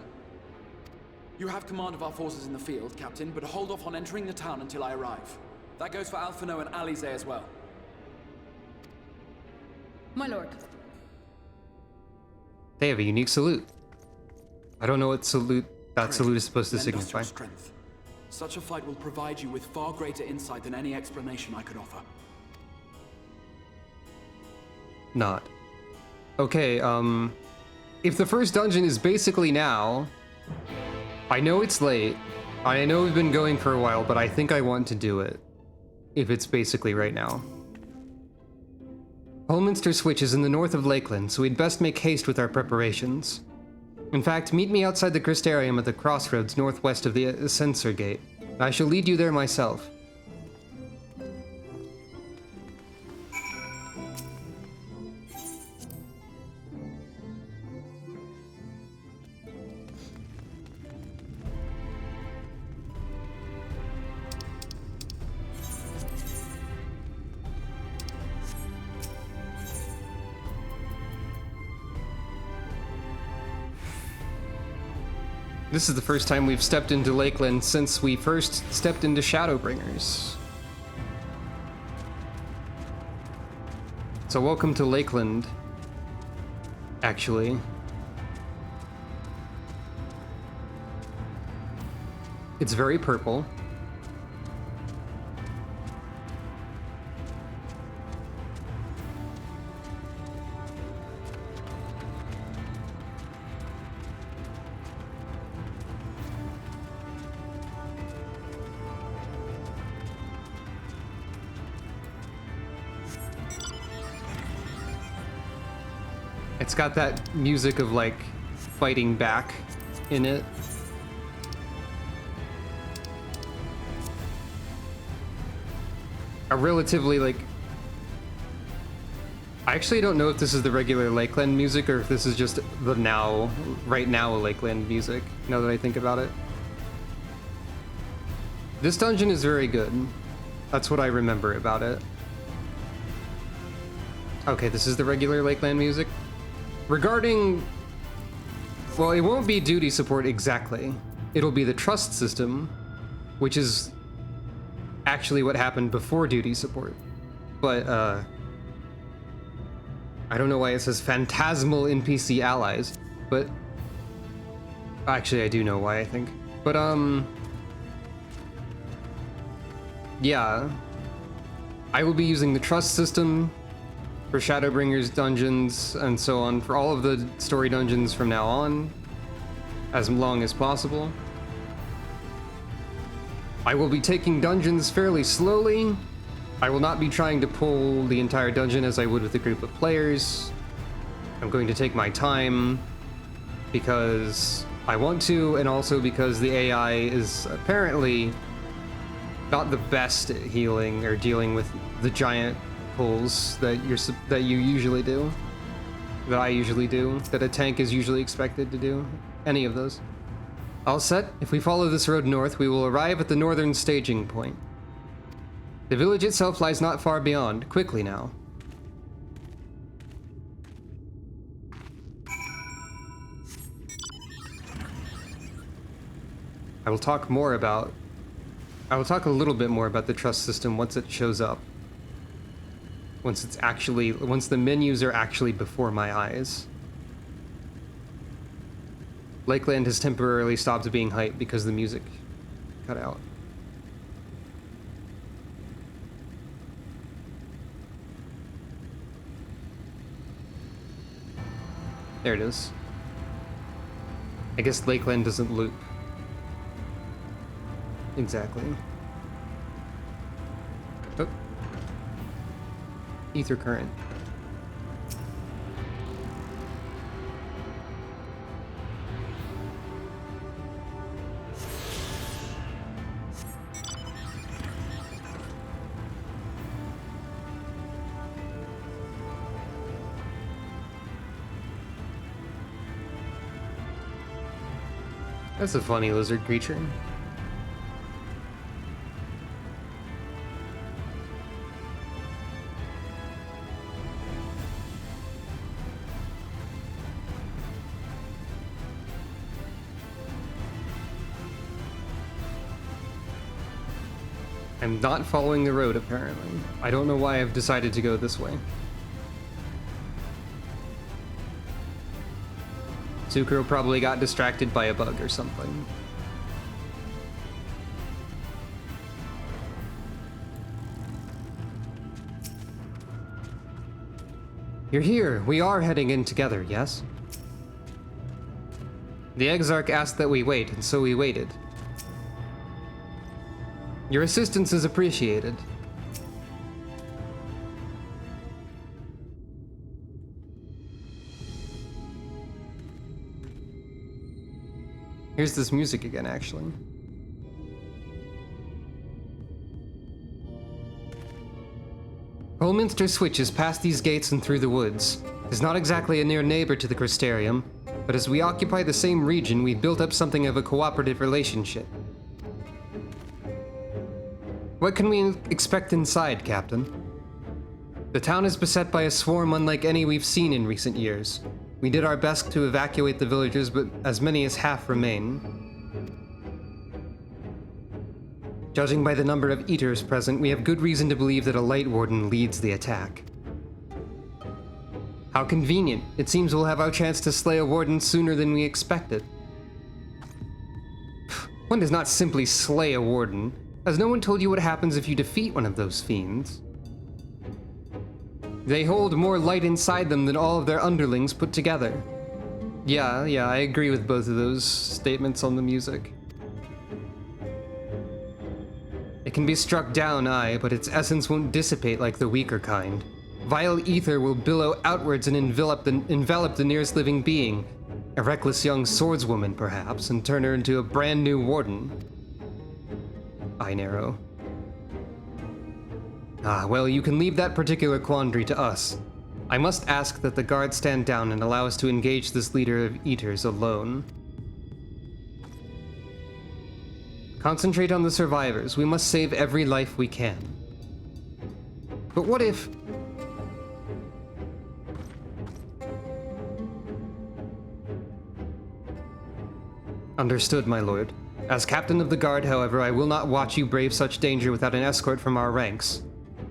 You have command of our forces in the field, Captain, but hold off on entering the town until I arrive. That goes for Alphino and Alizé as well. My lord. They have a unique salute. I don't know what salute that salute is supposed to Lend us signify. your strength. Such a fight will provide you with far greater insight than any explanation I could offer. Not. Okay, if the first dungeon is basically now, I know it's late, I know we've been going for a while, but I think I want to do it, if it's basically right now. Holminster Switch is in the north of Lakeland, so we'd best make haste with our preparations. In fact, meet me outside the Crystarium at the crossroads northwest of the Censor Gate. I shall lead you there myself. This is the first time we've stepped into Lakeland since we first stepped into Shadowbringers. So welcome to Lakeland, actually. It's very purple. It's got that music of, like, fighting back in it. A relatively, like... I actually don't know if this is the regular Lakeland music or if this is just the right now Lakeland music, now that I think about it. This dungeon is very good. That's what I remember about it. Okay, this is the regular Lakeland music. Regarding... Well, it won't be duty support exactly. It'll be the trust system, which is actually what happened before duty support. But, I don't know why it says phantasmal NPC allies, but... Actually, I do know why, I think. But, yeah. I will be using the trust system for Shadowbringers dungeons and so on, for all of the story dungeons from now on, as long as possible. I will be taking dungeons fairly slowly. I will not be trying to pull the entire dungeon as I would with a group of players. I'm going to take my time because I want to, and also because the AI is apparently not the best at healing or dealing with the giant pulls that you usually do, that I usually do, that a tank is usually expected to do. Any of those. All set. If we follow this road north, we will arrive at the northern staging point. The village itself lies not far beyond. Quickly now. I will talk a little bit more about the trust system once it shows up. Once the menus are actually before my eyes. Lakeland has temporarily stopped being hype because the music cut out. There it is. I guess Lakeland doesn't loop. Exactly. Oh. Ether current. That's a funny lizard creature. I'm not following the road, apparently. I don't know why I've decided to go this way. Zuko probably got distracted by a bug or something. You're here. We are heading in together, yes? The Exarch asked that we wait, and so we waited. Your assistance is appreciated. Here's this music again, actually. Holminster switches past these gates and through the woods. It is not exactly a near neighbor to the Crystarium, but as we occupy the same region, we've built up something of a cooperative relationship. What can we expect inside, Captain? The town is beset by a swarm unlike any we've seen in recent years. We did our best to evacuate the villagers, but as many as half remain. Judging by the number of eaters present, we have good reason to believe that a Light Warden leads the attack. How convenient. It seems we'll have our chance to slay a Warden sooner than we expected. One does not simply slay a Warden. Has no one told you what happens if you defeat one of those fiends? They hold more light inside them than all of their underlings put together. Yeah, I agree with both of those statements on the music. It can be struck down, aye, but its essence won't dissipate like the weaker kind. Vile ether will billow outwards and envelop the nearest living being, a reckless young swordswoman perhaps, and turn her into a brand new warden. Eye narrow. Ah, well, you can leave that particular quandary to us. I must ask that the guards stand down and allow us to engage this leader of eaters alone. Concentrate on the survivors. We must save every life we can. But what if... Understood, my lord. As captain of the guard, however, I will not watch you brave such danger without an escort from our ranks.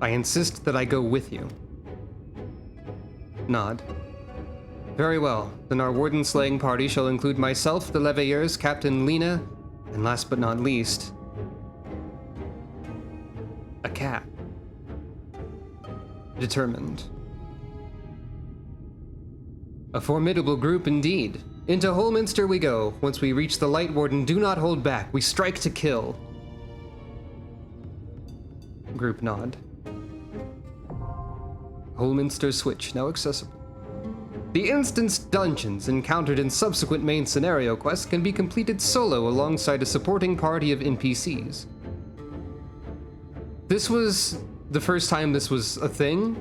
I insist that I go with you. Nod. Very well. Then our warden slaying party shall include myself, the Leveilleurs, Captain Lena, and last but not least, a cat. Determined. A formidable group indeed. Into Holminster we go. Once we reach the Light Warden, do not hold back. We strike to kill. Group nod. Holminster switch, now accessible. The instanced dungeons encountered in subsequent main scenario quests can be completed solo alongside a supporting party of NPCs. This was the first time this was a thing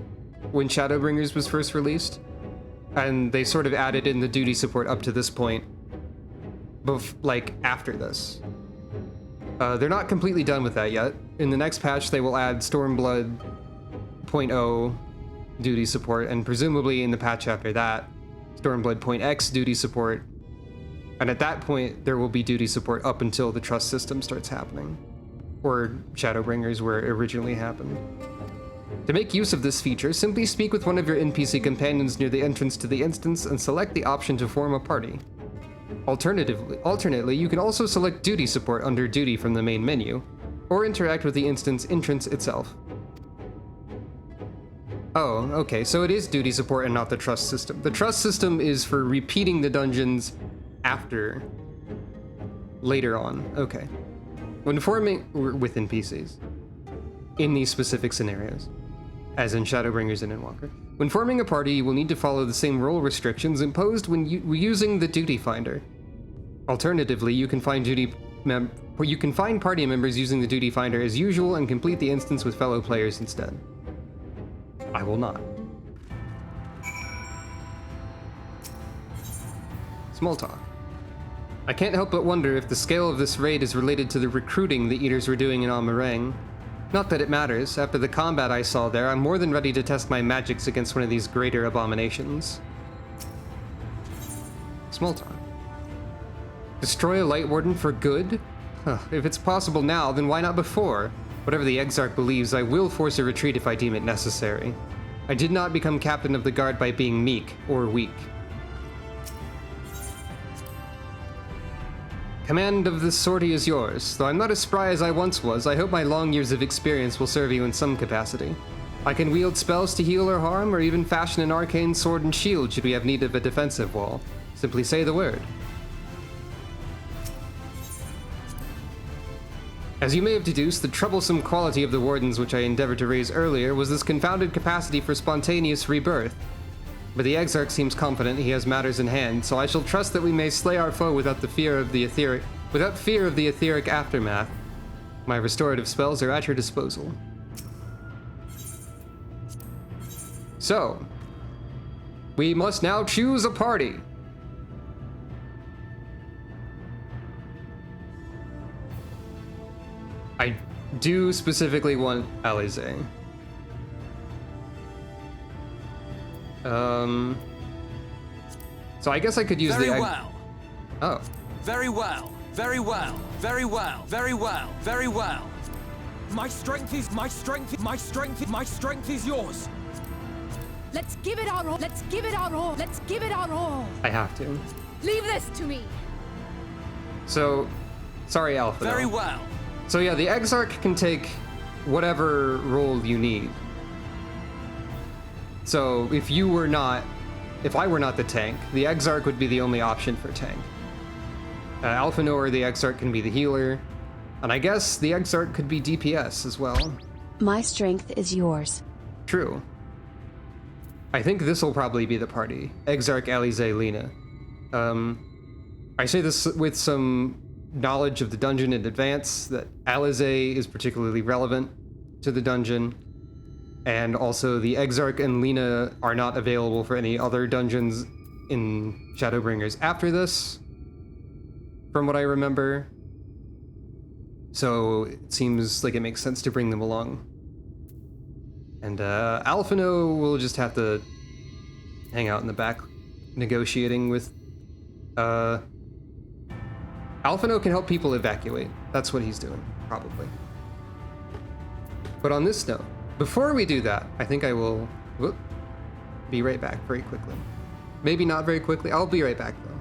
when Shadowbringers was first released, and they sort of added in the duty support up to this point, like after this. They're not completely done with that yet. In the next patch, they will add Stormblood 0.0 duty support, and presumably in the patch after that, Stormblood 0.x duty support. And at that point, there will be duty support up until the trust system starts happening, or Shadowbringers where it originally happened. To make use of this feature, simply speak with one of your NPC companions near the entrance to the instance and select the option to form a party. Alternately, you can also select duty support under duty from the main menu, or interact with the instance entrance itself. Oh, okay, so it is duty support and not the trust system. The trust system is for repeating the dungeons after, later on, okay. When forming, with NPCs, in these specific scenarios, as in Shadowbringers and Endwalker. When forming a party, you will need to follow the same role restrictions imposed when using the duty finder. Alternatively, you can find party members using the duty finder as usual and complete the instance with fellow players instead. I will not. Small talk. I can't help but wonder if the scale of this raid is related to the recruiting the Eaters were doing in Amarang. Not that it matters. After the combat I saw there, I'm more than ready to test my magics against one of these greater abominations. Small talk. Destroy a Light Warden for good? If it's possible now, then why not before? Whatever the Exarch believes, I will force a retreat if I deem it necessary. I did not become captain of the guard by being meek or weak. Command of this sortie is yours. Though I'm not as spry as I once was, I hope my long years of experience will serve you in some capacity. I can wield spells to heal or harm, or even fashion an arcane sword and shield should we have need of a defensive wall. Simply say the word. As you may have deduced, the troublesome quality of the wardens which I endeavored to raise earlier was this confounded capacity for spontaneous rebirth. But the Exarch seems confident he has matters in hand, so I shall trust that we may slay our foe without fear of the etheric aftermath. My restorative spells are at your disposal. So, we must now choose a party. I do specifically want Alize. So I guess I could use Very well. Oh. Very well. Very well. Very well. Very well. Very well. My strength is yours. Let's give it our all. Let's give it our all. Let's give it our all. I have to. Leave this to me. So, sorry, Alpha. Very well. So yeah, the Exarch can take whatever role you need. So if I were not the tank, the Exarch would be the only option for tank. Alphino or the Exarch can be the healer, and I guess the Exarch could be DPS as well. My strength is yours. True. I think this will probably be the party. Exarch, Alize, Lena. I say this with some knowledge of the dungeon in advance, that Alize is particularly relevant to the dungeon, and also the Exarch and Lena are not available for any other dungeons in Shadowbringers after this, from what I remember. So it seems like it makes sense to bring them along. And Alphino will just have to hang out in the back negotiating with... Alphino can help people evacuate. That's what he's doing, probably. But on this note, before we do that, I think I will be right back very quickly. Maybe not very quickly. I'll be right back, though.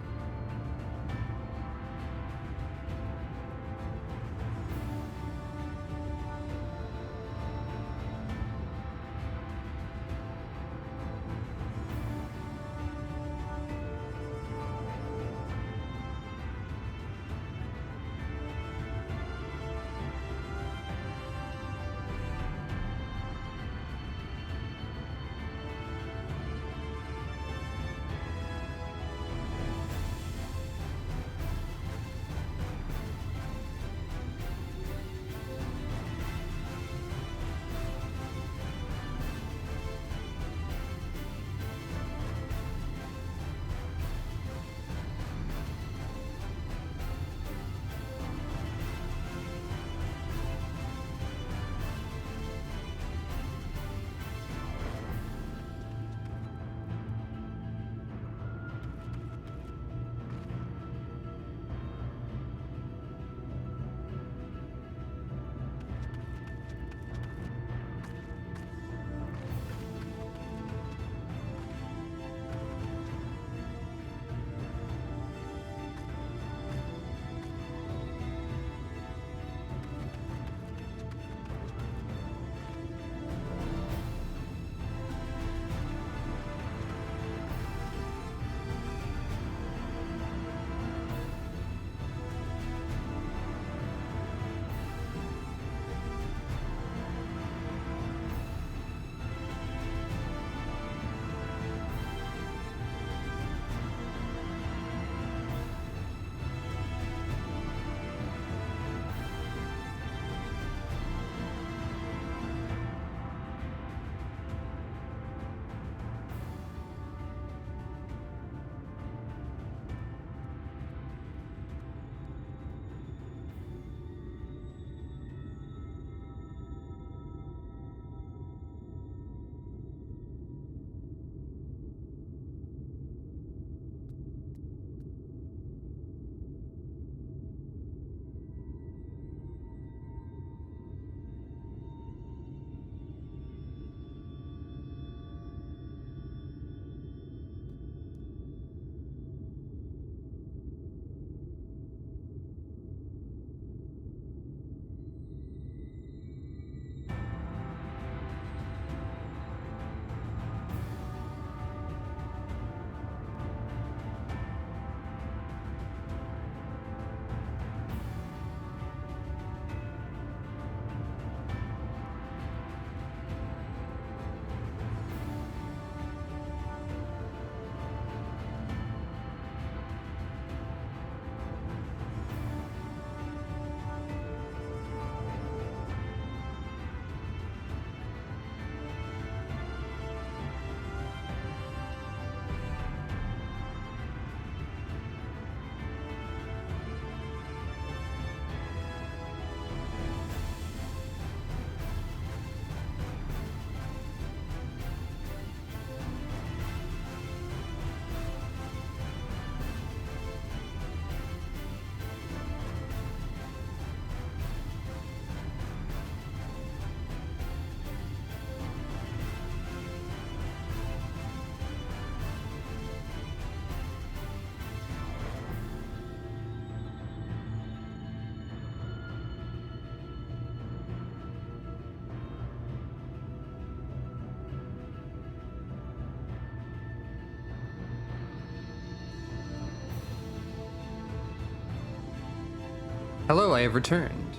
Hello, I have returned.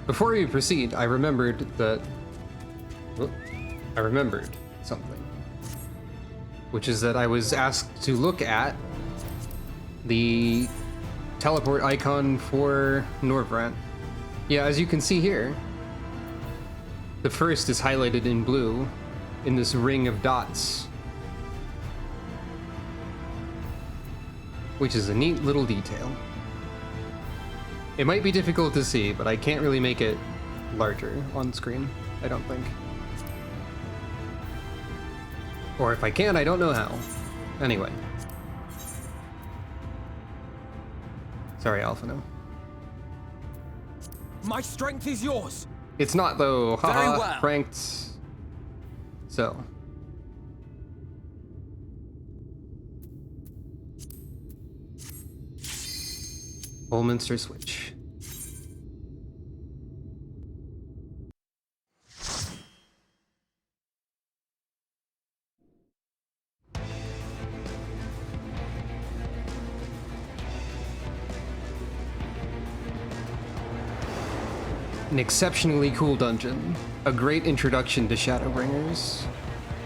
Before we proceed, I remembered that... I remembered something. Which is that I was asked to look at the teleport icon for Norvrant. Yeah, as you can see here, the first is highlighted in blue in this ring of dots. Which is a neat little detail. It might be difficult to see, but I can't really make it larger on screen, I don't think. Or if I can, I don't know how. Anyway. Sorry, Alphino. My strength is yours. It's not, though. Very Haha, well. Pranked. So. Holminster switch. An exceptionally cool dungeon. A great introduction to Shadowbringers.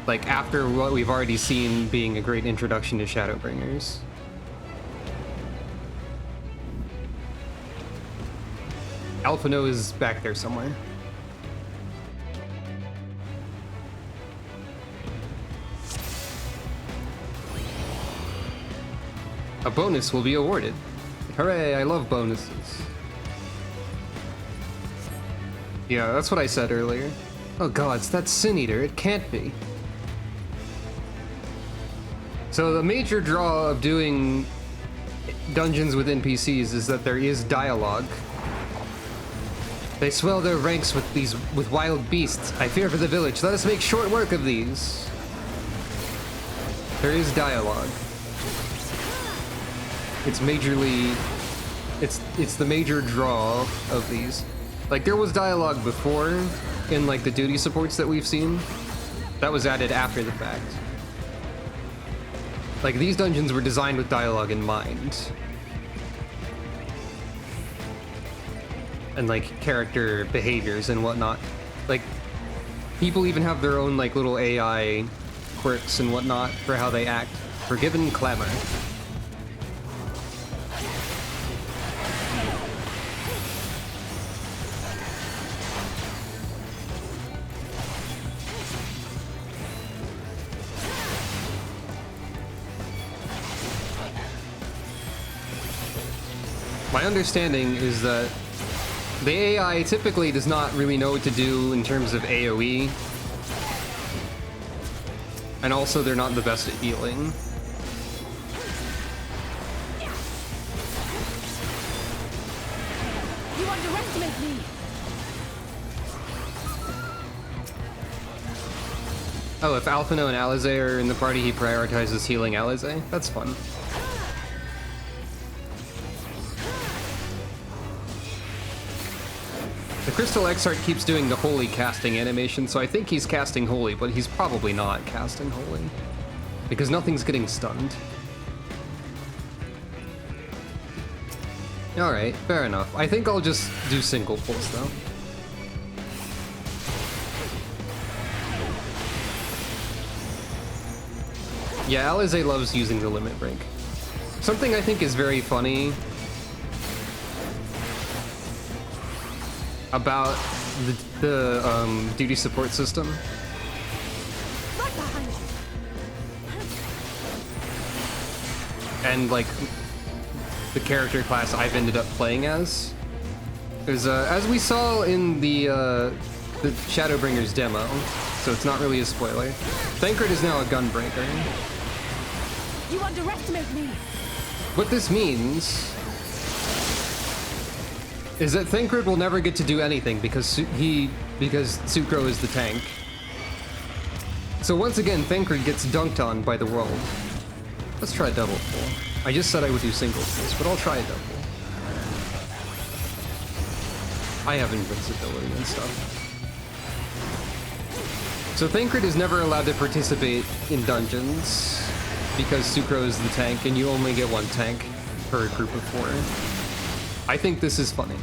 Like, after what we've already seen being a great introduction to Shadowbringers. Alphino is back there somewhere. A bonus will be awarded. Hooray, I love bonuses. Yeah, that's what I said earlier. Oh god, it's that Sin Eater, it can't be. So the major draw of doing dungeons with NPCs is that there is dialogue. They swell their ranks with wild beasts. I fear for the village. Let us make short work of these. There is dialogue. It's majorly... It's the major draw of these. Like, there was dialogue before in, like, the duty supports that we've seen. That was added after the fact. Like, these dungeons were designed with dialogue in mind. And, like, character behaviors and whatnot. Like, people even have their own, like, little AI quirks and whatnot for how they act. Forgiven Clamor. My understanding is that the AI typically does not really know what to do in terms of AoE. And also they're not the best at healing. You underestimate me! Oh, if Alphino and Alize are in the party, he prioritizes healing Alize? That's fun. The Crystal Exarch keeps doing the Holy casting animation, so I think he's casting Holy, but he's probably not casting Holy. Because nothing's getting stunned. Alright, fair enough. I think I'll just do single pulse, though. Yeah, Alize loves using the Limit Break. Something I think is very funny about the duty support system. And like the character class I've ended up playing as is as we saw in the Shadowbringers demo, so it's not really a spoiler. Thancred is now a gunbreaker. You underestimate me! What this means is that Thancred will never get to do anything because Sucro is the tank. So once again, Thancred gets dunked on by the world. Let's try double pull. I just said I would do single pulls, but I'll try a double. I have invincibility and stuff. So Thancred is never allowed to participate in dungeons because Sucro is the tank and you only get one tank per group of 4. I think this is funny.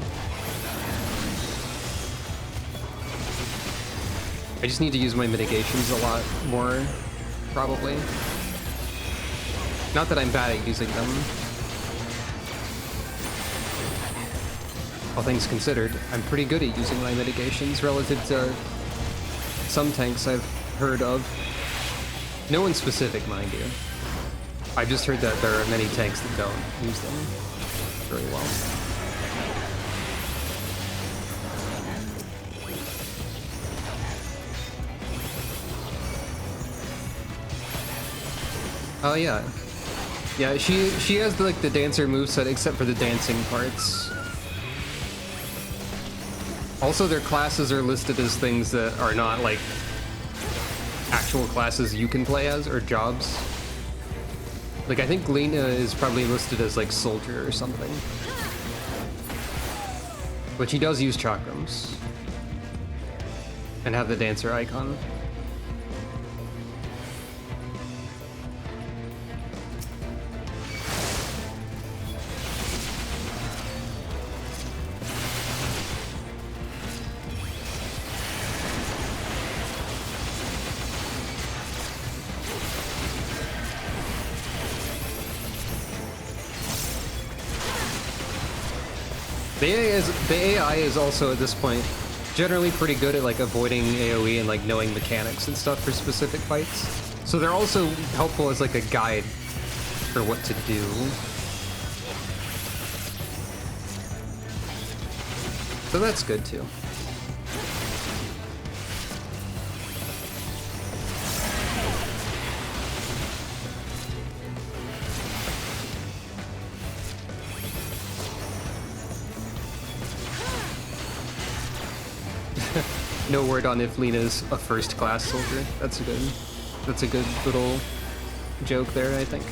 I just need to use my mitigations a lot more, probably. Not that I'm bad at using them. All things considered, I'm pretty good at using my mitigations relative to some tanks I've heard of. No one specific, mind you. I've just heard that there are many tanks that don't use them very well. Oh yeah. Yeah, she has like the dancer moveset except for the dancing parts. Also, their classes are listed as things that are not like actual classes you can play as or jobs. Like I think Lena is probably listed as like soldier or something. But she does use chakrams and have the dancer icon. The AI is also at this point generally pretty good at like avoiding AoE and like knowing mechanics and stuff for specific fights. So they're also helpful as like a guide for what to do. So that's good too. No word on if Lena's a first-class soldier. That's a good little joke there, I think.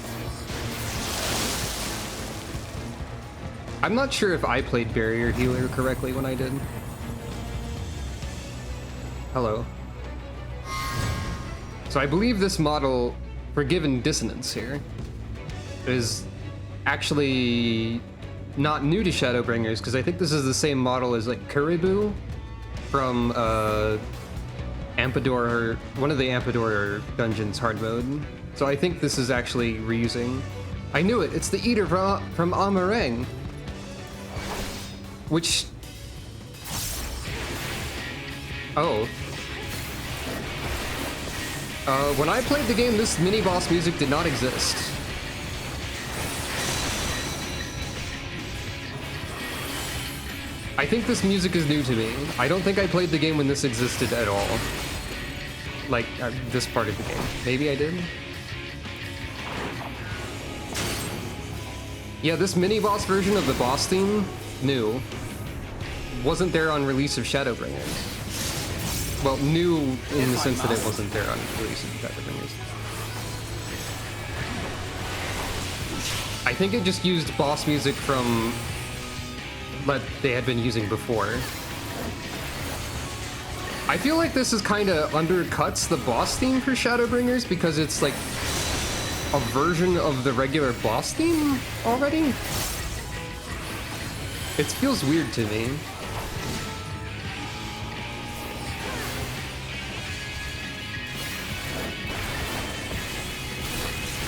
I'm not sure if I played Barrier Healer correctly when I did. Hello. So I believe this model, Forgiven Dissonance here, is actually not new to Shadowbringers, because I think this is the same model as like Caribou from Ampedor, one of the Ampedor dungeons hard mode. So I think this is actually reusing. I knew it, it's the Eater from Amarang. Which... Oh. When I played the game, this mini-boss music did not exist. I think this music is new to me. I don't think I played the game when this existed at all. Like, this part of the game. Maybe I did? Yeah, this mini-boss version of the boss theme, new. Wasn't there on release of Shadowbringers. Well, new in the sense that it wasn't there on release of Shadowbringers. I think it just used boss music from what they had been using before. I feel like this is kind of undercuts the boss theme for Shadowbringers because it's like a version of the regular boss theme already. It feels weird to me.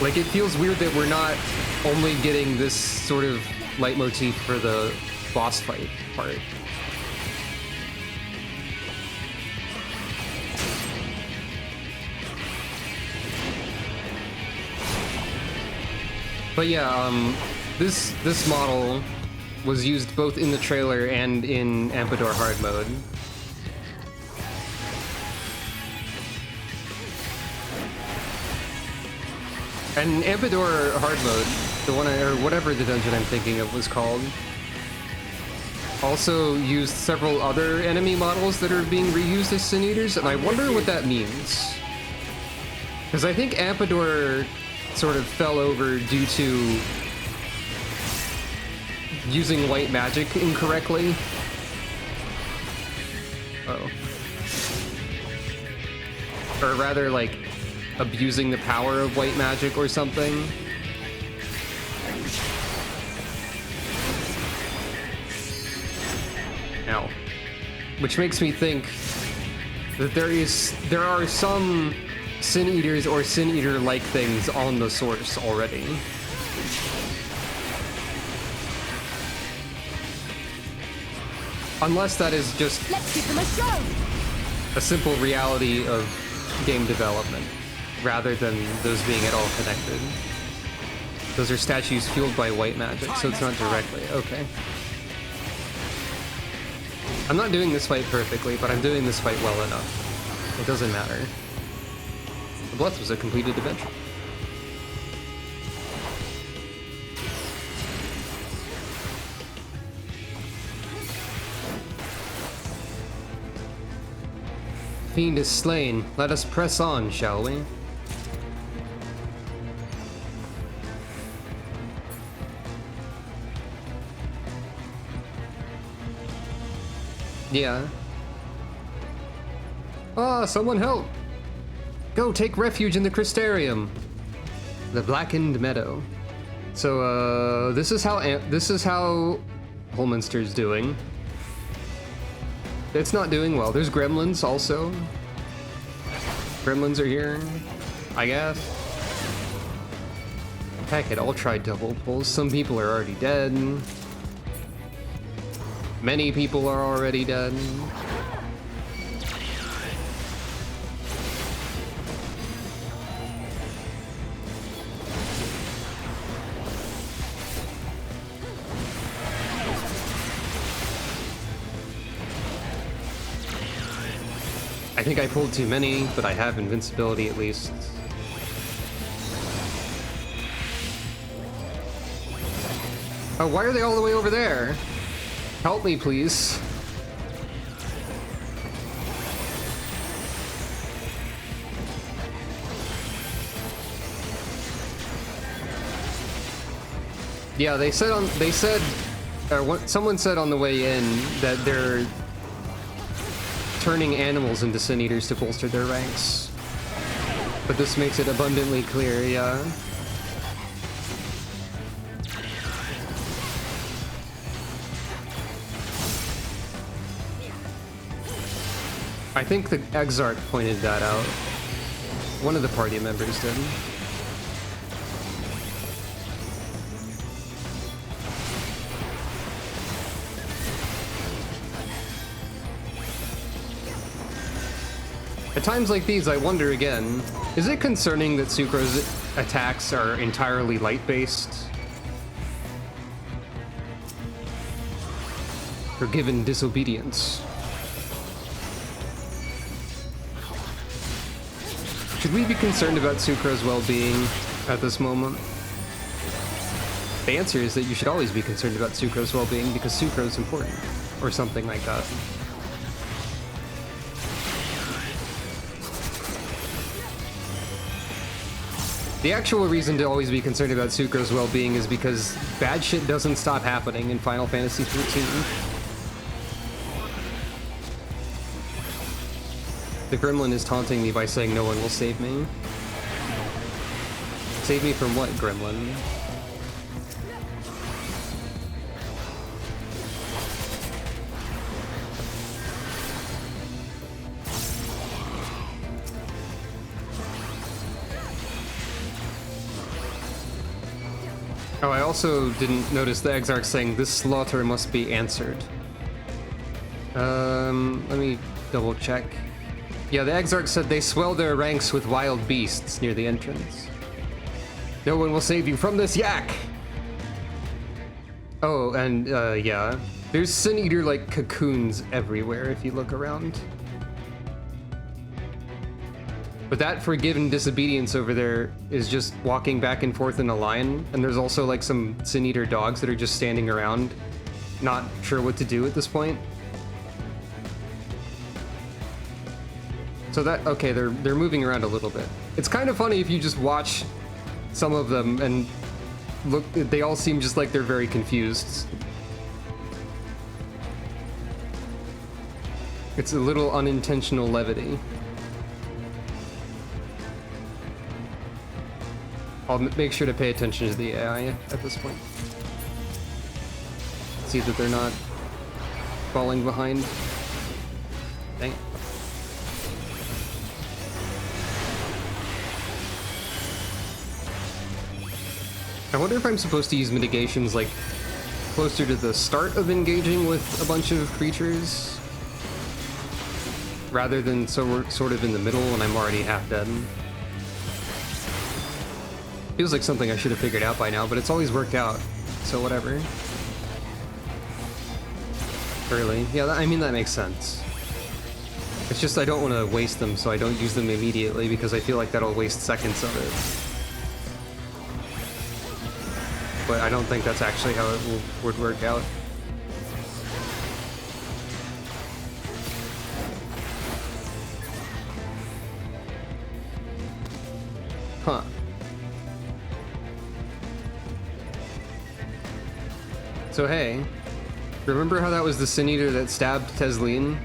Like, it feels weird that we're not only getting this sort of leitmotif for the boss fight part. But yeah, this model was used both in the trailer and in Ampedor hard mode. And Ampedor hard mode, the one or whatever the dungeon I'm thinking of was called, also used several other enemy models that are being reused as Sin Eaters, and I wonder what that means. Because I think Ampedor sort of fell over due to using white magic incorrectly. Oh. Or rather, like, abusing the power of white magic or something. now. Which makes me think that there are some Sin Eaters or Sin Eater-like things on the source already. Unless that is just Let's give them a show. a simple reality of game development, rather than those being at all connected. Those are statues fueled by white magic, so it's not directly. Okay. I'm not doing this fight perfectly, but I'm doing this fight well enough. It doesn't matter. The Blood was a completed adventure. Fiend is slain. Let us press on, shall we? Yeah. Ah, someone help! Go take refuge in the Crystarium. The Blackened Meadow. So, this is how Holminster's doing. It's not doing well. There's gremlins also. Gremlins are here, I guess. Heck, it all tried double pulls. Some people are already dead. Many people are already dead. I think I pulled too many, but I have invincibility at least. Oh, why are they all the way over there? Help me, please. Yeah, someone said on the way in that they're turning animals into Sin Eaters to bolster their ranks. But this makes it abundantly clear, yeah. I think the Exarch pointed that out. One of the party members did. At times like these, I wonder again, is it concerning that Sucro's attacks are entirely light-based? Or given disobedience? Should we be concerned about Sucro's well-being at this moment? The answer is that you should always be concerned about Sucro's well-being because Sucro's important, or something like that. The actual reason to always be concerned about Sucro's well-being is because bad shit doesn't stop happening in Final Fantasy XIII. The gremlin is taunting me by saying no one will save me. Save me from what, gremlin? Oh, I also didn't notice the Exarch saying this slaughter must be answered. Let me double check. Yeah, the Exarch said they swell their ranks with wild beasts near the entrance. No one will save you from this yak! Oh, and yeah. There's Sin Eater-like cocoons everywhere if you look around. But that forgiven disobedience over there is just walking back and forth in a line, and there's also like some Sin Eater dogs that are just standing around, not sure what to do at this point. So that, okay, they're moving around a little bit. It's kind of funny if you just watch some of them and look, they all seem just like they're very confused. It's a little unintentional levity. I'll make sure to pay attention to the AI at this point. See that they're not falling behind. Dang it. I wonder if I'm supposed to use mitigations like closer to the start of engaging with a bunch of creatures rather than sort of in the middle when I'm already half dead. Feels like something I should have figured out by now, but it's always worked out, so whatever. Early. Yeah, I mean, that makes sense. It's just I don't want to waste them, so I don't use them immediately because I feel like that'll waste seconds of it. But I don't think that's actually how it would work out. Huh. So hey, remember how that was the Sin Eater that stabbed Tesleen?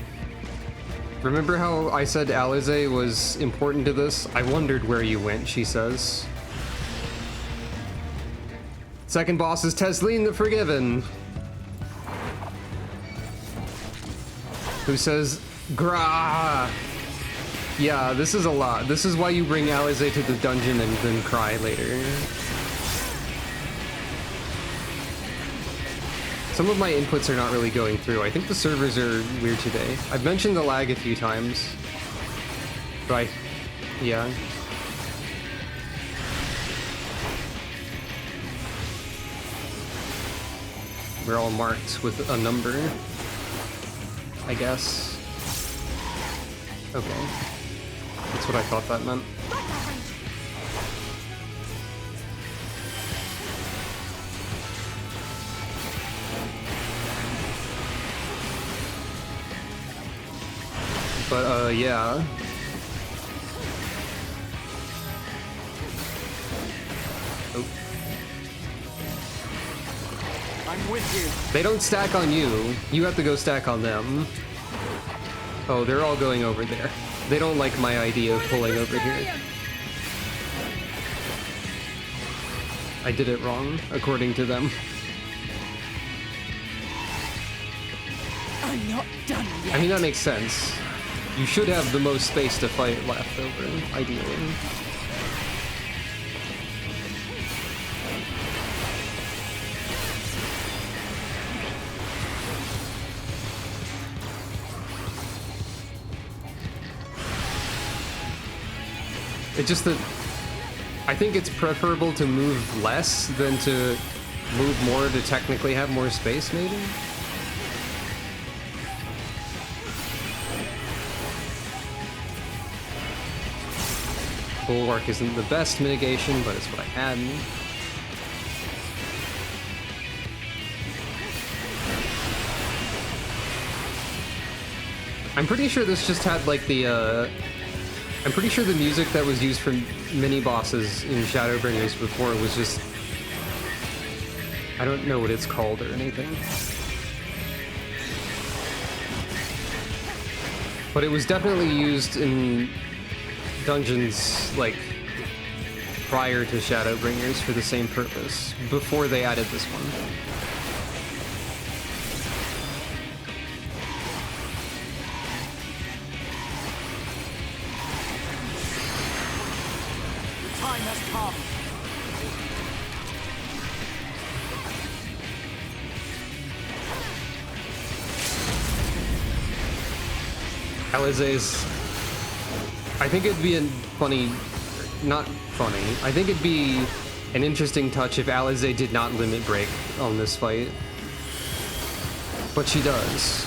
Remember how I said Alize was important to this? I wondered where you went, she says. Second boss is Tesleen the Forgiven, who says, "Grah." Yeah, this is a lot. This is why you bring Alize to the dungeon and then cry later. Some of my inputs are not really going through. I think the servers are weird today. I've mentioned the lag a few times, but yeah. We're all marked with a number, I guess. Okay. That's what I thought that meant. But, yeah. Oh. I'm with you. They don't stack on you. You have to go stack on them. Oh, they're all going over there. They don't like my idea of pulling over here. I did it wrong, according to them. I'm not done yet. I mean, that makes sense. You should have the most space to fight left over, ideally. It's just that I think it's preferable to move less than to move more to technically have more space, maybe? Bulwark isn't the best mitigation, but it's what I had. I'm pretty sure this just had like the I'm pretty sure the music that was used for mini-bosses in Shadowbringers before was just... I don't know what it's called or anything. But it was definitely used in dungeons, like, prior to Shadowbringers for the same purpose, before they added this one. Alize's... I think it'd be a funny... not funny. I think it'd be an interesting touch if Alize did not limit break on this fight. But she does.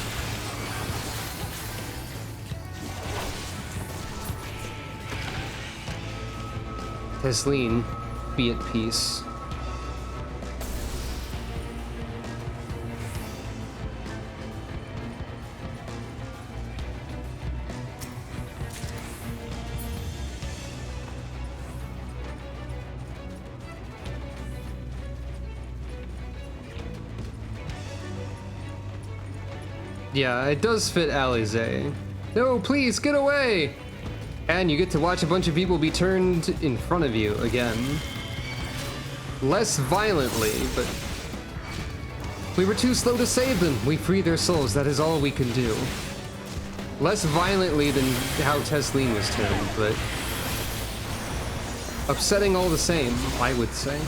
Tesleen, be at peace. Yeah, it does fit Alize. No, please, get away! And you get to watch a bunch of people be turned in front of you again. Less violently, but We were too slow to save them. We free their souls. That is all we can do. Less violently than how Tesleen was turned, but upsetting all the same, I would say.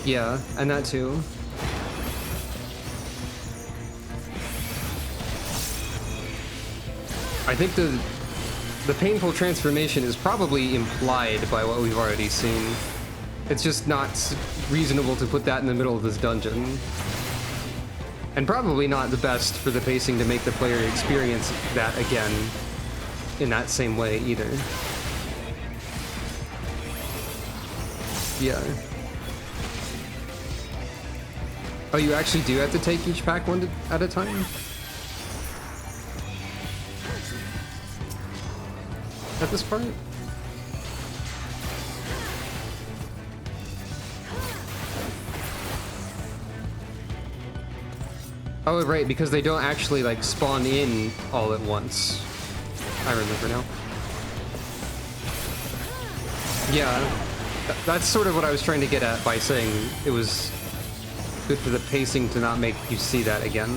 Yeah, and that too. I think the painful transformation is probably implied by what we've already seen. It's just not reasonable to put that in the middle of this dungeon. And probably not the best for the pacing to make the player experience that again in that same way either. Yeah. Oh, you actually do have to take each pack one at a time? At this part? Oh, right, because they don't actually, like, spawn in all at once. I remember now. Yeah, that's sort of what I was trying to get at by saying it was good for the pacing to not make you see that again.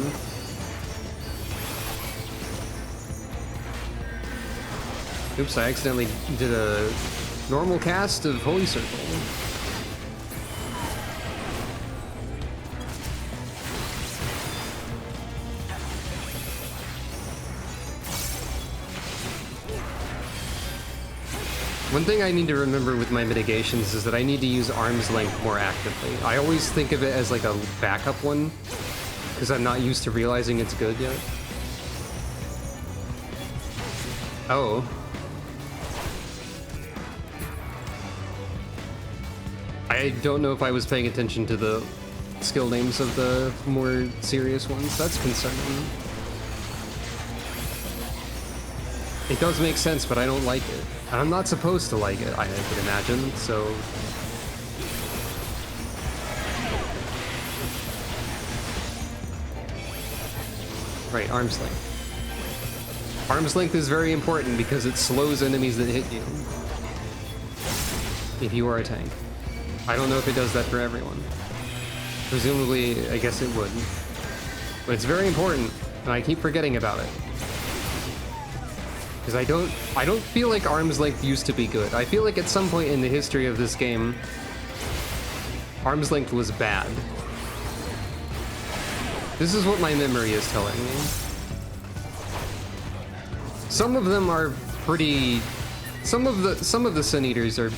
Oops, I accidentally did a normal cast of Holy Circle. One thing I need to remember with my mitigations is that I need to use arm's length more actively. I always think of it as like a backup one, because I'm not used to realizing it's good yet. Oh. I don't know if I was paying attention to the skill names of the more serious ones. That's concerning. It does make sense, but I don't like it. And I'm not supposed to like it, I would imagine, so... Right, arm's length. Arm's length is very important because it slows enemies that hit you. If you are a tank. I don't know if it does that for everyone. Presumably, I guess it would. But it's very important, and I keep forgetting about it. Because I don't feel like arm's length used to be good. I feel like at some point in the history of this game, arm's length was bad. This is what my memory is telling me. Some of them are pretty... Some of the Sin Eaters are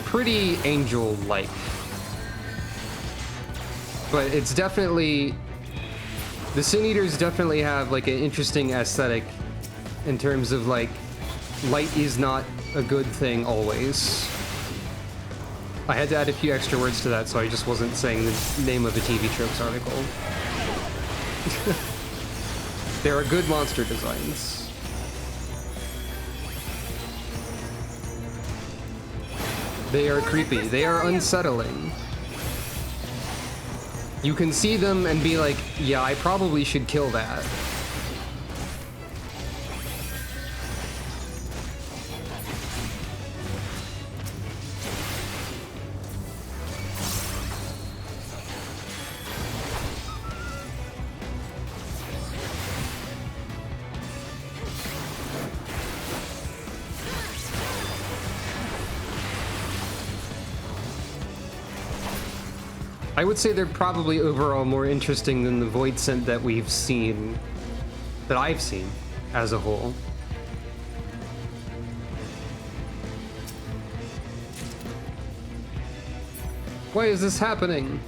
pretty angel-like. But it's definitely... The Sin Eaters definitely have like an interesting aesthetic in terms of like, light is not a good thing always. I had to add a few extra words to that so I just wasn't saying the name of a TV Tropes article. There are good monster designs. They are creepy. They are unsettling. You can see them and be like, yeah, I probably should kill that. I would say they're probably overall more interesting than the Void Scent that we've seen, that I've seen as a whole. Why is this happening?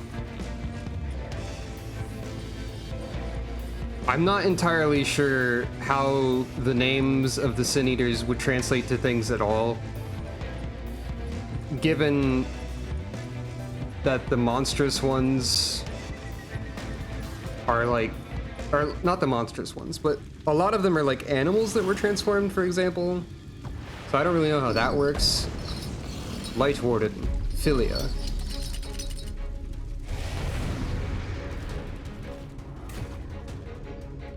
I'm not entirely sure how the names of the Sin Eaters would translate to things at all, given that the monstrous ones are like, or not the monstrous ones, but a lot of them are like animals that were transformed, for example. So I don't really know how that works. Light Warden, Philia.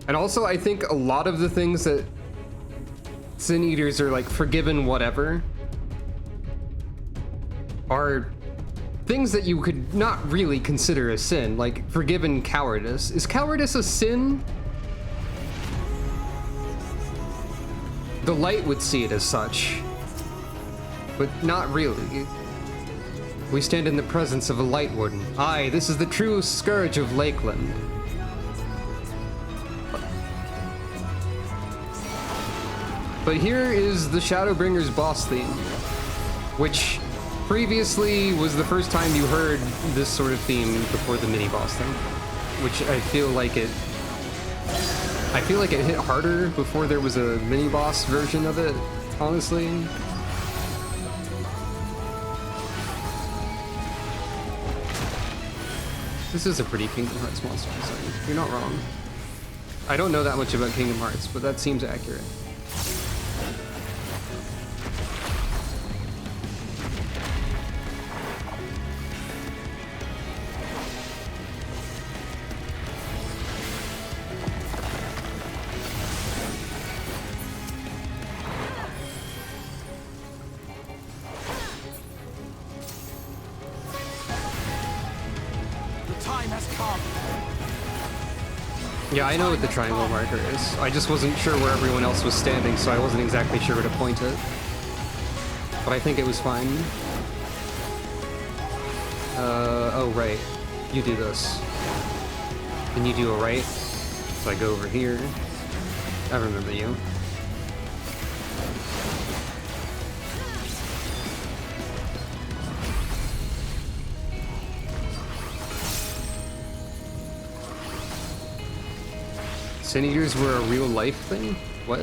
And also I think a lot of the things that Sin Eaters are like forgiven whatever are things that you could not really consider a sin, like forgiven cowardice. Is cowardice a sin? The light would see it as such, but not really. We stand in the presence of a light warden. Aye, this is the true scourge of Lakeland. But here is the Shadowbringers boss theme, which previously was the first time you heard this sort of theme before the mini-boss thing, which I feel like it hit harder before there was a mini-boss version of it, honestly. This is a pretty Kingdom Hearts monster design. You're not wrong. I don't know that much about Kingdom Hearts, but that seems accurate. Yeah, I know what the triangle marker is. I just wasn't sure where everyone else was standing, so I wasn't exactly sure where to point it. But I think it was fine. Oh right. You do this. Then you do a right. So I go over here. I remember you. Sin Eaters were a real life thing? What?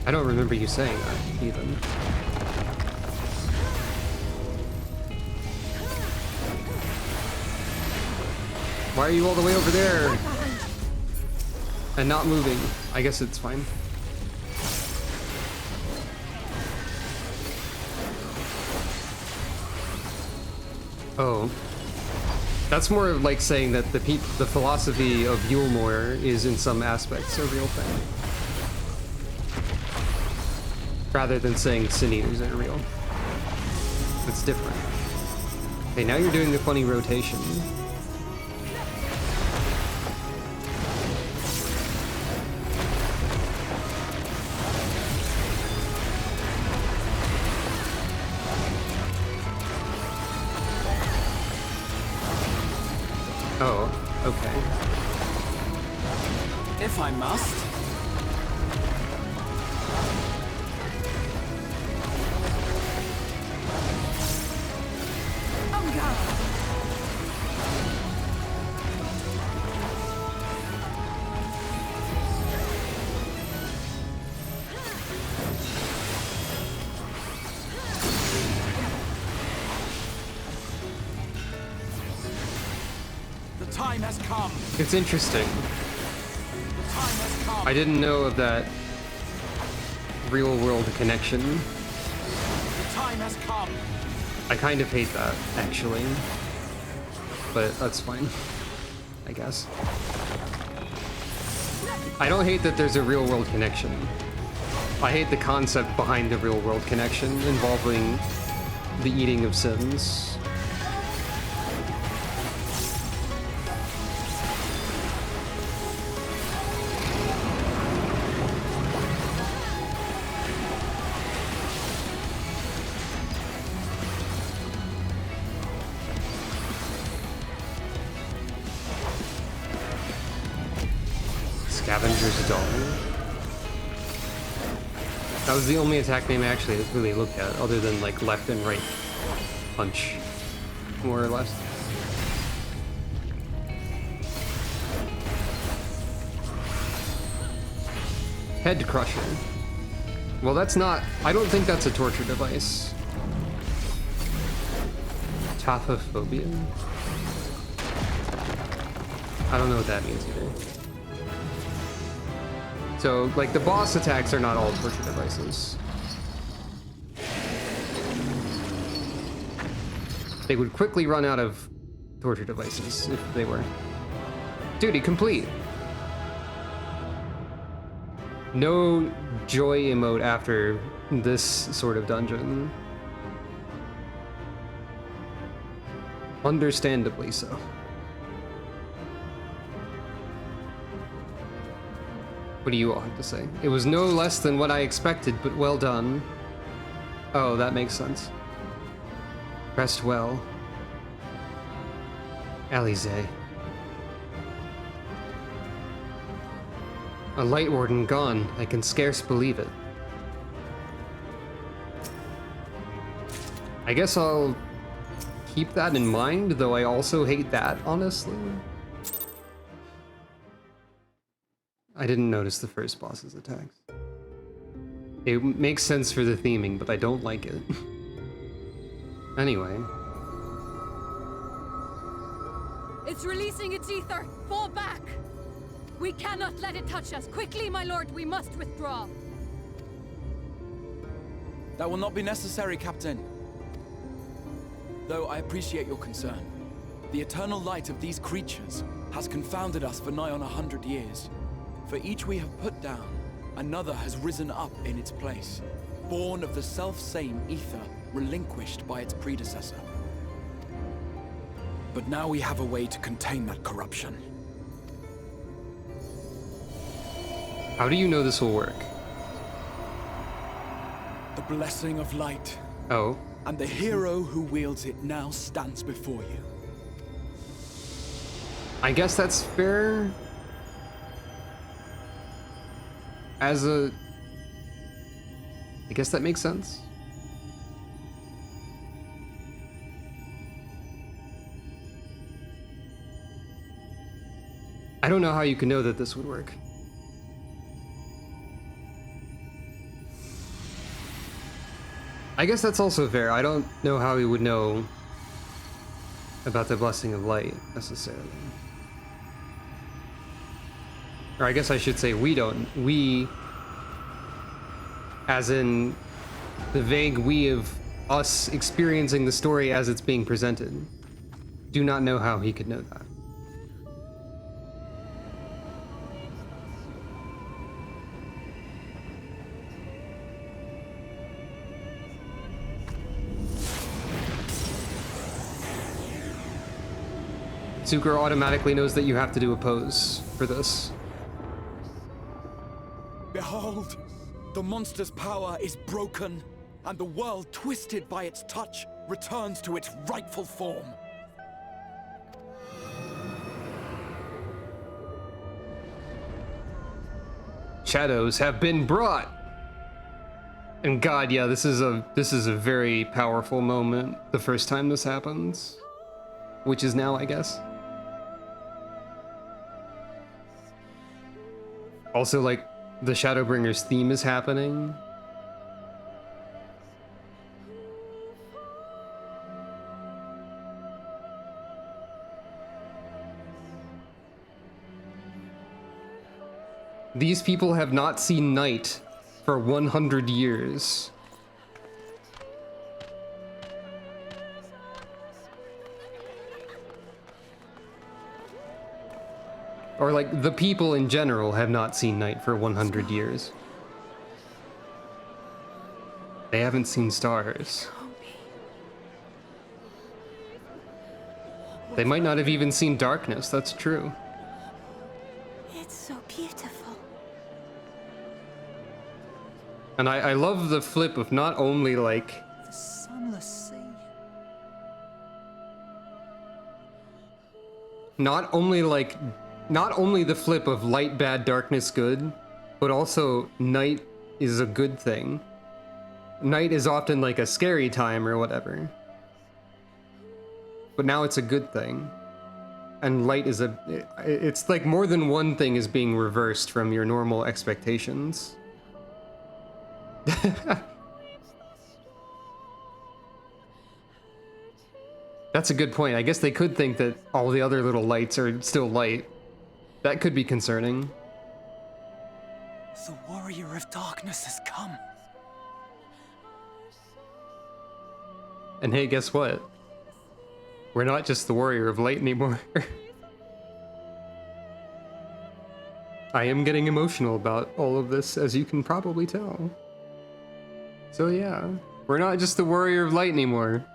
I don't remember you saying that, even. Why are you all the way over there? And not moving. I guess it's fine. Oh. That's more like saying that the philosophy of Eulmore is in some aspects a real thing. Rather than saying Sin Eaters are real. It's different. Okay, now you're doing the funny rotation. Oh, okay. If I must. It's interesting. I didn't know of that real-world connection. The time has come. I kind of hate that, actually. But that's fine, I guess. I don't hate that there's a real-world connection. I hate the concept behind the real-world connection involving the eating of sins. Scavenger's Dawn. That was the only attack name I actually really looked at, other than like left and right punch, more or less. Head Crusher. Well, that's not... I don't think that's a torture device. Taphophobia? I don't know what that means either. So, like, the boss attacks are not all torture devices. They would quickly run out of torture devices if they were. Duty complete! No joy emote after this sort of dungeon. Understandably so. What do you all have to say? It was no less than what I expected, but well done. Oh, that makes sense. Rest well. Alize. A Light Warden gone. I can scarce believe it. I guess I'll keep that in mind, though I also hate that, honestly. I didn't notice the first boss's attacks. It makes sense for the theming, but I don't like it. Anyway. It's releasing its ether! Fall back! We cannot let it touch us! Quickly, my lord, we must withdraw! That will not be necessary, Captain. Though I appreciate your concern. The eternal light of these creatures has confounded us for nigh on 100 years. For each we have put down, another has risen up in its place, born of the self-same ether relinquished by its predecessor. But now we have a way to contain that corruption. How do you know this will work? The blessing of light. Oh. And the hero who wields it now stands before you. I guess that's fair. I guess that makes sense. I don't know how you can know that this would work. I guess that's also fair. I don't know how he would know about the Blessing of Light, necessarily. Or I guess I should say we don't. We, as in the vague we of us experiencing the story as it's being presented, do not know how he could know that. Zucker automatically knows that you have to do a pose for this. Behold, the monster's power is broken, and the world, twisted by its touch, returns to its rightful form. Shadows have been brought. And God, yeah, this is a very powerful moment the first time this happens, which is now, I guess. Also, like, the Shadowbringers theme is happening. These people have not seen night for 100 years. Or like, the people in general have not seen night for 100 years. They haven't seen stars. They might not have even seen darkness, that's true. It's so beautiful. And I love the flip of not only like... The sunless sea. Not only the flip of light bad, darkness good, but also night is a good thing. Night is often like a scary time or whatever. But now it's a good thing. And light is it's like more than one thing is being reversed from your normal expectations. That's a good point. I guess they could think that all the other little lights are still light. That could be concerning. The warrior of darkness has come. And hey, guess what? We're not just the warrior of light anymore. I am getting emotional about all of this, as you can probably tell. So yeah, we're not just the warrior of light anymore.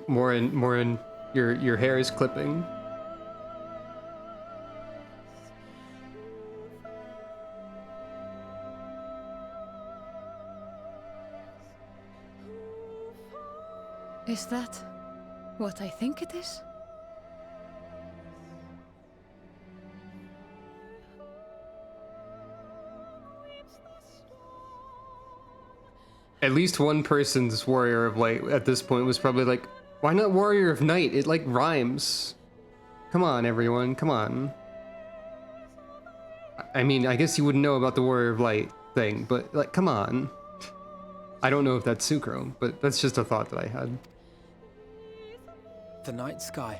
Morin, your hair is clipping. Is that what I think it is? At least one person's Warrior of Light at this point was probably like, why not Warrior of Night? It like rhymes. Come on, everyone, come on. I mean, I guess you wouldn't know about the Warrior of Light thing, but like, come on. I don't know if that's Sucro, but that's just a thought that I had. The night sky.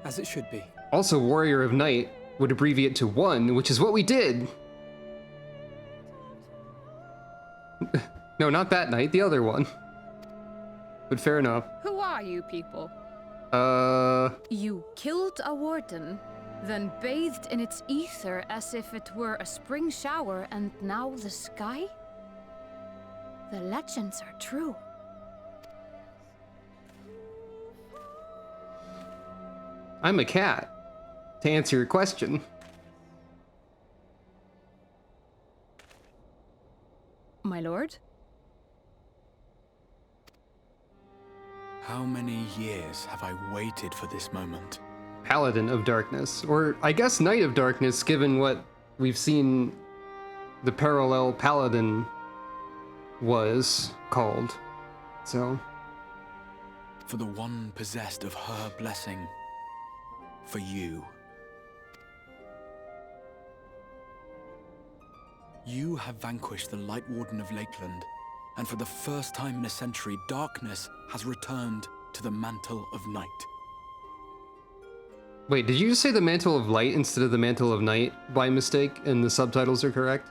As it should be. Also, Warrior of Night would abbreviate to 1, which is what we did! No, not that night, the other one. But fair enough. Who are you people? You killed a warden, then bathed in its ether as if it were a spring shower, and now the sky? The legends are true. I'm a cat, to answer your question. My lord? How many years have I waited for this moment? Paladin of Darkness, or I guess Knight of Darkness, given what we've seen the parallel Paladin was called. So. For the one possessed of her blessing. For you. You have vanquished the Light Warden of Lakeland, and for the first time in a century, darkness has returned to the Mantle of Night. Wait, did you just say the Mantle of Light instead of the Mantle of Night by mistake, and the subtitles are correct?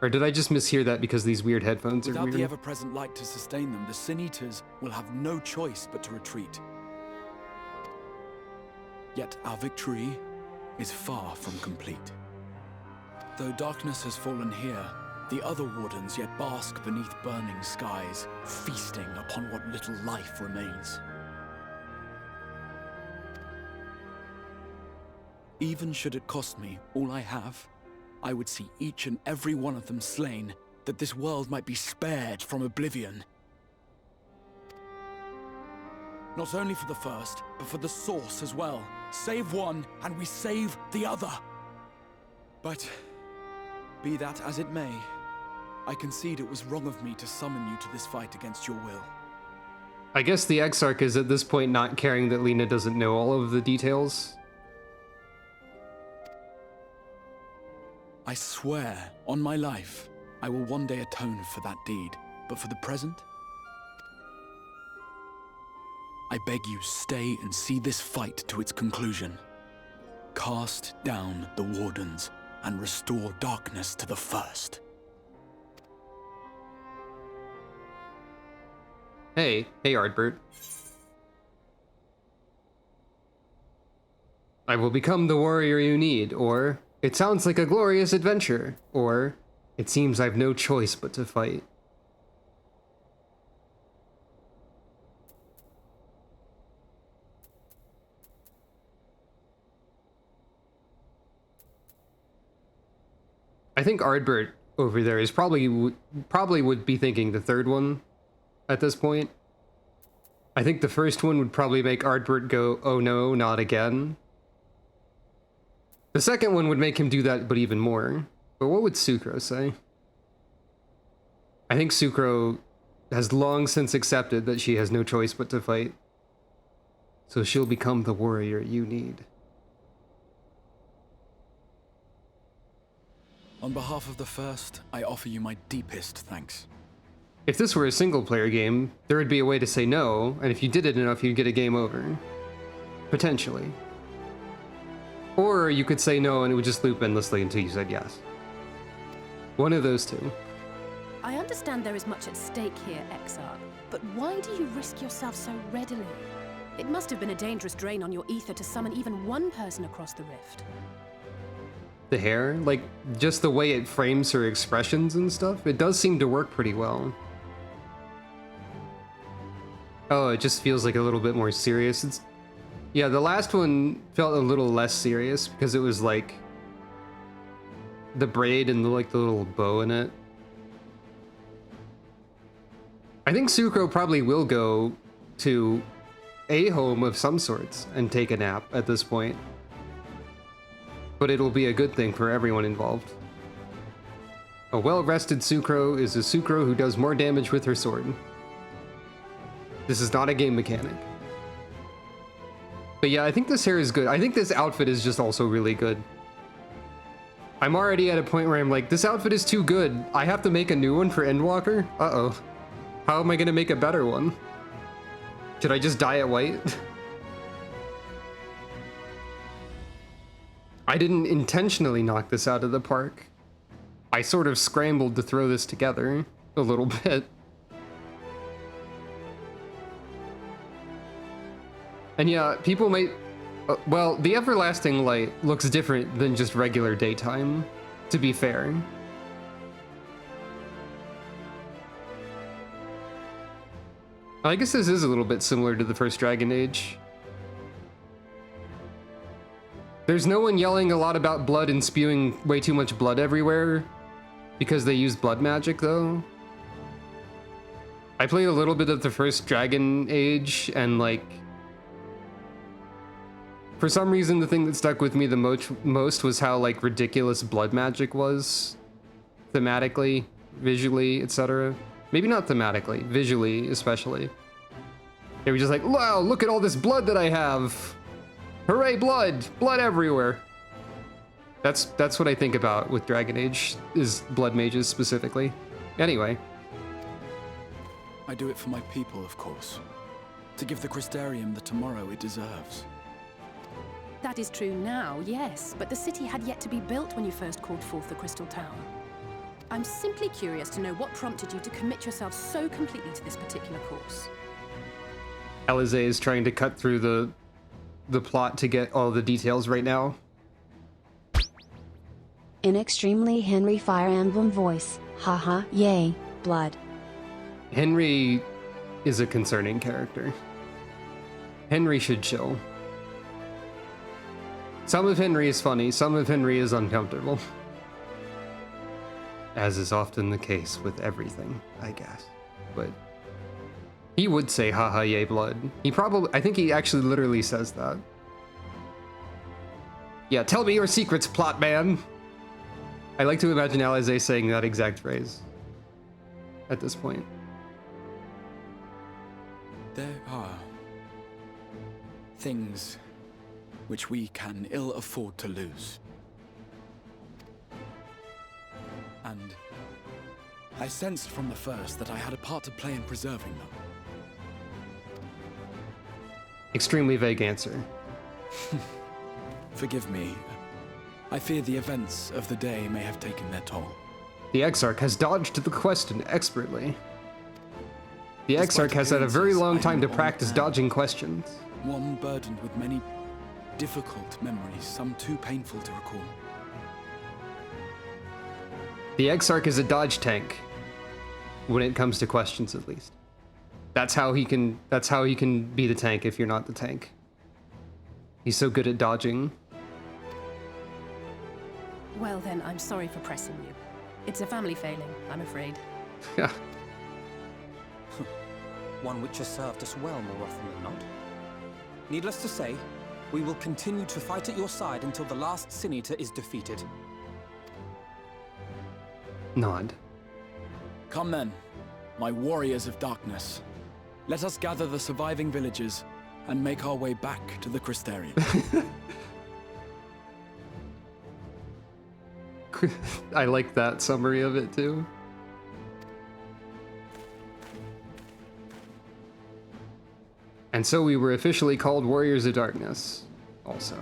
Or did I just mishear that because these weird headphones are weird? Without the ever-present light to sustain them, the Sin Eaters will have no choice but to retreat. Yet our victory is far from complete. Though darkness has fallen here, the other wardens yet bask beneath burning skies, feasting upon what little life remains. Even should it cost me all I have, I would see each and every one of them slain, that this world might be spared from oblivion. Not only for the first, but for the source as well. Save one, and we save the other. But, be that as it may, I concede it was wrong of me to summon you to this fight against your will. I guess the Exarch is at this point not caring that Lena doesn't know all of the details. I swear, on my life, I will one day atone for that deed. But for the present, I beg you stay and see this fight to its conclusion. Cast down the wardens and restore darkness to the first. Hey Ardbert. I will become the warrior you need, or it sounds like a glorious adventure, or it seems I've no choice but to fight. I think Ardbert over there is probably would be thinking the third one at this point. I think the first one would probably make Ardbert go, oh no, not again. The second one would make him do that, but even more. But what would Sucro say? I think Sucro has long since accepted that she has no choice but to fight. So she'll become the warrior you need. On behalf of the first, I offer you my deepest thanks. If this were a single-player game, there would be a way to say no, and if you did it enough, you'd get a game over. Potentially. Or you could say no and it would just loop endlessly until you said yes. One of those two. I understand there is much at stake here, Exarch, but why do you risk yourself so readily? It must have been a dangerous drain on your ether to summon even one person across the rift. The hair, like just the way it frames her expressions and stuff, it does seem to work pretty well. Oh, it just feels like a little bit more serious. Yeah, the last one felt a little less serious because it was like the braid and the little bow in it. I think Sucro probably will go to a home of some sorts and take a nap at this point. But it'll be a good thing for everyone involved. A well-rested Sucro is a Sucro who does more damage with her sword. This is not a game mechanic. But yeah, I think this hair is good. I think this outfit is just also really good. I'm already at a point where I'm like, this outfit is too good. I have to make a new one for Endwalker? Uh-oh. How am I gonna make a better one? Should I just dye it white? I didn't intentionally knock this out of the park. I sort of scrambled to throw this together a little bit. And yeah, people might... well, the Everlasting Light looks different than just regular daytime, to be fair. I guess this is a little bit similar to the first Dragon Age. There's no one yelling a lot about blood and spewing way too much blood everywhere because they use blood magic, though. I played a little bit of the first Dragon Age, and like... for some reason, the thing that stuck with me the most was how like ridiculous blood magic was. Thematically, visually, etc. Maybe not thematically, visually especially. They were just like, wow, look at all this blood that I have. Hooray, blood! Blood everywhere. That's what I think about with Dragon Age, is blood mages specifically. Anyway. I do it for my people, of course. To give the Crystarium the tomorrow it deserves. That is true now, yes, but the city had yet to be built when you first called forth the Crystal Tower. I'm simply curious to know what prompted you to commit yourself so completely to this particular course. Alize is trying to cut through the plot to get all the details right now. In extremely Henry Fire Emblem voice, haha, yay, blood. Henry is a concerning character. Henry should chill. Some of Henry is funny, some of Henry is uncomfortable. As is often the case with everything, I guess. But he would say, haha, yay, blood. I think he actually literally says that. Yeah, tell me your secrets, plot man. I like to imagine Alize saying that exact phrase at this point. There are things which we can ill afford to lose. And I sensed from the first that I had a part to play in preserving them. Extremely vague answer. Forgive me. I fear the events of the day may have taken their toll. The Exarch has dodged the question expertly. The Exarch has had a very long time to practice dodging questions. One burdened with many difficult memories, some too painful to recall. The Exarch is a dodge tank. When it comes to questions, at least. That's how he can be the tank if you're not the tank. He's so good at dodging. Well then, I'm sorry for pressing you. It's a family failing, I'm afraid. Yeah. One which has served us well more often than not. Needless to say, we will continue to fight at your side until the last Sin Eater is defeated. Nod. Come then, my warriors of darkness. Let us gather the surviving villagers and make our way back to the Crystarium. I like that summary of it too. And so we were officially called Warriors of Darkness, also.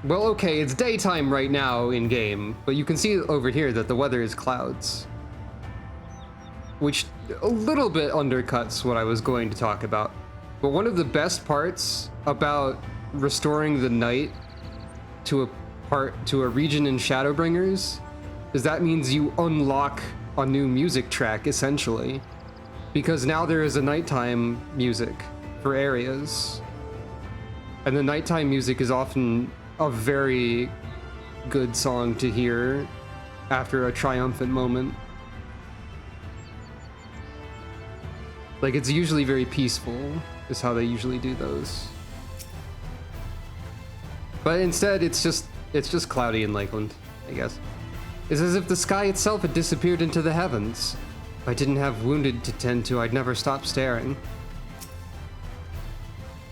Well, okay, it's daytime right now in-game, but you can see over here that the weather is clouds. Which a little bit undercuts what I was going to talk about. But one of the best parts about restoring the night to a region in Shadowbringers is that means you unlock a new music track, essentially. Because now there is a nighttime music for areas. And the nighttime music is often a very good song to hear after a triumphant moment. Like, it's usually very peaceful, is how they usually do those. But instead, it's just cloudy in Lakeland, I guess. It's as if the sky itself had disappeared into the heavens. If I didn't have wounded to tend to, I'd never stop staring.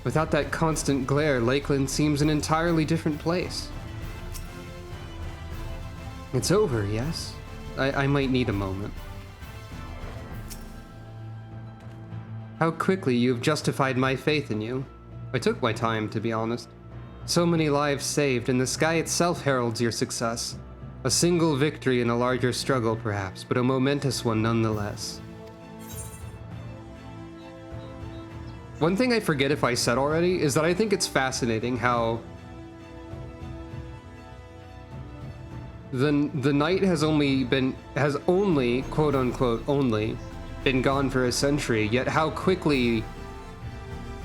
Without that constant glare, Lakeland seems an entirely different place. It's over, yes? I might need a moment. How quickly you've justified my faith in you. I took my time, to be honest. So many lives saved, and the sky itself heralds your success. A single victory in a larger struggle, perhaps, but a momentous one nonetheless. One thing I forget if I said already is that I think it's fascinating how the night has only quote unquote only been gone for a century, yet how quickly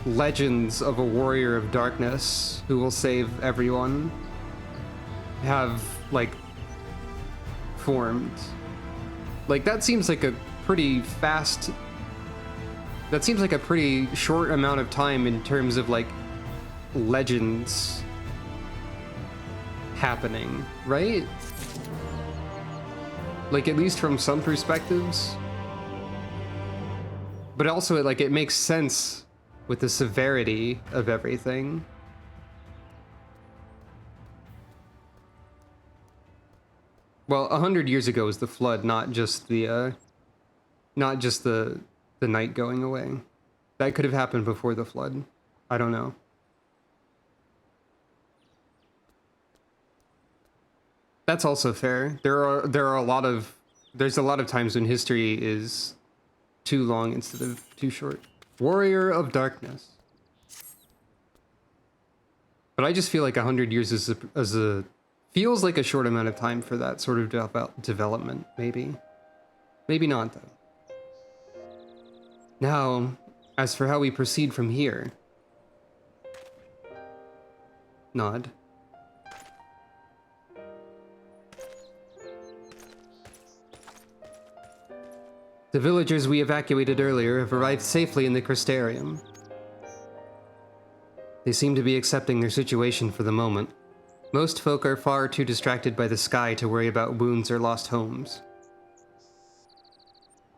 legends of a warrior of darkness who will save everyone have like formed. Like, that seems like a pretty fast, that seems like a pretty short amount of time in terms of like legends happening, right? Like, at least from some perspectives. But also, like, it makes sense with the severity of everything. Well, 100 years ago was the flood, not just the night going away. That could have happened before the flood. I don't know. That's also fair. There's a lot of times when history is too long instead of too short. Warrior of Darkness. But I just feel like 100 years feels like a short amount of time for that sort of development, maybe. Maybe not, though. Now, as for how we proceed from here... Nod. The villagers we evacuated earlier have arrived safely in the Crystarium. They seem to be accepting their situation for the moment. Most folk are far too distracted by the sky to worry about wounds or lost homes.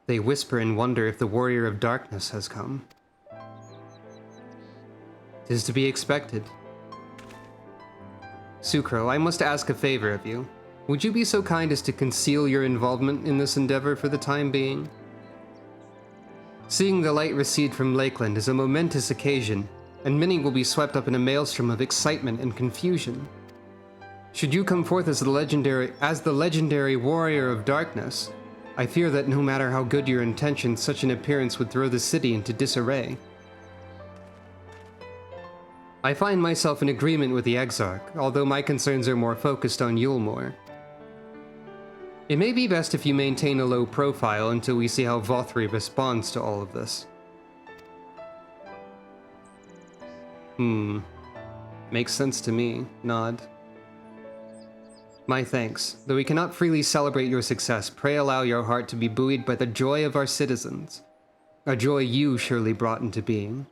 They whisper and wonder if the Warrior of Darkness has come. 'Tis to be expected. Sucro, I must ask a favor of you. Would you be so kind as to conceal your involvement in this endeavor for the time being? Seeing the light recede from Lakeland is a momentous occasion, and many will be swept up in a maelstrom of excitement and confusion. Should you come forth as the legendary Warrior of Darkness, I fear that no matter how good your intentions, such an appearance would throw the city into disarray. I find myself in agreement with the Exarch, although my concerns are more focused on Eulmore. It may be best if you maintain a low profile until we see how Vothri responds to all of this. Makes sense to me. Nod. My thanks. Though we cannot freely celebrate your success, pray allow your heart to be buoyed by the joy of our citizens. A joy you surely brought into being.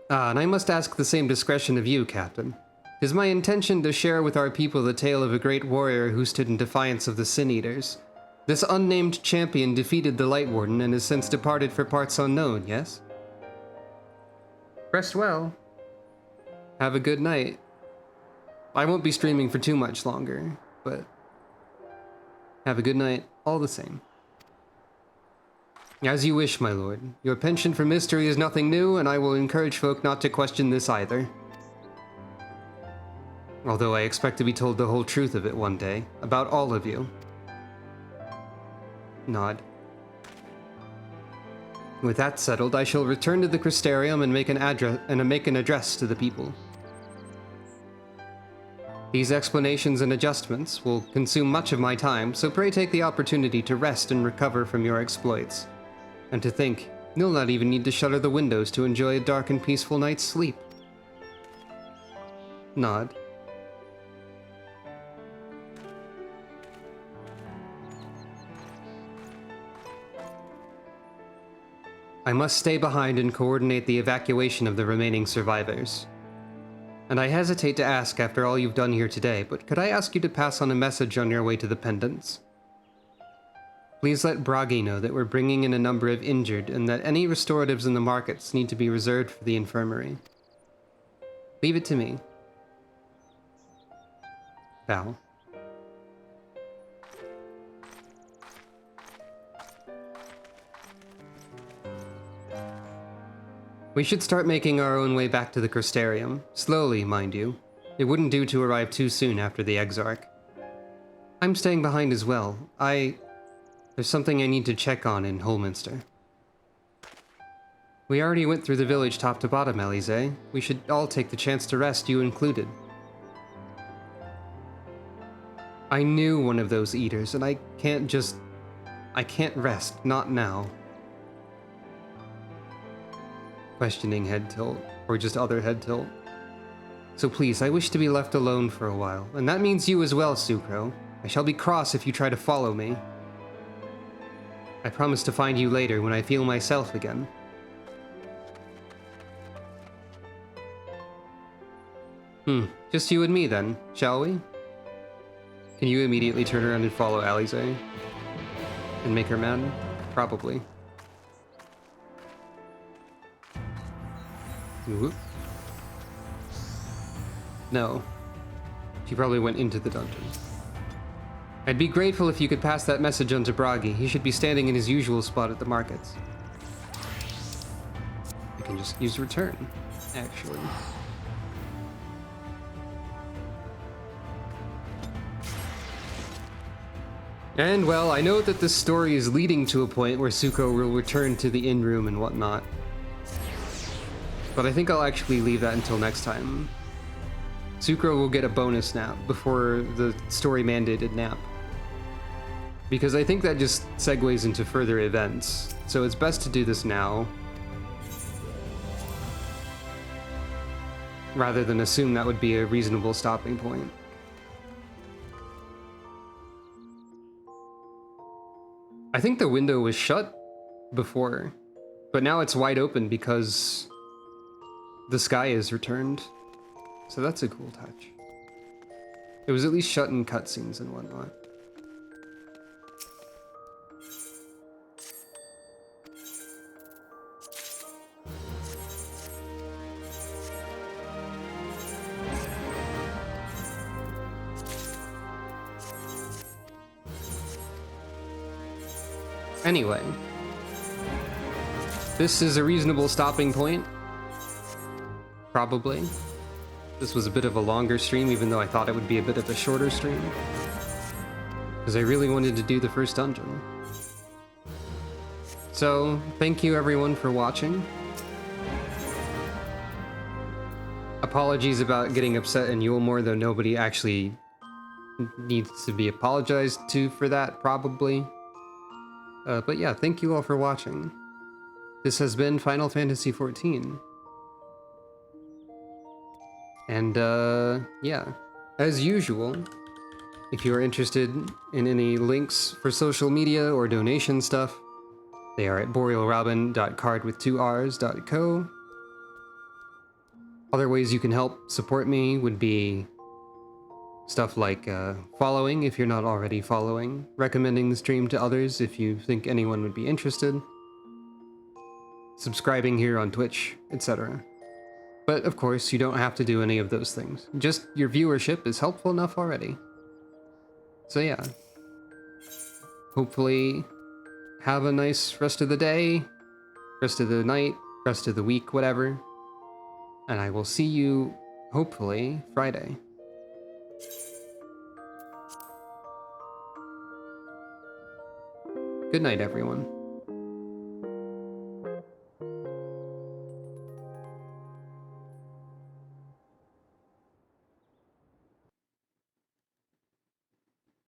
And I must ask the same discretion of you, Captain. 'Tis my intention to share with our people the tale of a great warrior who stood in defiance of the Sin Eaters. This unnamed champion defeated the Light Warden and has since departed for parts unknown, yes? Rest well. Have a good night. I won't be streaming for too much longer, but have a good night all the same. As you wish, my lord. Your penchant for mystery is nothing new, and I will encourage folk not to question this either. Although I expect to be told the whole truth of it one day, about all of you. Nod. With that settled, I shall return to the Crystarium and make an address to the people. These explanations and adjustments will consume much of my time, so pray take the opportunity to rest and recover from your exploits. And to think, you'll not even need to shutter the windows to enjoy a dark and peaceful night's sleep. Nod. I must stay behind and coordinate the evacuation of the remaining survivors. And I hesitate to ask after all you've done here today, but could I ask you to pass on a message on your way to the pendants? Please let Bragi know that we're bringing in a number of injured and that any restoratives in the markets need to be reserved for the infirmary. Leave it to me. Val. We should start making our own way back to the Crystarium. Slowly, mind you. It wouldn't do to arrive too soon after the Exarch. I'm staying behind as well. There's something I need to check on in Holminster. We already went through the village top to bottom, Alize. We should all take the chance to rest, you included. I knew one of those eaters, and I can't rest, not now. Questioning head tilt, or just other head tilt. So please, I wish to be left alone for a while, and that means you as well, Sucro. I shall be cross if you try to follow me. I promise to find you later when I feel myself again. Just you and me then, shall we? Can you immediately turn around and follow Alize? And make her mad? Probably. Whoop. No. She probably went into the dungeon. I'd be grateful if you could pass that message on to Bragi. He should be standing in his usual spot at the markets. I can just use return, actually. And, well, I know that this story is leading to a point where Suko will return to the inn room and whatnot. But I think I'll actually leave that until next time. Sucro will get a bonus nap before the story-mandated nap. Because I think that just segues into further events, so it's best to do this now. Rather than assume that would be a reasonable stopping point. I think the window was shut before, but now it's wide open because the sky is returned. So that's a cool touch. It was at least shut in cutscenes and whatnot. Anyway, this is a reasonable stopping point. Probably. This was a bit of a longer stream, even though I thought it would be a bit of a shorter stream. Because I really wanted to do the first dungeon. So, thank you everyone for watching. Apologies about getting upset in Eulmore, though nobody actually needs to be apologized to for that, probably. But yeah, thank you all for watching. This has been Final Fantasy XIV. And, yeah. As usual, if you are interested in any links for social media or donation stuff, they are at borealrobin.cardwith2rs.co. Other ways you can help support me would be stuff like following if you're not already following, recommending the stream to others if you think anyone would be interested, subscribing here on Twitch, etc. But of course, you don't have to do any of those things. Just your viewership is helpful enough already. So yeah. Hopefully, have a nice rest of the day, rest of the night, rest of the week, whatever. And I will see you, hopefully, Friday. Good night, everyone.